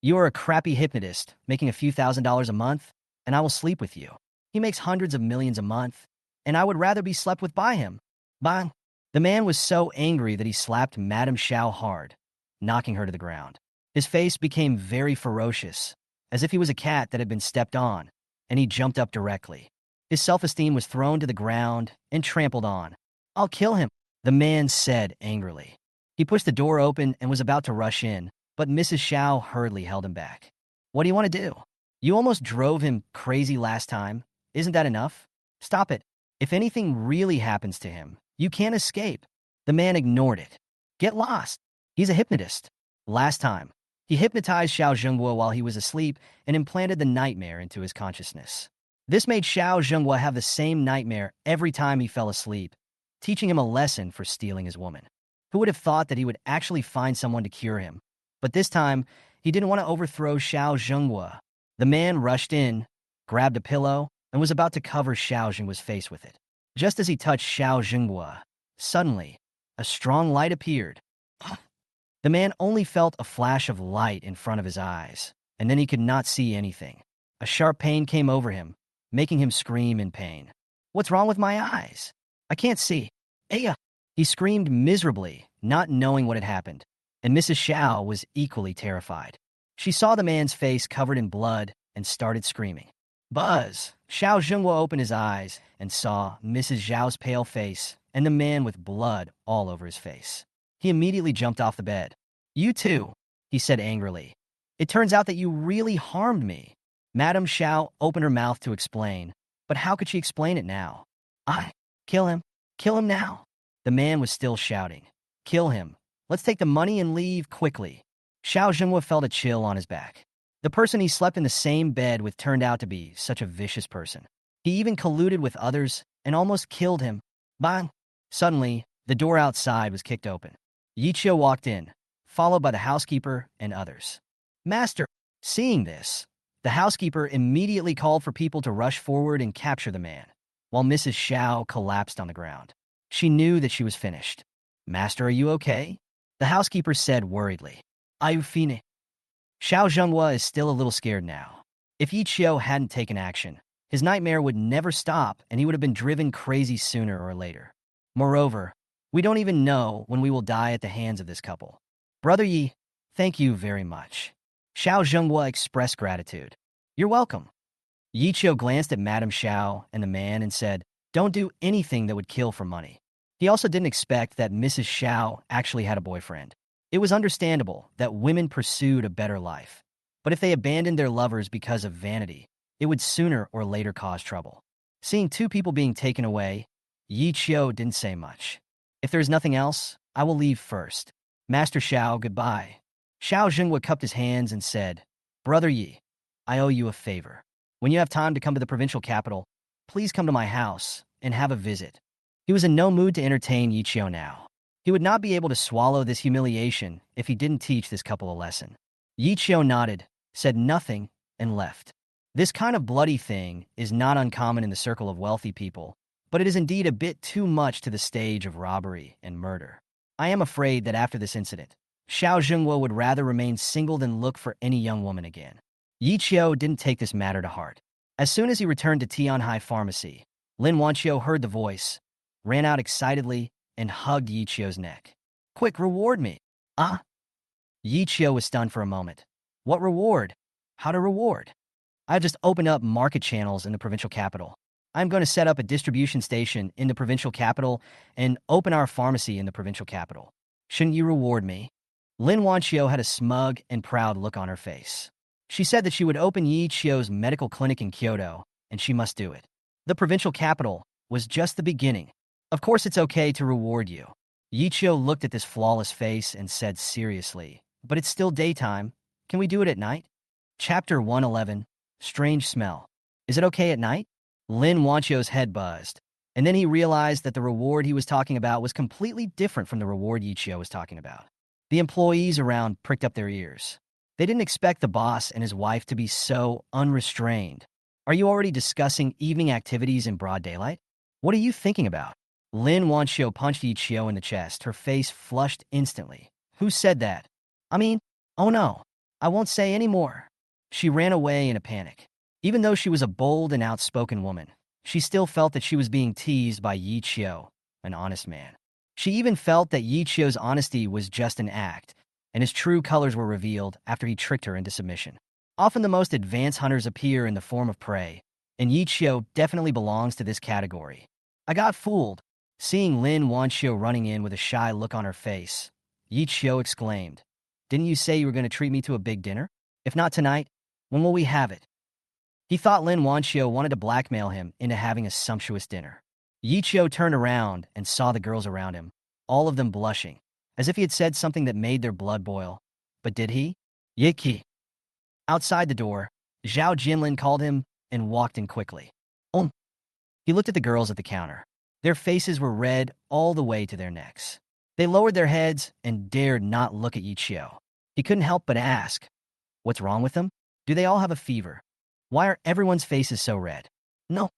You are a crappy hypnotist, making a few $1,000s a month, and I will sleep with you. He makes hundreds of millions a month, and I would rather be slept with by him." Bang! The man was so angry that he slapped Madame Xiao hard, knocking her to the ground. His face became very ferocious, as if he was a cat that had been stepped on, and he jumped up directly. His self-esteem was thrown to the ground and trampled on. "I'll kill him," the man said angrily. He pushed the door open and was about to rush in, but Mrs. Xiao hurriedly held him back. "What do you want to do? You almost drove him crazy last time. Isn't that enough? Stop it. If anything really happens to him, you can't escape." The man ignored it. "Get lost. He's a hypnotist. Last time, he hypnotized Xiao Zhenghua while he was asleep and implanted the nightmare into his consciousness. This made Xiao Zhenghua have the same nightmare every time he fell asleep, teaching him a lesson for stealing his woman. Who would have thought that he would actually find someone to cure him? But this time, he didn't want to overthrow Xiao Zhenghua. The man rushed in, grabbed a pillow, and was about to cover Xiao Zhenghua's face with it. Just as he touched Xiao Zhenghua, suddenly, a strong light appeared. The man only felt a flash of light in front of his eyes, and then he could not see anything. A sharp pain came over him, making him scream in pain. "What's wrong with my eyes? I can't see. Aya!" He screamed miserably, not knowing what had happened, and Mrs. Xiao was equally terrified. She saw the man's face covered in blood and started screaming. "Buzz!" Xiao Zhenghua opened his eyes and saw Mrs. Zhao's pale face and the man with blood all over his face. He immediately jumped off the bed. "You too," he said angrily. "It turns out that you really harmed me." Madame Xiao opened her mouth to explain, but how could she explain it now? Kill him. Kill him now." The man was still shouting. "Kill him. Let's take the money and leave quickly." Xiao Zhenghua felt a chill on his back. The person he slept in the same bed with turned out to be such a vicious person. He even colluded with others and almost killed him. Bang! Suddenly, the door outside was kicked open. Yichio walked in, followed by the housekeeper and others. "Master!" Seeing this, the housekeeper immediately called for people to rush forward and capture the man, while Mrs. Xiao collapsed on the ground. She knew that she was finished. "Master, are you okay?" The housekeeper said worriedly. "Are you fine?" Xiao Zhenghua is still a little scared now. If Yi Qiu hadn't taken action, his nightmare would never stop and he would have been driven crazy sooner or later. Moreover, we don't even know when we will die at the hands of this couple. Brother Yi, thank you very much. Xiao Zhenghua expressed gratitude. You're welcome. Yi Qiu glanced at Madame Xiao and the man and said, don't do anything that would kill for money. He also didn't expect that Mrs. Xiao actually had a boyfriend. It was understandable that women pursued a better life. But if they abandoned their lovers because of vanity, it would sooner or later cause trouble. Seeing two people being taken away, Yi Qiu didn't say much. If there's nothing else, I will leave first. Master Xiao, goodbye. Xiao Zhenghua cupped his hands and said, Brother Yi, I owe you a favor. When you have time to come to the provincial capital, please come to my house and have a visit. He was in no mood to entertain Yi Qiu now. He would not be able to swallow this humiliation if he didn't teach this couple a lesson. Yi Qiu nodded, said nothing, and left. This kind of bloody thing is not uncommon in the circle of wealthy people, but it is indeed a bit too much to the stage of robbery and murder. I am afraid that after this incident, Xiao Zhenghua would rather remain single than look for any young woman again. Yi Qiu didn't take this matter to heart. As soon as he returned to Tianhai Pharmacy, Lin Wanio heard the voice, ran out excitedly, and hugged Yi Qiu's neck. Quick, reward me. Ah? Yi Qiu was stunned for a moment. What reward? How to reward? I've just opened up market channels in the provincial capital. I'm going to set up a distribution station in the provincial capital and open our pharmacy in the provincial capital. Shouldn't you reward me? Lin Wanio had a smug and proud look on her face. She said that she would open Yi Qiu's medical clinic in Kyoto, and she must do it. The provincial capital was just the beginning. Of course it's okay to reward you. Yi Qiu looked at this flawless face and said seriously, but it's still daytime. Can we do it at night? Chapter 111, Strange Smell. Is it okay at night? Lin Wanio's head buzzed, and then he realized that the reward he was talking about was completely different from the reward Yi Qiu was talking about. The employees around pricked up their ears. They didn't expect the boss and his wife to be so unrestrained. Are you already discussing evening activities in broad daylight? What are you thinking about? Lin Wanio punched Yi Qiu in the chest. Her face flushed instantly. Who said that? I mean, oh no, I won't say any more. She ran away in a panic. Even though she was a bold and outspoken woman, she still felt that she was being teased by Yi Qiu, an honest man. She even felt that Yi Qiu's honesty was just an act, and his true colors were revealed after he tricked her into submission. Often the most advanced hunters appear in the form of prey, and Yi Qiu definitely belongs to this category. I got fooled. Seeing Lin Wanio running in with a shy look on her face, Yi Qiu exclaimed, Didn't you say you were going to treat me to a big dinner? If not tonight, when will we have it? He thought Lin Wanio wanted to blackmail him into having a sumptuous dinner. Yi Qiu turned around and saw the girls around him, all of them blushing, as if he had said something that made their blood boil. But did he? Yiki. Outside the door, Zhao Jinlin called him and walked in quickly. He looked at the girls at the counter. Their faces were red all the way to their necks. They lowered their heads and dared not look at Yi Qiu. He couldn't help but ask, What's wrong with them? Do they all have a fever? Why are everyone's faces so red? No.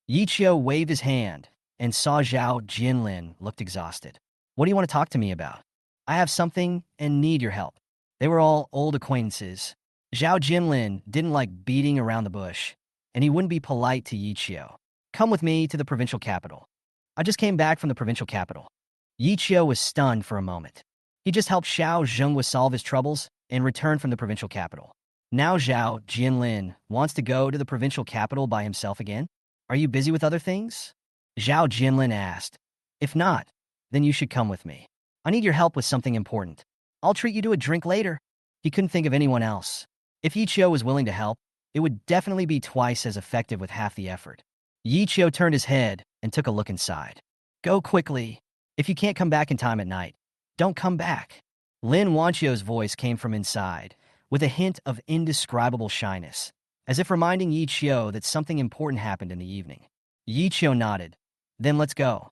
Yi Qiu waved his hand and saw Zhao Jinlin looked exhausted. What do you want to talk to me about? I have something and need your help. They were all old acquaintances. Zhao Jinlin didn't like beating around the bush, and he wouldn't be polite to Yi Qiu. Come with me to the provincial capital. I just came back from the provincial capital. Yi Qiu was stunned for a moment. He just helped Xiao Zhenghua solve his troubles and returned from the provincial capital. Now Zhao Jinlin wants to go to the provincial capital by himself again? Are you busy with other things? Zhao Jinlin asked. If not, then you should come with me. I need your help with something important. I'll treat you to a drink later. He couldn't think of anyone else. If Yi Qiu was willing to help, it would definitely be twice as effective with half the effort. Yi Qiu turned his head and took a look inside. Go quickly. If you can't come back in time at night, don't come back. Lin Wanio's voice came from inside, with a hint of indescribable shyness, as if reminding Yi Qiu that something important happened in the evening. Yi Qiu nodded. Then let's go.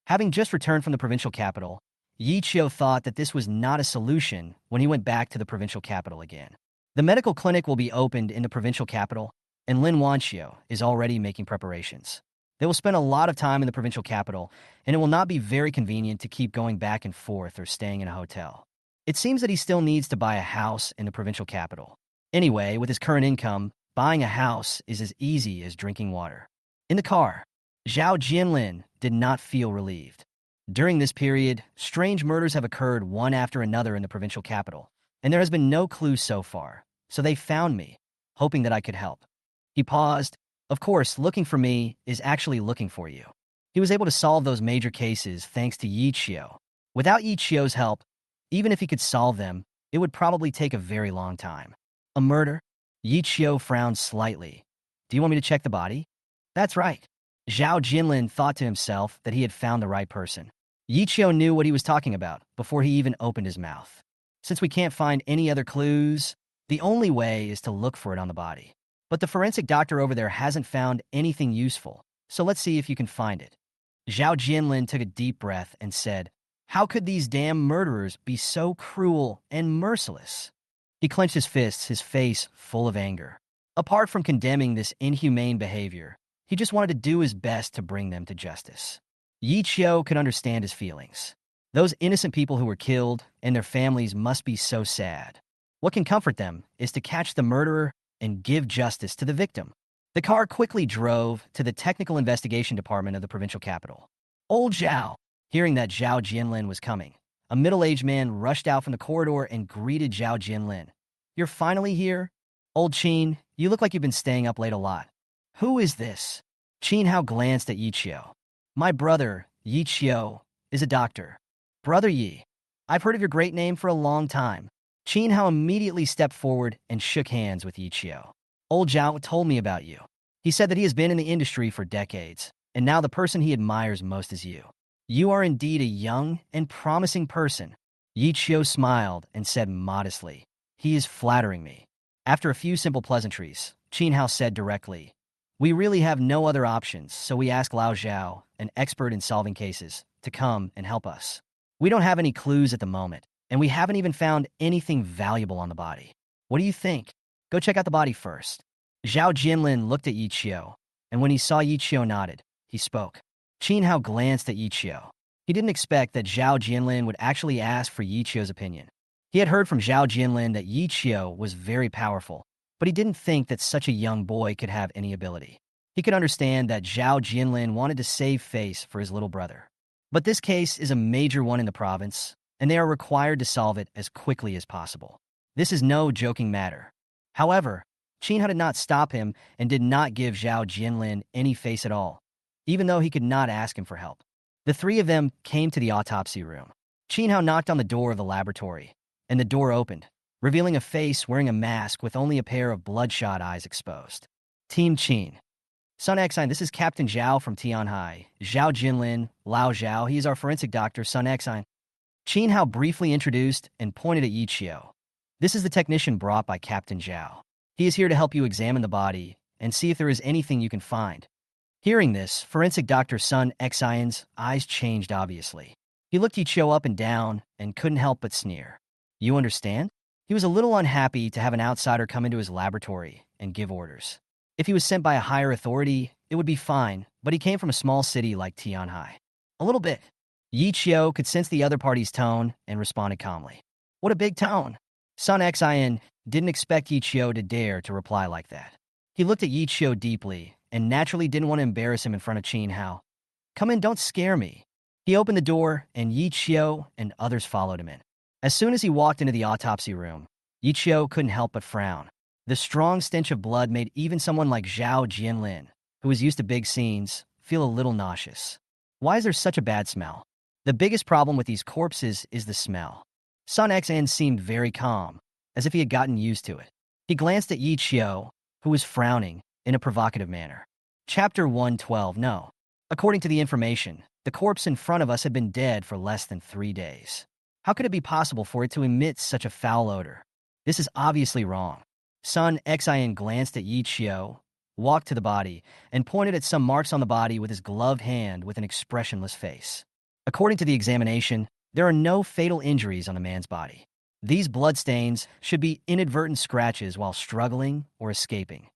Having just returned from the provincial capital, Yi Qiu thought that this was not a solution when he went back to the provincial capital again. The medical clinic will be opened in the provincial capital, and Lin Wanio is already making preparations. They will spend a lot of time in the provincial capital, and it will not be very convenient to keep going back and forth or staying in a hotel. It seems that he still needs to buy a house in the provincial capital. Anyway, with his current income, buying a house is as easy as drinking water. In the car, Zhao Jianlin did not feel relieved. During this period, strange murders have occurred one after another in the provincial capital, and there has been no clue so far, so they found me, hoping that I could help. He paused. Of course, looking for me is actually looking for you. He was able to solve those major cases thanks to Yi Qiu. Without Yi Qiu's help, even if he could solve them, it would probably take a very long time. A murder? Yi Qiu frowned slightly. Do you want me to check the body? That's right. Zhao Jinlin thought to himself that he had found the right person. Yi Qiu knew what he was talking about before he even opened his mouth. Since we can't find any other clues, the only way is to look for it on the body. But the forensic doctor over there hasn't found anything useful, so let's see if you can find it. Zhao Jinlin took a deep breath and said, "How could these damn murderers be so cruel and merciless?" He clenched his fists, his face full of anger. Apart from condemning this inhumane behavior, he just wanted to do his best to bring them to justice. Yi Qiu could understand his feelings. Those innocent people who were killed and their families must be so sad. What can comfort them is to catch the murderer and give justice to the victim. The car quickly drove to the technical investigation department of the provincial capital. Old Zhao, hearing that Zhao Jianlin was coming, a middle-aged man rushed out from the corridor and greeted Zhao Jianlin. "You're finally here? Old Qin, you look like you've been staying up late a lot." "Who is this?" Qin Hao glanced at Yi Qiu. "My brother, Yi Qiu, is a doctor." "Brother Yi, I've heard of your great name for a long time." Qin Hao immediately stepped forward and shook hands with Yi Qiu. "Old Zhao told me about you. He said that he has been in the industry for decades, and now the person he admires most is you. You are indeed a young and promising person." Yi Qiu smiled and said modestly, "He is flattering me." After a few simple pleasantries, Qin Hao said directly, "We really have no other options, so we ask Lao Zhao, an expert in solving cases, to come and help us. We don't have any clues at the moment, and we haven't even found anything valuable on the body. What do you think? Go check out the body first." Zhao Jianlin looked at Yi Qiu, and when he saw Yi Qiu nodded, he spoke. Qin Hao glanced at Yi Qiu. He didn't expect that Zhao Jianlin would actually ask for Yi Qiu's opinion. He had heard from Zhao Jianlin that Yi Qiu was very powerful, but he didn't think that such a young boy could have any ability. He could understand that Zhao Jianlin wanted to save face for his little brother. But this case is a major one in the province, and they are required to solve it as quickly as possible. This is no joking matter. However, Qin Hao did not stop him and did not give Zhao Jianlin any face at all, even though he could not ask him for help. The three of them came to the autopsy room. Qin Hao knocked on the door of the laboratory, and the door opened, revealing a face wearing a mask with only a pair of bloodshot eyes exposed. "Team Qin. Sun Xine, this is Captain Zhao from Tianhai. Zhao Jinlin, Lao Zhao, he is our forensic doctor, Sun Xine." Qin Hao briefly introduced and pointed at Yi Qiu. "This is the technician brought by Captain Zhao. He is here to help you examine the body and see if there is anything you can find." Hearing this, forensic Dr. Sun Xian's eyes changed obviously. He looked Yi Qiu up and down and couldn't help but sneer. "You understand?" He was a little unhappy to have an outsider come into his laboratory and give orders. If he was sent by a higher authority, it would be fine, but he came from a small city like Tianhai. "A little bit." Yi Qiu could sense the other party's tone and responded calmly. "What a big tone." Sun Xian didn't expect Yi Qiu to dare to reply like that. He looked at Yi Qiu deeply and naturally didn't want to embarrass him in front of Qin Hao. "Come in, don't scare me." He opened the door, and Yi Qiu and others followed him in. As soon as he walked into the autopsy room, Yi Qiu couldn't help but frown. The strong stench of blood made even someone like Zhao Jianlin, who was used to big scenes, feel a little nauseous. Why is there such a bad smell? The biggest problem with these corpses is the smell. Sun Xan seemed very calm, as if he had gotten used to it. He glanced at Yi Qiu, who was frowning in a provocative manner. Chapter 112. No. According to the information, the corpse in front of us had been dead for less than 3 days. How could it be possible for it to emit such a foul odor? This is obviously wrong. Sun Xian glanced at Yi Qiu, walked to the body, and pointed at some marks on the body with his gloved hand with an expressionless face. According to the examination, there are no fatal injuries on the man's body. These bloodstains should be inadvertent scratches while struggling or escaping.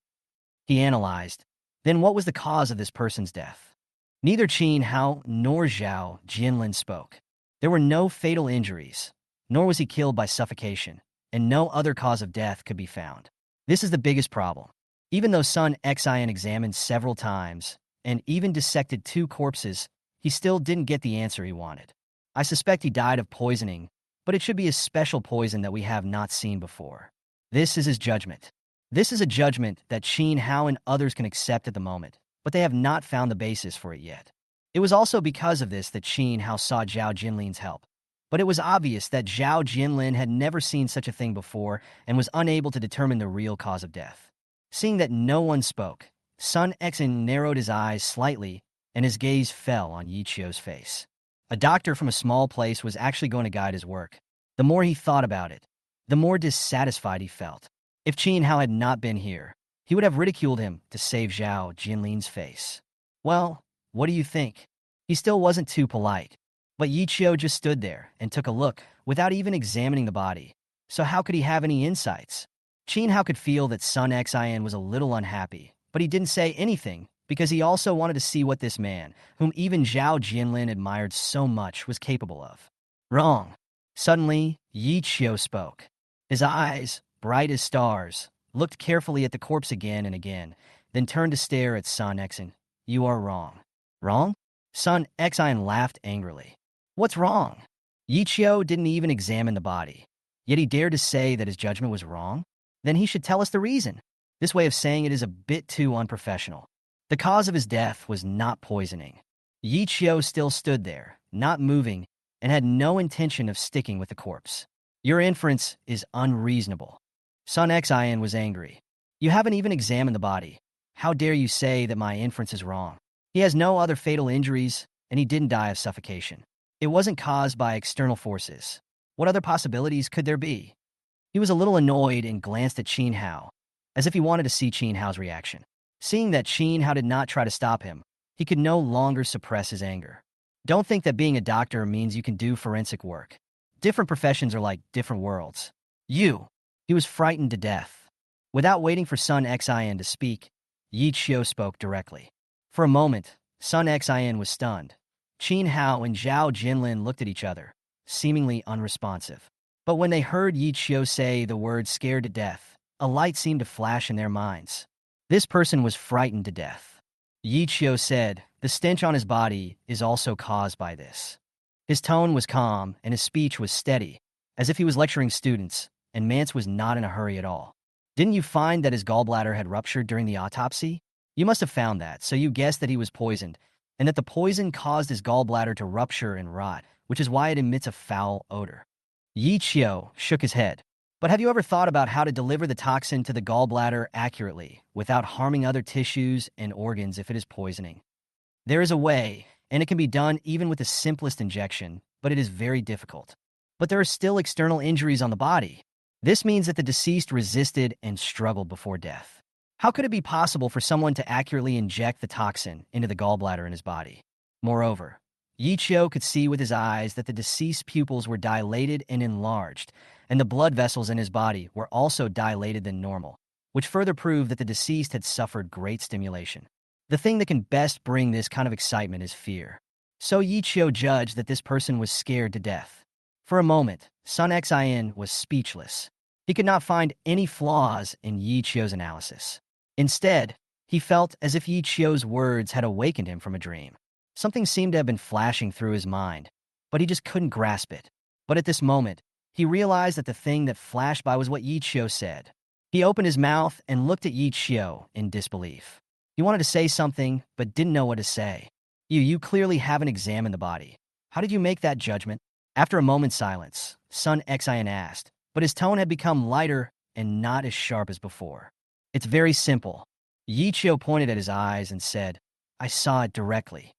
He analyzed. Then what was the cause of this person's death? Neither Qin Hao nor Zhao Jinlin spoke. There were no fatal injuries, nor was he killed by suffocation, and no other cause of death could be found. This is the biggest problem. Even though Sun Xian examined several times and even dissected 2 corpses, he still didn't get the answer he wanted. I suspect he died of poisoning, but it should be a special poison that we have not seen before. This is his judgment. This is a judgment that Qin Hao and others can accept at the moment, but they have not found the basis for it yet. It was also because of this that Qin Hao sought Zhao Jinlin's help. But it was obvious that Zhao Jinlin had never seen such a thing before and was unable to determine the real cause of death. Seeing that no one spoke, Sun Xian narrowed his eyes slightly and his gaze fell on Yi Chio's face. A doctor from a small place was actually going to guide his work. The more he thought about it, the more dissatisfied he felt. If Qin Hao had not been here, he would have ridiculed him to save Zhao Jinlin's face. Well, what do you think? He still wasn't too polite. But Yi Chio just stood there and took a look without even examining the body. So how could he have any insights? Qin Hao could feel that Sun Xian was a little unhappy, but he didn't say anything because he also wanted to see what this man, whom even Zhao Jinlin admired so much, was capable of. Wrong. Suddenly, Yi Chio spoke. His eyes, bright as stars, looked carefully at the corpse again and again, then turned to stare at Sun Xian. You are wrong. Wrong? Sun Xian laughed angrily. What's wrong? Yi Chio didn't even examine the body, yet he dared to say that his judgment was wrong? Then he should tell us the reason. This way of saying it is a bit too unprofessional. The cause of his death was not poisoning. Yi Chio still stood there, not moving, and had no intention of sticking with the corpse. Your inference is unreasonable. Sun Xian was angry. You haven't even examined the body. How dare you say that my inference is wrong? He has no other fatal injuries, and he didn't die of suffocation. It wasn't caused by external forces. What other possibilities could there be? He was a little annoyed and glanced at Qin Hao, as if he wanted to see Qin Hao's reaction. Seeing that Qin Hao did not try to stop him, he could no longer suppress his anger. Don't think that being a doctor means you can do forensic work. Different professions are like different worlds. He was frightened to death. Without waiting for Sun Xian to speak, Yi Chio spoke directly. For a moment, Sun Xian was stunned. Qin Hao and Zhao Jinlin looked at each other, seemingly unresponsive. But when they heard Yi Chio say the word scared to death, a light seemed to flash in their minds. This person was frightened to death. Yi Chio said, the stench on his body is also caused by this. His tone was calm and his speech was steady, as if he was lecturing students, and Mance was not in a hurry at all. Didn't you find that his gallbladder had ruptured during the autopsy? You must have found that, so you guessed that he was poisoned, and that the poison caused his gallbladder to rupture and rot, which is why it emits a foul odor. Yi Chio shook his head. But have you ever thought about how to deliver the toxin to the gallbladder accurately, without harming other tissues and organs if it is poisoning? There is a way, and it can be done even with the simplest injection, but it is very difficult. But there are still external injuries on the body. This means that the deceased resisted and struggled before death. How could it be possible for someone to accurately inject the toxin into the gallbladder in his body? Moreover, Yi Chio could see with his eyes that the deceased's pupils were dilated and enlarged, and the blood vessels in his body were also dilated than normal, which further proved that the deceased had suffered great stimulation. The thing that can best bring this kind of excitement is fear. So Yi Chio judged that this person was scared to death. For a moment, Sun Xian was speechless. He could not find any flaws in Yi Chio's analysis. Instead, he felt as if Yi Chio's words had awakened him from a dream. Something seemed to have been flashing through his mind, but he just couldn't grasp it. But at this moment, he realized that the thing that flashed by was what Yi Chio said. He opened his mouth and looked at Yi Chio in disbelief. He wanted to say something, but didn't know what to say. You clearly haven't examined the body. How did you make that judgment? After a moment's silence, Sun Xian asked, but his tone had become lighter and not as sharp as before. It's very simple. Yi Chio pointed at his eyes and said, I saw it directly.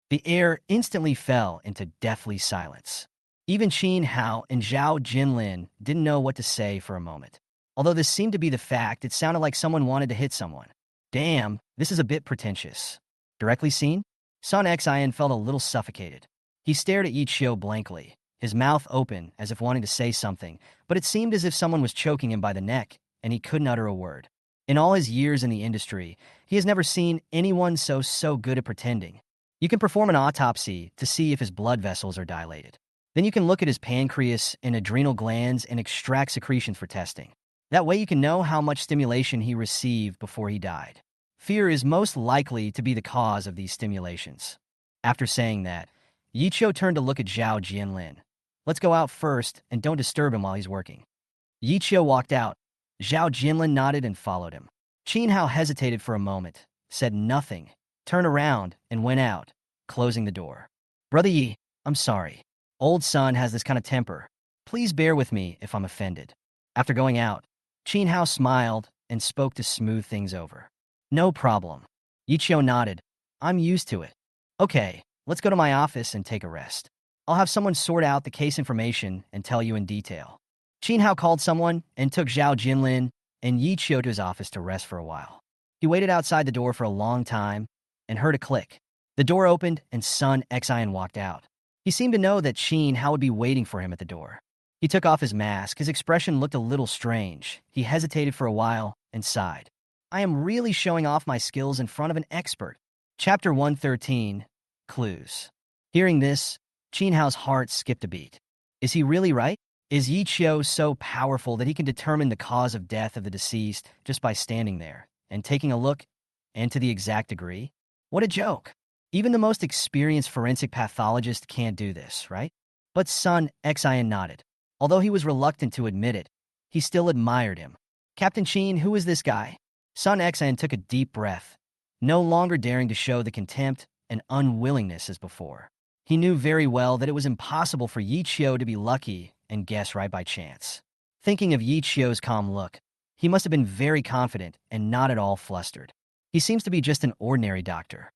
The air instantly fell into deathly silence. Even Qin Hao and Zhao Jinlin didn't know what to say for a moment. Although this seemed to be the fact, it sounded like someone wanted to hit someone. Damn, this is a bit pretentious. Directly seen? Sun Xian felt a little suffocated. He stared at Yi Chio blankly, his mouth open as if wanting to say something, but it seemed as if someone was choking him by the neck, and he couldn't utter a word. In all his years in the industry, he has never seen anyone so good at pretending. You can perform an autopsy to see if his blood vessels are dilated. Then you can look at his pancreas and adrenal glands and extract secretions for testing. That way you can know how much stimulation he received before he died. Fear is most likely to be the cause of these stimulations. After saying that, Yichio turned to look at Zhao Jianlin. Let's go out first and don't disturb him while he's working. Yichio walked out. Zhao Jianlin nodded and followed him. Qin Hao hesitated for a moment, said nothing, turned around, and went out, closing the door. Brother Yi, I'm sorry. Old son has this kind of temper. Please bear with me if I'm offended. After going out, Qin Hao smiled and spoke to smooth things over. No problem. Yichio nodded. I'm used to it. Okay, let's go to my office and take a rest. I'll have someone sort out the case information and tell you in detail. Qin Hao called someone and took Zhao Jinlin and Yichio to his office to rest for a while. He waited outside the door for a long time and heard a click. The door opened and Sun Xian walked out. He seemed to know that Qin Hao would be waiting for him at the door. He took off his mask. His expression looked a little strange. He hesitated for a while and sighed. I am really showing off my skills in front of an expert. Chapter 113, Clues. Hearing this, Qin Hao's heart skipped a beat. Is he really right? Is Yichio so powerful that he can determine the cause of death of the deceased just by standing there and taking a look, and to the exact degree? What a joke. Even the most experienced forensic pathologist can't do this, right? But Sun Xian nodded. Although he was reluctant to admit it, he still admired him. Captain Qin, who is this guy? Sun Xian took a deep breath, no longer daring to show the contempt and unwillingness as before. He knew very well that it was impossible for Yichio to be lucky and guess right by chance. Thinking of Yichio's calm look, he must have been very confident and not at all flustered. He seems to be just an ordinary doctor.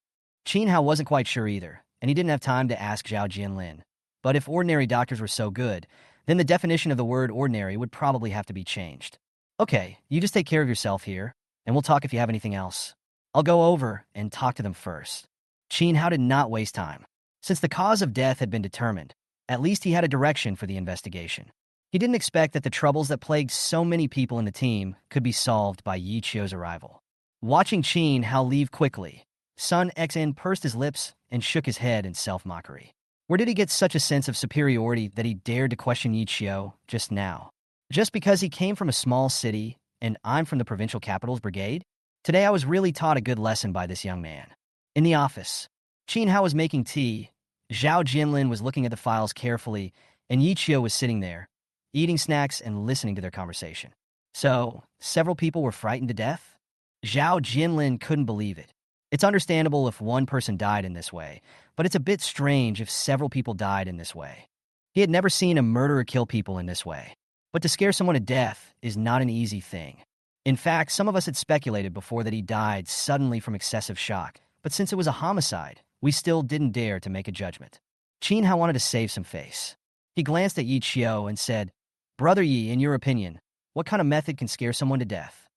Qin Hao wasn't quite sure either, and he didn't have time to ask Zhao Jianlin. But if ordinary doctors were so good, then the definition of the word ordinary would probably have to be changed. Okay, you just take care of yourself here, and we'll talk if you have anything else. I'll go over and talk to them first. Qin Hao did not waste time. Since the cause of death had been determined, at least he had a direction for the investigation. He didn't expect that the troubles that plagued so many people in the team could be solved by Yichio's arrival. Watching Qin Hao leave quickly, Sun Xian pursed his lips and shook his head in self-mockery. Where did he get such a sense of superiority that he dared to question Yichio just now? Just because he came from a small city and I'm from the provincial capital's brigade? Today I was really taught a good lesson by this young man. In the office, Qin Hao was making tea, Zhao Jinlin was looking at the files carefully, and Yichio was sitting there, eating snacks and listening to their conversation. So, several people were frightened to death? Zhao Jinlin couldn't believe it. It's understandable if one person died in this way, but it's a bit strange if several people died in this way. He had never seen a murderer kill people in this way. But to scare someone to death is not an easy thing. In fact, some of us had speculated before that he died suddenly from excessive shock, but since it was a homicide, we still didn't dare to make a judgment. Qin Hao wanted to save some face. He glanced at Yichio and said, Brother Yi, in your opinion, what kind of method can scare someone to death?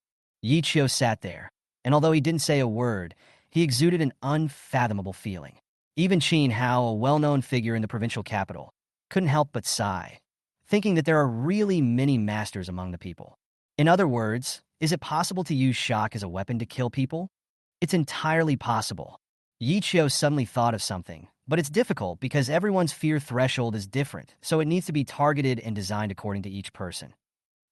Yichio sat there, and although he didn't say a word, he exuded an unfathomable feeling. Even Qin Hao, a well-known figure in the provincial capital, couldn't help but sigh, thinking that there are really many masters among the people. In other words, is it possible to use shock as a weapon to kill people? It's entirely possible. Yichio suddenly thought of something, but it's difficult because everyone's fear threshold is different, so it needs to be targeted and designed according to each person.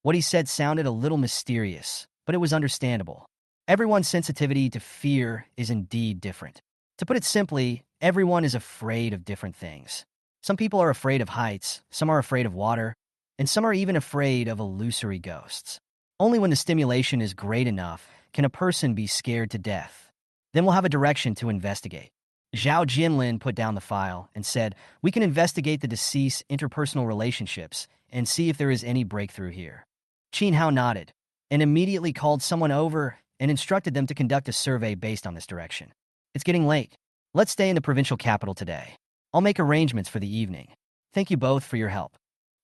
What he said sounded a little mysterious, but it was understandable. Everyone's sensitivity to fear is indeed different. To put it simply, everyone is afraid of different things. Some people are afraid of heights, some are afraid of water, and some are even afraid of illusory ghosts. Only when the stimulation is great enough can a person be scared to death. Then we'll have a direction to investigate. Zhao Jinlin put down the file and said, we can investigate the deceased's interpersonal relationships and see if there is any breakthrough here. Qin Hao nodded and immediately called someone over and instructed them to conduct a survey based on this direction. It's getting late. Let's stay in the provincial capital today. I'll make arrangements for the evening. Thank you both for your help.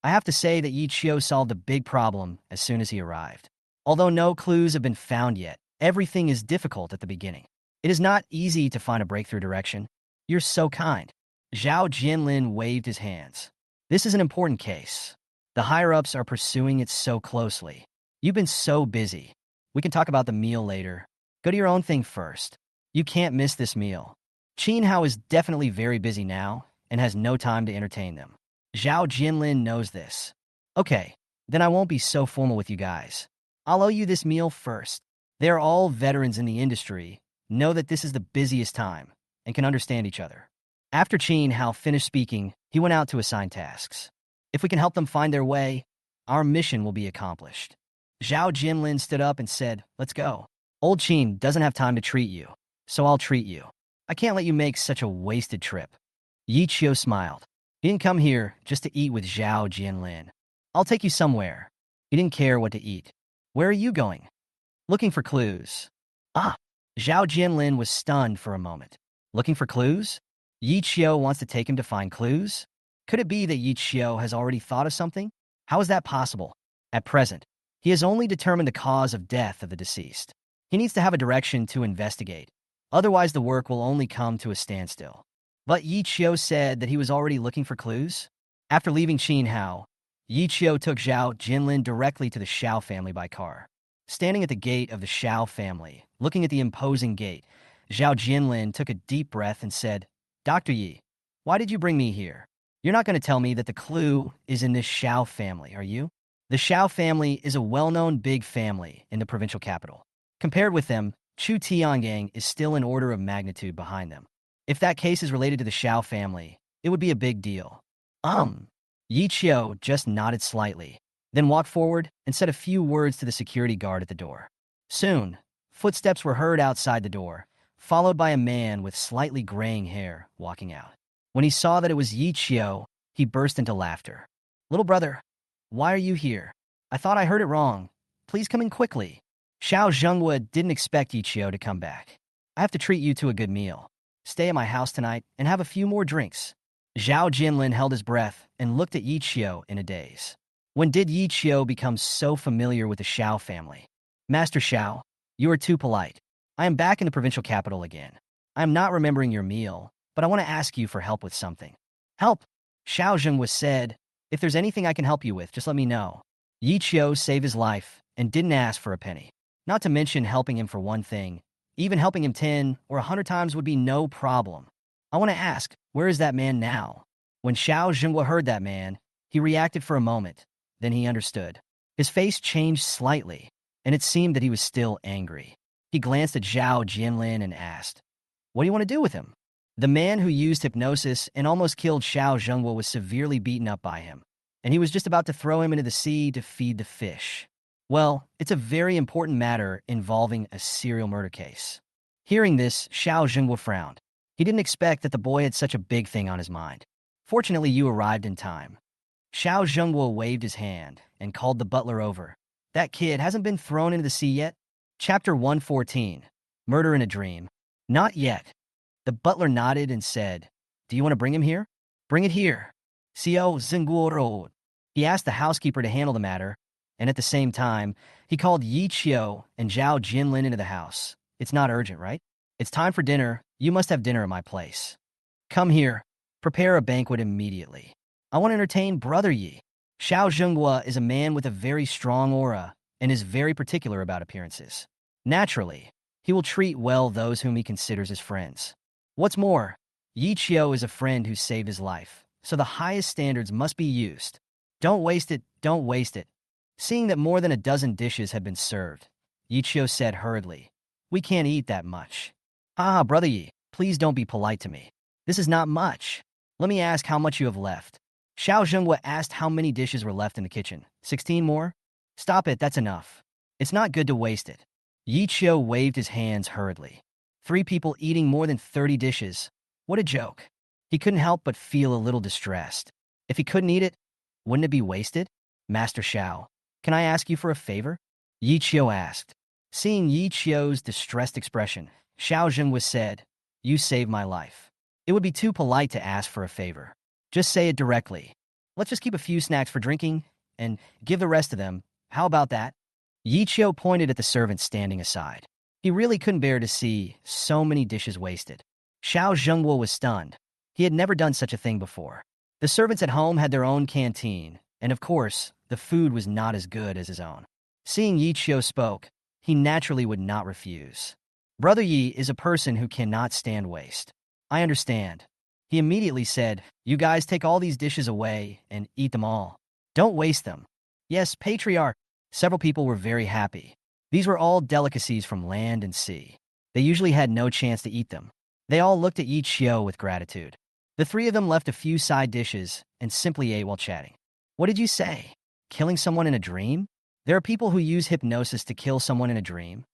I have to say that Yichio solved a big problem as soon as he arrived. Although no clues have been found yet, everything is difficult at the beginning. It is not easy to find a breakthrough direction. You're so kind. Zhao Jinlin waved his hands. This is an important case. The higher-ups are pursuing it so closely. You've been so busy. We can talk about the meal later. Go to your own thing first. You can't miss this meal. Qin Hao is definitely very busy now and has no time to entertain them. Zhao Jinlin knows this. Okay, then I won't be so formal with you guys. I'll owe you this meal first. They're all veterans in the industry, know that this is the busiest time, and can understand each other. After Qin Hao finished speaking, he went out to assign tasks. If we can help them find their way, our mission will be accomplished. Zhao Jinlin stood up and said, "Let's go. Old Qin doesn't have time to treat you, so I'll treat you. I can't let you make such a wasted trip." Yi Qiu smiled. He didn't come here just to eat with Zhao Jinlin. "I'll take you somewhere." He didn't care what to eat. "Where are you going?" "Looking for clues." "Ah." Zhao Jinlin was stunned for a moment. "Looking for clues? Yi Qiu wants to take him to find clues? Could it be that Yi Qiu has already thought of something? How is that possible? At present, he has only determined the cause of death of the deceased. He needs to have a direction to investigate. Otherwise, the work will only come to a standstill." But Yi Qiu said that he was already looking for clues. After leaving Qin Hao, Yi Qiu took Zhao Jinlin directly to the Xiao family by car. Standing at the gate of the Xiao family, looking at the imposing gate, Zhao Jinlin took a deep breath and said, "Dr. Yi, why did you bring me here? You're not going to tell me that the clue is in this Xiao family, are you?" The Xiao family is a well-known big family in the provincial capital. Compared with them, Chu Tiangang is still an order of magnitude behind them. If that case is related to the Xiao family, it would be a big deal. Yi Qiu just nodded slightly, then walked forward and said a few words to the security guard at the door. Soon, footsteps were heard outside the door, followed by a man with slightly graying hair walking out. When he saw that it was Yi Qiu, he burst into laughter. "Little brother, why are you here? I thought I heard it wrong. Please come in quickly." Xiao Zhenghua didn't expect Yi Qiu to come back. "I have to treat you to a good meal. Stay at my house tonight and have a few more drinks." Zhao Jinlin held his breath and looked at Yi Qiu in a daze. When did Yi Qiu become so familiar with the Xiao family? "Master Xiao, you are too polite. I am back in the provincial capital again. I am not remembering your meal, but I want to ask you for help with something." "Help?" Xiao Zhenghua said. "If there's anything I can help you with, just let me know." Yi Qiu saved his life and didn't ask for a penny. Not to mention helping him for one thing. Even helping him 10 or 100 times would be no problem. "I want to ask, where is that man now?" When Xiao Zhenghua heard that man, he reacted for a moment. Then he understood. His face changed slightly, and it seemed that he was still angry. He glanced at Zhao Jinlin and asked, "What do you want to do with him?" The man who used hypnosis and almost killed Xiao Zhenghua was severely beaten up by him, and he was just about to throw him into the sea to feed the fish. Well, it's a very important matter involving a serial murder case. Hearing this, Xiao Zhenghua frowned. He didn't expect that the boy had such a big thing on his mind. "Fortunately, you arrived in time." Xiao Zhenghua waved his hand and called the butler over. "That kid hasn't been thrown into the sea yet?" Chapter 114, Murder in a Dream. "Not yet." The butler nodded and said, "Do you want to bring him here?" "Bring it here." Xiao Zhenguo. He asked the housekeeper to handle the matter, and at the same time, he called Yi Qiu and Zhao Jinlin into the house. "It's not urgent, right? It's time for dinner. You must have dinner at my place. Come here. Prepare a banquet immediately. I want to entertain Brother Yi." Xiao Zhenghua is a man with a very strong aura and is very particular about appearances. Naturally, he will treat well those whom he considers his friends. What's more, Yi Qiu is a friend who saved his life, so the highest standards must be used. Don't waste it, don't waste it. Seeing that more than a dozen dishes had been served, Yi Qiu said hurriedly, "We can't eat that much." "Ah, Brother Yi, please don't be polite to me. This is not much. Let me ask how much you have left." Xiao Zhenghua asked how many dishes were left in the kitchen. 16 more? "Stop it, that's enough. It's not good to waste it." Yi Qiu waved his hands hurriedly. 3 people eating more than 30 dishes. What a joke. He couldn't help but feel a little distressed. If he couldn't eat it, wouldn't it be wasted? "Master Xiao, can I ask you for a favor?" Yi Qiu asked. Seeing Yi Qiu's distressed expression, Xiao Zhenghua said, "You saved my life. It would be too polite to ask for a favor. Just say it directly. Let's just keep a few snacks for drinking, and give the rest to them. How about that?" Yi Qiu pointed at the servant standing aside. He really couldn't bear to see so many dishes wasted. Xiao Zhenghua was stunned. He had never done such a thing before. The servants at home had their own canteen, and of course, the food was not as good as his own. Seeing Yi Qiu spoke, he naturally would not refuse. Brother Yi is a person who cannot stand waste. "I understand." He immediately said, "You guys take all these dishes away and eat them all. Don't waste them." "Yes, patriarch." Several people were very happy. These were all delicacies from land and sea. They usually had no chance to eat them. They all looked at Yi Qiu with gratitude. The three of them left a few side dishes and simply ate while chatting. What did you say? Killing someone in a dream? There are people who use hypnosis to kill someone in a dream.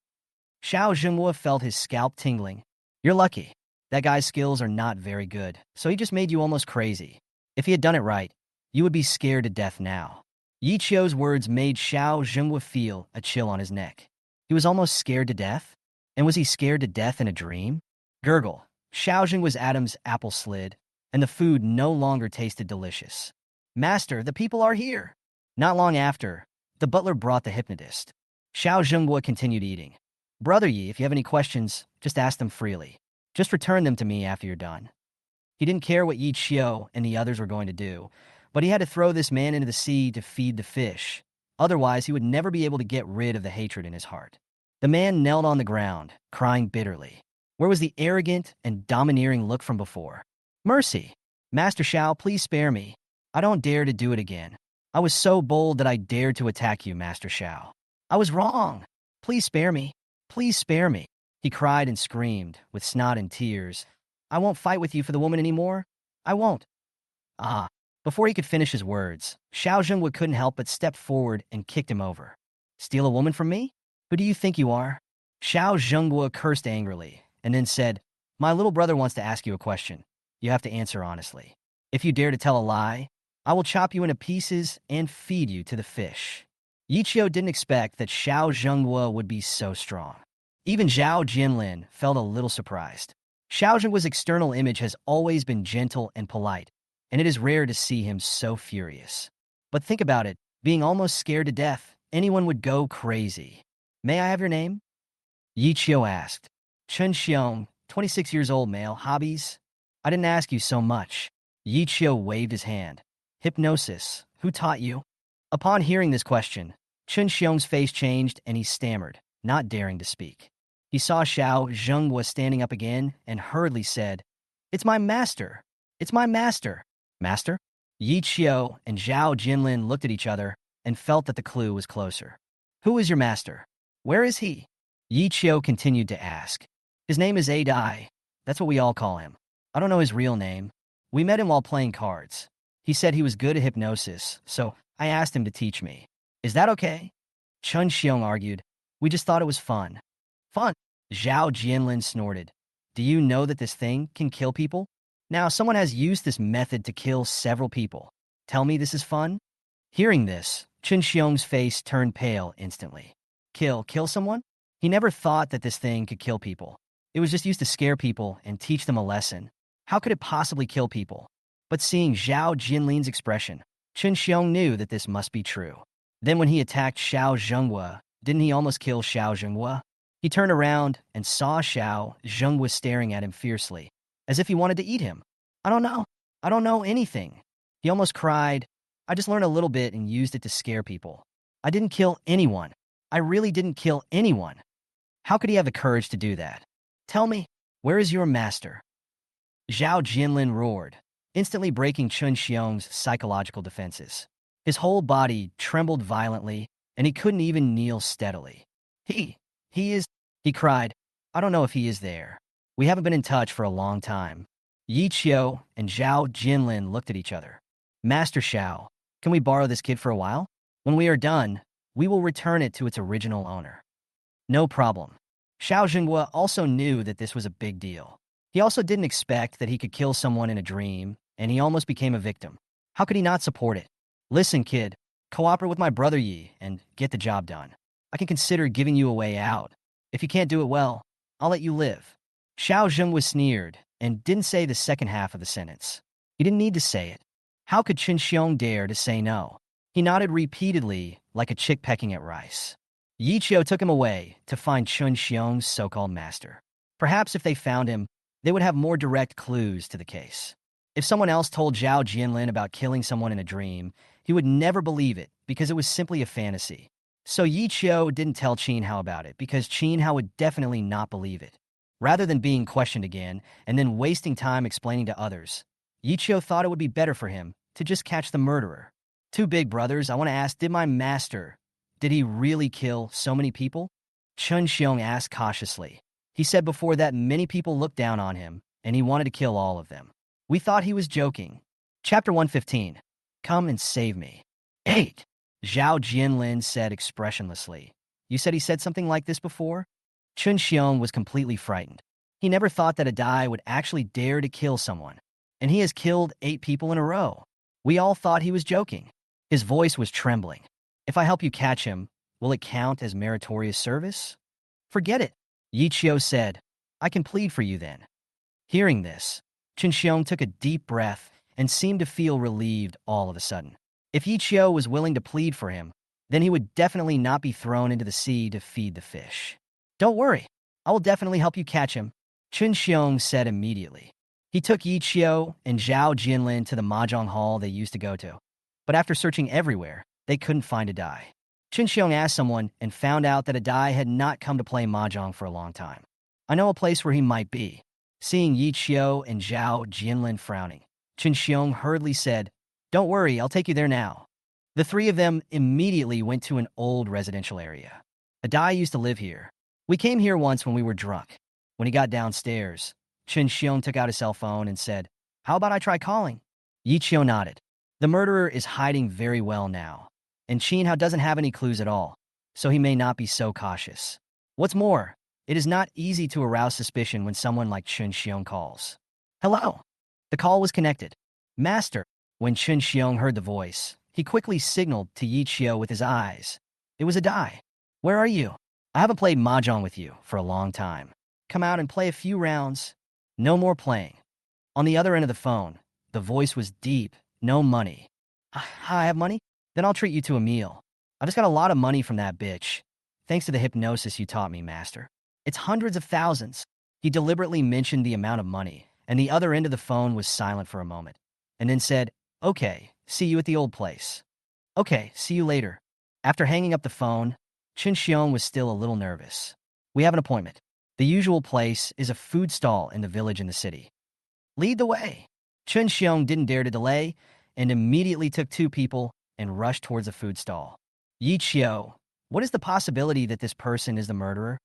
Xiao Zhenghua felt his scalp tingling. You're lucky. That guy's skills are not very good, so he just made you almost crazy. If he had done it right, you would be scared to death now. Yi Qiu's words made Xiao Zhenghua feel a chill on his neck. He was almost scared to death? And was he scared to death in a dream? Gurgle. Xiao Zhenghua's Adam's apple slid, and the food no longer tasted delicious. Master, the people are here. Not long after, the butler brought the hypnotist. Xiao Zhenghua continued eating. Brother Yi, if you have any questions, just ask them freely. Just return them to me after you're done. He didn't care what Yi Qiu and the others were going to do, but he had to throw this man into the sea to feed the fish. Otherwise, he would never be able to get rid of the hatred in his heart. The man knelt on the ground, crying bitterly. Where was the arrogant and domineering look from before? Mercy! Master Xiao, please spare me. I don't dare to do it again. I was so bold that I dared to attack you, Master Xiao. I was wrong. Please spare me. Please spare me. He cried and screamed, with snot and tears. I won't fight with you for the woman anymore. I won't. Ah. Before he could finish his words, Xiao Zhenghua couldn't help but step forward and kicked him over. Steal a woman from me? Who do you think you are? Xiao Zhenghua cursed angrily, and then said, My little brother wants to ask you a question. You have to answer honestly. If you dare to tell a lie, I will chop you into pieces and feed you to the fish. Yi Qiu didn't expect that Xiao Zhenghua would be so strong. Even Zhao Jinlin felt a little surprised. Xiao Zhenghua's external image has always been gentle and polite, and it is rare to see him so furious. But think about it, being almost scared to death, anyone would go crazy. May I have your name? Yi Qiu asked. Chen Xiong, 26 years old male, hobbies? I didn't ask you so much. Yi Qiu waved his hand. Hypnosis, who taught you? Upon hearing this question, Chen Xiong's face changed and he stammered, not daring to speak. He saw Xiao Zhenghua standing up again and hurriedly said, It's my master. It's my master. Master? Yi Qiu and Zhao Jinlin looked at each other and felt that the clue was closer. Who is your master? Where is he? Yi Qiu continued to ask. His name is Adai. That's what we all call him. I don't know his real name. We met him while playing cards. He said he was good at hypnosis, so I asked him to teach me. Is that okay? Chen Xiong argued. We just thought it was fun. Fun? Zhao Jinlin snorted. Do you know that this thing can kill people? Now, someone has used this method to kill several people. Tell me this is fun? Hearing this, Chen Xiong's face turned pale instantly. Kill someone? He never thought that this thing could kill people. It was just used to scare people and teach them a lesson. How could it possibly kill people? But seeing Zhao Jinlin's expression, Chen Xiong knew that this must be true. Then when he attacked Xiao Zhenghua, didn't he almost kill Xiao Zhenghua? He turned around and saw Xiao Zhenghua staring at him fiercely, as if he wanted to eat him. I don't know. I don't know anything. He almost cried. I just learned a little bit and used it to scare people. I didn't kill anyone. I really didn't kill anyone. How could he have the courage to do that? Tell me, where is your master? Zhao Jinlin roared, instantly breaking Chen Xiong's psychological defenses. His whole body trembled violently, and he couldn't even kneel steadily. He is, he cried. I don't know if he is there. We haven't been in touch for a long time. Yi Qiu and Zhao Jinlin looked at each other. Master Xiao, can we borrow this kid for a while? When we are done, we will return it to its original owner. No problem. Xiao Zhenghua also knew that this was a big deal. He also didn't expect that he could kill someone in a dream, and he almost became a victim. How could he not support it? Listen, kid, cooperate with my brother Yi and get the job done. I can consider giving you a way out. If you can't do it well, I'll let you live. Xiao Zhenghua sneered and didn't say the second half of the sentence. He didn't need to say it. How could Chen Xiong dare to say no? He nodded repeatedly like a chick pecking at rice. Yi Qiu took him away to find Chen Xiong's so-called master. Perhaps if they found him, they would have more direct clues to the case. If someone else told Zhao Jinlin about killing someone in a dream, he would never believe it because it was simply a fantasy. So Yi Qiu didn't tell Qin Hao about it because Qin Hao would definitely not believe it. Rather than being questioned again and then wasting time explaining to others, Yi Qiu thought it would be better for him to just catch the murderer. Two big brothers, I want to ask, did my master Did he really kill so many people? Chun Xiong asked cautiously. He said before that many people looked down on him, and he wanted to kill all of them. We thought he was joking. Chapter 115. Come and save me. 8. Zhao Jianlin said expressionlessly. You said he said something like this before? Chun Xiong was completely frightened. He never thought that a Dai would actually dare to kill someone. And he has killed 8 people in a row. We all thought he was joking. His voice was trembling. If I help you catch him, will it count as meritorious service? Forget it, Yi Qiu said. I can plead for you then. Hearing this, Chun Xiong took a deep breath and seemed to feel relieved all of a sudden. If Yi Qiu was willing to plead for him, then he would definitely not be thrown into the sea to feed the fish. Don't worry, I will definitely help you catch him, Chun Xiong said immediately. He took Yi Qiu and Zhao Jianlin to the mahjong hall they used to go to. But after searching everywhere, they couldn't find a Dai. Chun Xiong asked someone and found out that a Dai had not come to play mahjong for a long time. I know a place where he might be. Seeing Yi Qiu and Zhao Jianlin frowning, Chun Xiong hurriedly said, Don't worry, I'll take you there now. The 3 of them immediately went to an old residential area. A Dai used to live here. We came here once when we were drunk. When he got downstairs, Chun Xiong took out his cell phone and said, How about I try calling? Yi Qiu nodded. The murderer is hiding very well now, and Qin Hao doesn't have any clues at all, so he may not be so cautious. What's more, it is not easy to arouse suspicion when someone like Chun Xiong calls. Hello. The call was connected. Master. When Chun Xiong heard the voice, he quickly signaled to Yi Qiu with his eyes. It was a Dai. Where are you? I haven't played mahjong with you for a long time. Come out and play a few rounds. No more playing. On the other end of the phone, the voice was deep. No money. I have money? Then I'll treat you to a meal. I just got a lot of money from that bitch. Thanks to the hypnosis you taught me, Master. It's hundreds of thousands. He deliberately mentioned the amount of money, and the other end of the phone was silent for a moment, and then said, Okay, see you at the old place. Okay, see you later. After hanging up the phone, Chun Xiong was still a little nervous. We have an appointment. The usual place is a food stall in the village in the city. Lead the way. Chun Xiong didn't dare to delay and immediately took 2 people and rushed towards the food stall. Yi Qiu, what is the possibility that this person is the murderer?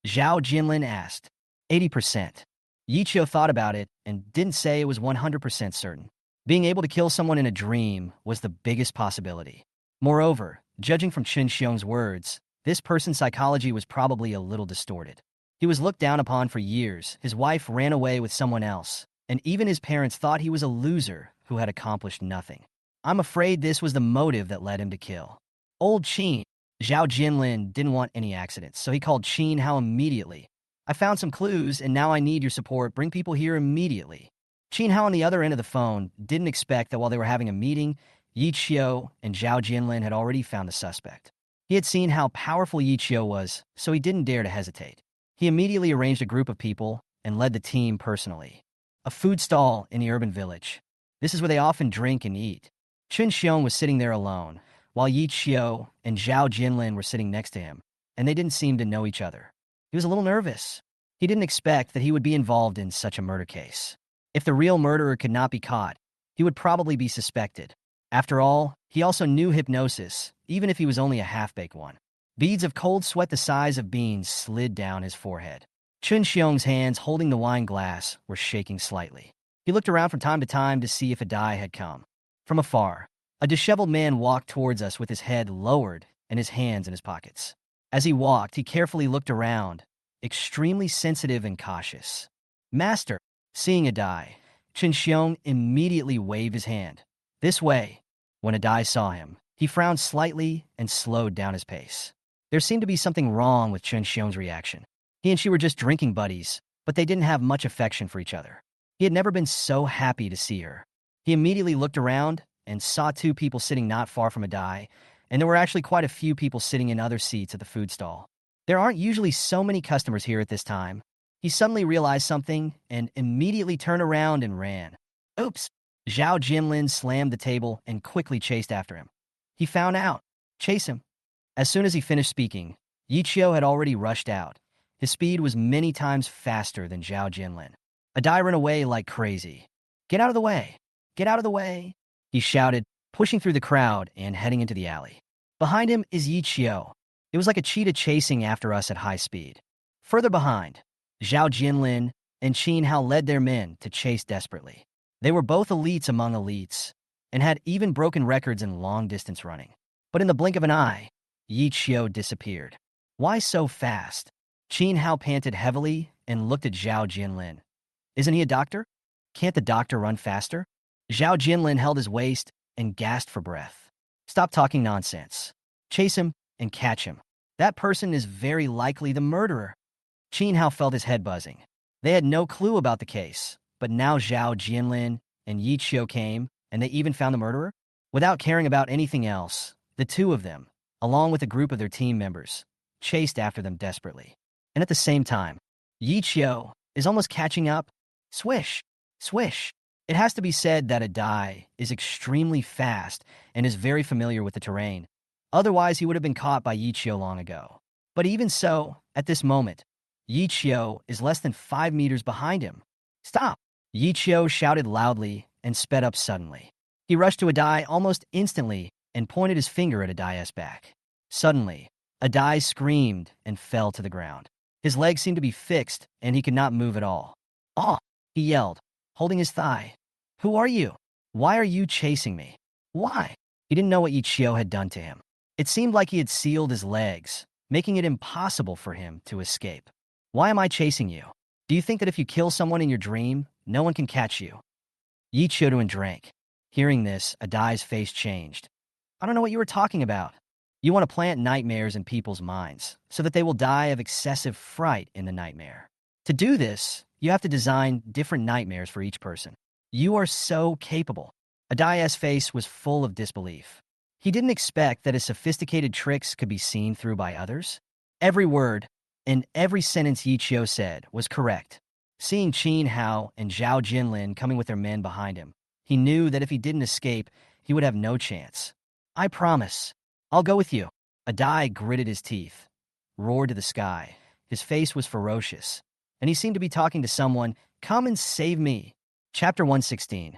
Zhao Jianlin asked. 80%. Yi Qiu thought about it and didn't say it was 100% certain. Being able to kill someone in a dream was the biggest possibility. Moreover, judging from Chun Xiong's words, this person's psychology was probably a little distorted. He was looked down upon for years, his wife ran away with someone else, and even his parents thought he was a loser who had accomplished nothing. I'm afraid this was the motive that led him to kill. Old Qin, Zhao Jianlin, didn't want any accidents, so he called Qin Hao immediately. I found some clues, and now I need your support. Bring people here immediately. Qin Hao on the other end of the phone didn't expect that while they were having a meeting, Yi Qiu and Zhao Jianlin had already found the suspect. He had seen how powerful Yi Qiu was, so he didn't dare to hesitate. He immediately arranged a group of people and led the team personally. A food stall in the urban village. This is where they often drink and eat. Chun Xiong was sitting there alone, while Yi Qiu and Zhao Jianlin were sitting next to him, and they didn't seem to know each other. He was a little nervous. He didn't expect that he would be involved in such a murder case. If the real murderer could not be caught, he would probably be suspected. After all, he also knew hypnosis, even if he was only a half-baked one. Beads of cold sweat the size of beans slid down his forehead. Chun Xiong's hands holding the wine glass were shaking slightly. He looked around from time to time to see if a Dai had come. From afar, a disheveled man walked towards us with his head lowered and his hands in his pockets. As he walked, he carefully looked around, extremely sensitive and cautious. Master, seeing a Dai, Chun Xiong immediately waved his hand. This way. When a Dai saw him, he frowned slightly and slowed down his pace. There seemed to be something wrong with Chun Xiong's reaction. He and she were just drinking buddies, but they didn't have much affection for each other. He had never been so happy to see her. He immediately looked around and saw 2 people sitting not far from a Dai, and there were actually quite a few people sitting in other seats at the food stall. There aren't usually so many customers here at this time. He suddenly realized something and immediately turned around and ran. Oops! Zhao Jianlin slammed the table and quickly chased after him. He found out. Chase him. As soon as he finished speaking, Yi Qiu had already rushed out. His speed was many times faster than Zhao Jianlin. A Dai ran away like crazy. Get out of the way! Get out of the way! He shouted, pushing through the crowd and heading into the alley. Behind him is Yi Qiu. It was like a cheetah chasing after us at high speed. Further behind, Zhao Jinlin and Qin Hao led their men to chase desperately. They were both elites among elites and had even broken records in long-distance running. But in the blink of an eye, Yi Qiu disappeared. Why so fast? Qin Hao panted heavily and looked at Zhao Jinlin. Isn't he a doctor? Can't the doctor run faster? Zhao Jinlin held his waist and gasped for breath. Stop talking nonsense. Chase him and catch him. That person is very likely the murderer. Qin Hao felt his head buzzing. They had no clue about the case, but now Zhao Jinlin and Yi Qiu came, and they even found the murderer? Without caring about anything else, the two of them, along with a group of their team members, chased after them desperately. And at the same time, Yi Qiu is almost catching up. Swish, swish. It has to be said that Adai is extremely fast and is very familiar with the terrain. Otherwise, he would have been caught by Yi Qiu long ago. But even so, at this moment, Yi Qiu is less than 5 meters behind him. Stop! Yi Qiu shouted loudly and sped up suddenly. He rushed to Adai almost instantly and pointed his finger at Adai's back. Suddenly, Adai screamed and fell to the ground. His legs seemed to be fixed, and he could not move at all. "Ah!" he yelled, holding his thigh. "Who are you? Why are you chasing me? Why?" He didn't know what Yi Qiu had done to him. It seemed like he had sealed his legs, making it impossible for him to escape. "Why am I chasing you? Do you think that if you kill someone in your dream, no one can catch you?" Yi Qiu drank. Hearing this, Adai's face changed. "I don't know what you were talking about. You want to plant nightmares in people's minds so that they will die of excessive fright in the nightmare. To do this, you have to design different nightmares for each person. You are so capable." Adai's face was full of disbelief. He didn't expect that his sophisticated tricks could be seen through by others. Every word and every sentence Yi Qiu said was correct. Seeing Qin Hao and Zhao Jinlin coming with their men behind him, he knew that if he didn't escape, he would have no chance. "I promise. I'll go with you." Adai gritted his teeth, roared to the sky. His face was ferocious, and he seemed to be talking to someone. "Come and save me." Chapter 116.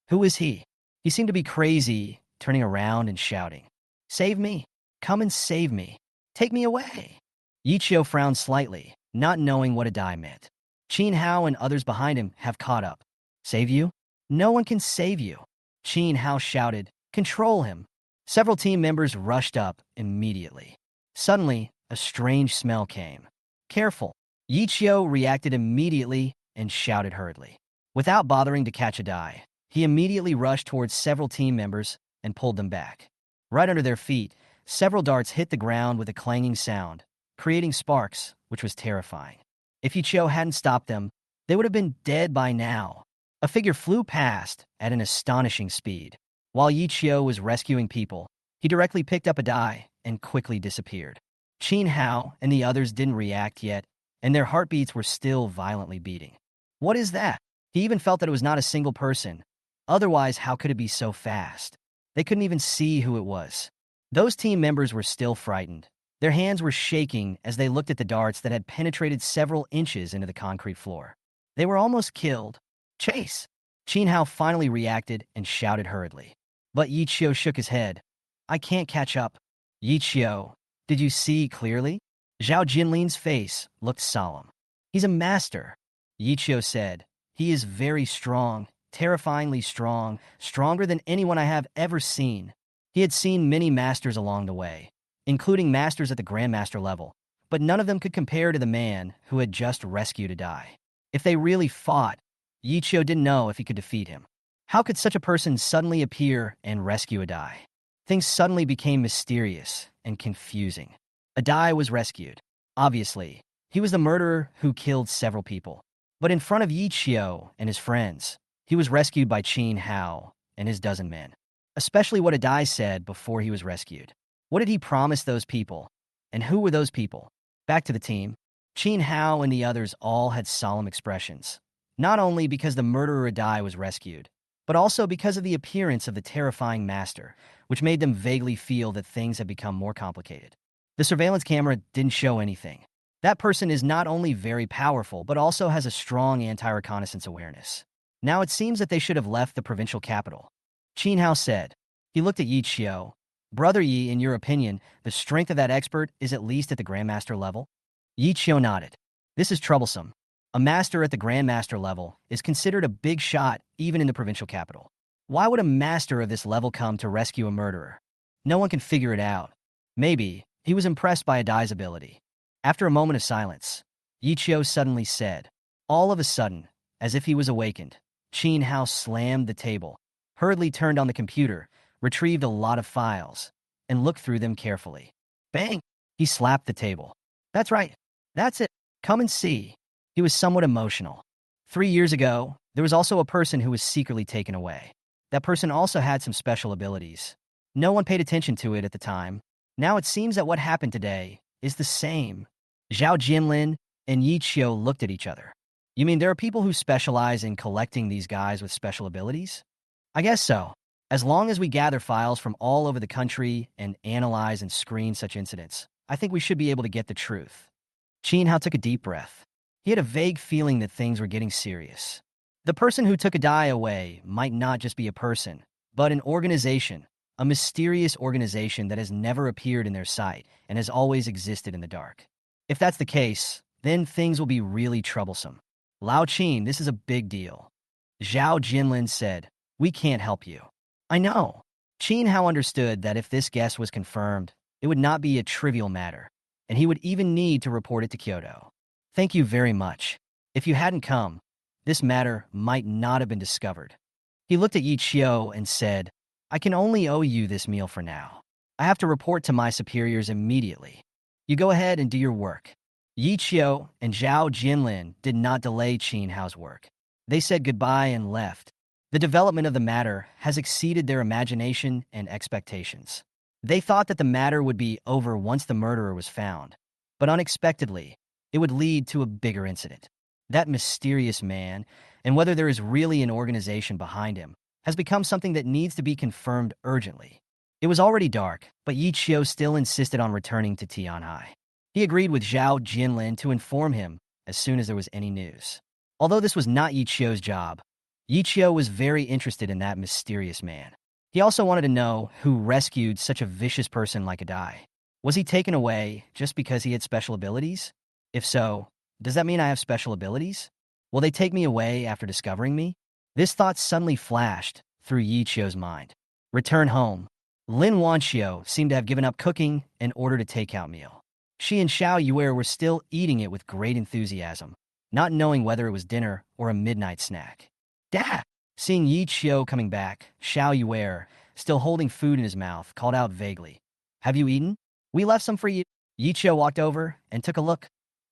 Who is he? He seemed to be crazy, turning around and shouting. "Save me! Come and save me! Take me away!" Yi Qiu frowned slightly, not knowing what Adai meant. Qin Hao and others behind him have caught up. "Save you? No one can save you." Qin Hao shouted, "Control him." Several team members rushed up immediately. Suddenly, a strange smell came. "Careful." Yi Qiu reacted immediately and shouted hurriedly. Without bothering to catch Adai, he immediately rushed towards several team members and pulled them back. Right under their feet, several darts hit the ground with a clanging sound, creating sparks, which was terrifying. If Yi Qiu hadn't stopped them, they would have been dead by now. A figure flew past at an astonishing speed. While Yi Qiu was rescuing people, he directly picked up Adai and quickly disappeared. Qin Hao and the others didn't react yet, and their heartbeats were still violently beating. What is that? He even felt that it was not a single person. Otherwise, how could it be so fast? They couldn't even see who it was. Those team members were still frightened. Their hands were shaking as they looked at the darts that had penetrated several inches into the concrete floor. They were almost killed. "Chase!" Qin Hao finally reacted and shouted hurriedly. But Yi Qiu shook his head. "I can't catch up." "Yi Qiu, did you see clearly?" Zhao Jinlin's face looked solemn. "He's a master," Yi Qiu said. "He is very strong, terrifyingly strong, stronger than anyone I have ever seen." He had seen many masters along the way, including masters at the Grandmaster level, but none of them could compare to the man who had just rescued Adai. If they really fought, Yi Qiu didn't know if he could defeat him. How could such a person suddenly appear and rescue Adai? Things suddenly became mysterious and confusing. Adai was rescued. Obviously, he was the murderer who killed several people. But in front of Yi Qiu and his friends, he was rescued by Qin Hao and his dozen men. Especially what Adai said before he was rescued. What did he promise those people? And who were those people? Back to the team. Qin Hao and the others all had solemn expressions. Not only because the murderer Adai was rescued, but also because of the appearance of the terrifying master, which made them vaguely feel that things had become more complicated. The surveillance camera didn't show anything. That person is not only very powerful, but also has a strong anti-reconnaissance awareness. Now it seems that they should have left the provincial capital. Qin Hao said. He looked at Yi Qiu, Brother Yi, in your opinion, the strength of that expert is at least at the Grandmaster level? Yi Qiu nodded. This is troublesome. A master at the Grandmaster level is considered a big shot even in the provincial capital. Why would a master of this level come to rescue a murderer? No one can figure it out. Maybe he was impressed by Adai's ability. After a moment of silence, Yi Qiu suddenly said, all of a sudden, as if he was awakened, Qin Hao slammed the table, hurriedly turned on the computer, retrieved a lot of files, and looked through them carefully. Bang! He slapped the table. That's right. That's it. Come and see. He was somewhat emotional. 3 years ago, there was also a person who was secretly taken away. That person also had some special abilities. No one paid attention to it at the time. Now it seems that what happened today is the same. Zhao Jinlin and Yi Qiu looked at each other. You mean there are people who specialize in collecting these guys with special abilities? I guess so. As long as we gather files from all over the country and analyze and screen such incidents, I think we should be able to get the truth. Qin Hao took a deep breath. He had a vague feeling that things were getting serious. The person who took Adai away might not just be a person, but an organization, a mysterious organization that has never appeared in their sight and has always existed in the dark. If that's the case, then things will be really troublesome. Lao Qin, this is a big deal. Zhao Jinlin said, we can't help you. I know. Qin Hao understood that if this guess was confirmed, it would not be a trivial matter, and he would even need to report it to Kyoto. Thank you very much. If you hadn't come, this matter might not have been discovered. He looked at Yi Qiu and said, I can only owe you this meal for now. I have to report to my superiors immediately. You go ahead and do your work. Yi Qiu and Zhao Jinlin did not delay Qin Hao's work. They said goodbye and left. The development of the matter has exceeded their imagination and expectations. They thought that the matter would be over once the murderer was found, but unexpectedly, it would lead to a bigger incident. That mysterious man, and whether there is really an organization behind him, has become something that needs to be confirmed urgently. It was already dark, but Yi Qiu still insisted on returning to Tianhai. He agreed with Zhao Jinlin to inform him as soon as there was any news. Although this was not Yi Qiu's job, Yi Qiu was very interested in that mysterious man. He also wanted to know who rescued such a vicious person like Adai. Was he taken away just because he had special abilities? If so, does that mean I have special abilities? Will they take me away after discovering me? This thought suddenly flashed through Yi Qiu's mind. Return home. Lin Wanio seemed to have given up cooking and ordered a takeout meal. She and Xiao Yue were still eating it with great enthusiasm, not knowing whether it was dinner or a midnight snack. Dad! Seeing Yi Qiu coming back, Xiao Yue, still holding food in his mouth, called out vaguely, Have you eaten? We left some for you. Yi Qiu walked over and took a look.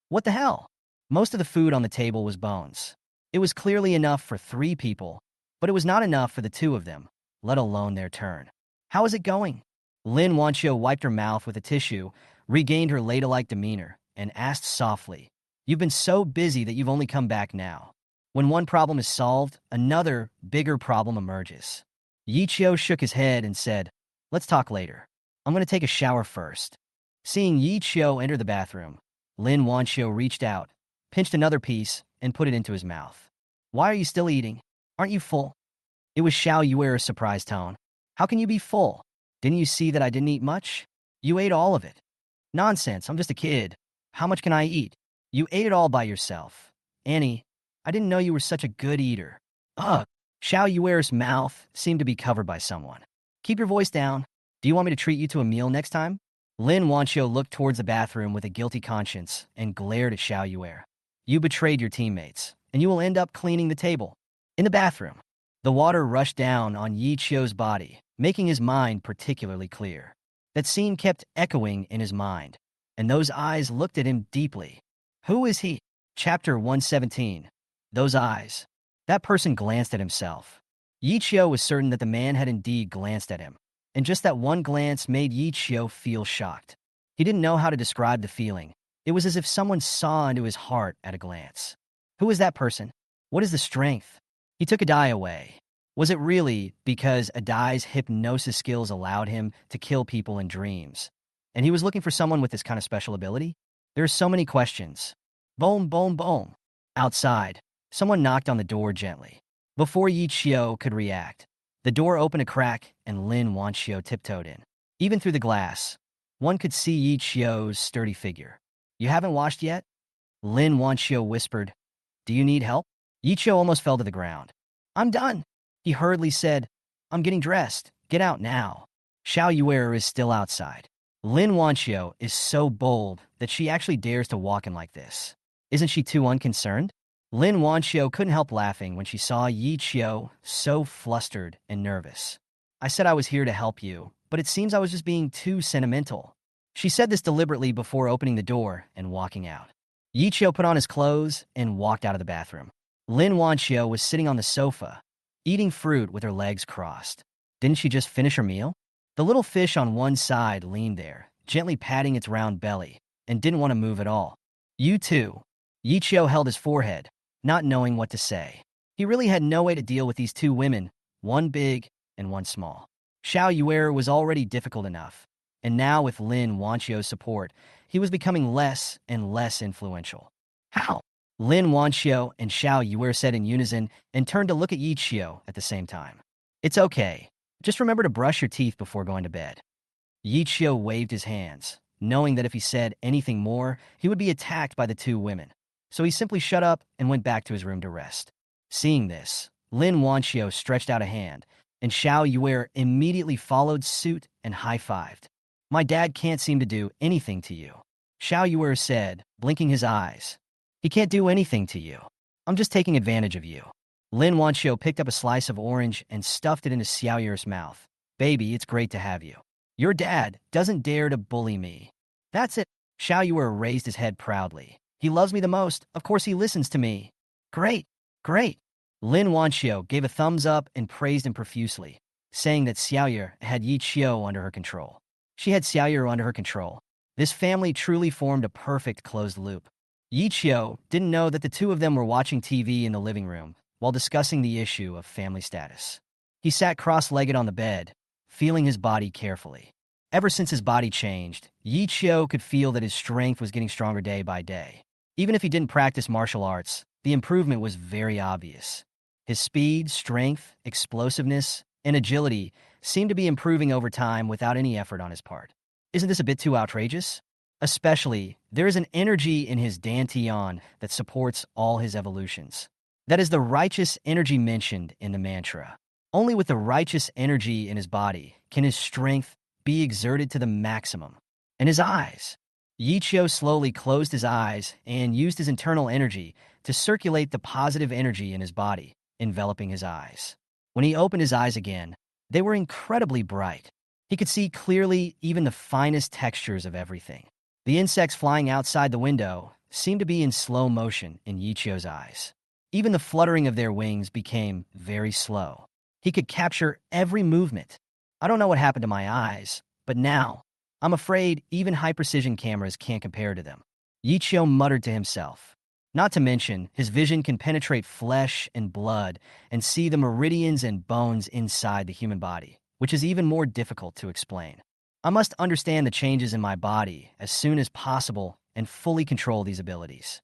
What the hell? Most of the food on the table was bones. It was clearly enough for 3 people, but it was not enough for the 2 of them, let alone their turn. How is it going? Lin Wanio wiped her mouth with a tissue, regained her ladylike demeanor, and asked softly, You've been so busy that you've only come back now. When one problem is solved, another, bigger problem emerges. Yi Qiu shook his head and said, Let's talk later. I'm going to take a shower first. Seeing Yi Qiu enter the bathroom, Lin Wanio reached out, pinched another piece, and put it into his mouth. Why are you still eating? Aren't you full? It was Xiao Yue's surprised tone. How can you be full? Didn't you see that I didn't eat much? You ate all of it. Nonsense, I'm just a kid. How much can I eat? You ate it all by yourself. Annie, I didn't know you were such a good eater. Ugh. Xiao Yue's mouth seemed to be covered by someone. Keep your voice down. Do you want me to treat you to a meal next time? Lin Wanio looked towards the bathroom with a guilty conscience and glared at Xiao Yue. You betrayed your teammates, and you will end up cleaning the table. In the bathroom, the water rushed down on Yi Qiu's body, making his mind particularly clear. That scene kept echoing in his mind, and those eyes looked at him deeply. Who is he? Chapter 117. Those eyes. That person glanced at himself. Yi Qiu was certain that the man had indeed glanced at him, and just that one glance made Yi Qiu feel shocked. He didn't know how to describe the feeling. It was as if someone saw into his heart at a glance. Who is that person? What is the strength? He took Adai away. Was it really because Adai's hypnosis skills allowed him to kill people in dreams? And he was looking for someone with this kind of special ability? There are so many questions. Boom, boom, boom. Outside, someone knocked on the door gently. Before Yi Qiu could react, the door opened a crack and Lin Wanio tiptoed in. Even through the glass, one could see Yi Chio's sturdy figure. You haven't washed yet? Lin Wanio whispered. Do you need help? Yi Chio almost fell to the ground. I'm done. He hurriedly said, I'm getting dressed. Get out now. Xiao Yuer is still outside. Lin Wanio is so bold that she actually dares to walk in like this. Isn't she too unconcerned? Lin Wanio couldn't help laughing when she saw Yi Chio so flustered and nervous. I said I was here to help you, but it seems I was just being too sentimental. She said this deliberately before opening the door and walking out. Yi Chio put on his clothes and walked out of the bathroom. Lin Wanio was sitting on the sofa, eating fruit with her legs crossed. Didn't she just finish her meal? The little fish on one side leaned there, gently patting its round belly, and didn't want to move at all. You too. Yi Chio held his forehead, not knowing what to say. He really had no way to deal with these two women, one big and one small. Xiao Yuer was already difficult enough, and now with Lin Wanio's support, he was becoming less and less influential. How? Lin Wanio and Xiao Yuer said in unison and turned to look at Yi Chio at the same time. It's okay. Just remember to brush your teeth before going to bed. Yi Chio waved his hands, knowing that if he said anything more, he would be attacked by the two women. So he simply shut up and went back to his room to rest. Seeing this, Lin Wanio stretched out a hand, and Xiao Yuer immediately followed suit and high-fived. My dad can't seem to do anything to you. Xiao Yuer said, blinking his eyes. He can't do anything to you. I'm just taking advantage of you. Lin Wanio picked up a slice of orange and stuffed it into Xiao Yuer's mouth. Baby, it's great to have you. Your dad doesn't dare to bully me. That's it. Xiao Yuer raised his head proudly. He loves me the most. Of course he listens to me. Great, great. Lin Wanio gave a thumbs up and praised him profusely, saying that Xiao Yuer had Yi Chio under her control. She had Xiao Yuer under her control. This family truly formed a perfect closed loop. Yi Chio didn't know that the two of them were watching TV in the living room while discussing the issue of family status. He sat cross-legged on the bed, feeling his body carefully. Ever since his body changed, Yi Chio could feel that his strength was getting stronger day by day. Even if he didn't practice martial arts, the improvement was very obvious. His speed, strength, explosiveness, and agility seemed to be improving over time without any effort on his part. Isn't this a bit too outrageous? Especially, there is an energy in his dantian that supports all his evolutions. That is the righteous energy mentioned in the mantra. Only with the righteous energy in his body can his strength be exerted to the maximum. And his eyes. Yi Chio slowly closed his eyes and used his internal energy to circulate the positive energy in his body, enveloping his eyes. When he opened his eyes again, they were incredibly bright. He could see clearly even the finest textures of everything. The insects flying outside the window seemed to be in slow motion in Yi Chio's eyes. Even the fluttering of their wings became very slow. He could capture every movement. I don't know what happened to my eyes, but now, I'm afraid even high-precision cameras can't compare to them. Yi Chio muttered to himself. Not to mention, his vision can penetrate flesh and blood and see the meridians and bones inside the human body, which is even more difficult to explain. I must understand the changes in my body as soon as possible and fully control these abilities.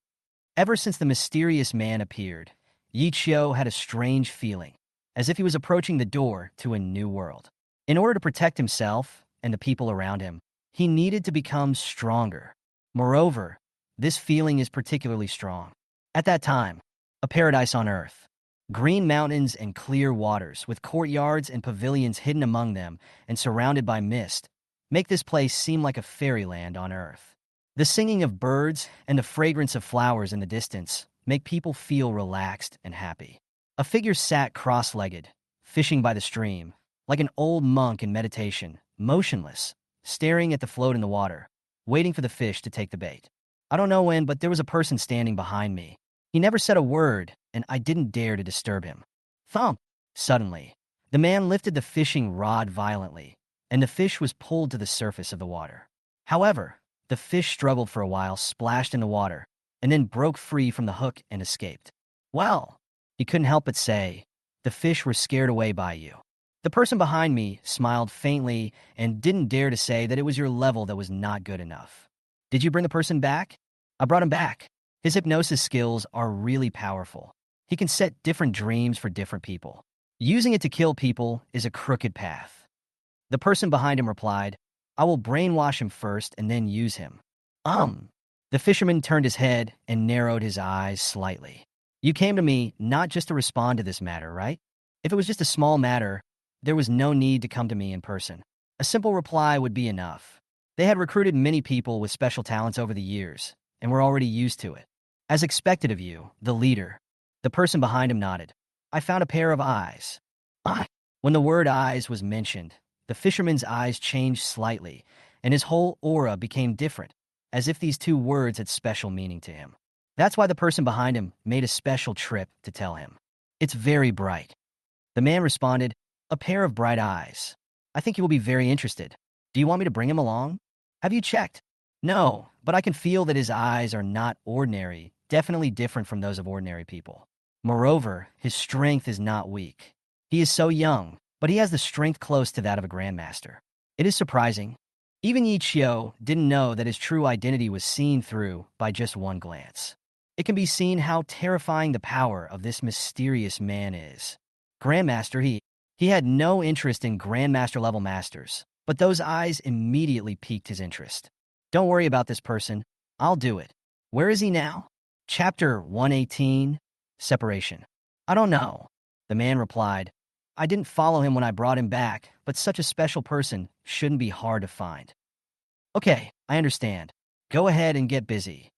Ever since the mysterious man appeared, Yi Chio had a strange feeling, as if he was approaching the door to a new world. In order to protect himself and the people around him, he needed to become stronger. Moreover, this feeling is particularly strong. At that time, a paradise on earth. Green mountains and clear waters, with courtyards and pavilions hidden among them and surrounded by mist, make this place seem like a fairyland on earth. The singing of birds and the fragrance of flowers in the distance make people feel relaxed and happy. A figure sat cross-legged, fishing by the stream, like an old monk in meditation, motionless, staring at the float in the water, waiting for the fish to take the bait. I don't know when, but there was a person standing behind me. He never said a word, and I didn't dare to disturb him. Thump! Suddenly, the man lifted the fishing rod violently, and the fish was pulled to the surface of the water. However, the fish struggled for a while, splashed in the water, and then broke free from the hook and escaped. Well, he couldn't help but say, the fish were scared away by you. The person behind me smiled faintly and didn't dare to say that it was your level that was not good enough. Did you bring the person back? I brought him back. His hypnosis skills are really powerful. He can set different dreams for different people. Using it to kill people is a crooked path. The person behind him replied, I will brainwash him first and then use him. The fisherman turned his head and narrowed his eyes slightly. You came to me not just to respond to this matter, right? If it was just a small matter, there was no need to come to me in person. A simple reply would be enough. They had recruited many people with special talents over the years, and were already used to it. As expected of you, the leader. The person behind him nodded. I found a pair of eyes. When the word eyes was mentioned, the fisherman's eyes changed slightly, and his whole aura became different, as if these two words had special meaning to him. That's why the person behind him made a special trip to tell him. It's very bright. The man responded, a pair of bright eyes. I think you will be very interested. Do you want me to bring him along? Have you checked? No, but I can feel that his eyes are not ordinary, definitely different from those of ordinary people. Moreover, his strength is not weak. He is so young, but he has the strength close to that of a grandmaster. It is surprising. Even Yi Qiu didn't know that his true identity was seen through by just one glance. It can be seen how terrifying the power of this mysterious man is. Grandmaster, he had no interest in grandmaster-level masters, but those eyes immediately piqued his interest. Don't worry about this person. I'll do it. Where is he now? Chapter 118, Separation. I don't know. The man replied, I didn't follow him when I brought him back, but such a special person shouldn't be hard to find. Okay, I understand. Go ahead and get busy.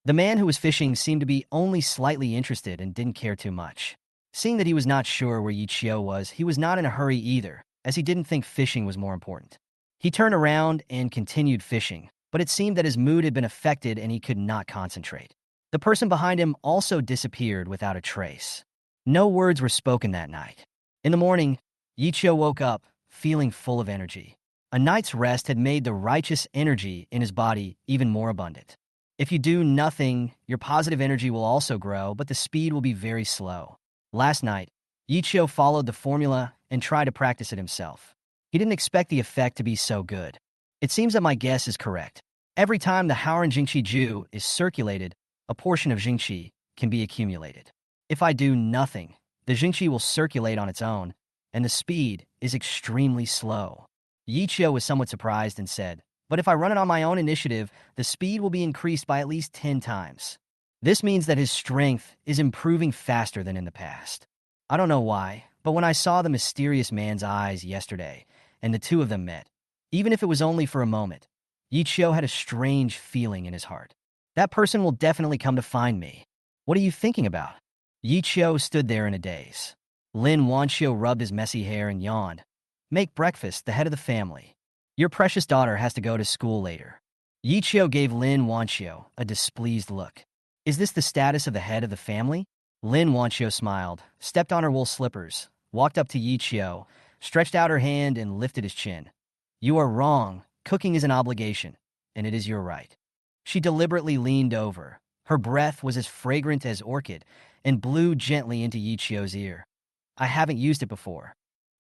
The man who was fishing seemed to be only slightly interested and didn't care too much. Seeing that he was not sure where Yi Qiu was, he was not in a hurry either, as he didn't think fishing was more important. He turned around and continued fishing, but it seemed that his mood had been affected and he could not concentrate. The person behind him also disappeared without a trace. No words were spoken that night. In the morning, Yi Qiu woke up, feeling full of energy. A night's rest had made the righteous energy in his body even more abundant. If you do nothing, your positive energy will also grow, but the speed will be very slow. Last night, Yi Qiu followed the formula and tried to practice it himself. He didn't expect the effect to be so good. It seems that my guess is correct. Every time the Haoran Jingqi Ju is circulated, a portion of Jingqi can be accumulated. If I do nothing, the Jingqi will circulate on its own, and the speed is extremely slow. Yi Qiu was somewhat surprised and said, but if I run it on my own initiative, the speed will be increased by at least 10 times. This means that his strength is improving faster than in the past. I don't know why, but when I saw the mysterious man's eyes yesterday, and the two of them met, even if it was only for a moment, Yi Qiu had a strange feeling in his heart. That person will definitely come to find me. What are you thinking about? Yi Qiu stood there in a daze. Lin Wanio rubbed his messy hair and yawned. Make breakfast, the head of the family. Your precious daughter has to go to school later. Yi Qiu gave Lin Wanio a displeased look. Is this the status of the head of the family? Lin Wanio smiled, stepped on her wool slippers, walked up to Yi Qiu, stretched out her hand and lifted his chin. You are wrong. Cooking is an obligation, and it is your right. She deliberately leaned over. Her breath was as fragrant as orchid and blew gently into Yi Qiu's ear. I haven't used it before.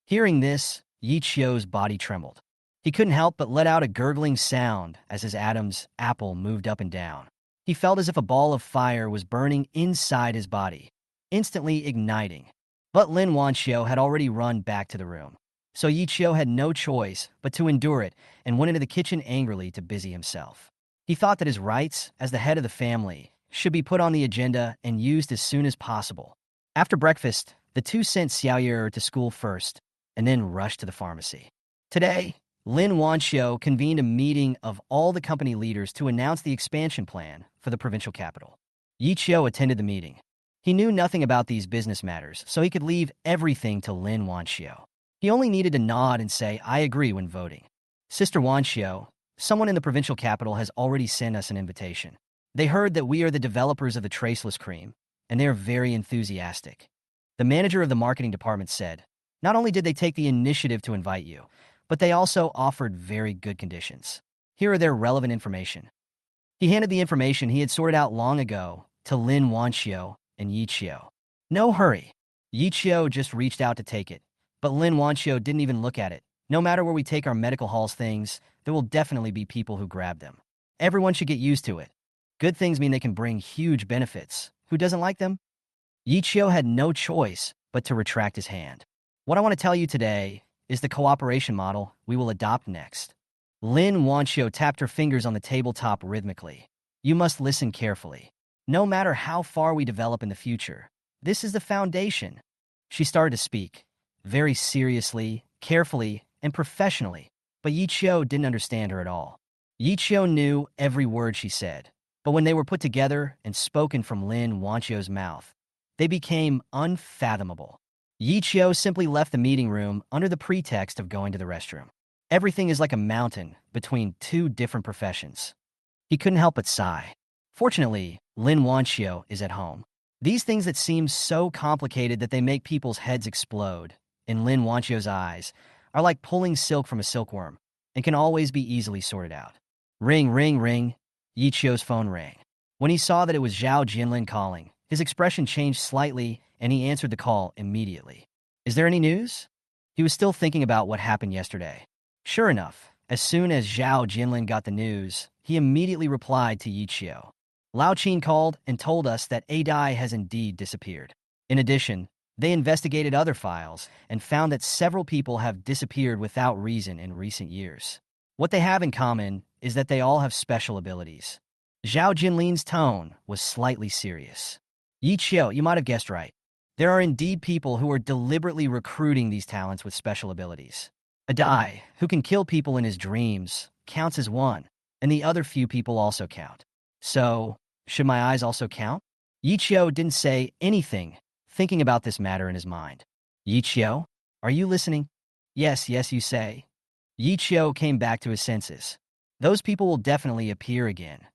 Hearing this, Yi Qiu's body trembled. He couldn't help but let out a gurgling sound as his Adam's apple moved up and down. He felt as if a ball of fire was burning inside his body, instantly igniting. But Lin Wanio had already run back to the room, so Yi Qiu had no choice but to endure it and went into the kitchen angrily to busy himself. He thought that his rights as the head of the family should be put on the agenda and used as soon as possible. After breakfast, the two sent Seer to school first, and then rushed to the pharmacy. Today, Lin Wanio convened a meeting of all the company leaders to announce the expansion plan for the provincial capital. Yi Qiu attended the meeting. He knew nothing about these business matters, so he could leave everything to Lin Wanio. He only needed to nod and say, I agree when voting. Sister Wanio, someone in the provincial capital has already sent us an invitation. They heard that we are the developers of the traceless cream, and they are very enthusiastic. The manager of the marketing department said, not only did they take the initiative to invite you, but they also offered very good conditions. Here are their relevant information. He handed the information he had sorted out long ago to Lin Wanio and Yi Qiu. No hurry. Yi Qiu just reached out to take it, but Lin Wanio didn't even look at it. No matter where we take our medical halls things, there will definitely be people who grab them. Everyone should get used to it. Good things mean they can bring huge benefits. Who doesn't like them? Yi Qiu had no choice but to retract his hand. What I want to tell you today is the cooperation model we will adopt next. Lin Wanio tapped her fingers on the tabletop rhythmically. You must listen carefully. No matter how far we develop in the future, this is the foundation. She started to speak, very seriously, carefully, and professionally, but Yichio didn't understand her at all. Yichio knew every word she said, but when they were put together and spoken from Lin Wanio's mouth, they became unfathomable. Yichio simply left the meeting room under the pretext of going to the restroom. Everything is like a mountain between two different professions. He couldn't help but sigh. Fortunately, Lin Wanio is at home. These things that seem so complicated that they make people's heads explode, in Lin Wanio's eyes, are like pulling silk from a silkworm and can always be easily sorted out. Ring, ring, ring. Yichio's phone rang. When he saw that it was Zhao Jinlin calling, his expression changed slightly and he answered the call immediately. Is there any news? He was still thinking about what happened yesterday. Sure enough, as soon as Zhao Jinlin got the news, he immediately replied to Yichio. Lao Qin called and told us that Adai has indeed disappeared. In addition, they investigated other files and found that several people have disappeared without reason in recent years. What they have in common is that they all have special abilities. Zhao Jinlin's tone was slightly serious. Yichio, you might have guessed right. There are indeed people who are deliberately recruiting these talents with special abilities. Adai, who can kill people in his dreams, counts as one, and the other few people also count. So, should my eyes also count? Yichio didn't say anything, thinking about this matter in his mind. Yichio, are you listening? Yes, yes, you say. Yichio came back to his senses. Those people will definitely appear again.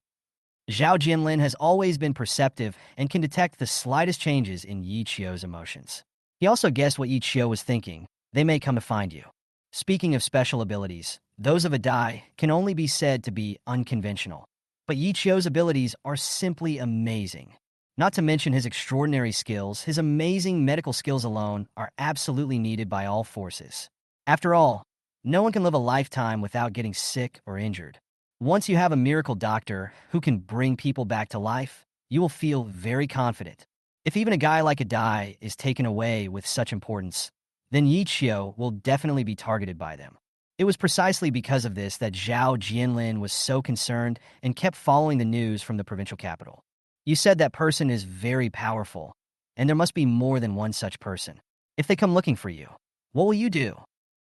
Zhao Jinlin has always been perceptive and can detect the slightest changes in Yichio's emotions. He also guessed what Yichio was thinking. They may come to find you. Speaking of special abilities, those of Adai can only be said to be unconventional. But Yichio's abilities are simply amazing. Not to mention his extraordinary skills, his amazing medical skills alone are absolutely needed by all forces. After all, no one can live a lifetime without getting sick or injured. Once you have a miracle doctor who can bring people back to life, you will feel very confident. If even a guy like Adai is taken away with such importance, then Yichio will definitely be targeted by them. It was precisely because of this that Zhao Jinlin was so concerned and kept following the news from the provincial capital. You said that person is very powerful, and there must be more than one such person. If they come looking for you, what will you do?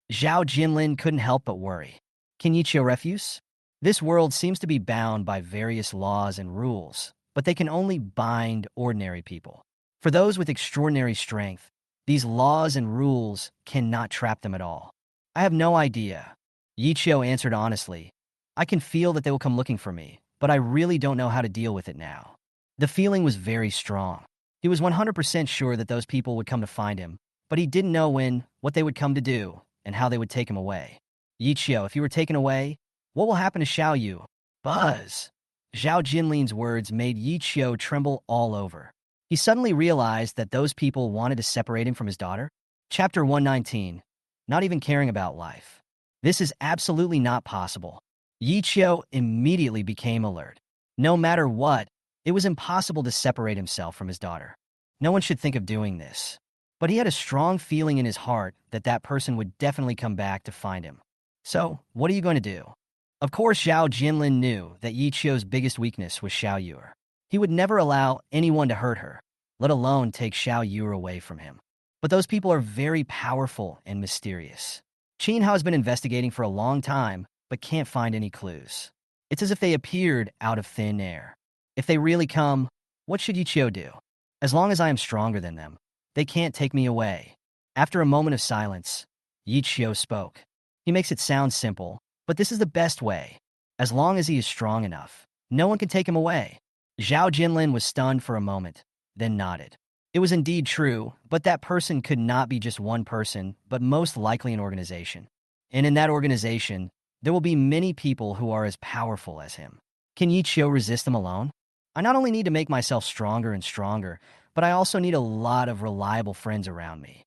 Zhao Jinlin couldn't help but worry. Can Yichio refuse? This world seems to be bound by various laws and rules, but they can only bind ordinary people. For those with extraordinary strength, these laws and rules cannot trap them at all. I have no idea. Yichio answered honestly. I can feel that they will come looking for me, but I really don't know how to deal with it now. The feeling was very strong. He was 100% sure that those people would come to find him, but he didn't know when, what they would come to do, and how they would take him away. Yichio, if you were taken away, what will happen to Xiao Yu? Buzz! Zhao Jinlin's words made Yichio tremble all over. He suddenly realized that those people wanted to separate him from his daughter. Chapter 119. Not even caring about life. This is absolutely not possible. Yichio immediately became alert. No matter what, it was impossible to separate himself from his daughter. No one should think of doing this. But he had a strong feeling in his heart that that person would definitely come back to find him. So, what are you going to do? Of course, Zhao Jinlin knew that Yichio's biggest weakness was Xiao Yu. He would never allow anyone to hurt her, let alone take Xiao Yu away from him. But those people are very powerful and mysterious. Qin Hao has been investigating for a long time, but can't find any clues. It's as if they appeared out of thin air. If they really come, what should Yichio do? As long as I am stronger than them, they can't take me away. After a moment of silence, Yichio spoke. He makes it sound simple, but this is the best way. As long as he is strong enough, no one can take him away. Zhao Jinlin was stunned for a moment, then nodded. It was indeed true, but that person could not be just one person, but most likely an organization. And in that organization, there will be many people who are as powerful as him. Can Yichio resist them alone? I not only need to make myself stronger and stronger, but I also need a lot of reliable friends around me.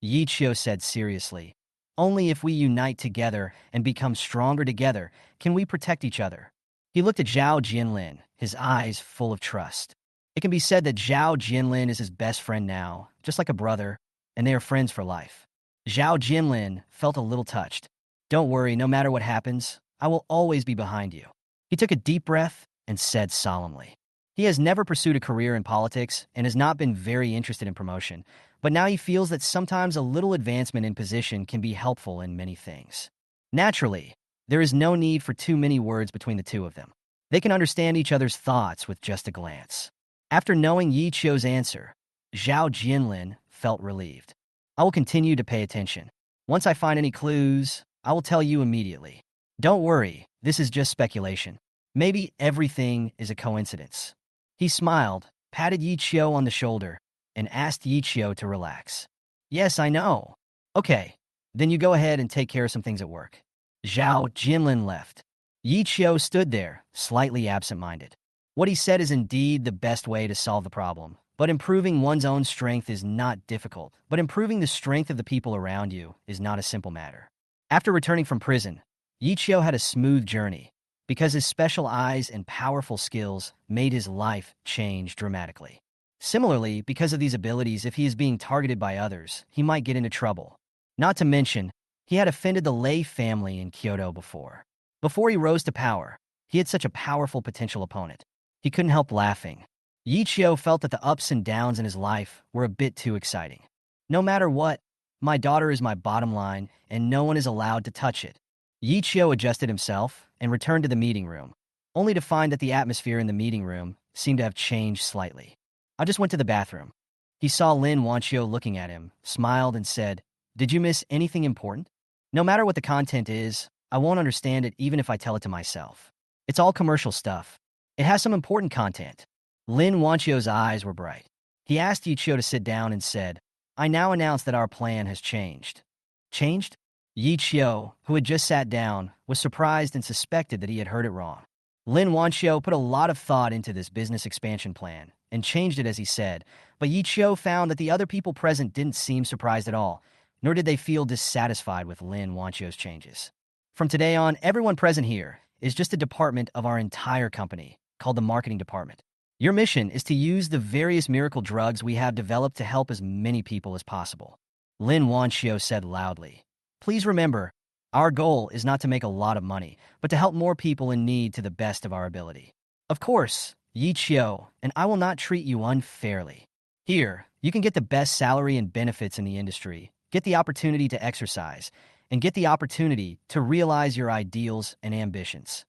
Yichio said seriously, only if we unite together and become stronger together can we protect each other. He looked at Zhao Jinlin, his eyes full of trust. It can be said that Zhao Jinlin is his best friend now, just like a brother, and they are friends for life. Zhao Jinlin felt a little touched. Don't worry, no matter what happens, I will always be behind you. He took a deep breath and said solemnly. He has never pursued a career in politics and has not been very interested in promotion, but now he feels that sometimes a little advancement in position can be helpful in many things. Naturally, there is no need for too many words between the two of them. They can understand each other's thoughts with just a glance. After knowing Yi Chio's answer, Zhao Jinlin felt relieved. I will continue to pay attention. Once I find any clues, I will tell you immediately. Don't worry, this is just speculation. Maybe everything is a coincidence. He smiled, patted Yi Chio on the shoulder, and asked Yi Chio to relax. Yes, I know. Okay, then you go ahead and take care of some things at work. Zhao Jinlin left. Yi Chio stood there, slightly absent-minded. What he said is indeed the best way to solve the problem, but improving one's own strength is not difficult, but improving the strength of the people around you is not a simple matter. After returning from prison, Yi Chio had a smooth journey, because his special eyes and powerful skills made his life change dramatically. Similarly, because of these abilities, if he is being targeted by others, he might get into trouble. Not to mention, he had offended the Lei family in Kyoto before. Before he rose to power, he had such a powerful potential opponent. He couldn't help laughing. Yi Chio felt that the ups and downs in his life were a bit too exciting. No matter what, my daughter is my bottom line, and no one is allowed to touch it. Yi Chio adjusted himself and returned to the meeting room, only to find that the atmosphere in the meeting room seemed to have changed slightly. I just went to the bathroom. He saw Lin Wanio looking at him, smiled, and said, "Did you miss anything important? No matter what the content is, I won't understand it even if I tell it to myself. It's all commercial stuff. It has some important content." Lin Wanio's eyes were bright. He asked Yi Chio to sit down and said, "I now announce that our plan has changed." Changed? Yi Chio, who had just sat down, was surprised and suspected that he had heard it wrong. Lin Wanio put a lot of thought into this business expansion plan and changed it as he said, but Yi Chio found that the other people present didn't seem surprised at all, nor did they feel dissatisfied with Lin Wanio's changes. From today on, everyone present here is just a department of our entire company, called the marketing department. Your mission is to use the various miracle drugs we have developed to help as many people as possible. Lin Wanio said loudly. Please remember, our goal is not to make a lot of money, but to help more people in need to the best of our ability. Of course, Yi Chio, and I will not treat you unfairly. Here, you can get the best salary and benefits in the industry, get the opportunity to exercise, and get the opportunity to realize your ideals and ambitions.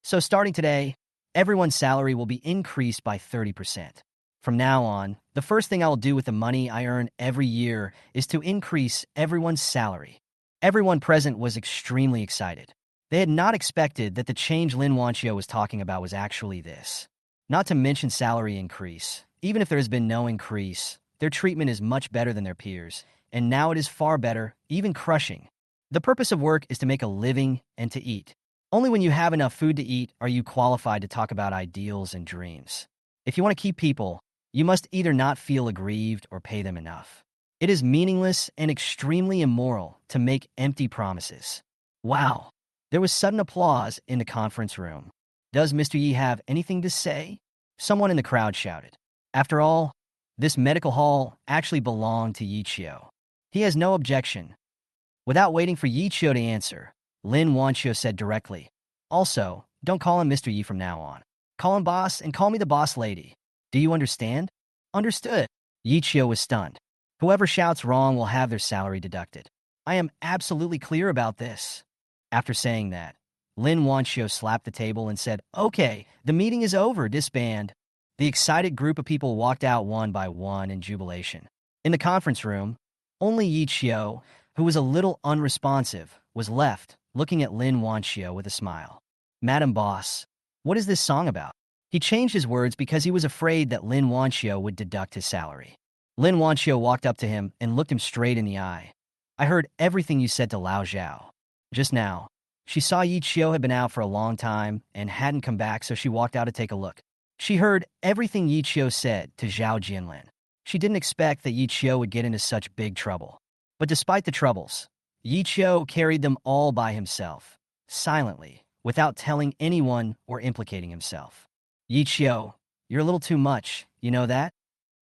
So starting today, everyone's salary will be increased by 30%. From now on, the first thing I will do with the money I earn every year is to increase everyone's salary. Everyone present was extremely excited. They had not expected that the change Lin Wanio was talking about was actually this. Not to mention salary increase. Even if there has been no increase, their treatment is much better than their peers, and now it is far better, even crushing. The purpose of work is to make a living and to eat. Only when you have enough food to eat are you qualified to talk about ideals and dreams. If you want to keep people, you must either not feel aggrieved or pay them enough. It is meaningless and extremely immoral to make empty promises. Wow! There was sudden applause in the conference room. Does Mr. Yi have anything to say? Someone in the crowd shouted. After all, this medical hall actually belonged to Yi Chio. He has no objection. Without waiting for Yi Chio to answer, Lin Wanio said directly, "Also, don't call him Mr. Yi from now on. Call him boss and call me the boss lady. Do you understand?" Understood. Yi Chio was stunned. Whoever shouts wrong will have their salary deducted. I am absolutely clear about this. After saying that, Lin Wanio slapped the table and said, "Okay, the meeting is over, disband." The excited group of people walked out one by one in jubilation. In the conference room, only Yi Chio, who was a little unresponsive, was left, looking at Lin Wanio with a smile. "Madam Boss, what is this song about?" He changed his words because he was afraid that Lin Wanio would deduct his salary. Lin Wanio walked up to him and looked him straight in the eye. "I heard everything you said to Lao Zhao. Just now, she saw Yi Chio had been out for a long time and hadn't come back, so she walked out to take a look. She heard everything Yi Chio said to Zhao Jinlin. She didn't expect that Yi Chio would get into such big trouble. But despite the troubles, Yi Chio carried them all by himself, silently, without telling anyone or implicating himself. Yi Chio, you're a little too much, you know that?"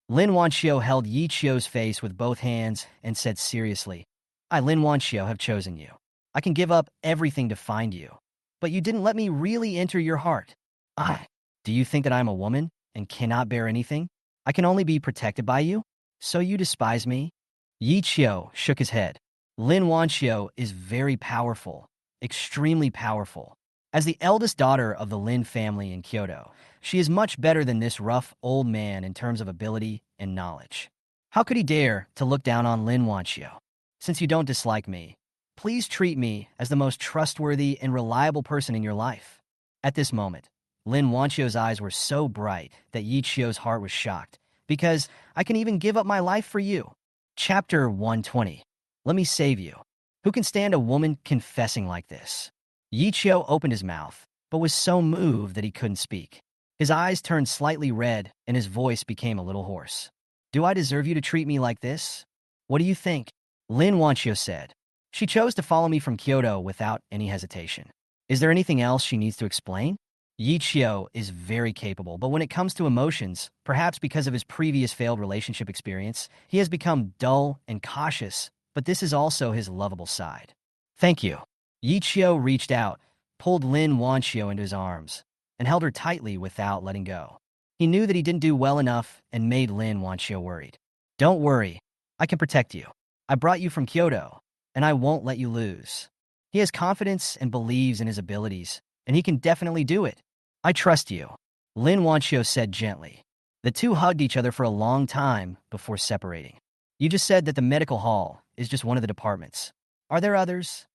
Lin Wanio held Yi Chio's face with both hands and said seriously, I, Lin Wanio, have chosen you. I can give up everything to find you. But you didn't let me really enter your heart. I. Do you think that I am a woman and cannot bear anything? I can only be protected by you? So you despise me? Yi Qiu shook his head. Lin Wanio is very powerful, extremely powerful. As the eldest daughter of the Lin family in Kyoto, she is much better than this rough old man in terms of ability and knowledge. How could he dare to look down on Lin Wanio? Since you don't dislike me, please treat me as the most trustworthy and reliable person in your life. At this moment, Lin Wanio's eyes were so bright that Yi Qiu's heart was shocked, because I can even give up my life for you. Chapter 120. Let me save you. Who can stand a woman confessing like this? Yi Qiu opened his mouth, but was so moved that he couldn't speak. His eyes turned slightly red, and his voice became a little hoarse. Do I deserve you to treat me like this? What do you think? Lin Wanio said. She chose to follow me from Kyoto without any hesitation. Is there anything else she needs to explain? Yi Qiu is very capable, but when it comes to emotions, perhaps because of his previous failed relationship experience, he has become dull and cautious, but this is also his lovable side. Thank you. Yi Qiu reached out, pulled Lin Wanio into his arms, and held her tightly without letting go. He knew that he didn't do well enough and made Lin Wanio worried. Don't worry, I can protect you. I brought you from Kyoto, and I won't let you lose. He has confidence and believes in his abilities, and he can definitely do it. I trust you, Lin Wanio said gently. The two hugged each other for a long time before separating. You just said that the medical hall is just one of the departments. Are there others?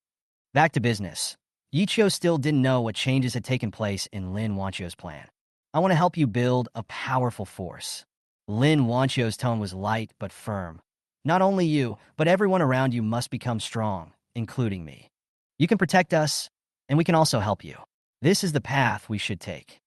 Back to business. Yi Qiu still didn't know what changes had taken place in Lin Wanio's plan. I want to help you build a powerful force. Lin Wanio's tone was light but firm. Not only you, but everyone around you must become strong, including me. You can protect us, and we can also help you. This is the path we should take.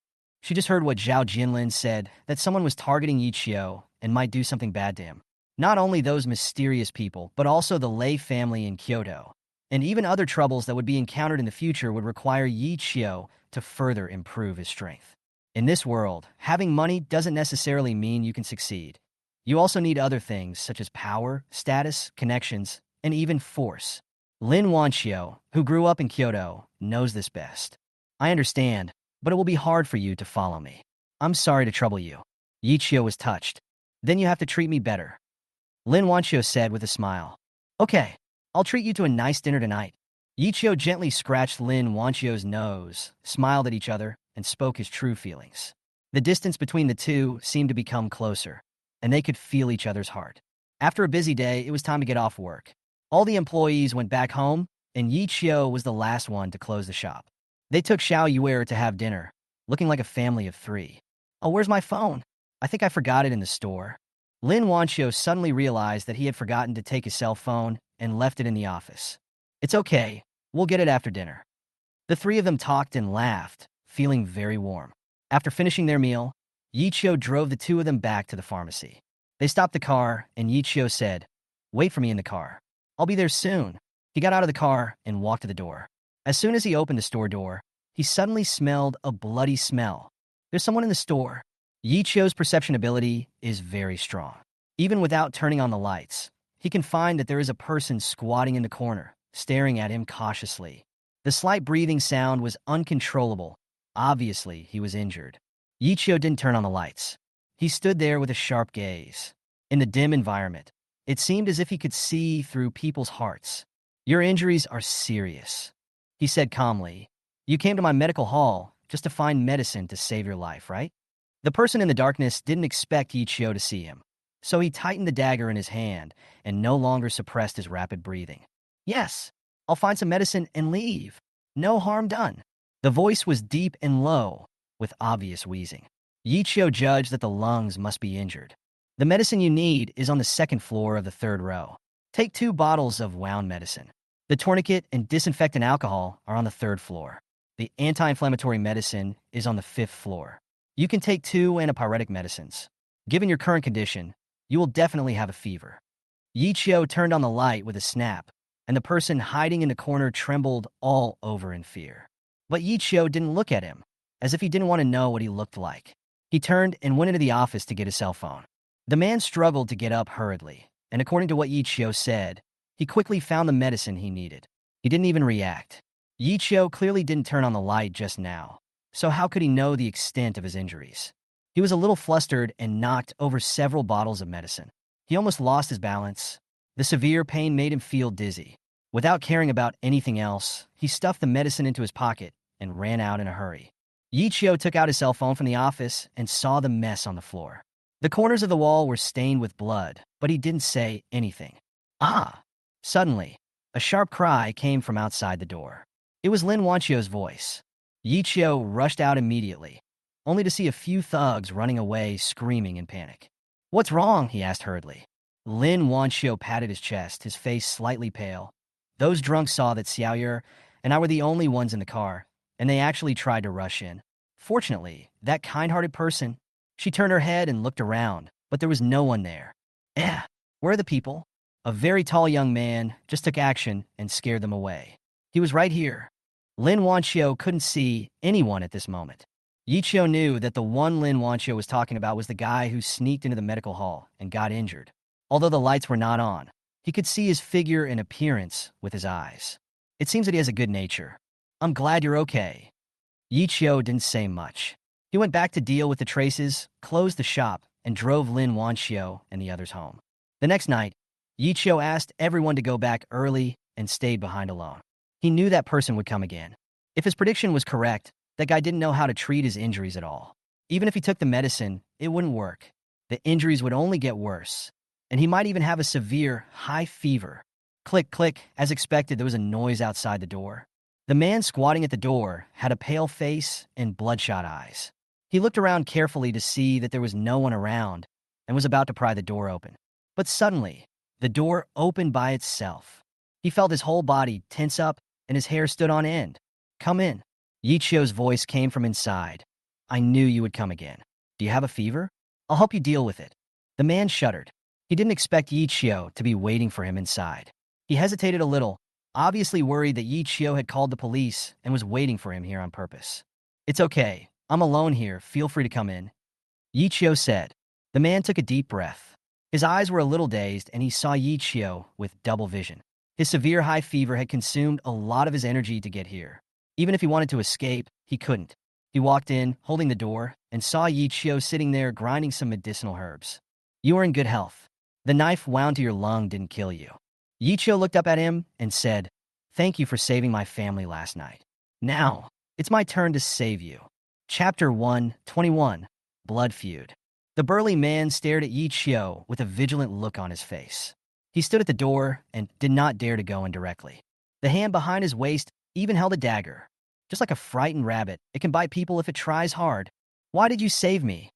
She just heard what Zhao Jinlin said, that someone was targeting Yi Qiu and might do something bad to him. Not only those mysterious people, but also the Lei family in Kyoto. And even other troubles that would be encountered in the future would require Yi Qiu to further improve his strength. In this world, having money doesn't necessarily mean you can succeed. You also need other things such as power, status, connections, and even force. Lin Wanio, who grew up in Kyoto, knows this best. I understand, but it will be hard for you to follow me. I'm sorry to trouble you. Yi Qiu was touched. Then you have to treat me better. Lin Wanio said with a smile. Okay, I'll treat you to a nice dinner tonight. Yi Qiu gently scratched Lin Wanio's nose, smiled at each other, and spoke his true feelings. The distance between the two seemed to become closer, and they could feel each other's heart. After a busy day, it was time to get off work. All the employees went back home, and Yi Qiu was the last one to close the shop. They took Xiao Yuer to have dinner, looking like a family of three. Oh, where's my phone? I think I forgot it in the store. Lin Wanio suddenly realized that he had forgotten to take his cell phone and left it in the office. It's okay, we'll get it after dinner. The three of them talked and laughed, feeling very warm. After finishing their meal, Yi Qiu drove the two of them back to the pharmacy. They stopped the car, and Yi Qiu said, "Wait for me in the car. I'll be there soon." He got out of the car and walked to the door. As soon as he opened the store door, he suddenly smelled a bloody smell. There's someone in the store. Yi Qiu's perception ability is very strong. Even without turning on the lights, he can find that there is a person squatting in the corner, staring at him cautiously. The slight breathing sound was uncontrollable. Obviously, he was injured. Yi Qiu didn't turn on the lights. He stood there with a sharp gaze. In the dim environment, it seemed as if he could see through people's hearts. Your injuries are serious, he said calmly. You came to my medical hall just to find medicine to save your life, right? The person in the darkness didn't expect Yi Qiu to see him, so he tightened the dagger in his hand and no longer suppressed his rapid breathing. Yes, I'll find some medicine and leave. No harm done. The voice was deep and low, with obvious wheezing. Yi Qiu judged that the lungs must be injured. The medicine you need is on the second floor of the third row. Take 2 bottles of wound medicine. The tourniquet and disinfectant alcohol are on the 3rd floor. The anti-inflammatory medicine is on the 5th floor. You can take 2 antipyretic medicines. Given your current condition, you will definitely have a fever. Yi Qiu turned on the light with a snap, and the person hiding in the corner trembled all over in fear. But Yi Qiu didn't look at him, as if he didn't want to know what he looked like. He turned and went into the office to get his cell phone. The man struggled to get up hurriedly, and according to what Yi Qiu said, He quickly found the medicine he needed. He didn't even react. Yi Chio clearly didn't turn on the light just now, so how could he know the extent of his injuries? He was a little flustered and knocked over several bottles of medicine. He almost lost his balance. The severe pain made him feel dizzy. Without caring about anything else, he stuffed the medicine into his pocket and ran out in a hurry. Yi Chio took out his cell phone from the office and saw the mess on the floor. The corners of the wall were stained with blood, but he didn't say anything. Ah! Suddenly, a sharp cry came from outside the door. It was Lin Wanio's voice. Yi Chio rushed out immediately, only to see a few thugs running away screaming in panic. "What's wrong?" he asked hurriedly. Lin Wanio patted his chest, his face slightly pale. "Those drunks saw that Xiaoyer and I were the only ones in the car, and they actually tried to rush in. Fortunately, that kind-hearted person..." She turned her head and looked around, but there was no one there. Where are the people? A very tall young man just took action and scared them away. He was right here. Lin Wanio couldn't see anyone at this moment. Yi Chio knew that the one Lin Wanio was talking about was the guy who sneaked into the medical hall and got injured. Although the lights were not on, he could see his figure and appearance with his eyes. It seems that he has a good nature. "I'm glad you're okay." Yi Chio didn't say much. He went back to deal with the traces, closed the shop, and drove Lin Wanio and the others home. The next night, Yi Chio asked everyone to go back early and stayed behind alone. He knew that person would come again. If his prediction was correct, that guy didn't know how to treat his injuries at all. Even if he took the medicine, it wouldn't work. The injuries would only get worse, and he might even have a severe, high fever. Click, click. As expected, there was a noise outside the door. The man squatting at the door had a pale face and bloodshot eyes. He looked around carefully to see that there was no one around and was about to pry the door open. But suddenly, the door opened by itself. He felt his whole body tense up and his hair stood on end. "Come in." Yi Chio's voice came from inside. "I knew you would come again. Do you have a fever? I'll help you deal with it." The man shuddered. He didn't expect Yi Chio to be waiting for him inside. He hesitated a little, obviously worried that Yi Chio had called the police and was waiting for him here on purpose. "It's okay. I'm alone here. Feel free to come in," Yi Chio said. The man took a deep breath. His eyes were a little dazed, and he saw Yi Chio with double vision. His severe high fever had consumed a lot of his energy to get here. Even if he wanted to escape, he couldn't. He walked in, holding the door, and saw Yi Chio sitting there grinding some medicinal herbs. "You are in good health. The knife wound to your lung didn't kill you." Yi Chio looked up at him and said, "Thank you for saving my family last night. Now, it's my turn to save you." Chapter 121, Blood Feud. The burly man stared at Yi Chio with a vigilant look on his face. He stood at the door and did not dare to go in directly. The hand behind his waist even held a dagger. Just like a frightened rabbit, it can bite people if it tries hard. "Why did you save me?"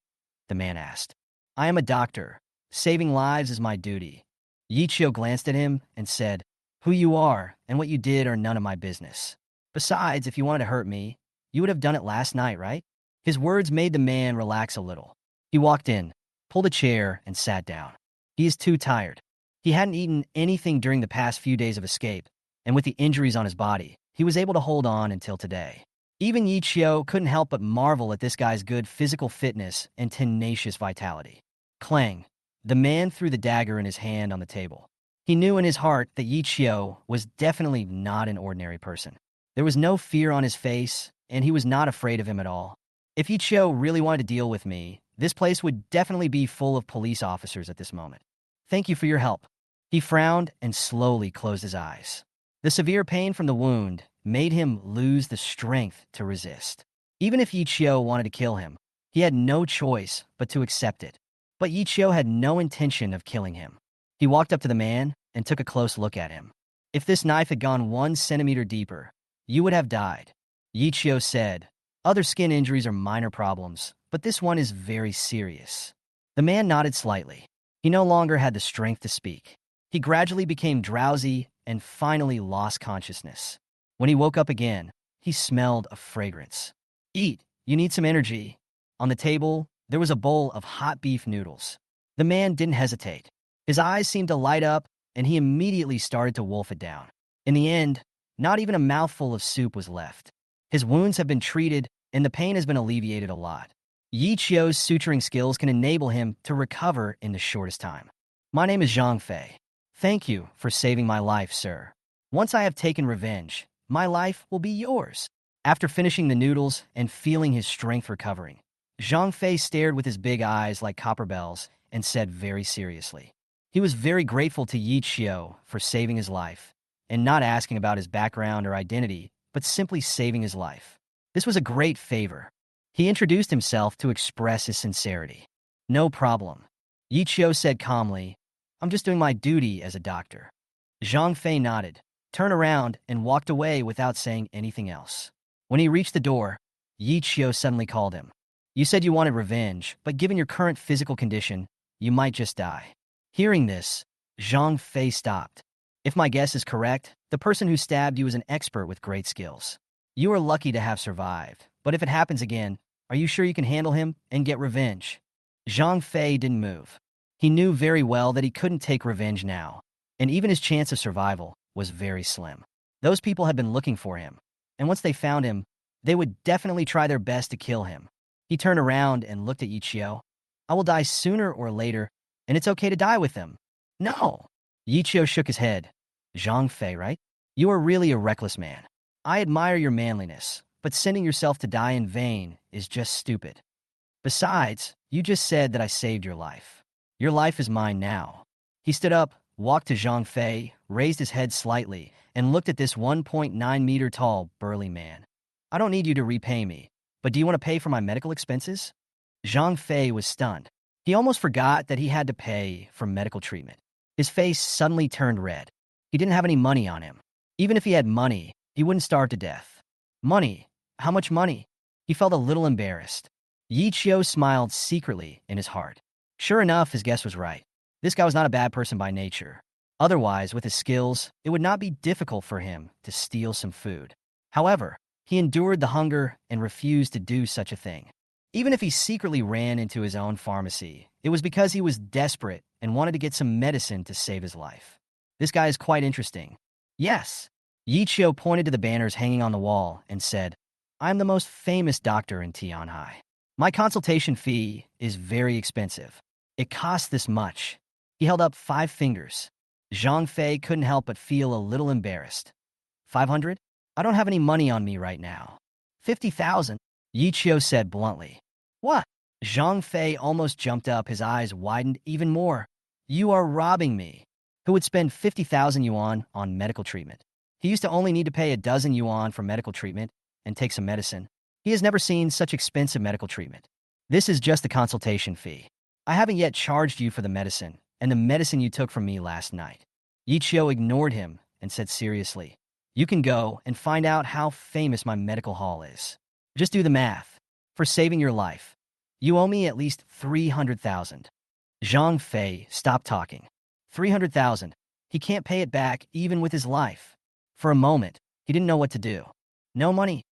the man asked. "I am a doctor. Saving lives is my duty." Yi Chio glanced at him and said, "Who you are and what you did are none of my business. Besides, if you wanted to hurt me, you would have done it last night, right?" His words made the man relax a little. He walked in, pulled a chair, and sat down. He is too tired. He hadn't eaten anything during the past few days of escape, and with the injuries on his body, he was able to hold on until today. Even Yi Chio couldn't help but marvel at this guy's good physical fitness and tenacious vitality. Clang. The man threw the dagger in his hand on the table. He knew in his heart that Yi Chio was definitely not an ordinary person. There was no fear on his face, and he was not afraid of him at all. "If Yi Chio really wanted to deal with me, this place would definitely be full of police officers at this moment. Thank you for your help." He frowned and slowly closed his eyes. The severe pain from the wound made him lose the strength to resist. Even if Yi Chio wanted to kill him, he had no choice but to accept it. But Yi Chio had no intention of killing him. He walked up to the man and took a close look at him. "If this knife had gone 1 centimeter deeper, you would have died," Yi Chio said. "Other skin injuries are minor problems, but this one is very serious." The man nodded slightly. He no longer had the strength to speak. He gradually became drowsy and finally lost consciousness. When he woke up again, he smelled a fragrance. "Eat, you need some energy." On the table, there was a bowl of hot beef noodles. The man didn't hesitate. His eyes seemed to light up, and he immediately started to wolf it down. In the end, not even a mouthful of soup was left. His wounds have been treated, and the pain has been alleviated a lot. Yi Chio's suturing skills can enable him to recover in the shortest time. "My name is Zhang Fei. Thank you for saving my life, sir. Once I have taken revenge, my life will be yours. After finishing the noodles and feeling his strength recovering, Zhang Fei stared with his big eyes like copper bells and said very seriously. He was very grateful to Yi Qiu for saving his life, and not asking about his background or identity, but simply saving his life. This was a great favor. He introduced himself to express his sincerity. No problem. Yi Qiu said calmly, I'm just doing my duty as a doctor. Zhang Fei nodded, turned around, and walked away without saying anything else. When he reached the door, Yi Qiu suddenly called him. You said you wanted revenge, but given your current physical condition, you might just die. Hearing this, Zhang Fei stopped. If my guess is correct, the person who stabbed you is an expert with great skills. You are lucky to have survived, but if it happens again, are you sure you can handle him and get revenge? Zhang Fei didn't move. He knew very well that he couldn't take revenge now, and even his chance of survival was very slim. Those people had been looking for him, and once they found him, they would definitely try their best to kill him. He turned around and looked at Yi Qiu. I will die sooner or later, and it's okay to die with them. No. Yi Qiu shook his head. Zhang Fei, right? You are really a reckless man. I admire your manliness, but sending yourself to die in vain is just stupid. Besides, you just said that I saved your life. Your life is mine now. He stood up, walked to Zhang Fei, raised his head slightly, and looked at this 1.9-meter tall, burly man. I don't need you to repay me, but do you want to pay for my medical expenses? Zhang Fei was stunned. He almost forgot that he had to pay for medical treatment. His face suddenly turned red. He didn't have any money on him. Even if he had money, he wouldn't starve to death. Money? How much money? He felt a little embarrassed. Yi Qiu smiled secretly in his heart. Sure enough, his guess was right. This guy was not a bad person by nature. Otherwise, with his skills, it would not be difficult for him to steal some food. However, he endured the hunger and refused to do such a thing. Even if he secretly ran into his own pharmacy, it was because he was desperate and wanted to get some medicine to save his life. This guy is quite interesting. Yes. Yi Qiu pointed to the banners hanging on the wall and said, I'm the most famous doctor in Tianhai. My consultation fee is very expensive. It costs this much. He held up 5 fingers. Zhang Fei couldn't help but feel a little embarrassed. 500? I don't have any money on me right now. 50,000? Yi Qiu said bluntly. What? Zhang Fei almost jumped up, his eyes widened even more. You are robbing me. Who would spend 50,000 yuan on medical treatment? He used to only need to pay a dozen yuan for medical treatment and take some medicine. He has never seen such expensive medical treatment. This is just the consultation fee. I haven't yet charged you for the medicine and the medicine you took from me last night. Yi Qiu ignored him and said seriously, You can go and find out how famous my medical hall is. Just do the math. For saving your life, you owe me at least 300,000. Zhang Fei stopped talking. 300,000. He can't pay it back even with his life. For a moment, he didn't know what to do. No money?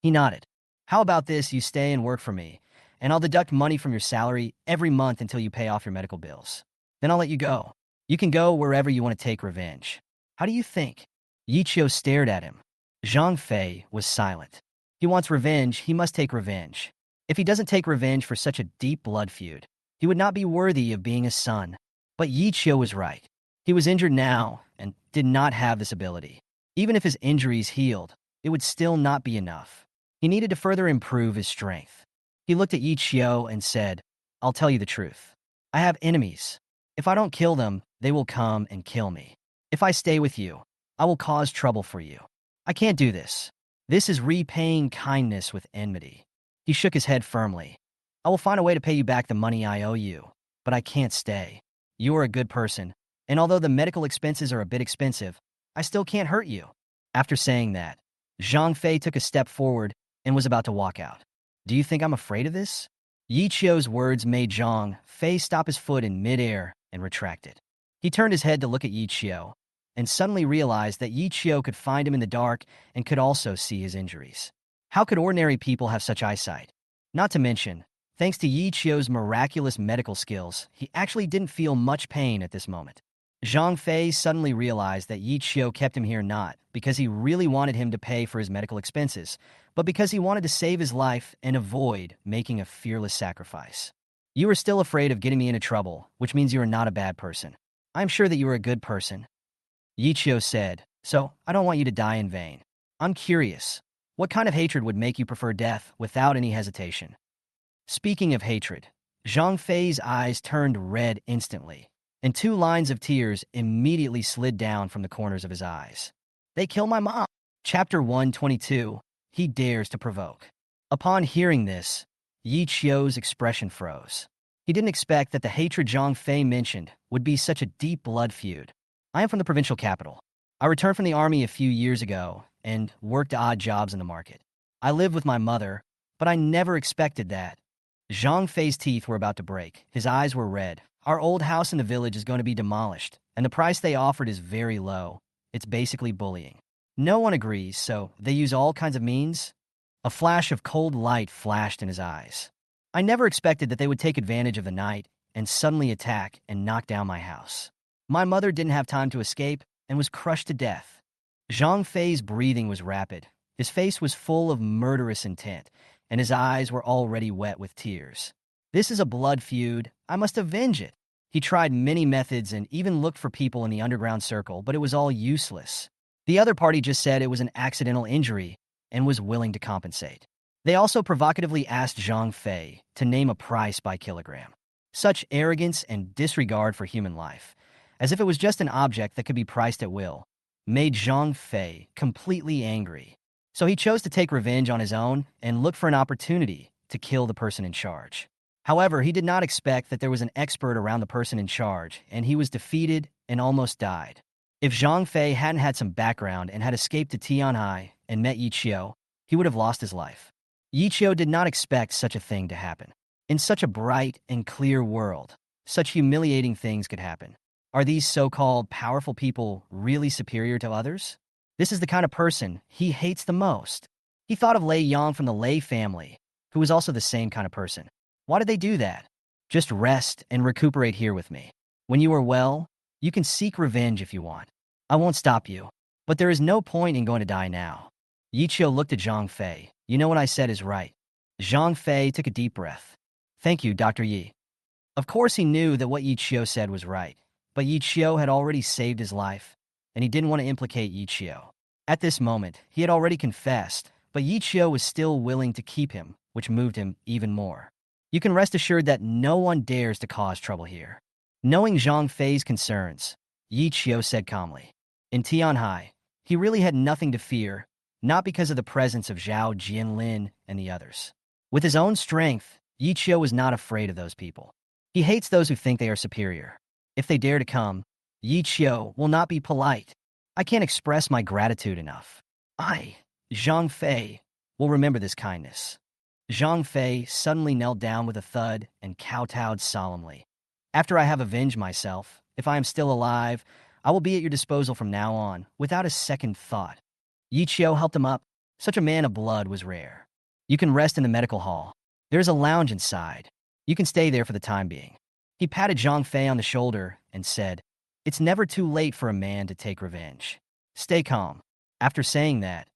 He nodded. How about this, you stay and work for me, and I'll deduct money from your salary every month until you pay off your medical bills. Then I'll let you go. You can go wherever you want to take revenge. How do you think? Yi Qiu stared at him. Zhang Fei was silent. He wants revenge, he must take revenge. If he doesn't take revenge for such a deep blood feud, he would not be worthy of being a son. But Yi Qiu was right. He was injured now and did not have this ability. Even if his injuries healed, it would still not be enough. He needed to further improve his strength. He looked at Yi Qiu and said, I'll tell you the truth. I have enemies. If I don't kill them, they will come and kill me. If I stay with you, I will cause trouble for you. I can't do this. This is repaying kindness with enmity. He shook his head firmly. I will find a way to pay you back the money I owe you, but I can't stay. You are a good person, and although the medical expenses are a bit expensive, I still can't hurt you. After saying that, Zhang Fei took a step forward and was about to walk out. Do you think I'm afraid of this? Yi Qiu's words made Zhang Fei stop his foot in midair and retracted. He turned his head to look at Yi Qiu, and suddenly realized that Yi Qiu could find him in the dark and could also see his injuries. How could ordinary people have such eyesight? Not to mention, thanks to Yi Qiu's miraculous medical skills, he actually didn't feel much pain at this moment. Zhang Fei suddenly realized that Yi Qiu kept him here not because he really wanted him to pay for his medical expenses, but because he wanted to save his life and avoid making a fearless sacrifice. You are still afraid of getting me into trouble, which means you are not a bad person. I'm sure that you are a good person. Yichio said, so I don't want you to die in vain. I'm curious. What kind of hatred would make you prefer death without any hesitation? Speaking of hatred, Zhang Fei's eyes turned red instantly, and 2 lines of tears immediately slid down from the corners of his eyes. They kill my mom. Chapter 122, He Dares to Provoke. Upon hearing this, Yi Chio's expression froze. He didn't expect that the hatred Zhang Fei mentioned would be such a deep blood feud. I am from the provincial capital. I returned from the army a few years ago and worked odd jobs in the market. I lived with my mother, but I never expected that. Zhang Fei's teeth were about to break. His eyes were red. Our old house in the village is going to be demolished, and the price they offered is very low. It's basically bullying. No one agrees, so they use all kinds of means. A flash of cold light flashed in his eyes. I never expected that they would take advantage of the night and suddenly attack and knock down my house. My mother didn't have time to escape and was crushed to death. Zhang Fei's breathing was rapid. His face was full of murderous intent, and his eyes were already wet with tears. This is a blood feud. I must avenge it. He tried many methods and even looked for people in the underground circle, but it was all useless. The other party just said it was an accidental injury and was willing to compensate. They also provocatively asked Zhang Fei to name a price by kilogram. Such arrogance and disregard for human life, as if it was just an object that could be priced at will, made Zhang Fei completely angry. So he chose to take revenge on his own and look for an opportunity to kill the person in charge. However, he did not expect that there was an expert around the person in charge, and he was defeated and almost died. If Zhang Fei hadn't had some background and had escaped to Tianhai and met Yichio, he would have lost his life. Yichio did not expect such a thing to happen. In such a bright and clear world, such humiliating things could happen. Are these so-called powerful people really superior to others? This is the kind of person he hates the most. He thought of Lei Yang from the Lei family, who was also the same kind of person. Why did they do that? Just rest and recuperate here with me. When you are well, you can seek revenge if you want. I won't stop you, but there is no point in going to die now. Yichio looked at Zhang Fei. You know what I said is right. Zhang Fei took a deep breath. Thank you, Dr. Yi. Of course he knew that what Yichio said was right, but Yichio had already saved his life, and he didn't want to implicate Yichio. At this moment, he had already confessed, but Yichio was still willing to keep him, which moved him even more. You can rest assured that no one dares to cause trouble here. Knowing Zhang Fei's concerns, Yichio said calmly. In Tianhai, he really had nothing to fear, not because of the presence of Zhao Jianlin and the others. With his own strength, Yichio was not afraid of those people. He hates those who think they are superior. If they dare to come, Yichio will not be polite. I can't express my gratitude enough. I, Zhang Fei, will remember this kindness. Zhang Fei suddenly knelt down with a thud and kowtowed solemnly. After I have avenged myself, if I am still alive, I will be at your disposal from now on, without a second thought. Yichio helped him up. Such a man of blood was rare. You can rest in the medical hall. There's a lounge inside. You can stay there for the time being. He patted Zhang Fei on the shoulder and said, It's never too late for a man to take revenge. Stay calm. After saying that,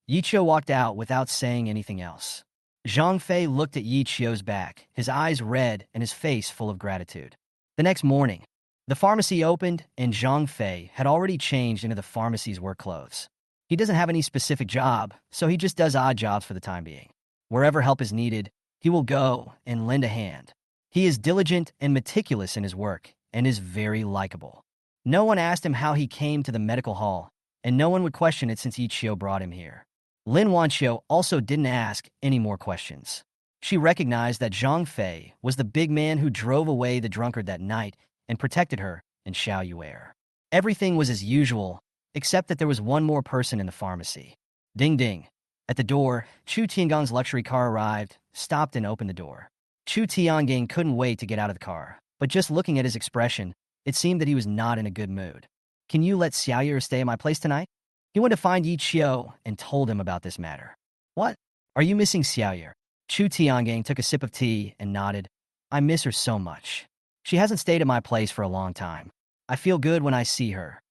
Yichio walked out without saying anything else. Zhang Fei looked at Yichio's back, his eyes red and his face full of gratitude. The next morning, the pharmacy opened and Zhang Fei had already changed into the pharmacy's work clothes. He doesn't have any specific job, so he just does odd jobs for the time being. Wherever help is needed, he will go and lend a hand. He is diligent and meticulous in his work and is very likable. No one asked him how he came to the medical hall, and no one would question it since Yichio brought him here. Lin Wanio also didn't ask any more questions. She recognized that Zhang Fei was the big man who drove away the drunkard that night and protected her in Shaoyuer. Everything was as usual, except that there was one more person in the pharmacy. Ding ding. At the door, Chu Tiangong's luxury car arrived, stopped and opened the door. Chu Tiangong couldn't wait to get out of the car, but just looking at his expression, it seemed that he was not in a good mood. Can you let Xiaoyu stay at my place tonight? He went to find Yichio and told him about this matter. What? Are you missing Xiaoyu? Chu Tiangong took a sip of tea and nodded. I miss her so much. She hasn't stayed at my place for a long time. I feel good when I see her.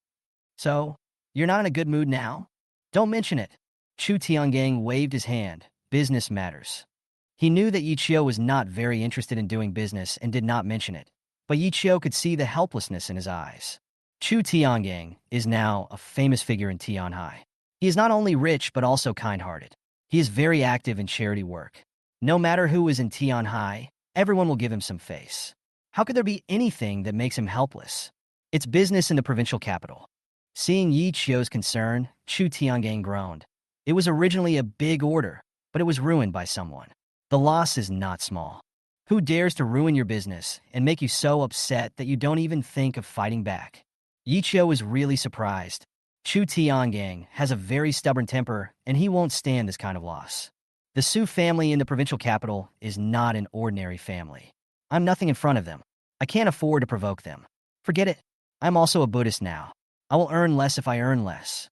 So, you're not in a good mood now? Don't mention it. Chu Tiangong waved his hand. Business matters. He knew that Yichio was not very interested in doing business and did not mention it. But Yichio could see the helplessness in his eyes. Chu Tiangang is now a famous figure in Tianhai. He is not only rich but also kind-hearted. He is very active in charity work. No matter who is in Tianhai, everyone will give him some face. How could there be anything that makes him helpless? It's business in the provincial capital. Seeing Yi Chio's concern, Chu Tiangang groaned. It was originally a big order, but it was ruined by someone. The loss is not small. Who dares to ruin your business and make you so upset that you don't even think of fighting back? Yi Chio is really surprised. Chu Tiangang has a very stubborn temper, and he won't stand this kind of loss. The Su family in the provincial capital is not an ordinary family. I'm nothing in front of them. I can't afford to provoke them. Forget it. I'm also a Buddhist now. I will earn less if I earn less.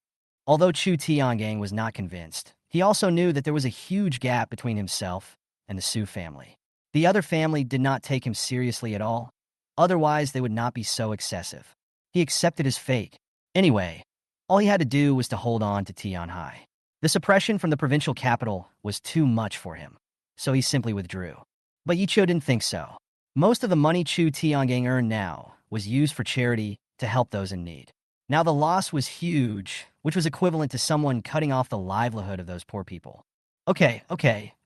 Although Chu Tiangang was not convinced, he also knew that there was a huge gap between himself and the Su family. The other family did not take him seriously at all. Otherwise, they would not be so excessive. He accepted his fate. Anyway, all he had to do was to hold on to Tianhai. The suppression from the provincial capital was too much for him, so he simply withdrew. But Yichio didn't think so. Most of the money Chu Tiangang earned now was used for charity to help those in need. Now the loss was huge, which was equivalent to someone cutting off the livelihood of those poor people. Okay,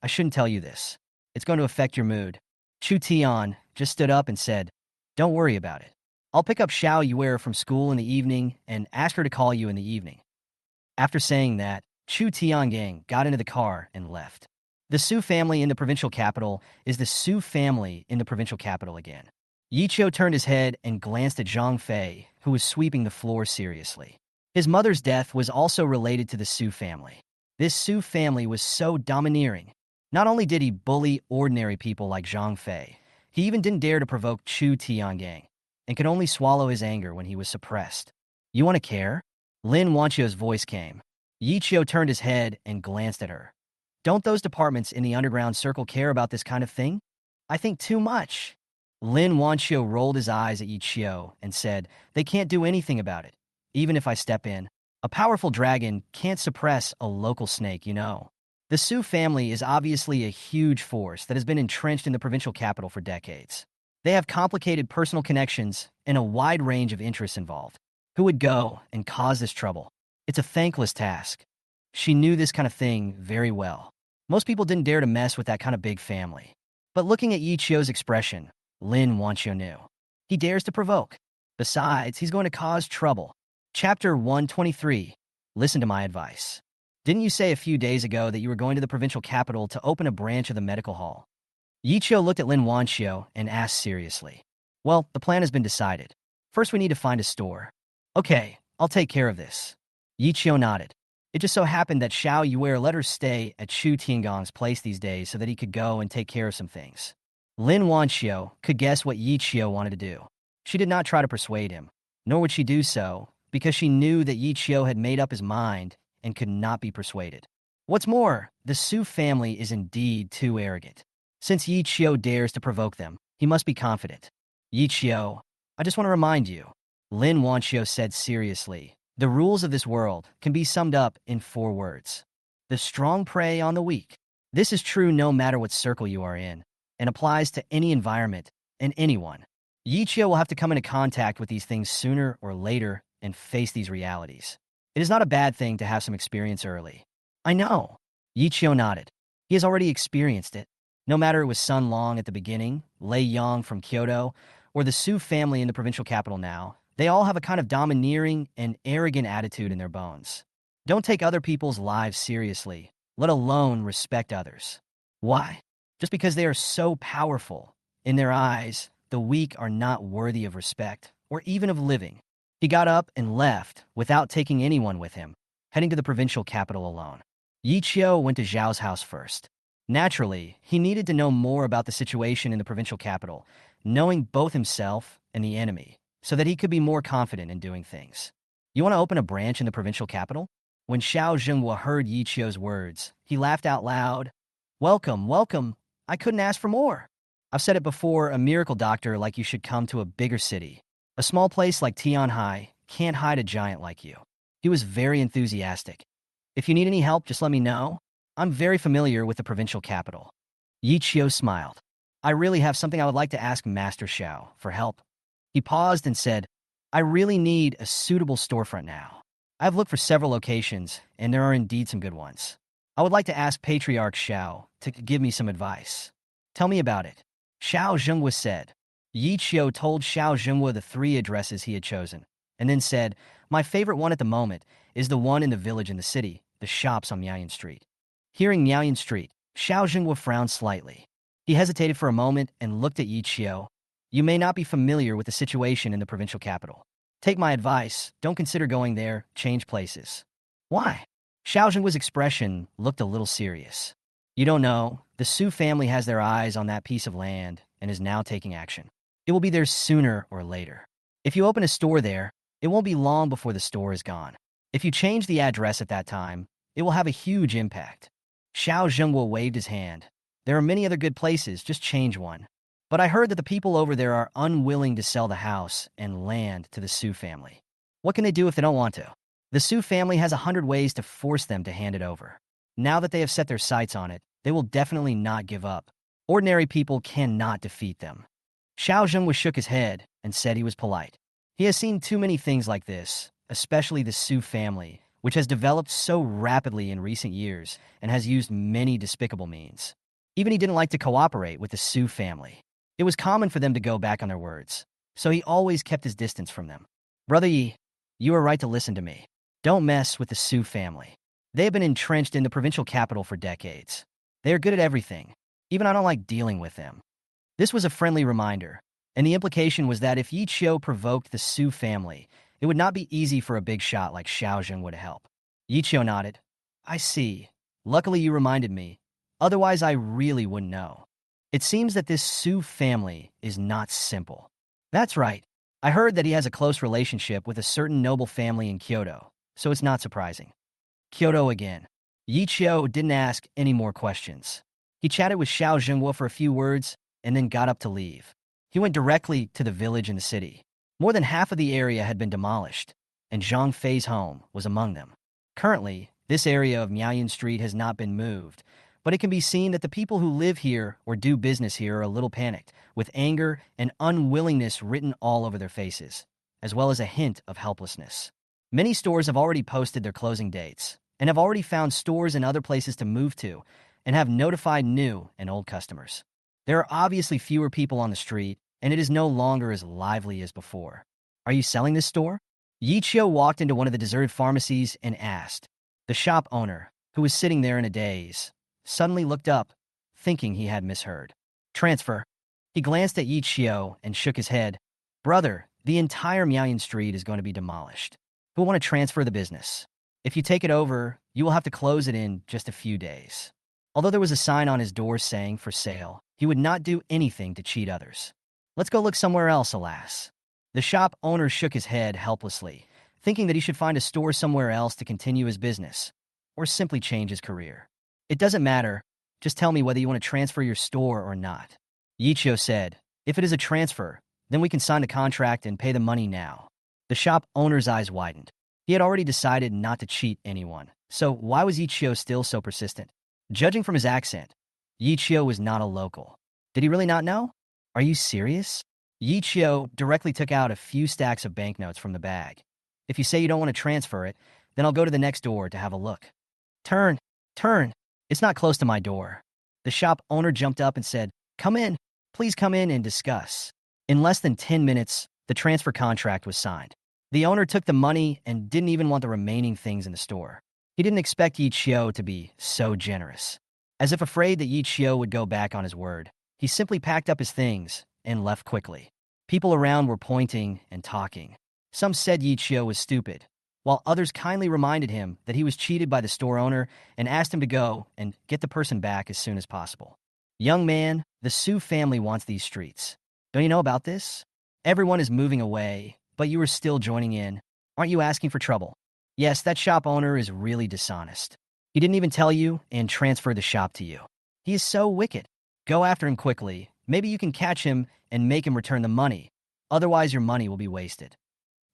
I shouldn't tell you this. It's going to affect your mood. Chu Tian just stood up and said, "Don't worry about it. I'll pick up Xiao Yuer from school in the evening and ask her to call you in the evening." After saying that, Chu Tiangang got into the car and left. The Su family in the provincial capital is the Su family in the provincial capital again. Yichio turned his head and glanced at Zhang Fei, who was sweeping the floor seriously. His mother's death was also related to the Su family. This Su family was so domineering. Not only did he bully ordinary people like Zhang Fei, he even didn't dare to provoke Chu Tiangang, and could only swallow his anger when he was suppressed. "You want to care?" Lin Wanio's voice came. Yichio turned his head and glanced at her. "Don't those departments in the underground circle care about this kind of thing?" "I think too much." Lin Wanio rolled his eyes at Yichio and said, "They can't do anything about it, even if I step in. A powerful dragon can't suppress a local snake, you know." The Su family is obviously a huge force that has been entrenched in the provincial capital for decades. They have complicated personal connections and a wide range of interests involved. Who would go and cause this trouble? It's a thankless task. She knew this kind of thing very well. Most people didn't dare to mess with that kind of big family. But looking at Yichio's expression, Lin Wanio knew. He dares to provoke. Besides, he's going to cause trouble. Chapter 123. Listen to my advice. Didn't you say a few days ago that you were going to the provincial capital to open a branch of the medical hall? Yichio looked at Lin Wanio and asked seriously. "Well, the plan has been decided. First we need to find a store." "Okay, I'll take care of this." Yichio nodded. It just so happened that Xiao Yuer let her stay at Chu Tiangong's place these days so that he could go and take care of some things. Lin Wanio could guess what Yichio wanted to do. She did not try to persuade him, nor would she do so, because she knew that Yichio had made up his mind and could not be persuaded. What's more, the Su family is indeed too arrogant. Since Yichio dares to provoke them, he must be confident. "Yichio, I just want to remind you," Lin Wanio said seriously, "the rules of this world can be summed up in 4 words. The strong prey on the weak. This is true no matter what circle you are in, and applies to any environment and anyone. Yichio will have to come into contact with these things sooner or later and face these realities. It is not a bad thing to have some experience early." "I know." Yichio nodded. He has already experienced it. No matter it was Sun Long at the beginning, Lei Yang from Kyoto, or the Su family in the provincial capital now, they all have a kind of domineering and arrogant attitude in their bones. Don't take other people's lives seriously, let alone respect others. Why? Just because they are so powerful. In their eyes, the weak are not worthy of respect, or even of living. He got up and left without taking anyone with him, heading to the provincial capital alone. Yichio went to Zhao's house first. Naturally, he needed to know more about the situation in the provincial capital, knowing both himself and the enemy, so that he could be more confident in doing things. "You want to open a branch in the provincial capital?" When Xiao Zhenghua heard Yichio's words, he laughed out loud. Welcome. I couldn't ask for more. I've said it before, a miracle doctor like you should come to a bigger city. A small place like Tianhai can't hide a giant like you." He was very enthusiastic. "If you need any help, just let me know. I'm very familiar with the provincial capital." Yichio smiled. "I really have something I would like to ask Master Xiao for help." He paused and said, I really need a suitable storefront now. I've looked for several locations, and there are indeed some good ones. I would like to ask Patriarch Xiao to give me some advice. Tell me about it. Xiao Zhenghua said. Yi Qiu told Xiao Zhenghua the 3 addresses he had chosen, and then said, "My favorite one at the moment is the one in the village in the city, the shops on Miaoyan Street." Hearing Miaoyan Street, Xiao Zhenghua frowned slightly. He hesitated for a moment and looked at Yi Qiu. "You may not be familiar with the situation in the provincial capital. Take my advice, don't consider going there, change places." "Why?" Xiao Zhenghua's expression looked a little serious. "You don't know, the Su family has their eyes on that piece of land and is now taking action. It will be there sooner or later. If you open a store there, it won't be long before the store is gone. If you change the address at that time, it will have a huge impact." Xiao Zhenghua waved his hand. "There are many other good places, just change one. But I heard that the people over there are unwilling to sell the house and land to the Su family. What can they do if they don't want to? The Su family has 100 ways to force them to hand it over. Now that they have set their sights on it, they will definitely not give up. Ordinary people cannot defeat them." Xiao Zhenghua shook his head and said he was polite. He has seen too many things like this, especially the Su family, which has developed so rapidly in recent years and has used many despicable means. Even he didn't like to cooperate with the Su family. It was common for them to go back on their words, so he always kept his distance from them. "Brother Yi, you are right to listen to me. Don't mess with the Su family. They have been entrenched in the provincial capital for decades. They are good at everything. Even I don't like dealing with them." This was a friendly reminder, and the implication was that if Yi Qiu provoked the Su family, it would not be easy for a big shot like Xiao Zhenghua to help. Yi Qiu nodded. "I see. Luckily you reminded me. Otherwise I really wouldn't know. It seems that this Su family is not simple." "That's right. I heard that he has a close relationship with a certain noble family in Kyoto, so it's not surprising." Kyoto again. Yi Qiu didn't ask any more questions. He chatted with Xiao Zhenghua for a few words and then got up to leave. He went directly to the village in the city. More than half of the area had been demolished, and Zhang Fei's home was among them. Currently, this area of Miaoyan Street has not been moved, but it can be seen that the people who live here or do business here are a little panicked, with anger and unwillingness written all over their faces, as well as a hint of helplessness. Many stores have already posted their closing dates, and have already found stores and other places to move to, and have notified new and old customers. There are obviously fewer people on the street, and it is no longer as lively as before. "Are you selling this store?" Yi Qiu walked into one of the deserted pharmacies and asked. The shop owner, who was sitting there in a daze, suddenly looked up, thinking he had misheard. "Transfer." He glanced at Yi Qiu and shook his head. "Brother, the entire Miaoyan Street is going to be demolished. Who want to transfer the business? If you take it over, you will have to close it in just a few days." Although there was a sign on his door saying "for sale," he would not do anything to cheat others. "Let's go look somewhere else, alas." The shop owner shook his head helplessly, thinking that he should find a store somewhere else to continue his business, or simply change his career. "It doesn't matter. Just tell me whether you want to transfer your store or not." Yi Qiu said, "If it is a transfer, then we can sign the contract and pay the money now." The shop owner's eyes widened. He had already decided not to cheat anyone, so why was Yi Qiu still so persistent? Judging from his accent, Yi Qiu was not a local. Did he really not know? "Are you serious?" Yi Qiu directly took out a few stacks of banknotes from the bag. "If you say you don't want to transfer it, then I'll go to the next door to have a look." Turn. It's not close to my door." The shop owner jumped up and said, "Come in. Please come in and discuss." In less than 10 minutes, the transfer contract was signed. The owner took the money and didn't even want the remaining things in the store. He didn't expect Yi Qiu to be so generous. As if afraid that Yi Qiu would go back on his word, he simply packed up his things and left quickly. People around were pointing and talking. Some said Yi Qiu was stupid, while others kindly reminded him that he was cheated by the store owner and asked him to go and get the person back as soon as possible. "Young man, the Su family wants these streets. Don't you know about this? Everyone is moving away, but you are still joining in. Aren't you asking for trouble?" "Yes, that shop owner is really dishonest. He didn't even tell you and transfer the shop to you. He is so wicked. Go after him quickly. Maybe you can catch him and make him return the money. Otherwise, your money will be wasted."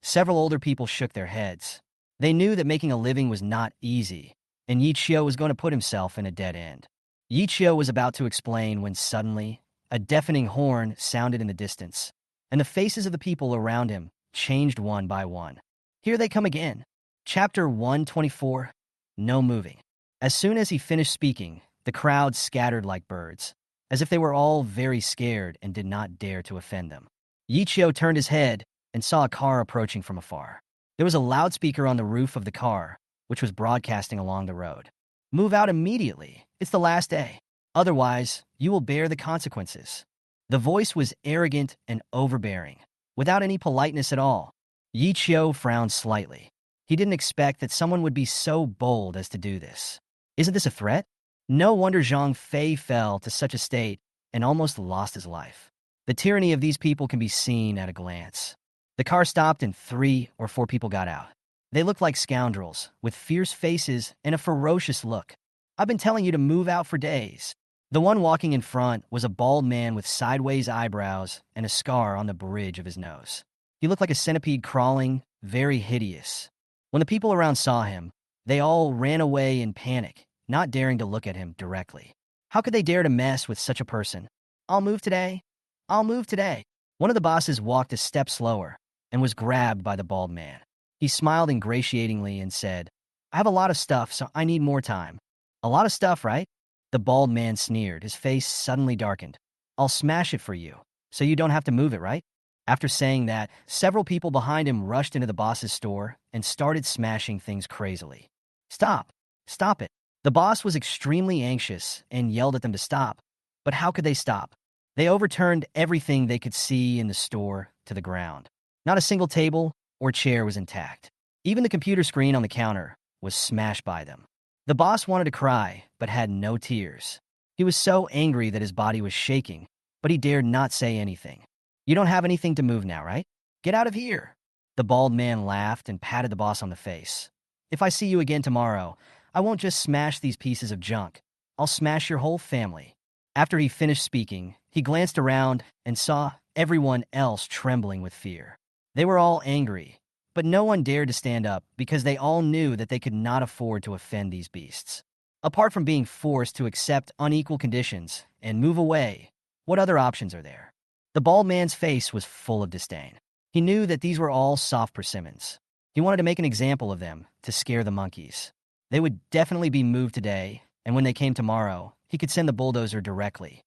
Several older people shook their heads. They knew that making a living was not easy, and Yi Qiu was going to put himself in a dead end. Yi Qiu was about to explain when suddenly, a deafening horn sounded in the distance, and the faces of the people around him changed one by one. Here they come again. Chapter 124, No Moving. As soon as he finished speaking, the crowd scattered like birds, as if they were all very scared and did not dare to offend them. Yichio turned his head and saw a car approaching from afar. There was a loudspeaker on the roof of the car, which was broadcasting along the road. Move out immediately. It's the last day. Otherwise, you will bear the consequences. The voice was arrogant and overbearing, without any politeness at all. Yichio frowned slightly. He didn't expect that someone would be so bold as to do this. Isn't this a threat? No wonder Zhang Fei fell to such a state and almost lost his life. The tyranny of these people can be seen at a glance. The car stopped and 3 or 4 people got out. They looked like scoundrels, with fierce faces and a ferocious look. I've been telling you to move out for days. The one walking in front was a bald man with sideways eyebrows and a scar on the bridge of his nose. He looked like a centipede crawling, very hideous. When the people around saw him, they all ran away in panic, not daring to look at him directly. How could they dare to mess with such a person? I'll move today. I'll move today. One of the bosses walked a step slower and was grabbed by the bald man. He smiled ingratiatingly and said, I have a lot of stuff, so I need more time. A lot of stuff, right? The bald man sneered, his face suddenly darkened. I'll smash it for you, so you don't have to move it, right? After saying that, several people behind him rushed into the boss's store and started smashing things crazily. Stop! Stop it! The boss was extremely anxious and yelled at them to stop. But how could they stop? They overturned everything they could see in the store to the ground. Not a single table or chair was intact. Even the computer screen on the counter was smashed by them. The boss wanted to cry, but had no tears. He was so angry that his body was shaking, but he dared not say anything. You don't have anything to move now, right? Get out of here. The bald man laughed and patted the boss on the face. If I see you again tomorrow, I won't just smash these pieces of junk. I'll smash your whole family. After he finished speaking, he glanced around and saw everyone else trembling with fear. They were all angry, but no one dared to stand up because they all knew that they could not afford to offend these beasts. Apart from being forced to accept unequal conditions and move away, what other options are there? The bald man's face was full of disdain. He knew that these were all soft persimmons. He wanted to make an example of them to scare the monkeys. They would definitely be moved today, and when they came tomorrow, he could send the bulldozer directly.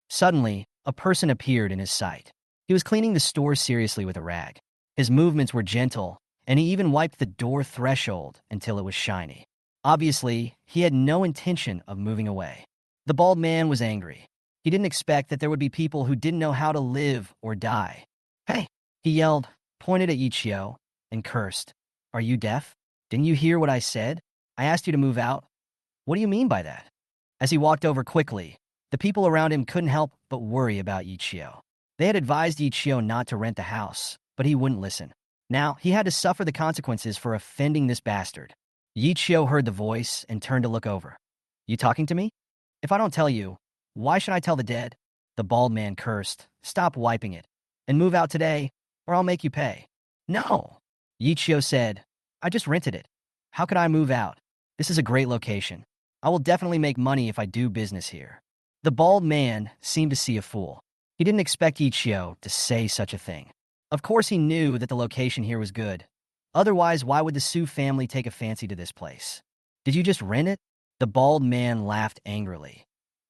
Suddenly, a person appeared in his sight. He was cleaning the store seriously with a rag. His movements were gentle, and he even wiped the door threshold until it was shiny. Obviously, he had no intention of moving away. The bald man was angry. He didn't expect that there would be people who didn't know how to live or die. Hey, he yelled, pointed at Ichio, and cursed. Are you deaf? Didn't you hear what I said? I asked you to move out. What do you mean by that? As he walked over quickly, the people around him couldn't help but worry about Ichio. They had advised Ichio not to rent the house, but he wouldn't listen. Now, he had to suffer the consequences for offending this bastard. Ichio heard the voice and turned to look over. You talking to me? If I don't tell you, why should I tell the dead? The bald man cursed. Stop wiping it. And move out today, or I'll make you pay. No! Ichio said, I just rented it. How could I move out? This is a great location. I will definitely make money if I do business here. The bald man seemed to see a fool. He didn't expect Ichio to say such a thing. Of course he knew that the location here was good. Otherwise, why would the Su family take a fancy to this place? Did you just rent it? The bald man laughed angrily.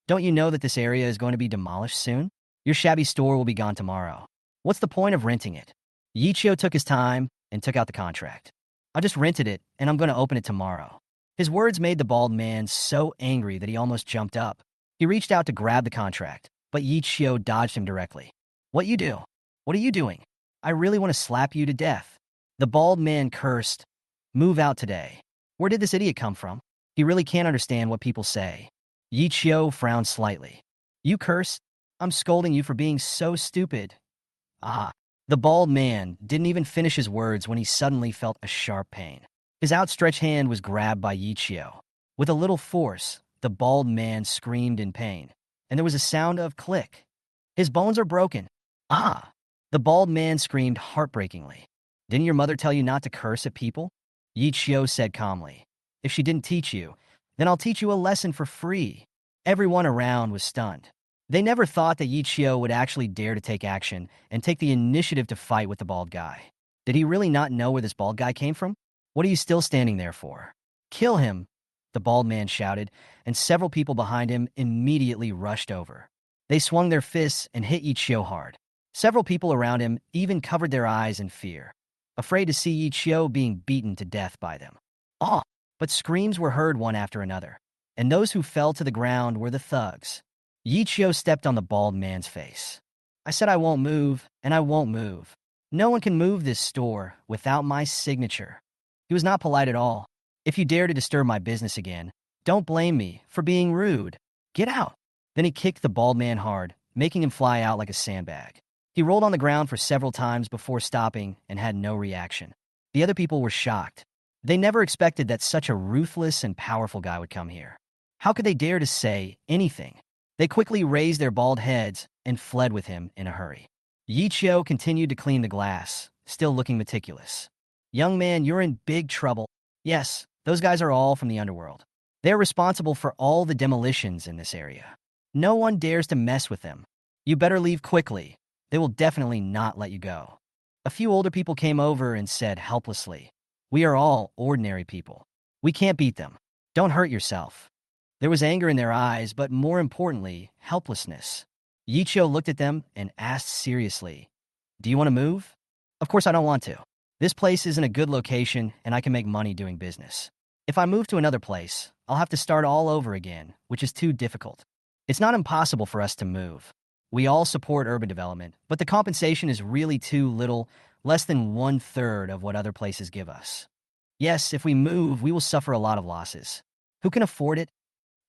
Don't you know that this area is going to be demolished soon? Your shabby store will be gone tomorrow. What's the point of renting it? Ichio took his time and took out the contract. I just rented it, and I'm going to open it tomorrow. His words made the bald man so angry that he almost jumped up. He reached out to grab the contract, but Ichio dodged him directly. What you do? What are you doing? I really want to slap you to death. The bald man cursed. Move out today. Where did this idiot come from? He really can't understand what people say. Ichio frowned slightly. You curse? I'm scolding you for being so stupid. Ah. The bald man didn't even finish his words when he suddenly felt a sharp pain. His outstretched hand was grabbed by Ichio. With a little force, the bald man screamed in pain, and there was a sound of click. His bones are broken. Ah! The bald man screamed heartbreakingly. Didn't your mother tell you not to curse at people? Ichio said calmly. If she didn't teach you, then I'll teach you a lesson for free. Everyone around was stunned. They never thought that Ichio would actually dare to take action and take the initiative to fight with the bald guy. Did he really not know where this bald guy came from? What are you still standing there for? Kill him, the bald man shouted, and several people behind him immediately rushed over. They swung their fists and hit Ichio hard. Several people around him even covered their eyes in fear, afraid to see Ichio being beaten to death by them. But screams were heard one after another, and those who fell to the ground were the thugs. Ichio stepped on the bald man's face. I said I won't move, and I won't move. No one can move this store without my signature. He was not polite at all. If you dare to disturb my business again, don't blame me for being rude. Get out. Then he kicked the bald man hard, making him fly out like a sandbag. He rolled on the ground for several times before stopping and had no reaction. The other people were shocked. They never expected that such a ruthless and powerful guy would come here. How could they dare to say anything? They quickly raised their bald heads and fled with him in a hurry. Yichio continued to clean the glass, still looking meticulous. Young man, you're in big trouble. Yes, those guys are all from the underworld. They're responsible for all the demolitions in this area. No one dares to mess with them. You better leave quickly. They will definitely not let you go. A few older people came over and said helplessly, we are all ordinary people. We can't beat them. Don't hurt yourself. There was anger in their eyes, but more importantly, helplessness. Yichio looked at them and asked seriously, do you want to move? Of course I don't want to. This place isn't a good location and I can make money doing business. If I move to another place, I'll have to start all over again, which is too difficult. It's not impossible for us to move. We all support urban development, but the compensation is really too little, less than 1/3 of what other places give us. Yes, if we move, we will suffer a lot of losses. Who can afford it?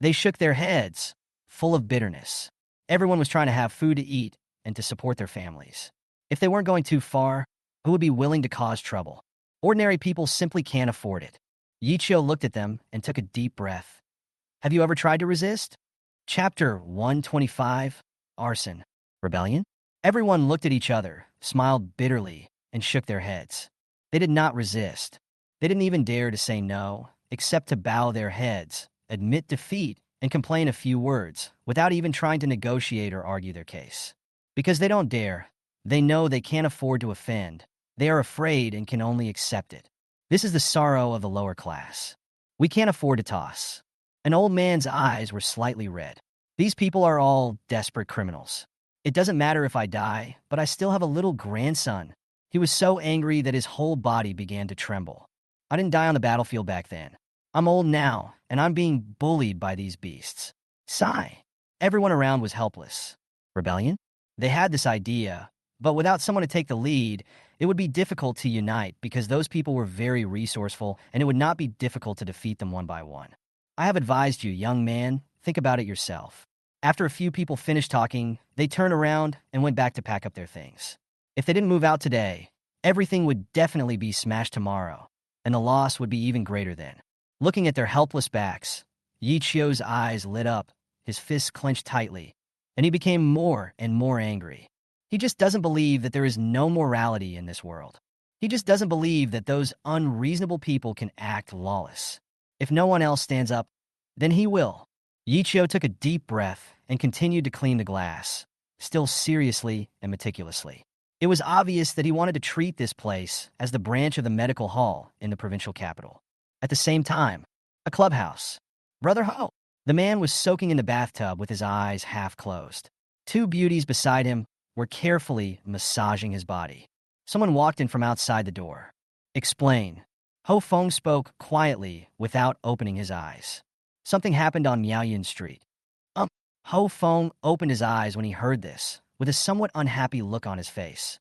They shook their heads, full of bitterness. Everyone was trying to have food to eat and to support their families. If they weren't going too far, who would be willing to cause trouble? Ordinary people simply can't afford it. Yichio looked at them and took a deep breath. Have you ever tried to resist? Chapter 125, Arson. Rebellion? Everyone looked at each other, smiled bitterly, and shook their heads. They did not resist. They didn't even dare to say no, except to bow their heads, admit defeat, and complain a few words, without even trying to negotiate or argue their case. Because they don't dare. They know they can't afford to offend. They are afraid and can only accept it. This is the sorrow of the lower class. We can't afford to toss. An old man's eyes were slightly red. These people are all desperate criminals. It doesn't matter if I die, but I still have a little grandson. He was so angry that his whole body began to tremble. I didn't die on the battlefield back then. I'm old now, and I'm being bullied by these beasts. Sigh. Everyone around was helpless. Rebellion? They had this idea, but without someone to take the lead, it would be difficult to unite because those people were very resourceful and it would not be difficult to defeat them one by one. I have advised you, young man, think about it yourself. After a few people finished talking, they turned around and went back to pack up their things. If they didn't move out today, everything would definitely be smashed tomorrow, and the loss would be even greater then. Looking at their helpless backs, Yichio's eyes lit up, his fists clenched tightly, and he became more and more angry. He just doesn't believe that there is no morality in this world. He just doesn't believe that those unreasonable people can act lawless. If no one else stands up, then he will. Yichio took a deep breath and continued to clean the glass, still seriously and meticulously. It was obvious that he wanted to treat this place as the branch of the medical hall in the provincial capital. At the same time, a clubhouse. Brother Ho! The man was soaking in the bathtub with his eyes half closed. Two beauties beside him were carefully massaging his body. Someone walked in from outside the door. Explain. Ho Feng spoke quietly without opening his eyes. Something happened on Miaoyan Street. Ho Feng opened his eyes when he heard this, with a somewhat unhappy look on his face.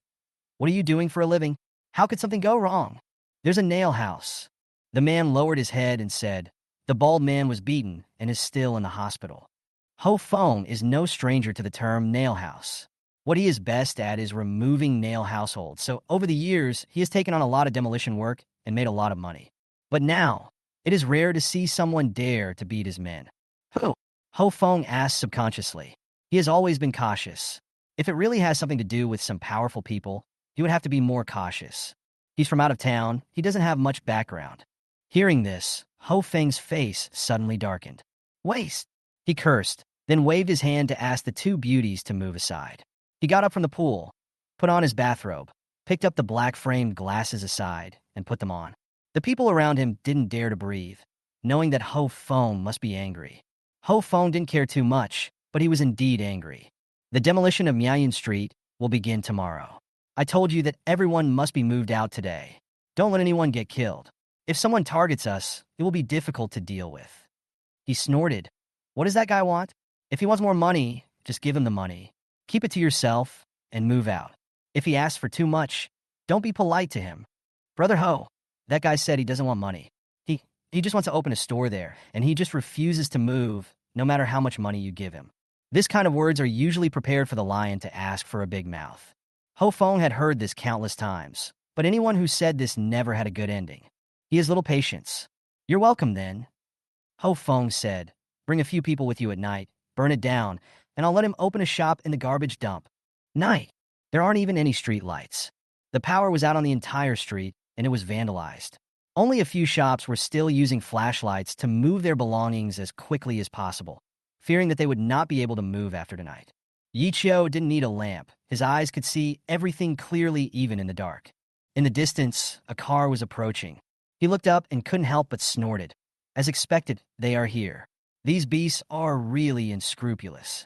What are you doing for a living? How could something go wrong? There's a nail house. The man lowered his head and said, the bald man was beaten and is still in the hospital. Ho Feng is no stranger to the term nail house. What he is best at is removing nail households, so over the years, he has taken on a lot of demolition work and made a lot of money. But now, it is rare to see someone dare to beat his men. Who? Ho Feng asked subconsciously. He has always been cautious. If it really has something to do with some powerful people, he would have to be more cautious. He's from out of town. He doesn't have much background. Hearing this, Ho Feng's face suddenly darkened. Waste! He cursed, then waved his hand to ask the two beauties to move aside. He got up from the pool, put on his bathrobe, picked up the black-framed glasses aside, and put them on. The people around him didn't dare to breathe, knowing that Ho Fong must be angry. Ho Fong didn't care too much, but he was indeed angry. The demolition of Miaoyun Street will begin tomorrow. I told you that everyone must be moved out today. Don't let anyone get killed. If someone targets us, it will be difficult to deal with. He snorted. What does that guy want? If he wants more money, just give him the money. Keep it to yourself and move out. If he asks for too much, don't be polite to him. Brother Ho, that guy said he doesn't want money. He just wants to open a store there, and he just refuses to move, no matter how much money you give him. This kind of words are usually prepared for the lion to ask for a big mouth. Ho Fong had heard this countless times, but anyone who said this never had a good ending. He has little patience. You're welcome then. Ho Fong said, bring a few people with you at night, burn it down, and I'll let him open a shop in the garbage dump. Night. There aren't even any street lights. The power was out on the entire street, and it was vandalized. Only a few shops were still using flashlights to move their belongings as quickly as possible, fearing that they would not be able to move after tonight. Yi Chio didn't need a lamp. His eyes could see everything clearly even in the dark. In the distance, a car was approaching. He looked up and couldn't help but snorted. As expected, they are here. These beasts are really unscrupulous.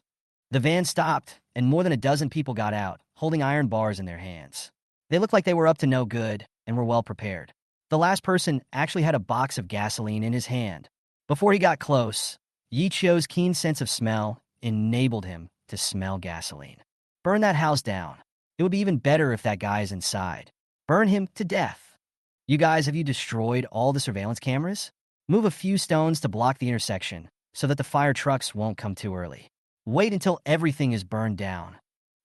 The van stopped, and more than a dozen people got out, holding iron bars in their hands. They looked like they were up to no good and were well prepared. The last person actually had a box of gasoline in his hand. Before he got close, Yi Chio's keen sense of smell enabled him to smell gasoline. Burn that house down. It would be even better if that guy is inside. Burn him to death. You guys, have you destroyed all the surveillance cameras? Move a few stones to block the intersection so that the fire trucks won't come too early. Wait until everything is burned down.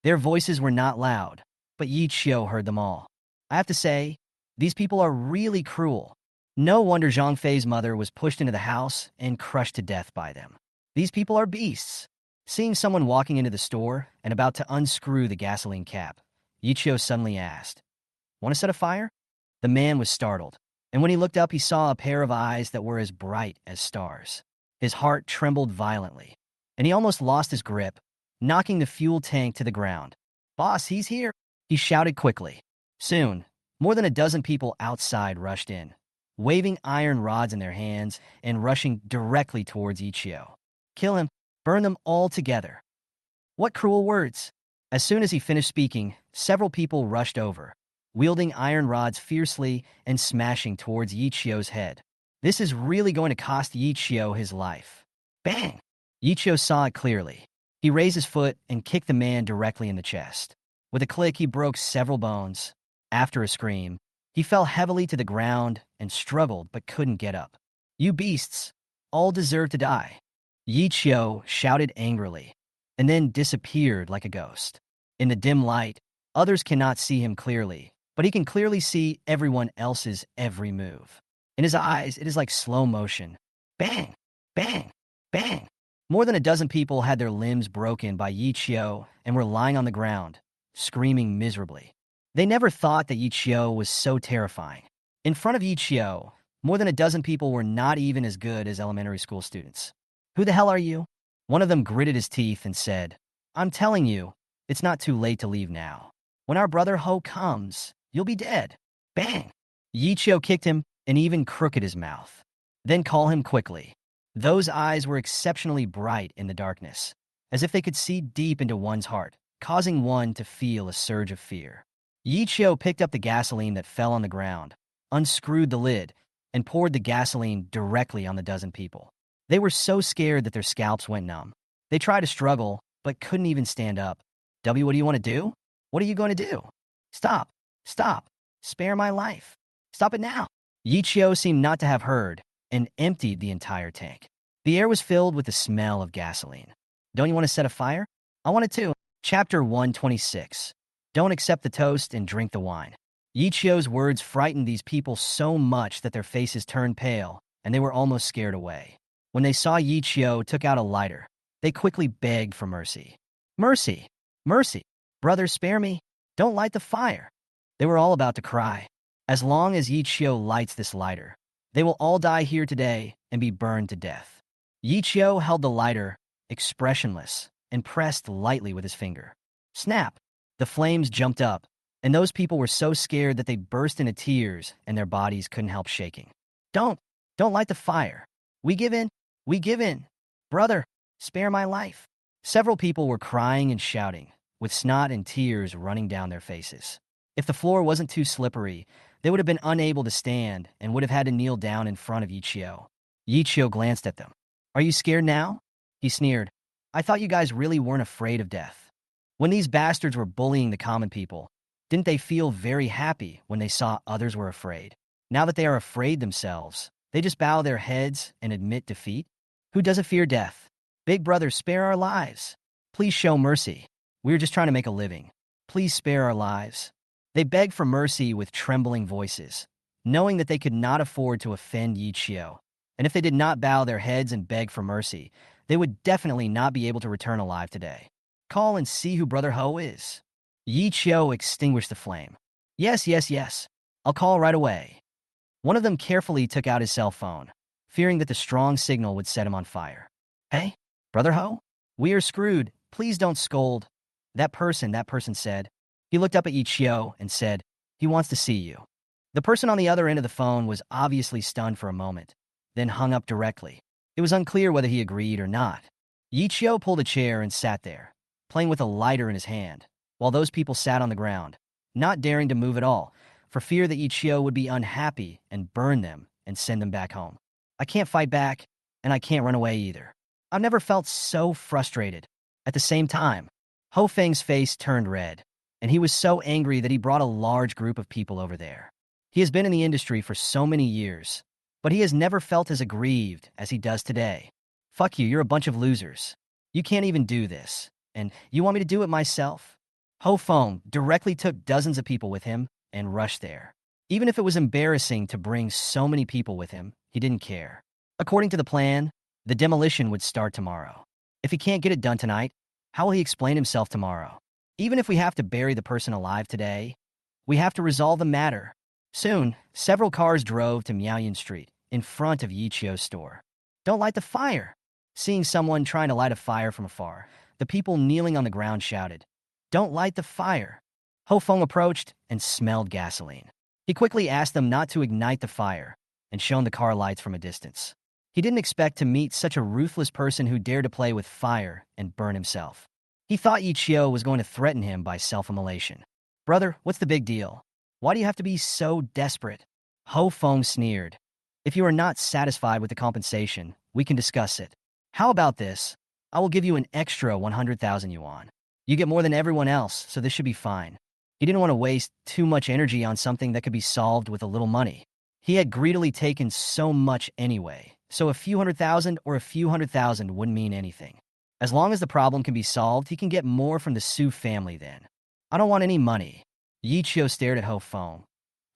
Their voices were not loud, but Yi Chio heard them all. I have to say, these people are really cruel. No wonder Zhang Fei's mother was pushed into the house and crushed to death by them. These people are beasts. Seeing someone walking into the store and about to unscrew the gasoline cap, Yi Chio suddenly asked, "Want to set a fire?" The man was startled, and when he looked up, he saw a pair of eyes that were as bright as stars. His heart trembled violently, and he almost lost his grip, knocking the fuel tank to the ground. "Boss, he's here!" he shouted quickly. Soon, more than a dozen people outside rushed in, waving iron rods in their hands and rushing directly towards Yi Chio. "Kill him! Burn them all together!" What cruel words! As soon as he finished speaking, several people rushed over, wielding iron rods fiercely and smashing towards Yi Chio's head. This is really going to cost Yi Chio his life. Bang! Yi Chio saw it clearly. He raised his foot and kicked the man directly in the chest. With a click, he broke several bones. After a scream, he fell heavily to the ground and struggled but couldn't get up. "You beasts, all deserve to die." Yi Chio shouted angrily, and then disappeared like a ghost. In the dim light, others cannot see him clearly, but he can clearly see everyone else's every move. In his eyes, it is like slow motion. Bang! Bang! Bang! More than a dozen people had their limbs broken by Yi Chio and were lying on the ground, screaming miserably. They never thought that Yi Chio was so terrifying. In front of Yi Chio, more than a dozen people were not even as good as elementary school students. "Who the hell are you?" One of them gritted his teeth and said, "I'm telling you, it's not too late to leave now. When our brother Ho comes, you'll be dead." Bang! Yi Chio kicked him and even crooked his mouth. "Then call him quickly." Those eyes were exceptionally bright in the darkness, as if they could see deep into one's heart, causing one to feel a surge of fear. Yi Chio picked up the gasoline that fell on the ground, unscrewed the lid, and poured the gasoline directly on the dozen people. They were so scared that their scalps went numb. They tried to struggle, but couldn't even stand up. "W, what do you want to do? What are you going to do? Stop! Stop! Spare my life! Stop it now!" Yi Chio seemed not to have heard and emptied the entire tank. The air was filled with the smell of gasoline. "Don't you want to set a fire?" "I wanted to." Chapter 126. Don't accept the toast and drink the wine. Yi Chio's words frightened these people so much that their faces turned pale, and they were almost scared away. When they saw Yi Chio took out a lighter, they quickly begged for mercy. "Mercy! Mercy! Brother, spare me! Don't light the fire!" They were all about to cry. As long as Yi Chio lights this lighter, they will all die here today and be burned to death. Yi Chio held the lighter, expressionless, and pressed lightly with his finger. Snap! The flames jumped up, And those people were so scared that they burst into tears and their bodies couldn't help shaking. Don't, don't light the fire. We give in, we give in. Brother, spare my life. Several people were crying and shouting, with snot and tears running down their faces. If the floor wasn't too slippery, they would have been unable to stand and would have had to kneel down in front of Yichio. Yichio glanced at them. Are you scared now? He sneered. I thought you guys really weren't afraid of death. When these bastards were bullying the common people, didn't they feel very happy when they saw others were afraid? Now that they are afraid themselves, they just bow their heads and admit defeat? Who doesn't fear death? Big brother, spare our lives. Please show mercy. We're just trying to make a living. Please spare our lives. They begged for mercy with trembling voices, knowing that they could not afford to offend Yichio. And if they did not bow their heads and beg for mercy, they would definitely not be able to return alive today. Call and see who Brother Ho is. Yichio extinguished the flame. Yes, yes, yes. I'll call right away. One of them carefully took out his cell phone, fearing that the strong signal would set him on fire. Hey, Brother Ho? We are screwed. Please don't scold. That person said. He looked up at Yichio and said, he wants to see you. The person on the other end of the phone was obviously stunned for a moment, then hung up directly. It was unclear whether he agreed or not. Yichio pulled a chair and sat there, playing with a lighter in his hand, while those people sat on the ground, not daring to move at all, for fear that Yichio would be unhappy and burn them and send them back home. I can't fight back, and I can't run away either. I've never felt so frustrated. At the same time, Ho Feng's face turned red, and he was so angry that he brought a large group of people over there. He has been in the industry for so many years, but he has never felt as aggrieved as he does today. Fuck you, you're a bunch of losers. You can't even do this, and you want me to do it myself? Ho Feng directly took dozens of people with him and rushed there. Even if it was embarrassing to bring so many people with him, he didn't care. According to the plan, the demolition would start tomorrow. If he can't get it done tonight, how will he explain himself tomorrow? Even if we have to bury the person alive today, we have to resolve the matter. Soon, several cars drove to Miaoyan Street, in front of Yichio's store. Don't light the fire! Seeing someone trying to light a fire from afar, the people kneeling on the ground shouted, Don't light the fire! Ho Feng approached and smelled gasoline. He quickly asked them not to ignite the fire and shone the car lights from a distance. He didn't expect to meet such a ruthless person who dared to play with fire and burn himself. He thought Yichio was going to threaten him by self-immolation. Brother, what's the big deal? Why do you have to be so desperate? Ho Feng sneered. If you are not satisfied with the compensation, we can discuss it. How about this? I will give you an extra 100,000 yuan. You get more than everyone else, so this should be fine. He didn't want to waste too much energy on something that could be solved with a little money. He had greedily taken so much anyway, so a few 100,000 or a few 100,000 wouldn't mean anything. As long as the problem can be solved, he can get more from the Su family then. I don't want any money. Yichio stared at Ho Feng.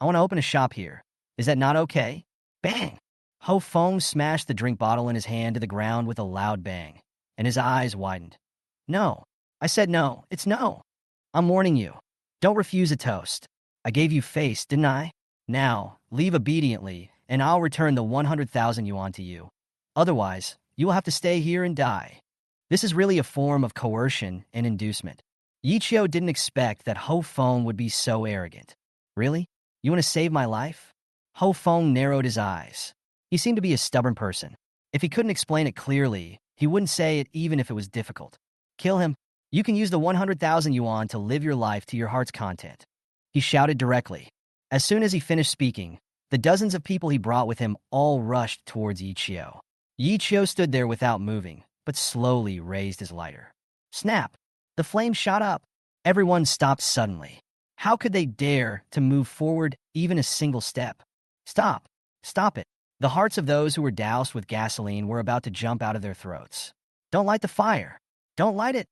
I want to open a shop here. Is that not okay? Bang! Ho Feng smashed the drink bottle in his hand to the ground with a loud bang, and his eyes widened. No. I said no. It's no. I'm warning you. Don't refuse a toast. I gave you face, didn't I? Now, leave obediently, and I'll return the 100,000 yuan to you. Otherwise, you will have to stay here and die. This is really a form of coercion and inducement. Yichio didn't expect that Ho Feng would be so arrogant. Really? You want to save my life? Ho Feng narrowed his eyes. He seemed to be a stubborn person. If he couldn't explain it clearly, he wouldn't say it even if it was difficult. Kill him. You can use the 100,000 yuan to live your life to your heart's content. He shouted directly. As soon as he finished speaking, the dozens of people he brought with him all rushed towards Yichio. Yichio stood there without moving, but slowly raised his lighter. Snap! The flame shot up. Everyone stopped suddenly. How could they dare to move forward even a single step? Stop! Stop it! The hearts of those who were doused with gasoline were about to jump out of their throats. Don't light the fire! Don't light it!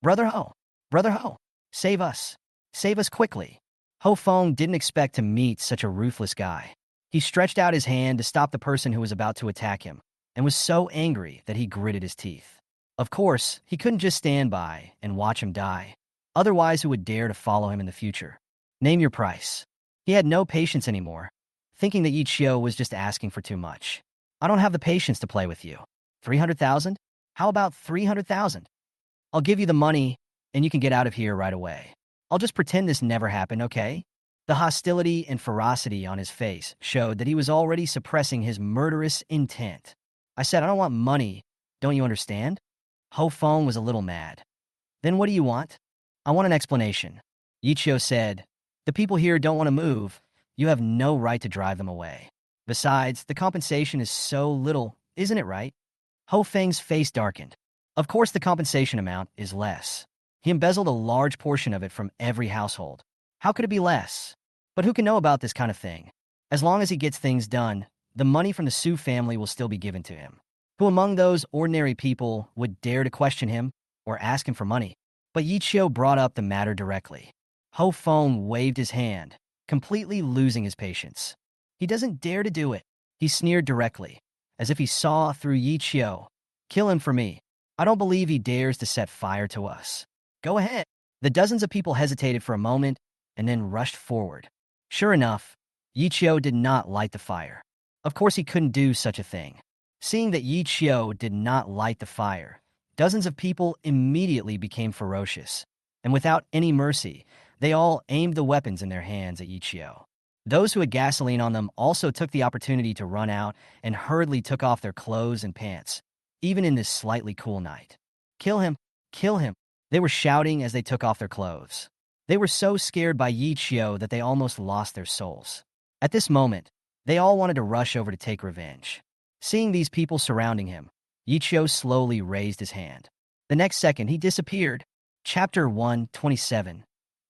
Brother Ho! Brother Ho! Save us! Save us quickly! Ho Feng didn't expect to meet such a ruthless guy. He stretched out his hand to stop the person who was about to attack him, and was so angry that he gritted his teeth. Of course, he couldn't just stand by and watch him die. Otherwise, who would dare to follow him in the future? Name your price. He had no patience anymore, thinking that Yichio was just asking for too much. I don't have the patience to play with you. 300,000? How about 300,000? I'll give you the money, and you can get out of here right away. I'll just pretend this never happened, okay? The hostility and ferocity on his face showed that he was already suppressing his murderous intent. I said, I don't want money. Don't you understand? Ho Fong was a little mad. Then what do you want? I want an explanation. Yichio said, the people here don't want to move. You have no right to drive them away. Besides, the compensation is so little, isn't it right? Ho Feng's face darkened. Of course the compensation amount is less. He embezzled a large portion of it from every household. How could it be less? But who can know about this kind of thing? As long as he gets things done, the money from the Su family will still be given to him. Who among those ordinary people would dare to question him or ask him for money? But Yichio brought up the matter directly. Ho Fong waved his hand, completely losing his patience. He doesn't dare to do it. He sneered directly, as if he saw through Yichio. Kill him for me. I don't believe he dares to set fire to us. Go ahead. The dozens of people hesitated for a moment and then rushed forward. Sure enough, Yichio did not light the fire. Of course he couldn't do such a thing. Seeing that Yichio did not light the fire, dozens of people immediately became ferocious, and without any mercy, they all aimed the weapons in their hands at Yichio. Those who had gasoline on them also took the opportunity to run out and hurriedly took off their clothes and pants, even in this slightly cool night. Kill him! Kill him! They were shouting as they took off their clothes. They were so scared by Yichio that they almost lost their souls. At this moment, they all wanted to rush over to take revenge. Seeing these people surrounding him, Yichio slowly raised his hand. The next second, he disappeared. Chapter 127.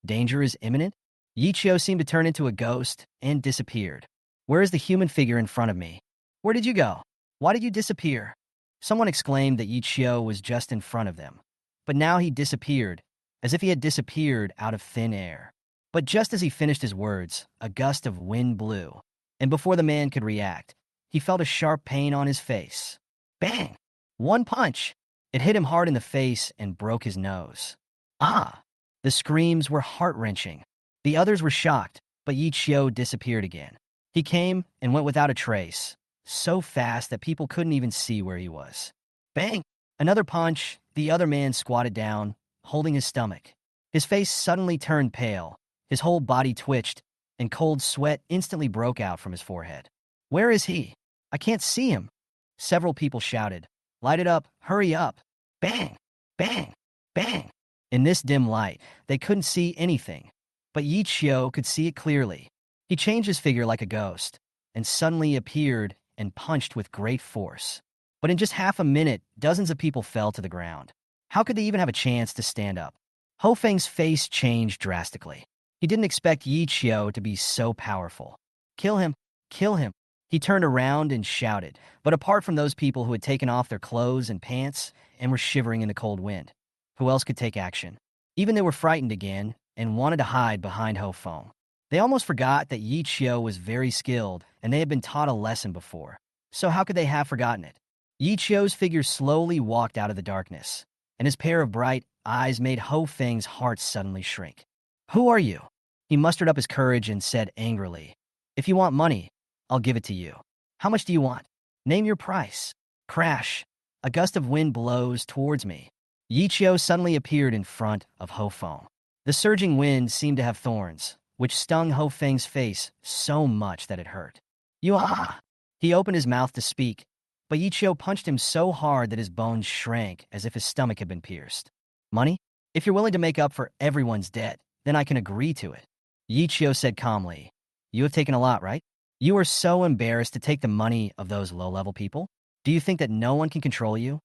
Danger is imminent? Yichio seemed to turn into a ghost and disappeared. Where is the human figure in front of me? Where did you go? Why did you disappear? Someone exclaimed that Yichio was just in front of them. But now he disappeared, as if he had disappeared out of thin air. But just as he finished his words, a gust of wind blew, and before the man could react, he felt a sharp pain on his face. Bang! One punch! It hit him hard in the face and broke his nose. Ah! The screams were heart-wrenching. The others were shocked, but Yichio disappeared again. He came and went without a trace, so fast that people couldn't even see where he was. Bang! Another punch. The other man squatted down, holding his stomach. His face suddenly turned pale, his whole body twitched, and cold sweat instantly broke out from his forehead. Where is he? I can't see him. Several people shouted. Light it up, hurry up. Bang! Bang! Bang! In this dim light, they couldn't see anything, but Yichio could see it clearly. He changed his figure like a ghost, and suddenly appeared and punched with great force. But in just half a minute, dozens of people fell to the ground. How could they even have a chance to stand up? Ho Feng's face changed drastically. He didn't expect Yichio to be so powerful. Kill him! Kill him! He turned around and shouted, but apart from those people who had taken off their clothes and pants and were shivering in the cold wind, who else could take action? Even they were frightened again and wanted to hide behind Ho Feng. They almost forgot that Yichio was very skilled and they had been taught a lesson before. So how could they have forgotten it? Yichio's figure slowly walked out of the darkness, and his pair of bright eyes made Ho Feng's heart suddenly shrink. Who are you? He mustered up his courage and said angrily, If you want money, I'll give it to you. How much do you want? Name your price. Crash. A gust of wind blows towards me. Yichio suddenly appeared in front of Ho Feng. The surging wind seemed to have thorns, which stung Ho Feng's face so much that it hurt. You ah! He opened his mouth to speak, but Yichio punched him so hard that his bones shrank as if his stomach had been pierced. Money? If you're willing to make up for everyone's debt, then I can agree to it. Yichio said calmly. You have taken a lot, right? You are so embarrassed to take the money of those low-level people? Do you think that no one can control you?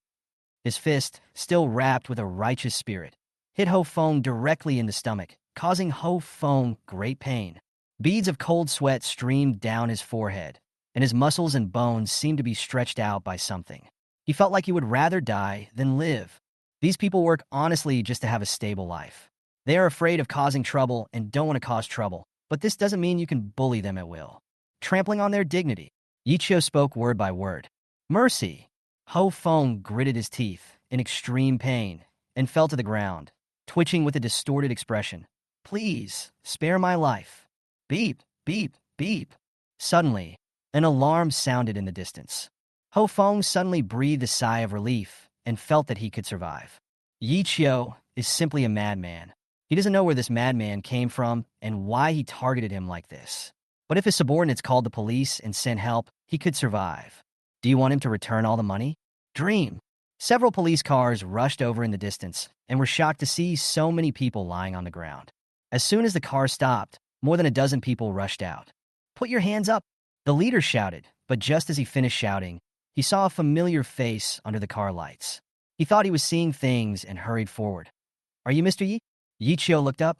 His fist, still wrapped with a righteous spirit, hit Ho Feng directly in the stomach, causing Ho Feng great pain. Beads of cold sweat streamed down his forehead, and his muscles and bones seemed to be stretched out by something. He felt like he would rather die than live. These people work honestly just to have a stable life. They are afraid of causing trouble and don't want to cause trouble, but this doesn't mean you can bully them at will. Trampling on their dignity. Yichio spoke word by word. Mercy! Ho Feng gritted his teeth in extreme pain and fell to the ground, twitching with a distorted expression. Please, spare my life. Beep, beep, beep. Suddenly, an alarm sounded in the distance. Ho Feng suddenly breathed a sigh of relief and felt that he could survive. Yichio is simply a madman. He doesn't know where this madman came from and why he targeted him like this. But if his subordinates called the police and sent help, he could survive. Do you want him to return all the money? Dream. Several police cars rushed over in the distance and were shocked to see so many people lying on the ground. As soon as the car stopped, more than a dozen people rushed out. Put your hands up, the leader shouted, but just as he finished shouting, he saw a familiar face under the car lights. He thought he was seeing things and hurried forward. Are you Mr. Yi? Yi Chio looked up.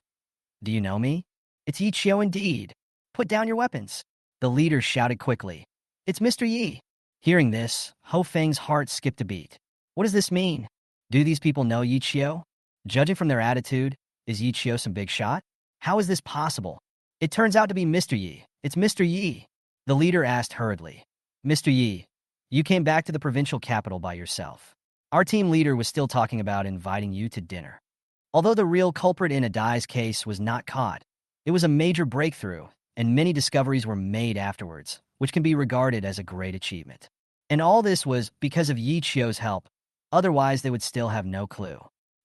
Do you know me? It's Yi Chio indeed. Put down your weapons. The leader shouted quickly. It's Mr. Yi. Hearing this, Ho Feng's heart skipped a beat. What does this mean? Do these people know Yi Chio? Judging from their attitude, is Yi Chio some big shot? How is this possible? It turns out to be Mr. Yi. It's Mr. Yi. The leader asked hurriedly. Mr. Yi, you came back to the provincial capital by yourself. Our team leader was still talking about inviting you to dinner. Although the real culprit in Adai's case was not caught, it was a major breakthrough, and many discoveries were made afterwards, which can be regarded as a great achievement. And all this was because of Yi Chio's help. Otherwise, they would still have no clue.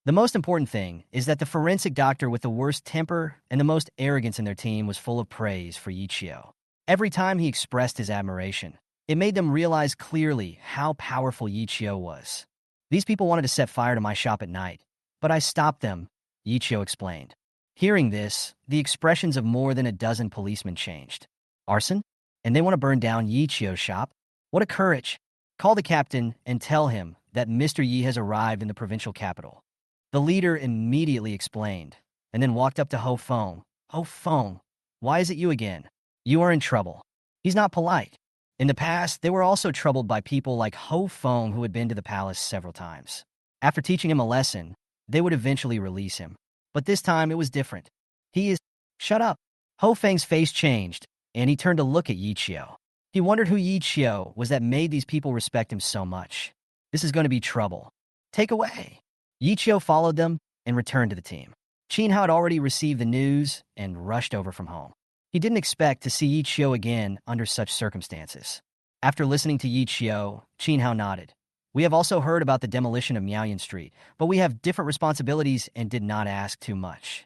The most important thing is that the forensic doctor with the worst temper and the most arrogance in their team was full of praise for Yi Chio. Every time he expressed his admiration, it made them realize clearly how powerful Yi Chio was. These people wanted to set fire to my shop at night, but I stopped them, Yi Chio explained. Hearing this, the expressions of more than a dozen policemen changed. Arson? And they want to burn down Yi Chio's shop? What a courage! Call the captain and tell him that Mr. Yi has arrived in the provincial capital. The leader immediately explained, and then walked up to Ho Feng. Ho Feng, why is it you again? You are in trouble. He's not polite. In the past, they were also troubled by people like Ho Feng who had been to the palace several times. After teaching him a lesson, they would eventually release him. But this time it was different. He is... Shut up. Ho Feng's face changed, and he turned to look at Yi Chio. He wondered who Yi Chio was that made these people respect him so much. This is going to be trouble. Take away. Yi Chio followed them and returned to the team. Qin Hao had already received the news and rushed over from home. He didn't expect to see Yi Chio again under such circumstances. After listening to Yi Chio, Qin Hao nodded. We have also heard about the demolition of Miaoyan Street, but we have different responsibilities and did not ask too much.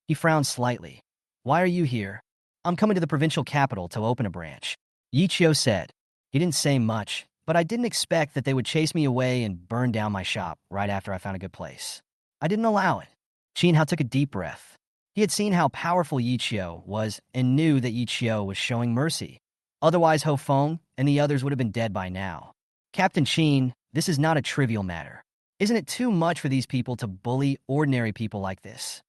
He frowned slightly. Why are you here? I'm coming to the provincial capital to open a branch. Yi Chio said. He didn't say much, but I didn't expect that they would chase me away and burn down my shop right after I found a good place. I didn't allow it. Qin Hao took a deep breath. He had seen how powerful Yi Chio was and knew that Yi Chio was showing mercy. Otherwise, Ho Feng and the others would have been dead by now. Captain Qin, this is not a trivial matter. Isn't it too much for these people to bully ordinary people like this?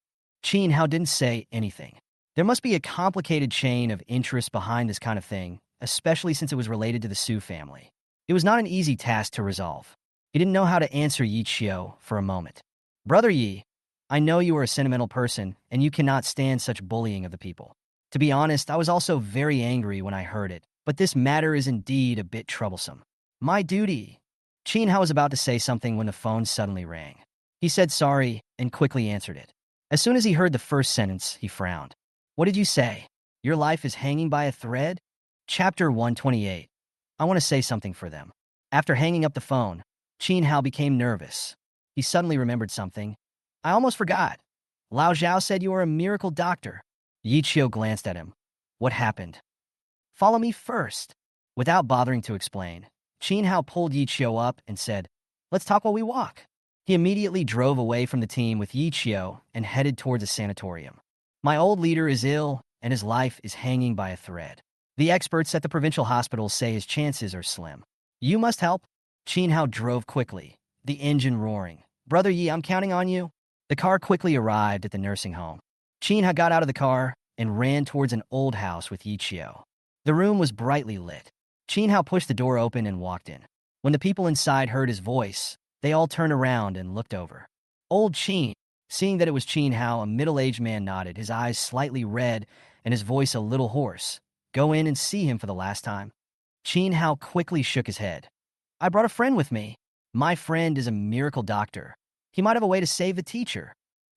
Qin Hao didn't say anything. There must be a complicated chain of interest behind this kind of thing, especially since it was related to the Su family. It was not an easy task to resolve. He didn't know how to answer Yi Chio for a moment. Brother Yi, I know you are a sentimental person, and you cannot stand such bullying of the people. To be honest, I was also very angry when I heard it, but this matter is indeed a bit troublesome. My duty. Qin Hao was about to say something when the phone suddenly rang. He said sorry and quickly answered it. As soon as he heard the first sentence, he frowned. What did you say? Your life is hanging by a thread? Chapter 128. I want to say something for them. After hanging up the phone, Qin Hao became nervous. He suddenly remembered something. I almost forgot. Lao Zhao said you are a miracle doctor. Yi Chio glanced at him. What happened? Follow me first. Without bothering to explain, Qin Hao pulled Yi Chio up and said, let's talk while we walk. He immediately drove away from the team with Yi Chio and headed towards a sanatorium. My old leader is ill, and his life is hanging by a thread. The experts at the provincial hospital say his chances are slim. You must help. Qin Hao drove quickly, the engine roaring. Brother Yi, I'm counting on you. The car quickly arrived at the nursing home. Qin Hao got out of the car and ran towards an old house with Yi Chio. The room was brightly lit. Qin Hao pushed the door open and walked in. When the people inside heard his voice, they all turned around and looked over. Old Qin, seeing that it was Qin Hao, a middle-aged man nodded, his eyes slightly red and his voice a little hoarse. Go in and see him for the last time. Qin Hao quickly shook his head. I brought a friend with me. My friend is a miracle doctor. He might have a way to save the teacher.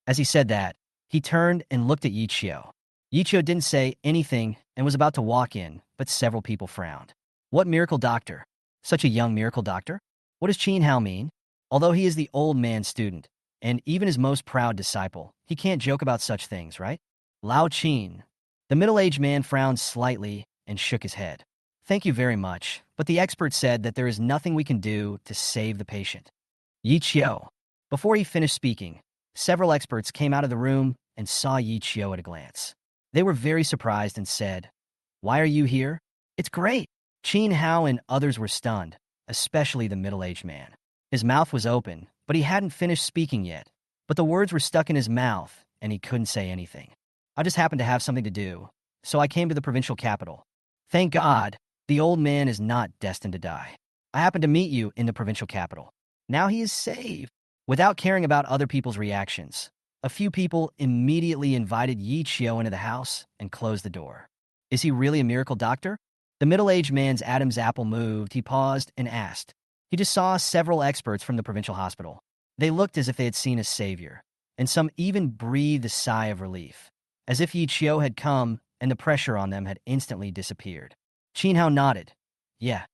As he said that, he turned and looked at Yi Chio. Yi Chio didn't say anything and was about to walk in, but several people frowned. What miracle doctor? Such a young miracle doctor? What does Qin Hao mean? Although he is the old man's student, and even his most proud disciple. He can't joke about such things, right? Lao Qin. The middle-aged man frowned slightly and shook his head. Thank you very much, but the expert said that there is nothing we can do to save the patient. Yi Qiu. Before he finished speaking, several experts came out of the room and saw Yi Qiu at a glance. They were very surprised and said, "Why are you here?" "It's great." Qin Hao and others were stunned, especially the middle-aged man. His mouth was open, but he hadn't finished speaking yet. But the words were stuck in his mouth, and he couldn't say anything. "I just happened to have something to do, so I came to the provincial capital. Thank God, the old man is not destined to die. I happened to meet you in the provincial capital. Now he is saved." Without caring about other people's reactions, a few people immediately invited Yi Qiu into the house and closed the door. Is he really a miracle doctor? The middle-aged man's Adam's apple moved. He paused and asked. He just saw several experts from the provincial hospital. They looked as if they had seen a savior, and some even breathed a sigh of relief, as if Yi Qiu had come and the pressure on them had instantly disappeared. Qin Hao nodded. Yeah.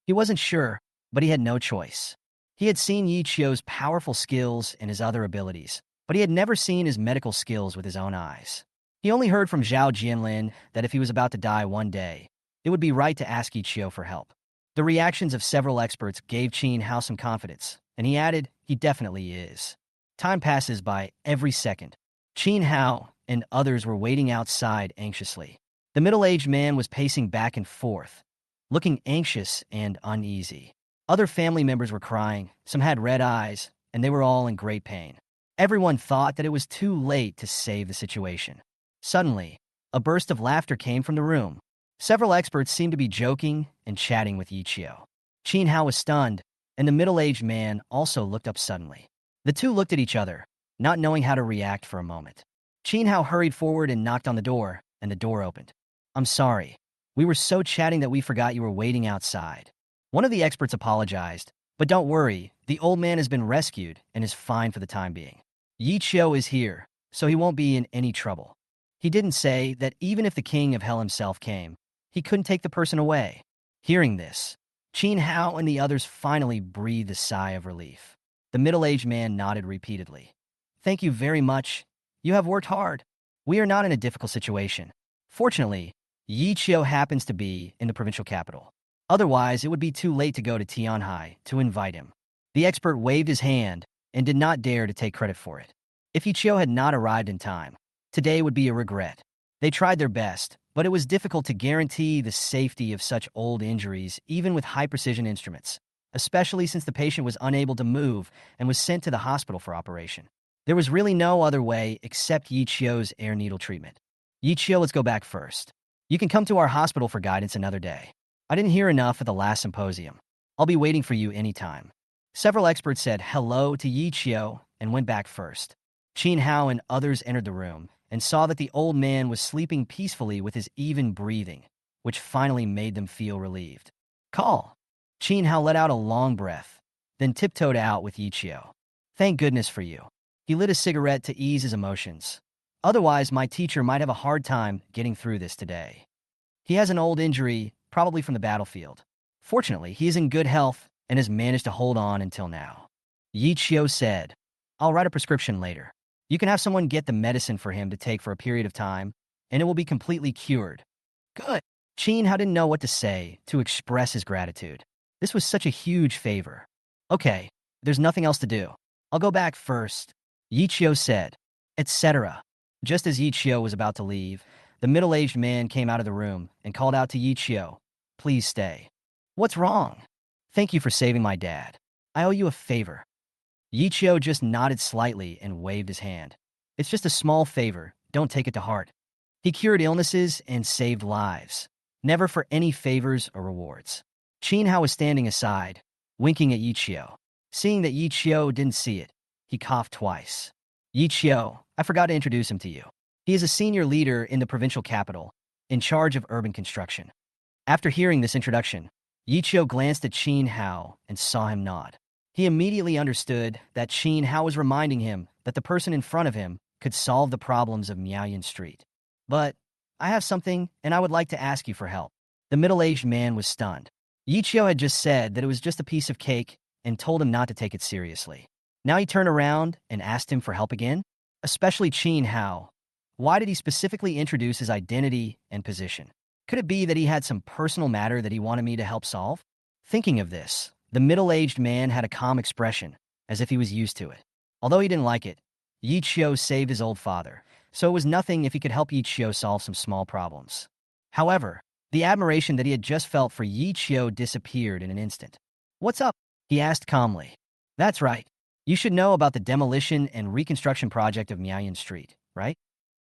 He wasn't sure, but he had no choice. He had seen Yi Qiu's powerful skills and his other abilities, but he had never seen his medical skills with his own eyes. He only heard from Zhao Jianlin that if he was about to die one day, it would be right to ask Yi Qiu for help. The reactions of several experts gave Qin Hao some confidence, and he added, he definitely is. Time passes by every second. Qin Hao and others were waiting outside anxiously. The middle-aged man was pacing back and forth, looking anxious and uneasy. Other family members were crying, some had red eyes, and they were all in great pain. Everyone thought that it was too late to save the situation. Suddenly, a burst of laughter came from the room. Several experts seemed to be joking and chatting with Yi Qiu. Qin Hao was stunned, and the middle-aged man also looked up suddenly. The two looked at each other, not knowing how to react for a moment. Qin Hao hurried forward and knocked on the door, and the door opened. "I'm sorry. We were so chatting that we forgot you were waiting outside." One of the experts apologized, but don't worry, the old man has been rescued and is fine for the time being. Yi Qiu is here, so he won't be in any trouble. He didn't say that even if the king of hell himself came, he couldn't take the person away. Hearing this, Qin Hao and the others finally breathed a sigh of relief. The middle-aged man nodded repeatedly. "Thank you very much. You have worked hard. We are not in a difficult situation. Fortunately, Yi Qiu happens to be in the provincial capital. Otherwise, it would be too late to go to Tianhai to invite him." The expert waved his hand and did not dare to take credit for it. If Yi Qiu had not arrived in time, today would be a regret. They tried their best, but it was difficult to guarantee the safety of such old injuries, even with high-precision instruments, especially since the patient was unable to move and was sent to the hospital for operation. There was really no other way except Yi Qiu's air needle treatment. "Yi Qiu, let's go back first. You can come to our hospital for guidance another day. I didn't hear enough at the last symposium. I'll be waiting for you anytime." Several experts said hello to Yi Qiu and went back first. Qin Hao and others entered the room and saw that the old man was sleeping peacefully with his even breathing, which finally made them feel relieved. "Call." Qin Hao let out a long breath, then tiptoed out with Yi Qiu. "Thank goodness for you." He lit a cigarette to ease his emotions. "Otherwise, my teacher might have a hard time getting through this today. He has an old injury, probably from the battlefield. Fortunately, he is in good health and has managed to hold on until now." Yi Qiu said, "I'll write a prescription later. You can have someone get the medicine for him to take for a period of time, and it will be completely cured." "Good." Qin Hao didn't know what to say to express his gratitude. This was such a huge favor. "Okay, there's nothing else to do. I'll go back first," Yi Qiu said, etc. Just as Yi Qiu was about to leave, the middle-aged man came out of the room and called out to Yi Qiu, "Please stay." "What's wrong?" "Thank you for saving my dad. I owe you a favor." Yi Qiu just nodded slightly and waved his hand. "It's just a small favor. Don't take it to heart." He cured illnesses and saved lives, never for any favors or rewards. Qin Hao was standing aside, winking at Yi Qiu. Seeing that Yi Qiu didn't see it, he coughed twice. "Yi Qiu, I forgot to introduce him to you. He is a senior leader in the provincial capital, in charge of urban construction." After hearing this introduction, Yi Qiu glanced at Qin Hao and saw him nod. He immediately understood that Qin Hao was reminding him that the person in front of him could solve the problems of Miaoyan Street. "But I have something, and I would like to ask you for help." The middle-aged man was stunned. Yi Qiu had just said that it was just a piece of cake and told him not to take it seriously. Now he turned around and asked him for help again? Especially Qin Hao. Why did he specifically introduce his identity and position? Could it be that he had some personal matter that he wanted me to help solve? Thinking of this, the middle-aged man had a calm expression, as if he was used to it. Although he didn't like it, Yi Qiu saved his old father, so it was nothing if he could help Yi Qiu solve some small problems. However, the admiration that he had just felt for Yi Qiu disappeared in an instant. "What's up?" he asked calmly. "That's right. You should know about the demolition and reconstruction project of Miaoyan Street, right?"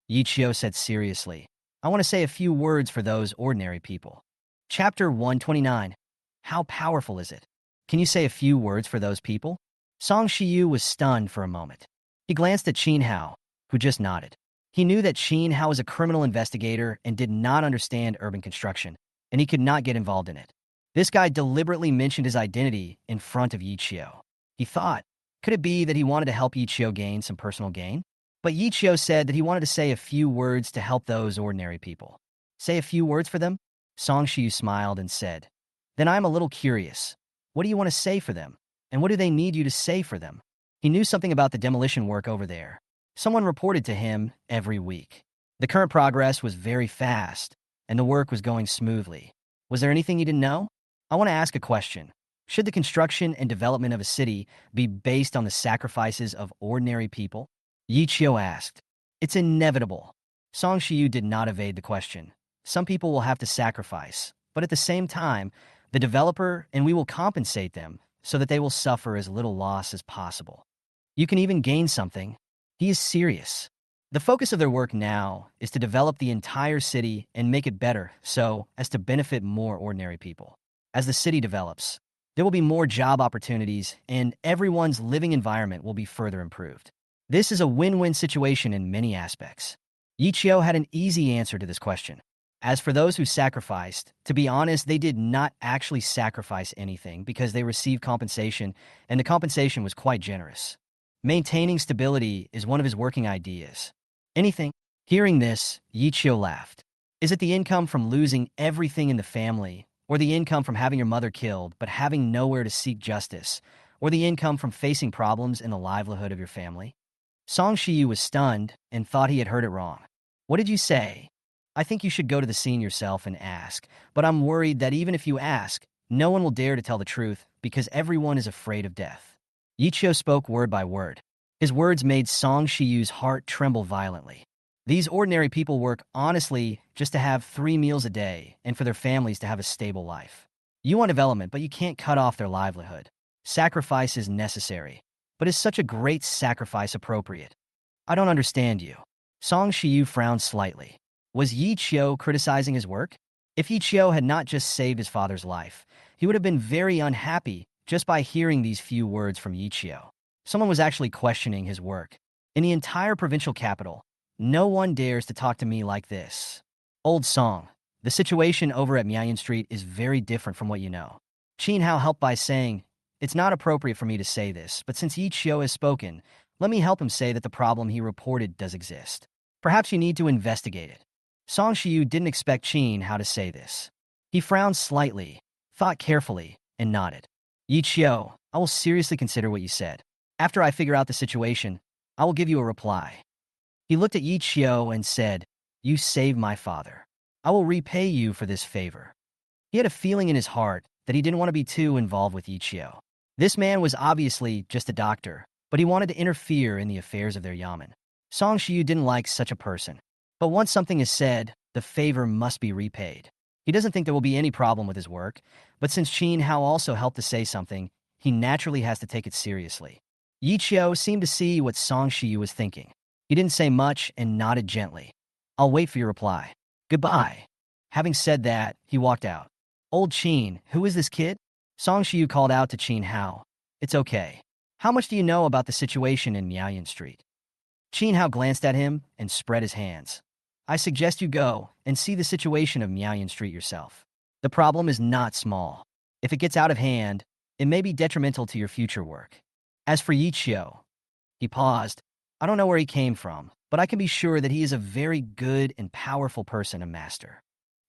Yi Qiu said seriously. "I want to say a few words for those ordinary people." Chapter 129. How powerful is it? Can you say a few words for those people? Song Shiyu was stunned for a moment. He glanced at Qin Hao, who just nodded. He knew that Qin Hao was a criminal investigator and did not understand urban construction, and he could not get involved in it. This guy deliberately mentioned his identity in front of Yi Qiu. He thought, could it be that he wanted to help Yi Qiu gain some personal gain? But Yi Qiu said that he wanted to say a few words to help those ordinary people. Say a few words for them? Song Shiyu smiled and said, "Then I'm a little curious. What do you want to say for them? And what do they need you to say for them?" He knew something about the demolition work over there. Someone reported to him every week. The current progress was very fast, and the work was going smoothly. Was there anything he didn't know? I want to ask a question. Should the construction and development of a city be based on the sacrifices of ordinary people? Yi Qiu asked. It's inevitable. Song Shiyu did not evade the question. Some people will have to sacrifice, but at the same time, the developer and we will compensate them so that they will suffer as little loss as possible. You can even gain something. He is serious. The focus of their work now is to develop the entire city and make it better so as to benefit more ordinary people. As the city develops, there will be more job opportunities and everyone's living environment will be further improved. This is a win-win situation in many aspects. Yi Qiu had an easy answer to this question. As for those who sacrificed, to be honest, they did not actually sacrifice anything because they received compensation, and the compensation was quite generous. Maintaining stability is one of his working ideas. Anything? Hearing this, Yi Qiu laughed. Is it the income from losing everything in the family, or the income from having your mother killed but having nowhere to seek justice, or the income from facing problems in the livelihood of your family? Song Shiyu was stunned and thought he had heard it wrong. What did you say? I think you should go to the scene yourself and ask, but I'm worried that even if you ask, no one will dare to tell the truth because everyone is afraid of death. Yi Qiu spoke word by word. His words made Song Shiyu's heart tremble violently. These ordinary people work honestly just to have 3 meals a day and for their families to have a stable life. You want development, but you can't cut off their livelihood. Sacrifice is necessary, but is such a great sacrifice appropriate? I don't understand you. Song Shiyu frowned slightly. Was Yi Qiu criticizing his work? If Yi Qiu had not just saved his father's life, he would have been very unhappy just by hearing these few words from Yi Qiu. Someone was actually questioning his work. In the entire provincial capital, no one dares to talk to me like this. Old Song, the situation over at Miaoyan Street is very different from what you know. Qin Hao helped by saying, it's not appropriate for me to say this, but since Yi Qiu has spoken, let me help him say that the problem he reported does exist. Perhaps you need to investigate it. Song Shiyu didn't expect Qin Hao to say this. He frowned slightly, thought carefully, and nodded. Yi Qiu, I will seriously consider what you said. After I figure out the situation, I will give you a reply. He looked at Yi Qiu and said, you saved my father. I will repay you for this favor. He had a feeling in his heart that he didn't want to be too involved with Yi Qiu. This man was obviously just a doctor, but he wanted to interfere in the affairs of their yamen. Song Shiyu didn't like such a person. But once something is said, the favor must be repaid. He doesn't think there will be any problem with his work, but since Qin Hao also helped to say something, he naturally has to take it seriously. Yi Qiu seemed to see what Song Shiyu was thinking. He didn't say much and nodded gently. I'll wait for your reply. Goodbye. Having said that, he walked out. Old Qin, who is this kid? Song Shiyu called out to Qin Hao. It's okay. How much do you know about the situation in Miaoyan Street? Qin Hao glanced at him and spread his hands. I suggest you go and see the situation of Miaoyan Street yourself. The problem is not small. If it gets out of hand, it may be detrimental to your future work. As for Yi Qiu, he paused. I don't know where he came from, but I can be sure that he is a very good and powerful person and master.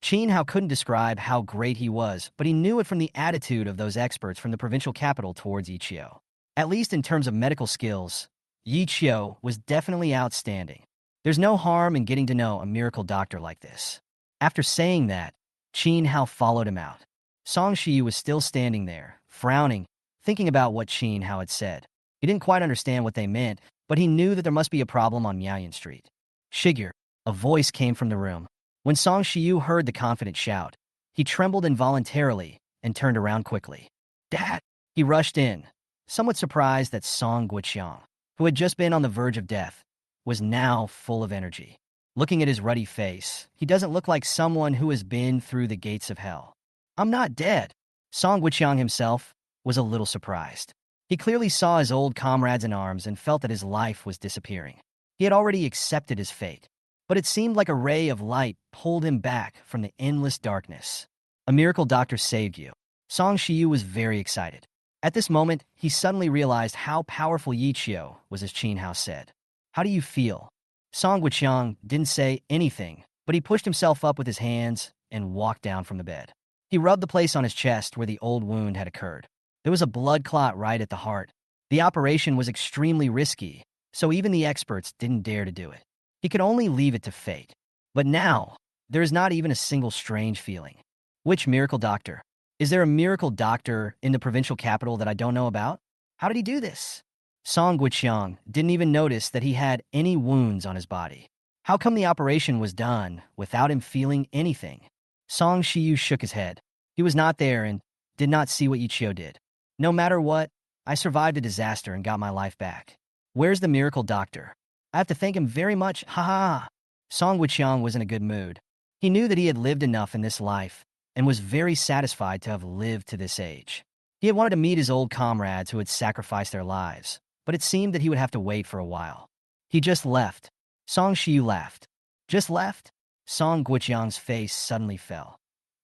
Qin Hao couldn't describe how great he was, but he knew it from the attitude of those experts from the provincial capital towards Yi Qiu. At least in terms of medical skills, Yi Qiu was definitely outstanding. There's no harm in getting to know a miracle doctor like this. After saying that, Qin Hao followed him out. Song Shiyu was still standing there, frowning, thinking about what Qin Hao had said. He didn't quite understand what they meant, but he knew that there must be a problem on Miaoyan Street. Shigyur, a voice came from the room. When Song Shiyu heard the confident shout, he trembled involuntarily and turned around quickly. Dad! He rushed in, somewhat surprised that Song Guiqiang, who had just been on the verge of death, was now full of energy. Looking at his ruddy face, he doesn't look like someone who has been through the gates of hell. I'm not dead. Song Guiqiang himself was a little surprised. He clearly saw his old comrades in arms and felt that his life was disappearing. He had already accepted his fate, but it seemed like a ray of light pulled him back from the endless darkness. A miracle doctor saved you. Song Shiyu was very excited. At this moment, he suddenly realized how powerful Yi Qiu was, as Qin Hao said. How do you feel? Song Guiqiang didn't say anything, but he pushed himself up with his hands and walked down from the bed. He rubbed the place on his chest where the old wound had occurred. There was a blood clot right at the heart. The operation was extremely risky, so even the experts didn't dare to do it. He could only leave it to fate. But now, there is not even a single strange feeling. Which miracle doctor? Is there a miracle doctor in the provincial capital that I don't know about? How did he do this? Song Guiqiang didn't even notice that he had any wounds on his body. How come the operation was done without him feeling anything? Song Shiyu shook his head. He was not there and did not see what Yi Qiu did. No matter what, I survived a disaster and got my life back. Where's the miracle doctor? I have to thank him very much, ha ha. Song Guiqiang was in a good mood. He knew that he had lived enough in this life and was very satisfied to have lived to this age. He had wanted to meet his old comrades who had sacrificed their lives, but it seemed that he would have to wait for a while. He just left. Song Shiyu laughed. Just left? Song Guiqiang's face suddenly fell.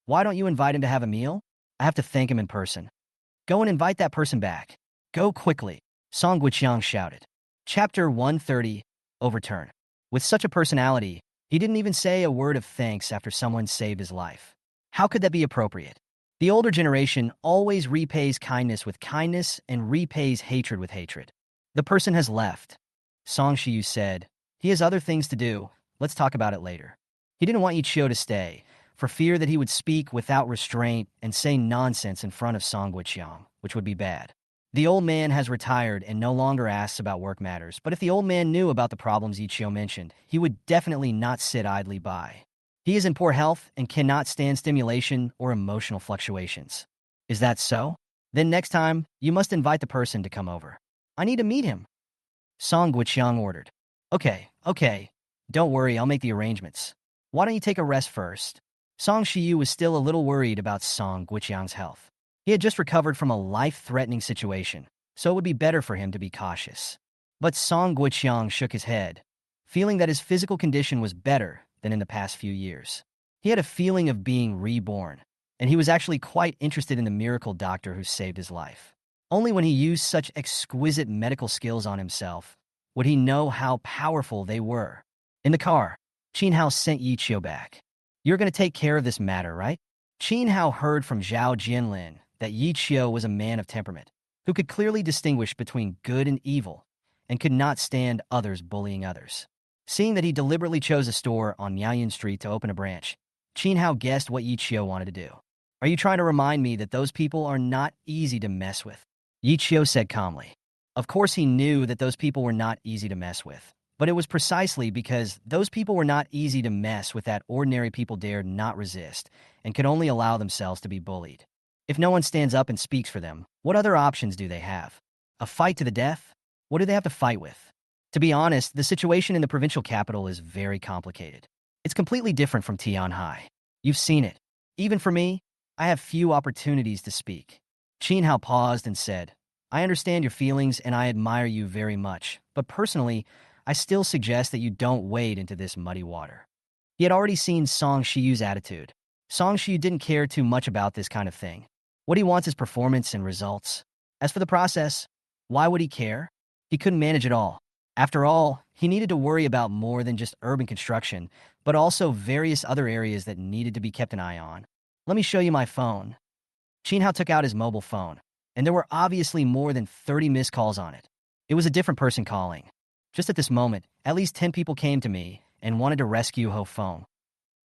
Why don't you invite him to have a meal? I have to thank him in person. Go and invite that person back. Go quickly, Song Guiqiang shouted. Chapter 130, Overturn. With such a personality, he didn't even say a word of thanks after someone saved his life. How could that be appropriate? The older generation always repays kindness with kindness and repays hatred with hatred. The person has left. Song Shiyu said, he has other things to do. Let's talk about it later. He didn't want Yi Qiu to stay, for fear that he would speak without restraint and say nonsense in front of Song Guiqiang, which would be bad. The old man has retired and no longer asks about work matters, but if the old man knew about the problems Yi Qiu mentioned, he would definitely not sit idly by. He is in poor health and cannot stand stimulation or emotional fluctuations. Is that so? Then next time, you must invite the person to come over. I need to meet him. Song Guiqiang ordered. Okay. Don't worry, I'll make the arrangements. Why don't you take a rest first? Song Shiyu was still a little worried about Song Guiqiang's health. He had just recovered from a life-threatening situation, so it would be better for him to be cautious. But Song Guiqiang shook his head, feeling that his physical condition was better than in the past few years. He had a feeling of being reborn, and he was actually quite interested in the miracle doctor who saved his life. Only when he used such exquisite medical skills on himself would he know how powerful they were. In the car, Qin Hao sent Yi Qiu back. You're going to take care of this matter, right? Qin Hao heard from Zhao Jianlin that Yi Qiu was a man of temperament, who could clearly distinguish between good and evil, and could not stand others bullying others. Seeing that he deliberately chose a store on Miaoyan Street to open a branch, Qin Hao guessed what Yi Qiu wanted to do. Are you trying to remind me that those people are not easy to mess with? Yi Qiu said calmly. Of course he knew that those people were not easy to mess with, but it was precisely because those people were not easy to mess with that ordinary people dared not resist and could only allow themselves to be bullied. If no one stands up and speaks for them, what other options do they have? A fight to the death? What do they have to fight with? To be honest, the situation in the provincial capital is very complicated. It's completely different from Tianhai. You've seen it. Even for me, I have few opportunities to speak. Qin Hao paused and said, I understand your feelings and I admire you very much, but personally, I still suggest that you don't wade into this muddy water. He had already seen Song Shiyu's attitude. Song Shiyu didn't care too much about this kind of thing. What he wants is performance and results. As for the process, why would he care? He couldn't manage it all. After all, he needed to worry about more than just urban construction, but also various other areas that needed to be kept an eye on. Let me show you my phone. Qin Hao took out his mobile phone. and there were obviously more than 30 missed calls on it. It was a different person calling. Just at this moment, at least 10 people came to me and wanted to rescue Ho Fong.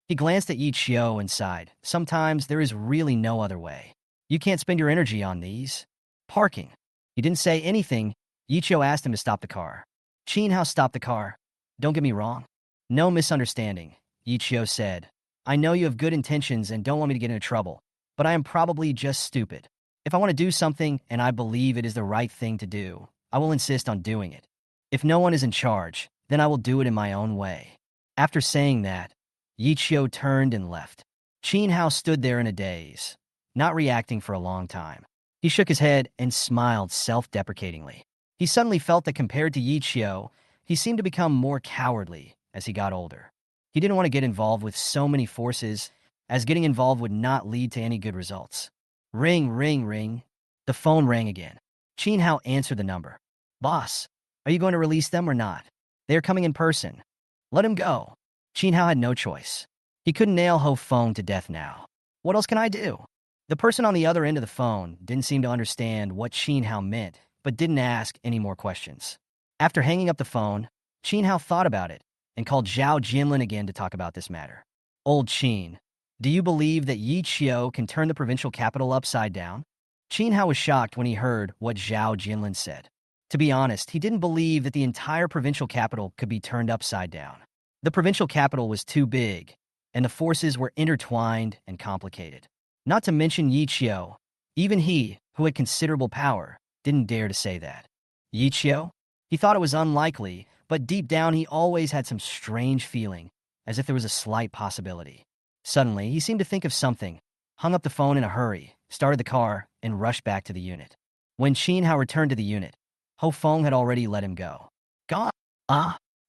He glanced at Yi Chio and sighed. Sometimes there is really no other way. You can't spend your energy on these. Parking. He didn't say anything. Yi Chio asked him to stop the car. Chin Hao stopped the car. Don't get me wrong. No misunderstanding, Yi Chio said. I know you have good intentions and don't want me to get into trouble, but I am probably just stupid. If I want to do something and I believe it is the right thing to do, I will insist on doing it. If no one is in charge, then I will do it in my own way. After saying that, Yi Chio turned and left. Chin Hao stood there in a daze, not reacting for a long time. He shook his head and smiled self-deprecatingly. He suddenly felt that compared to Yi Chio, he seemed to become more cowardly as he got older. He didn't want to get involved with so many forces, as getting involved would not lead to any good results. Ring, ring, ring. The phone rang again. Chin Hao answered the number. Boss, are you going to release them or not? They are coming in person. Let him go. Chin Hao had no choice. He couldn't nail Ho Fong to death now. What else can I do? The person on the other end of the phone didn't seem to understand what Chin Hao meant, but didn't ask any more questions. After hanging up the phone, Chin Hao thought about it and called Zhao Jinlin again to talk about this matter. Old Chin, do you believe that Yi Chio can turn the provincial capital upside down? Chin Hao was shocked when he heard what Zhao Jinlin said. To be honest, he didn't believe that the entire provincial capital could be turned upside down. The provincial capital was too big, and the forces were intertwined and complicated. Not to mention Yi Chio. Even he, who had considerable power, didn't dare to say that. Yi Chio? He thought it was unlikely, but deep down he always had some strange feeling, as if there was a slight possibility. Suddenly, he seemed to think of something, hung up the phone in a hurry, started the car, and rushed back to the unit. When Chin Hao returned to the unit, Ho Fong had already let him go. Gone?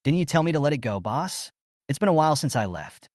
Didn't you tell me to let it go, boss? It's been a while since I left.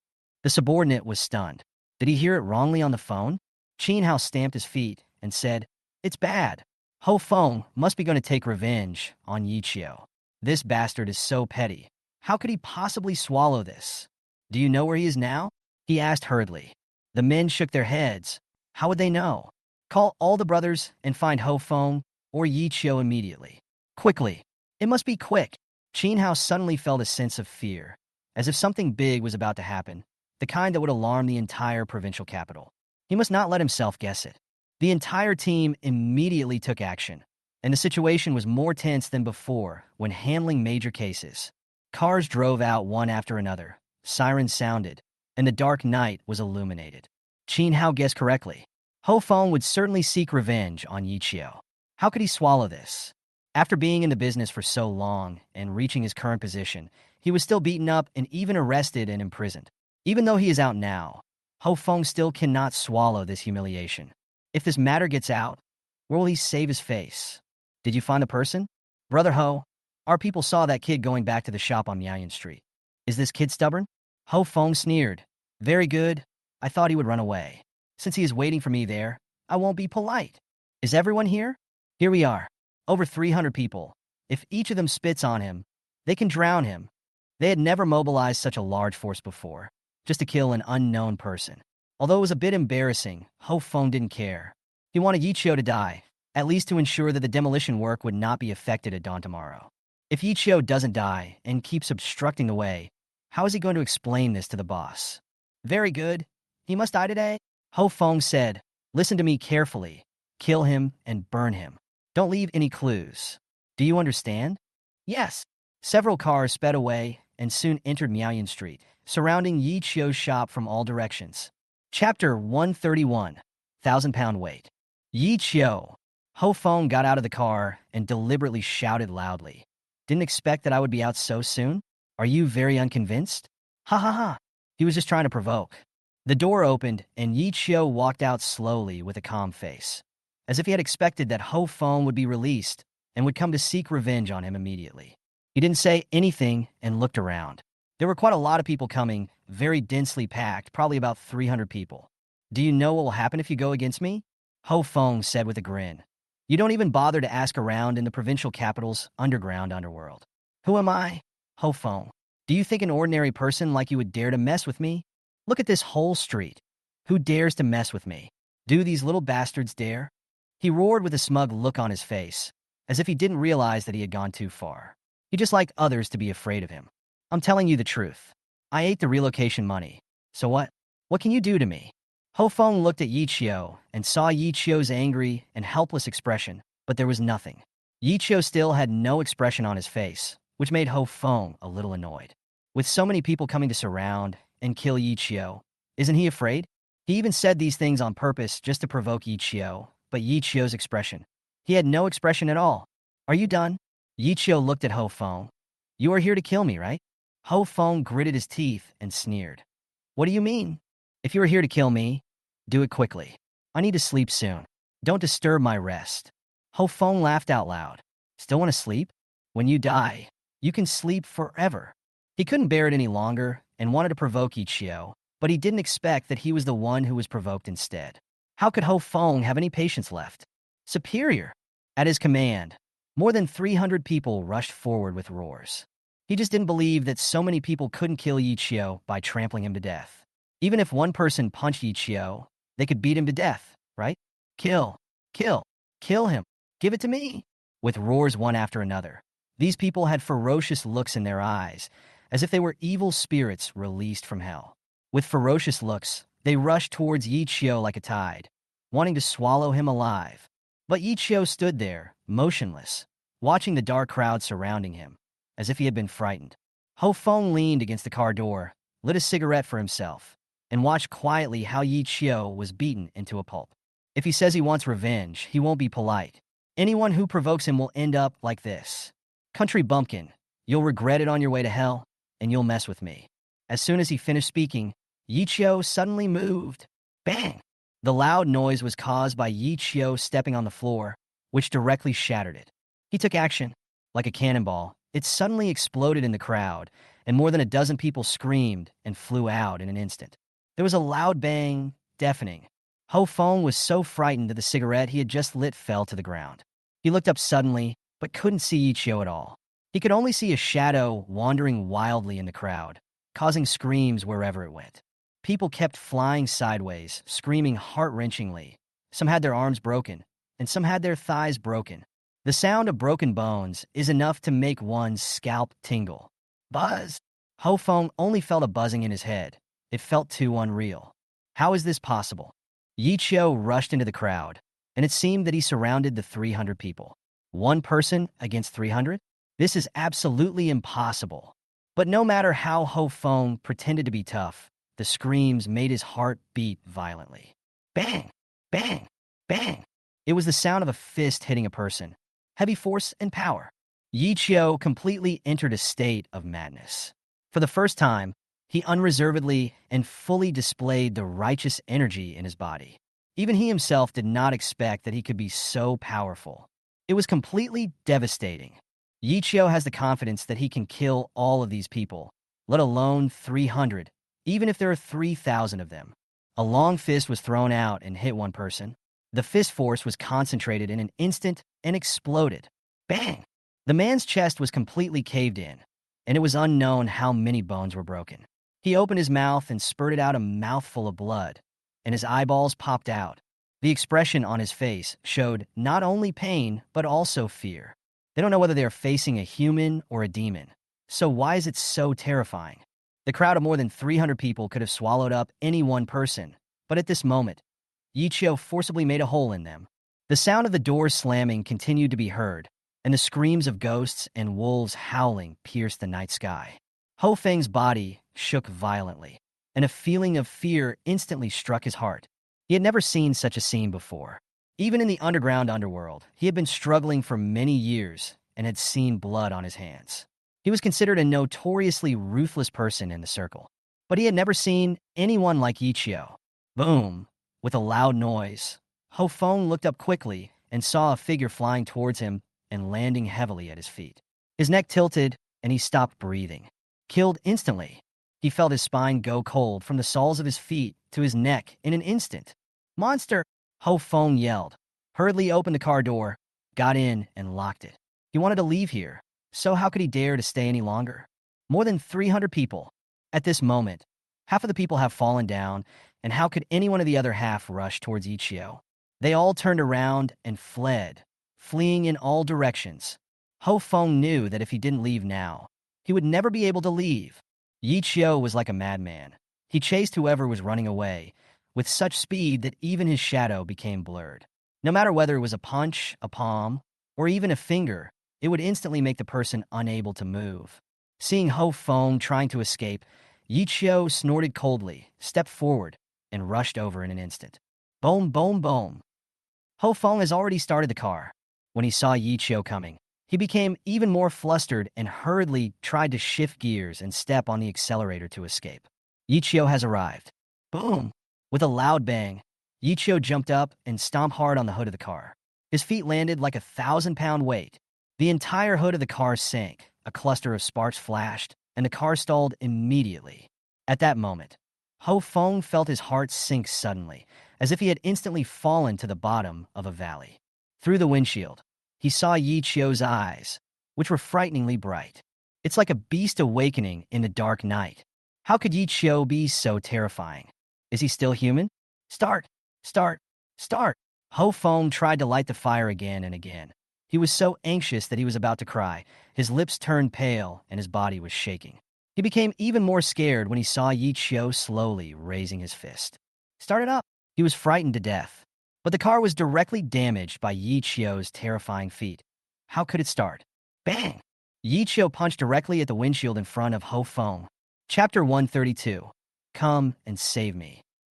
The subordinate was stunned. Did he hear it wrongly on the phone? Chin Hao stamped his feet and said, It's bad. Ho Fong must be going to take revenge on Yi Chio. This bastard is so petty. How could he possibly swallow this? Do you know where he is now? He asked hurriedly. The men shook their heads. How would they know? Call all the brothers and find Ho Fong or Yi Chio immediately. Quickly. It must be quick. Chin Hao suddenly felt a sense of fear, as if something big was about to happen, the kind that would alarm the entire provincial capital. He must not let himself guess it. The entire team immediately took action, and the situation was more tense than before when handling major cases. Cars drove out one after another, sirens sounded, and the dark night was illuminated. Chin Hao guessed correctly. Ho Fong would certainly seek revenge on Yi Chio. How could he swallow this? After being in the business for so long and reaching his current position, he was still beaten up and even arrested and imprisoned. Even though he is out now, Ho Fong still cannot swallow this humiliation. If this matter gets out, where will he save his face? Did you find the person? Brother Ho, our people saw that kid going back to the shop on Miaoyan Street. Is this kid stubborn? Ho Fong sneered. Very good. I thought he would run away. Since he is waiting for me there, I won't be polite. Is everyone here? Here we are. Over 300 people. If each of them spits on him, they can drown him. They had never mobilized such a large force before, just to kill an unknown person. Although it was a bit embarrassing, Ho Fong didn't care. He wanted Yi Chio to die, at least to ensure that the demolition work would not be affected at dawn tomorrow. If Yi Chio doesn't die and keeps obstructing the way, how is he going to explain this to the boss? Very good. He must die today? Ho Fong said, Listen to me carefully. Kill him and burn him. Don't leave any clues. Do you understand? Yes. Several cars sped away and soon entered Miaoyan Street, surrounding Yi Chio's shop from all directions. Chapter 131, 1,000-pound weight. Yi Chio. Ho Fong got out of the car and deliberately shouted loudly. Didn't expect that I would be out so soon? Are you very unconvinced? Ha ha ha. He was just trying to provoke. The door opened and Yi Chio walked out slowly with a calm face, as if he had expected that Ho Fong would be released and would come to seek revenge on him immediately. He didn't say anything and looked around. There were quite a lot of people coming, very densely packed, probably about 300 people. Do you know what will happen if you go against me? Ho Fong said with a grin. You don't even bother to ask around in the provincial capital's underground underworld. Who am I? Ho Fong. Do you think an ordinary person like you would dare to mess with me? Look at this whole street. Who dares to mess with me? Do these little bastards dare? He roared with a smug look on his face, as if he didn't realize that he had gone too far. He just liked others to be afraid of him. I'm telling you the truth. I ate the relocation money. So what? What can you do to me? Ho Feng looked at Yi Qiu and saw Yi Qiu's angry and helpless expression, but there was nothing. Yi Qiu still had no expression on his face, which made Ho Feng a little annoyed. With so many people coming to surround and kill Yi Qiu, isn't he afraid? He even said these things on purpose just to provoke Yi Qiu, but Yi Qiu's expression. He had no expression at all. Are you done? Yi Qiu looked at Ho Feng. You are here to kill me, right? Ho Feng gritted his teeth and sneered. What do you mean? If you are here to kill me, do it quickly. I need to sleep soon. Don't disturb my rest. Ho Feng laughed out loud. Still want to sleep? When you die, you can sleep forever. He couldn't bear it any longer and wanted to provoke Yi Qiu, but he didn't expect that he was the one who was provoked instead. How could Ho Feng have any patience left? Superior. At his command, more than 300 people rushed forward with roars. He just didn't believe that so many people couldn't kill Yi Qiu by trampling him to death. Even if one person punched Yi Qiu, they could beat him to death, right? Kill, kill, kill him. Give it to me. With roars one after another, these people had ferocious looks in their eyes, as if they were evil spirits released from hell. With ferocious looks, they rushed towards Yi Qiu like a tide, wanting to swallow him alive. But Yi Qiu stood there, motionless, watching the dark crowd surrounding him, as if he had been frightened. Ho Feng leaned against the car door, lit a cigarette for himself, and watched quietly how Yi Qiu was beaten into a pulp. If he says he wants revenge, he won't be polite. Anyone who provokes him will end up like this. Country bumpkin, you'll regret it on your way to hell, and you'll mess with me. As soon as he finished speaking, Yi Qiu suddenly moved. Bang! The loud noise was caused by Yi Qiu stepping on the floor, which directly shattered it. He took action. Like a cannonball, it suddenly exploded in the crowd, and more than a dozen people screamed and flew out in an instant. There was a loud bang, deafening. Ho Feng was so frightened that the cigarette he had just lit fell to the ground. He looked up suddenly, but couldn't see Yi Qiu at all. He could only see a shadow wandering wildly in the crowd, causing screams wherever it went. People kept flying sideways, screaming heart-wrenchingly. Some had their arms broken, and some had their thighs broken. The sound of broken bones is enough to make one's scalp tingle. Buzz! Ho Feng only felt a buzzing in his head. It felt too unreal. How is this possible? Yi Qiu rushed into the crowd, and it seemed that he surrounded the 300 people. One person against 300? This is absolutely impossible. But no matter how Ho Feng pretended to be tough, the screams made his heart beat violently. Bang! Bang! Bang! It was the sound of a fist hitting a person. Heavy force and power. Yi Qiu completely entered a state of madness. For the first time, he unreservedly and fully displayed the righteous energy in his body. Even he himself did not expect that he could be so powerful. It was completely devastating. Yi Qiu has the confidence that he can kill all of these people, let alone 300, even if there are 3,000 of them. A long fist was thrown out and hit one person. The fist force was concentrated in an instant and exploded. Bang! The man's chest was completely caved in, and it was unknown how many bones were broken. He opened his mouth and spurted out a mouthful of blood, and his eyeballs popped out. The expression on his face showed not only pain, but also fear. They don't know whether they are facing a human or a demon. So why is it so terrifying? The crowd of more than 300 people could have swallowed up any one person, but at this moment, Yi Qiu forcibly made a hole in them. The sound of the doors slamming continued to be heard, and the screams of ghosts and wolves howling pierced the night sky. Ho Feng's body shook violently, and a feeling of fear instantly struck his heart. He had never seen such a scene before. Even in the underground underworld, he had been struggling for many years and had seen blood on his hands. He was considered a notoriously ruthless person in the circle, but he had never seen anyone like Yi Qiu. Boom! With a loud noise, Ho Feng looked up quickly and saw a figure flying towards him and landing heavily at his feet. His neck tilted, and he stopped breathing. Killed instantly. He felt his spine go cold from the soles of his feet to his neck in an instant. Monster! Ho Feng yelled, hurriedly opened the car door, got in, and locked it. He wanted to leave here, so how could he dare to stay any longer? More than 300 people. At this moment, half of the people have fallen down, and how could any one of the other half rush towards Yi Qiu? They all turned around and fled, fleeing in all directions. Ho Feng knew that if he didn't leave now, he would never be able to leave. Yi Qiu was like a madman. He chased whoever was running away, with such speed that even his shadow became blurred. No matter whether it was a punch, a palm, or even a finger, it would instantly make the person unable to move. Seeing Ho Feng trying to escape, Yi Qiu snorted coldly, stepped forward, and rushed over in an instant. Boom, boom, boom. Ho Feng has already started the car. When he saw Yi Qiu coming, he became even more flustered and hurriedly tried to shift gears and step on the accelerator to escape. Yi Qiu has arrived. Boom! With a loud bang, Yi Qiu jumped up and stomped hard on the hood of the car. His feet landed like a 1,000-pound weight. The entire hood of the car sank, a cluster of sparks flashed, and the car stalled immediately. At that moment, Ho Feng felt his heart sink suddenly, as if he had instantly fallen to the bottom of a valley. Through the windshield, he saw Yi Qiu's eyes, which were frighteningly bright. It's like a beast awakening in the dark night. How could Yi Qiu be so terrifying? Is he still human? Start! Start! Start! Ho Feng tried to light the fire again and again. He was so anxious that he was about to cry. His lips turned pale and his body was shaking. He became even more scared when he saw Yi Qiu slowly raising his fist. Start it up! He was frightened to death. But the car was directly damaged by Yi Qiu's terrifying feat. How could it start? Bang! Yi Qiu punched directly at the windshield in front of Ho Feng. Chapter 132. Come and save me.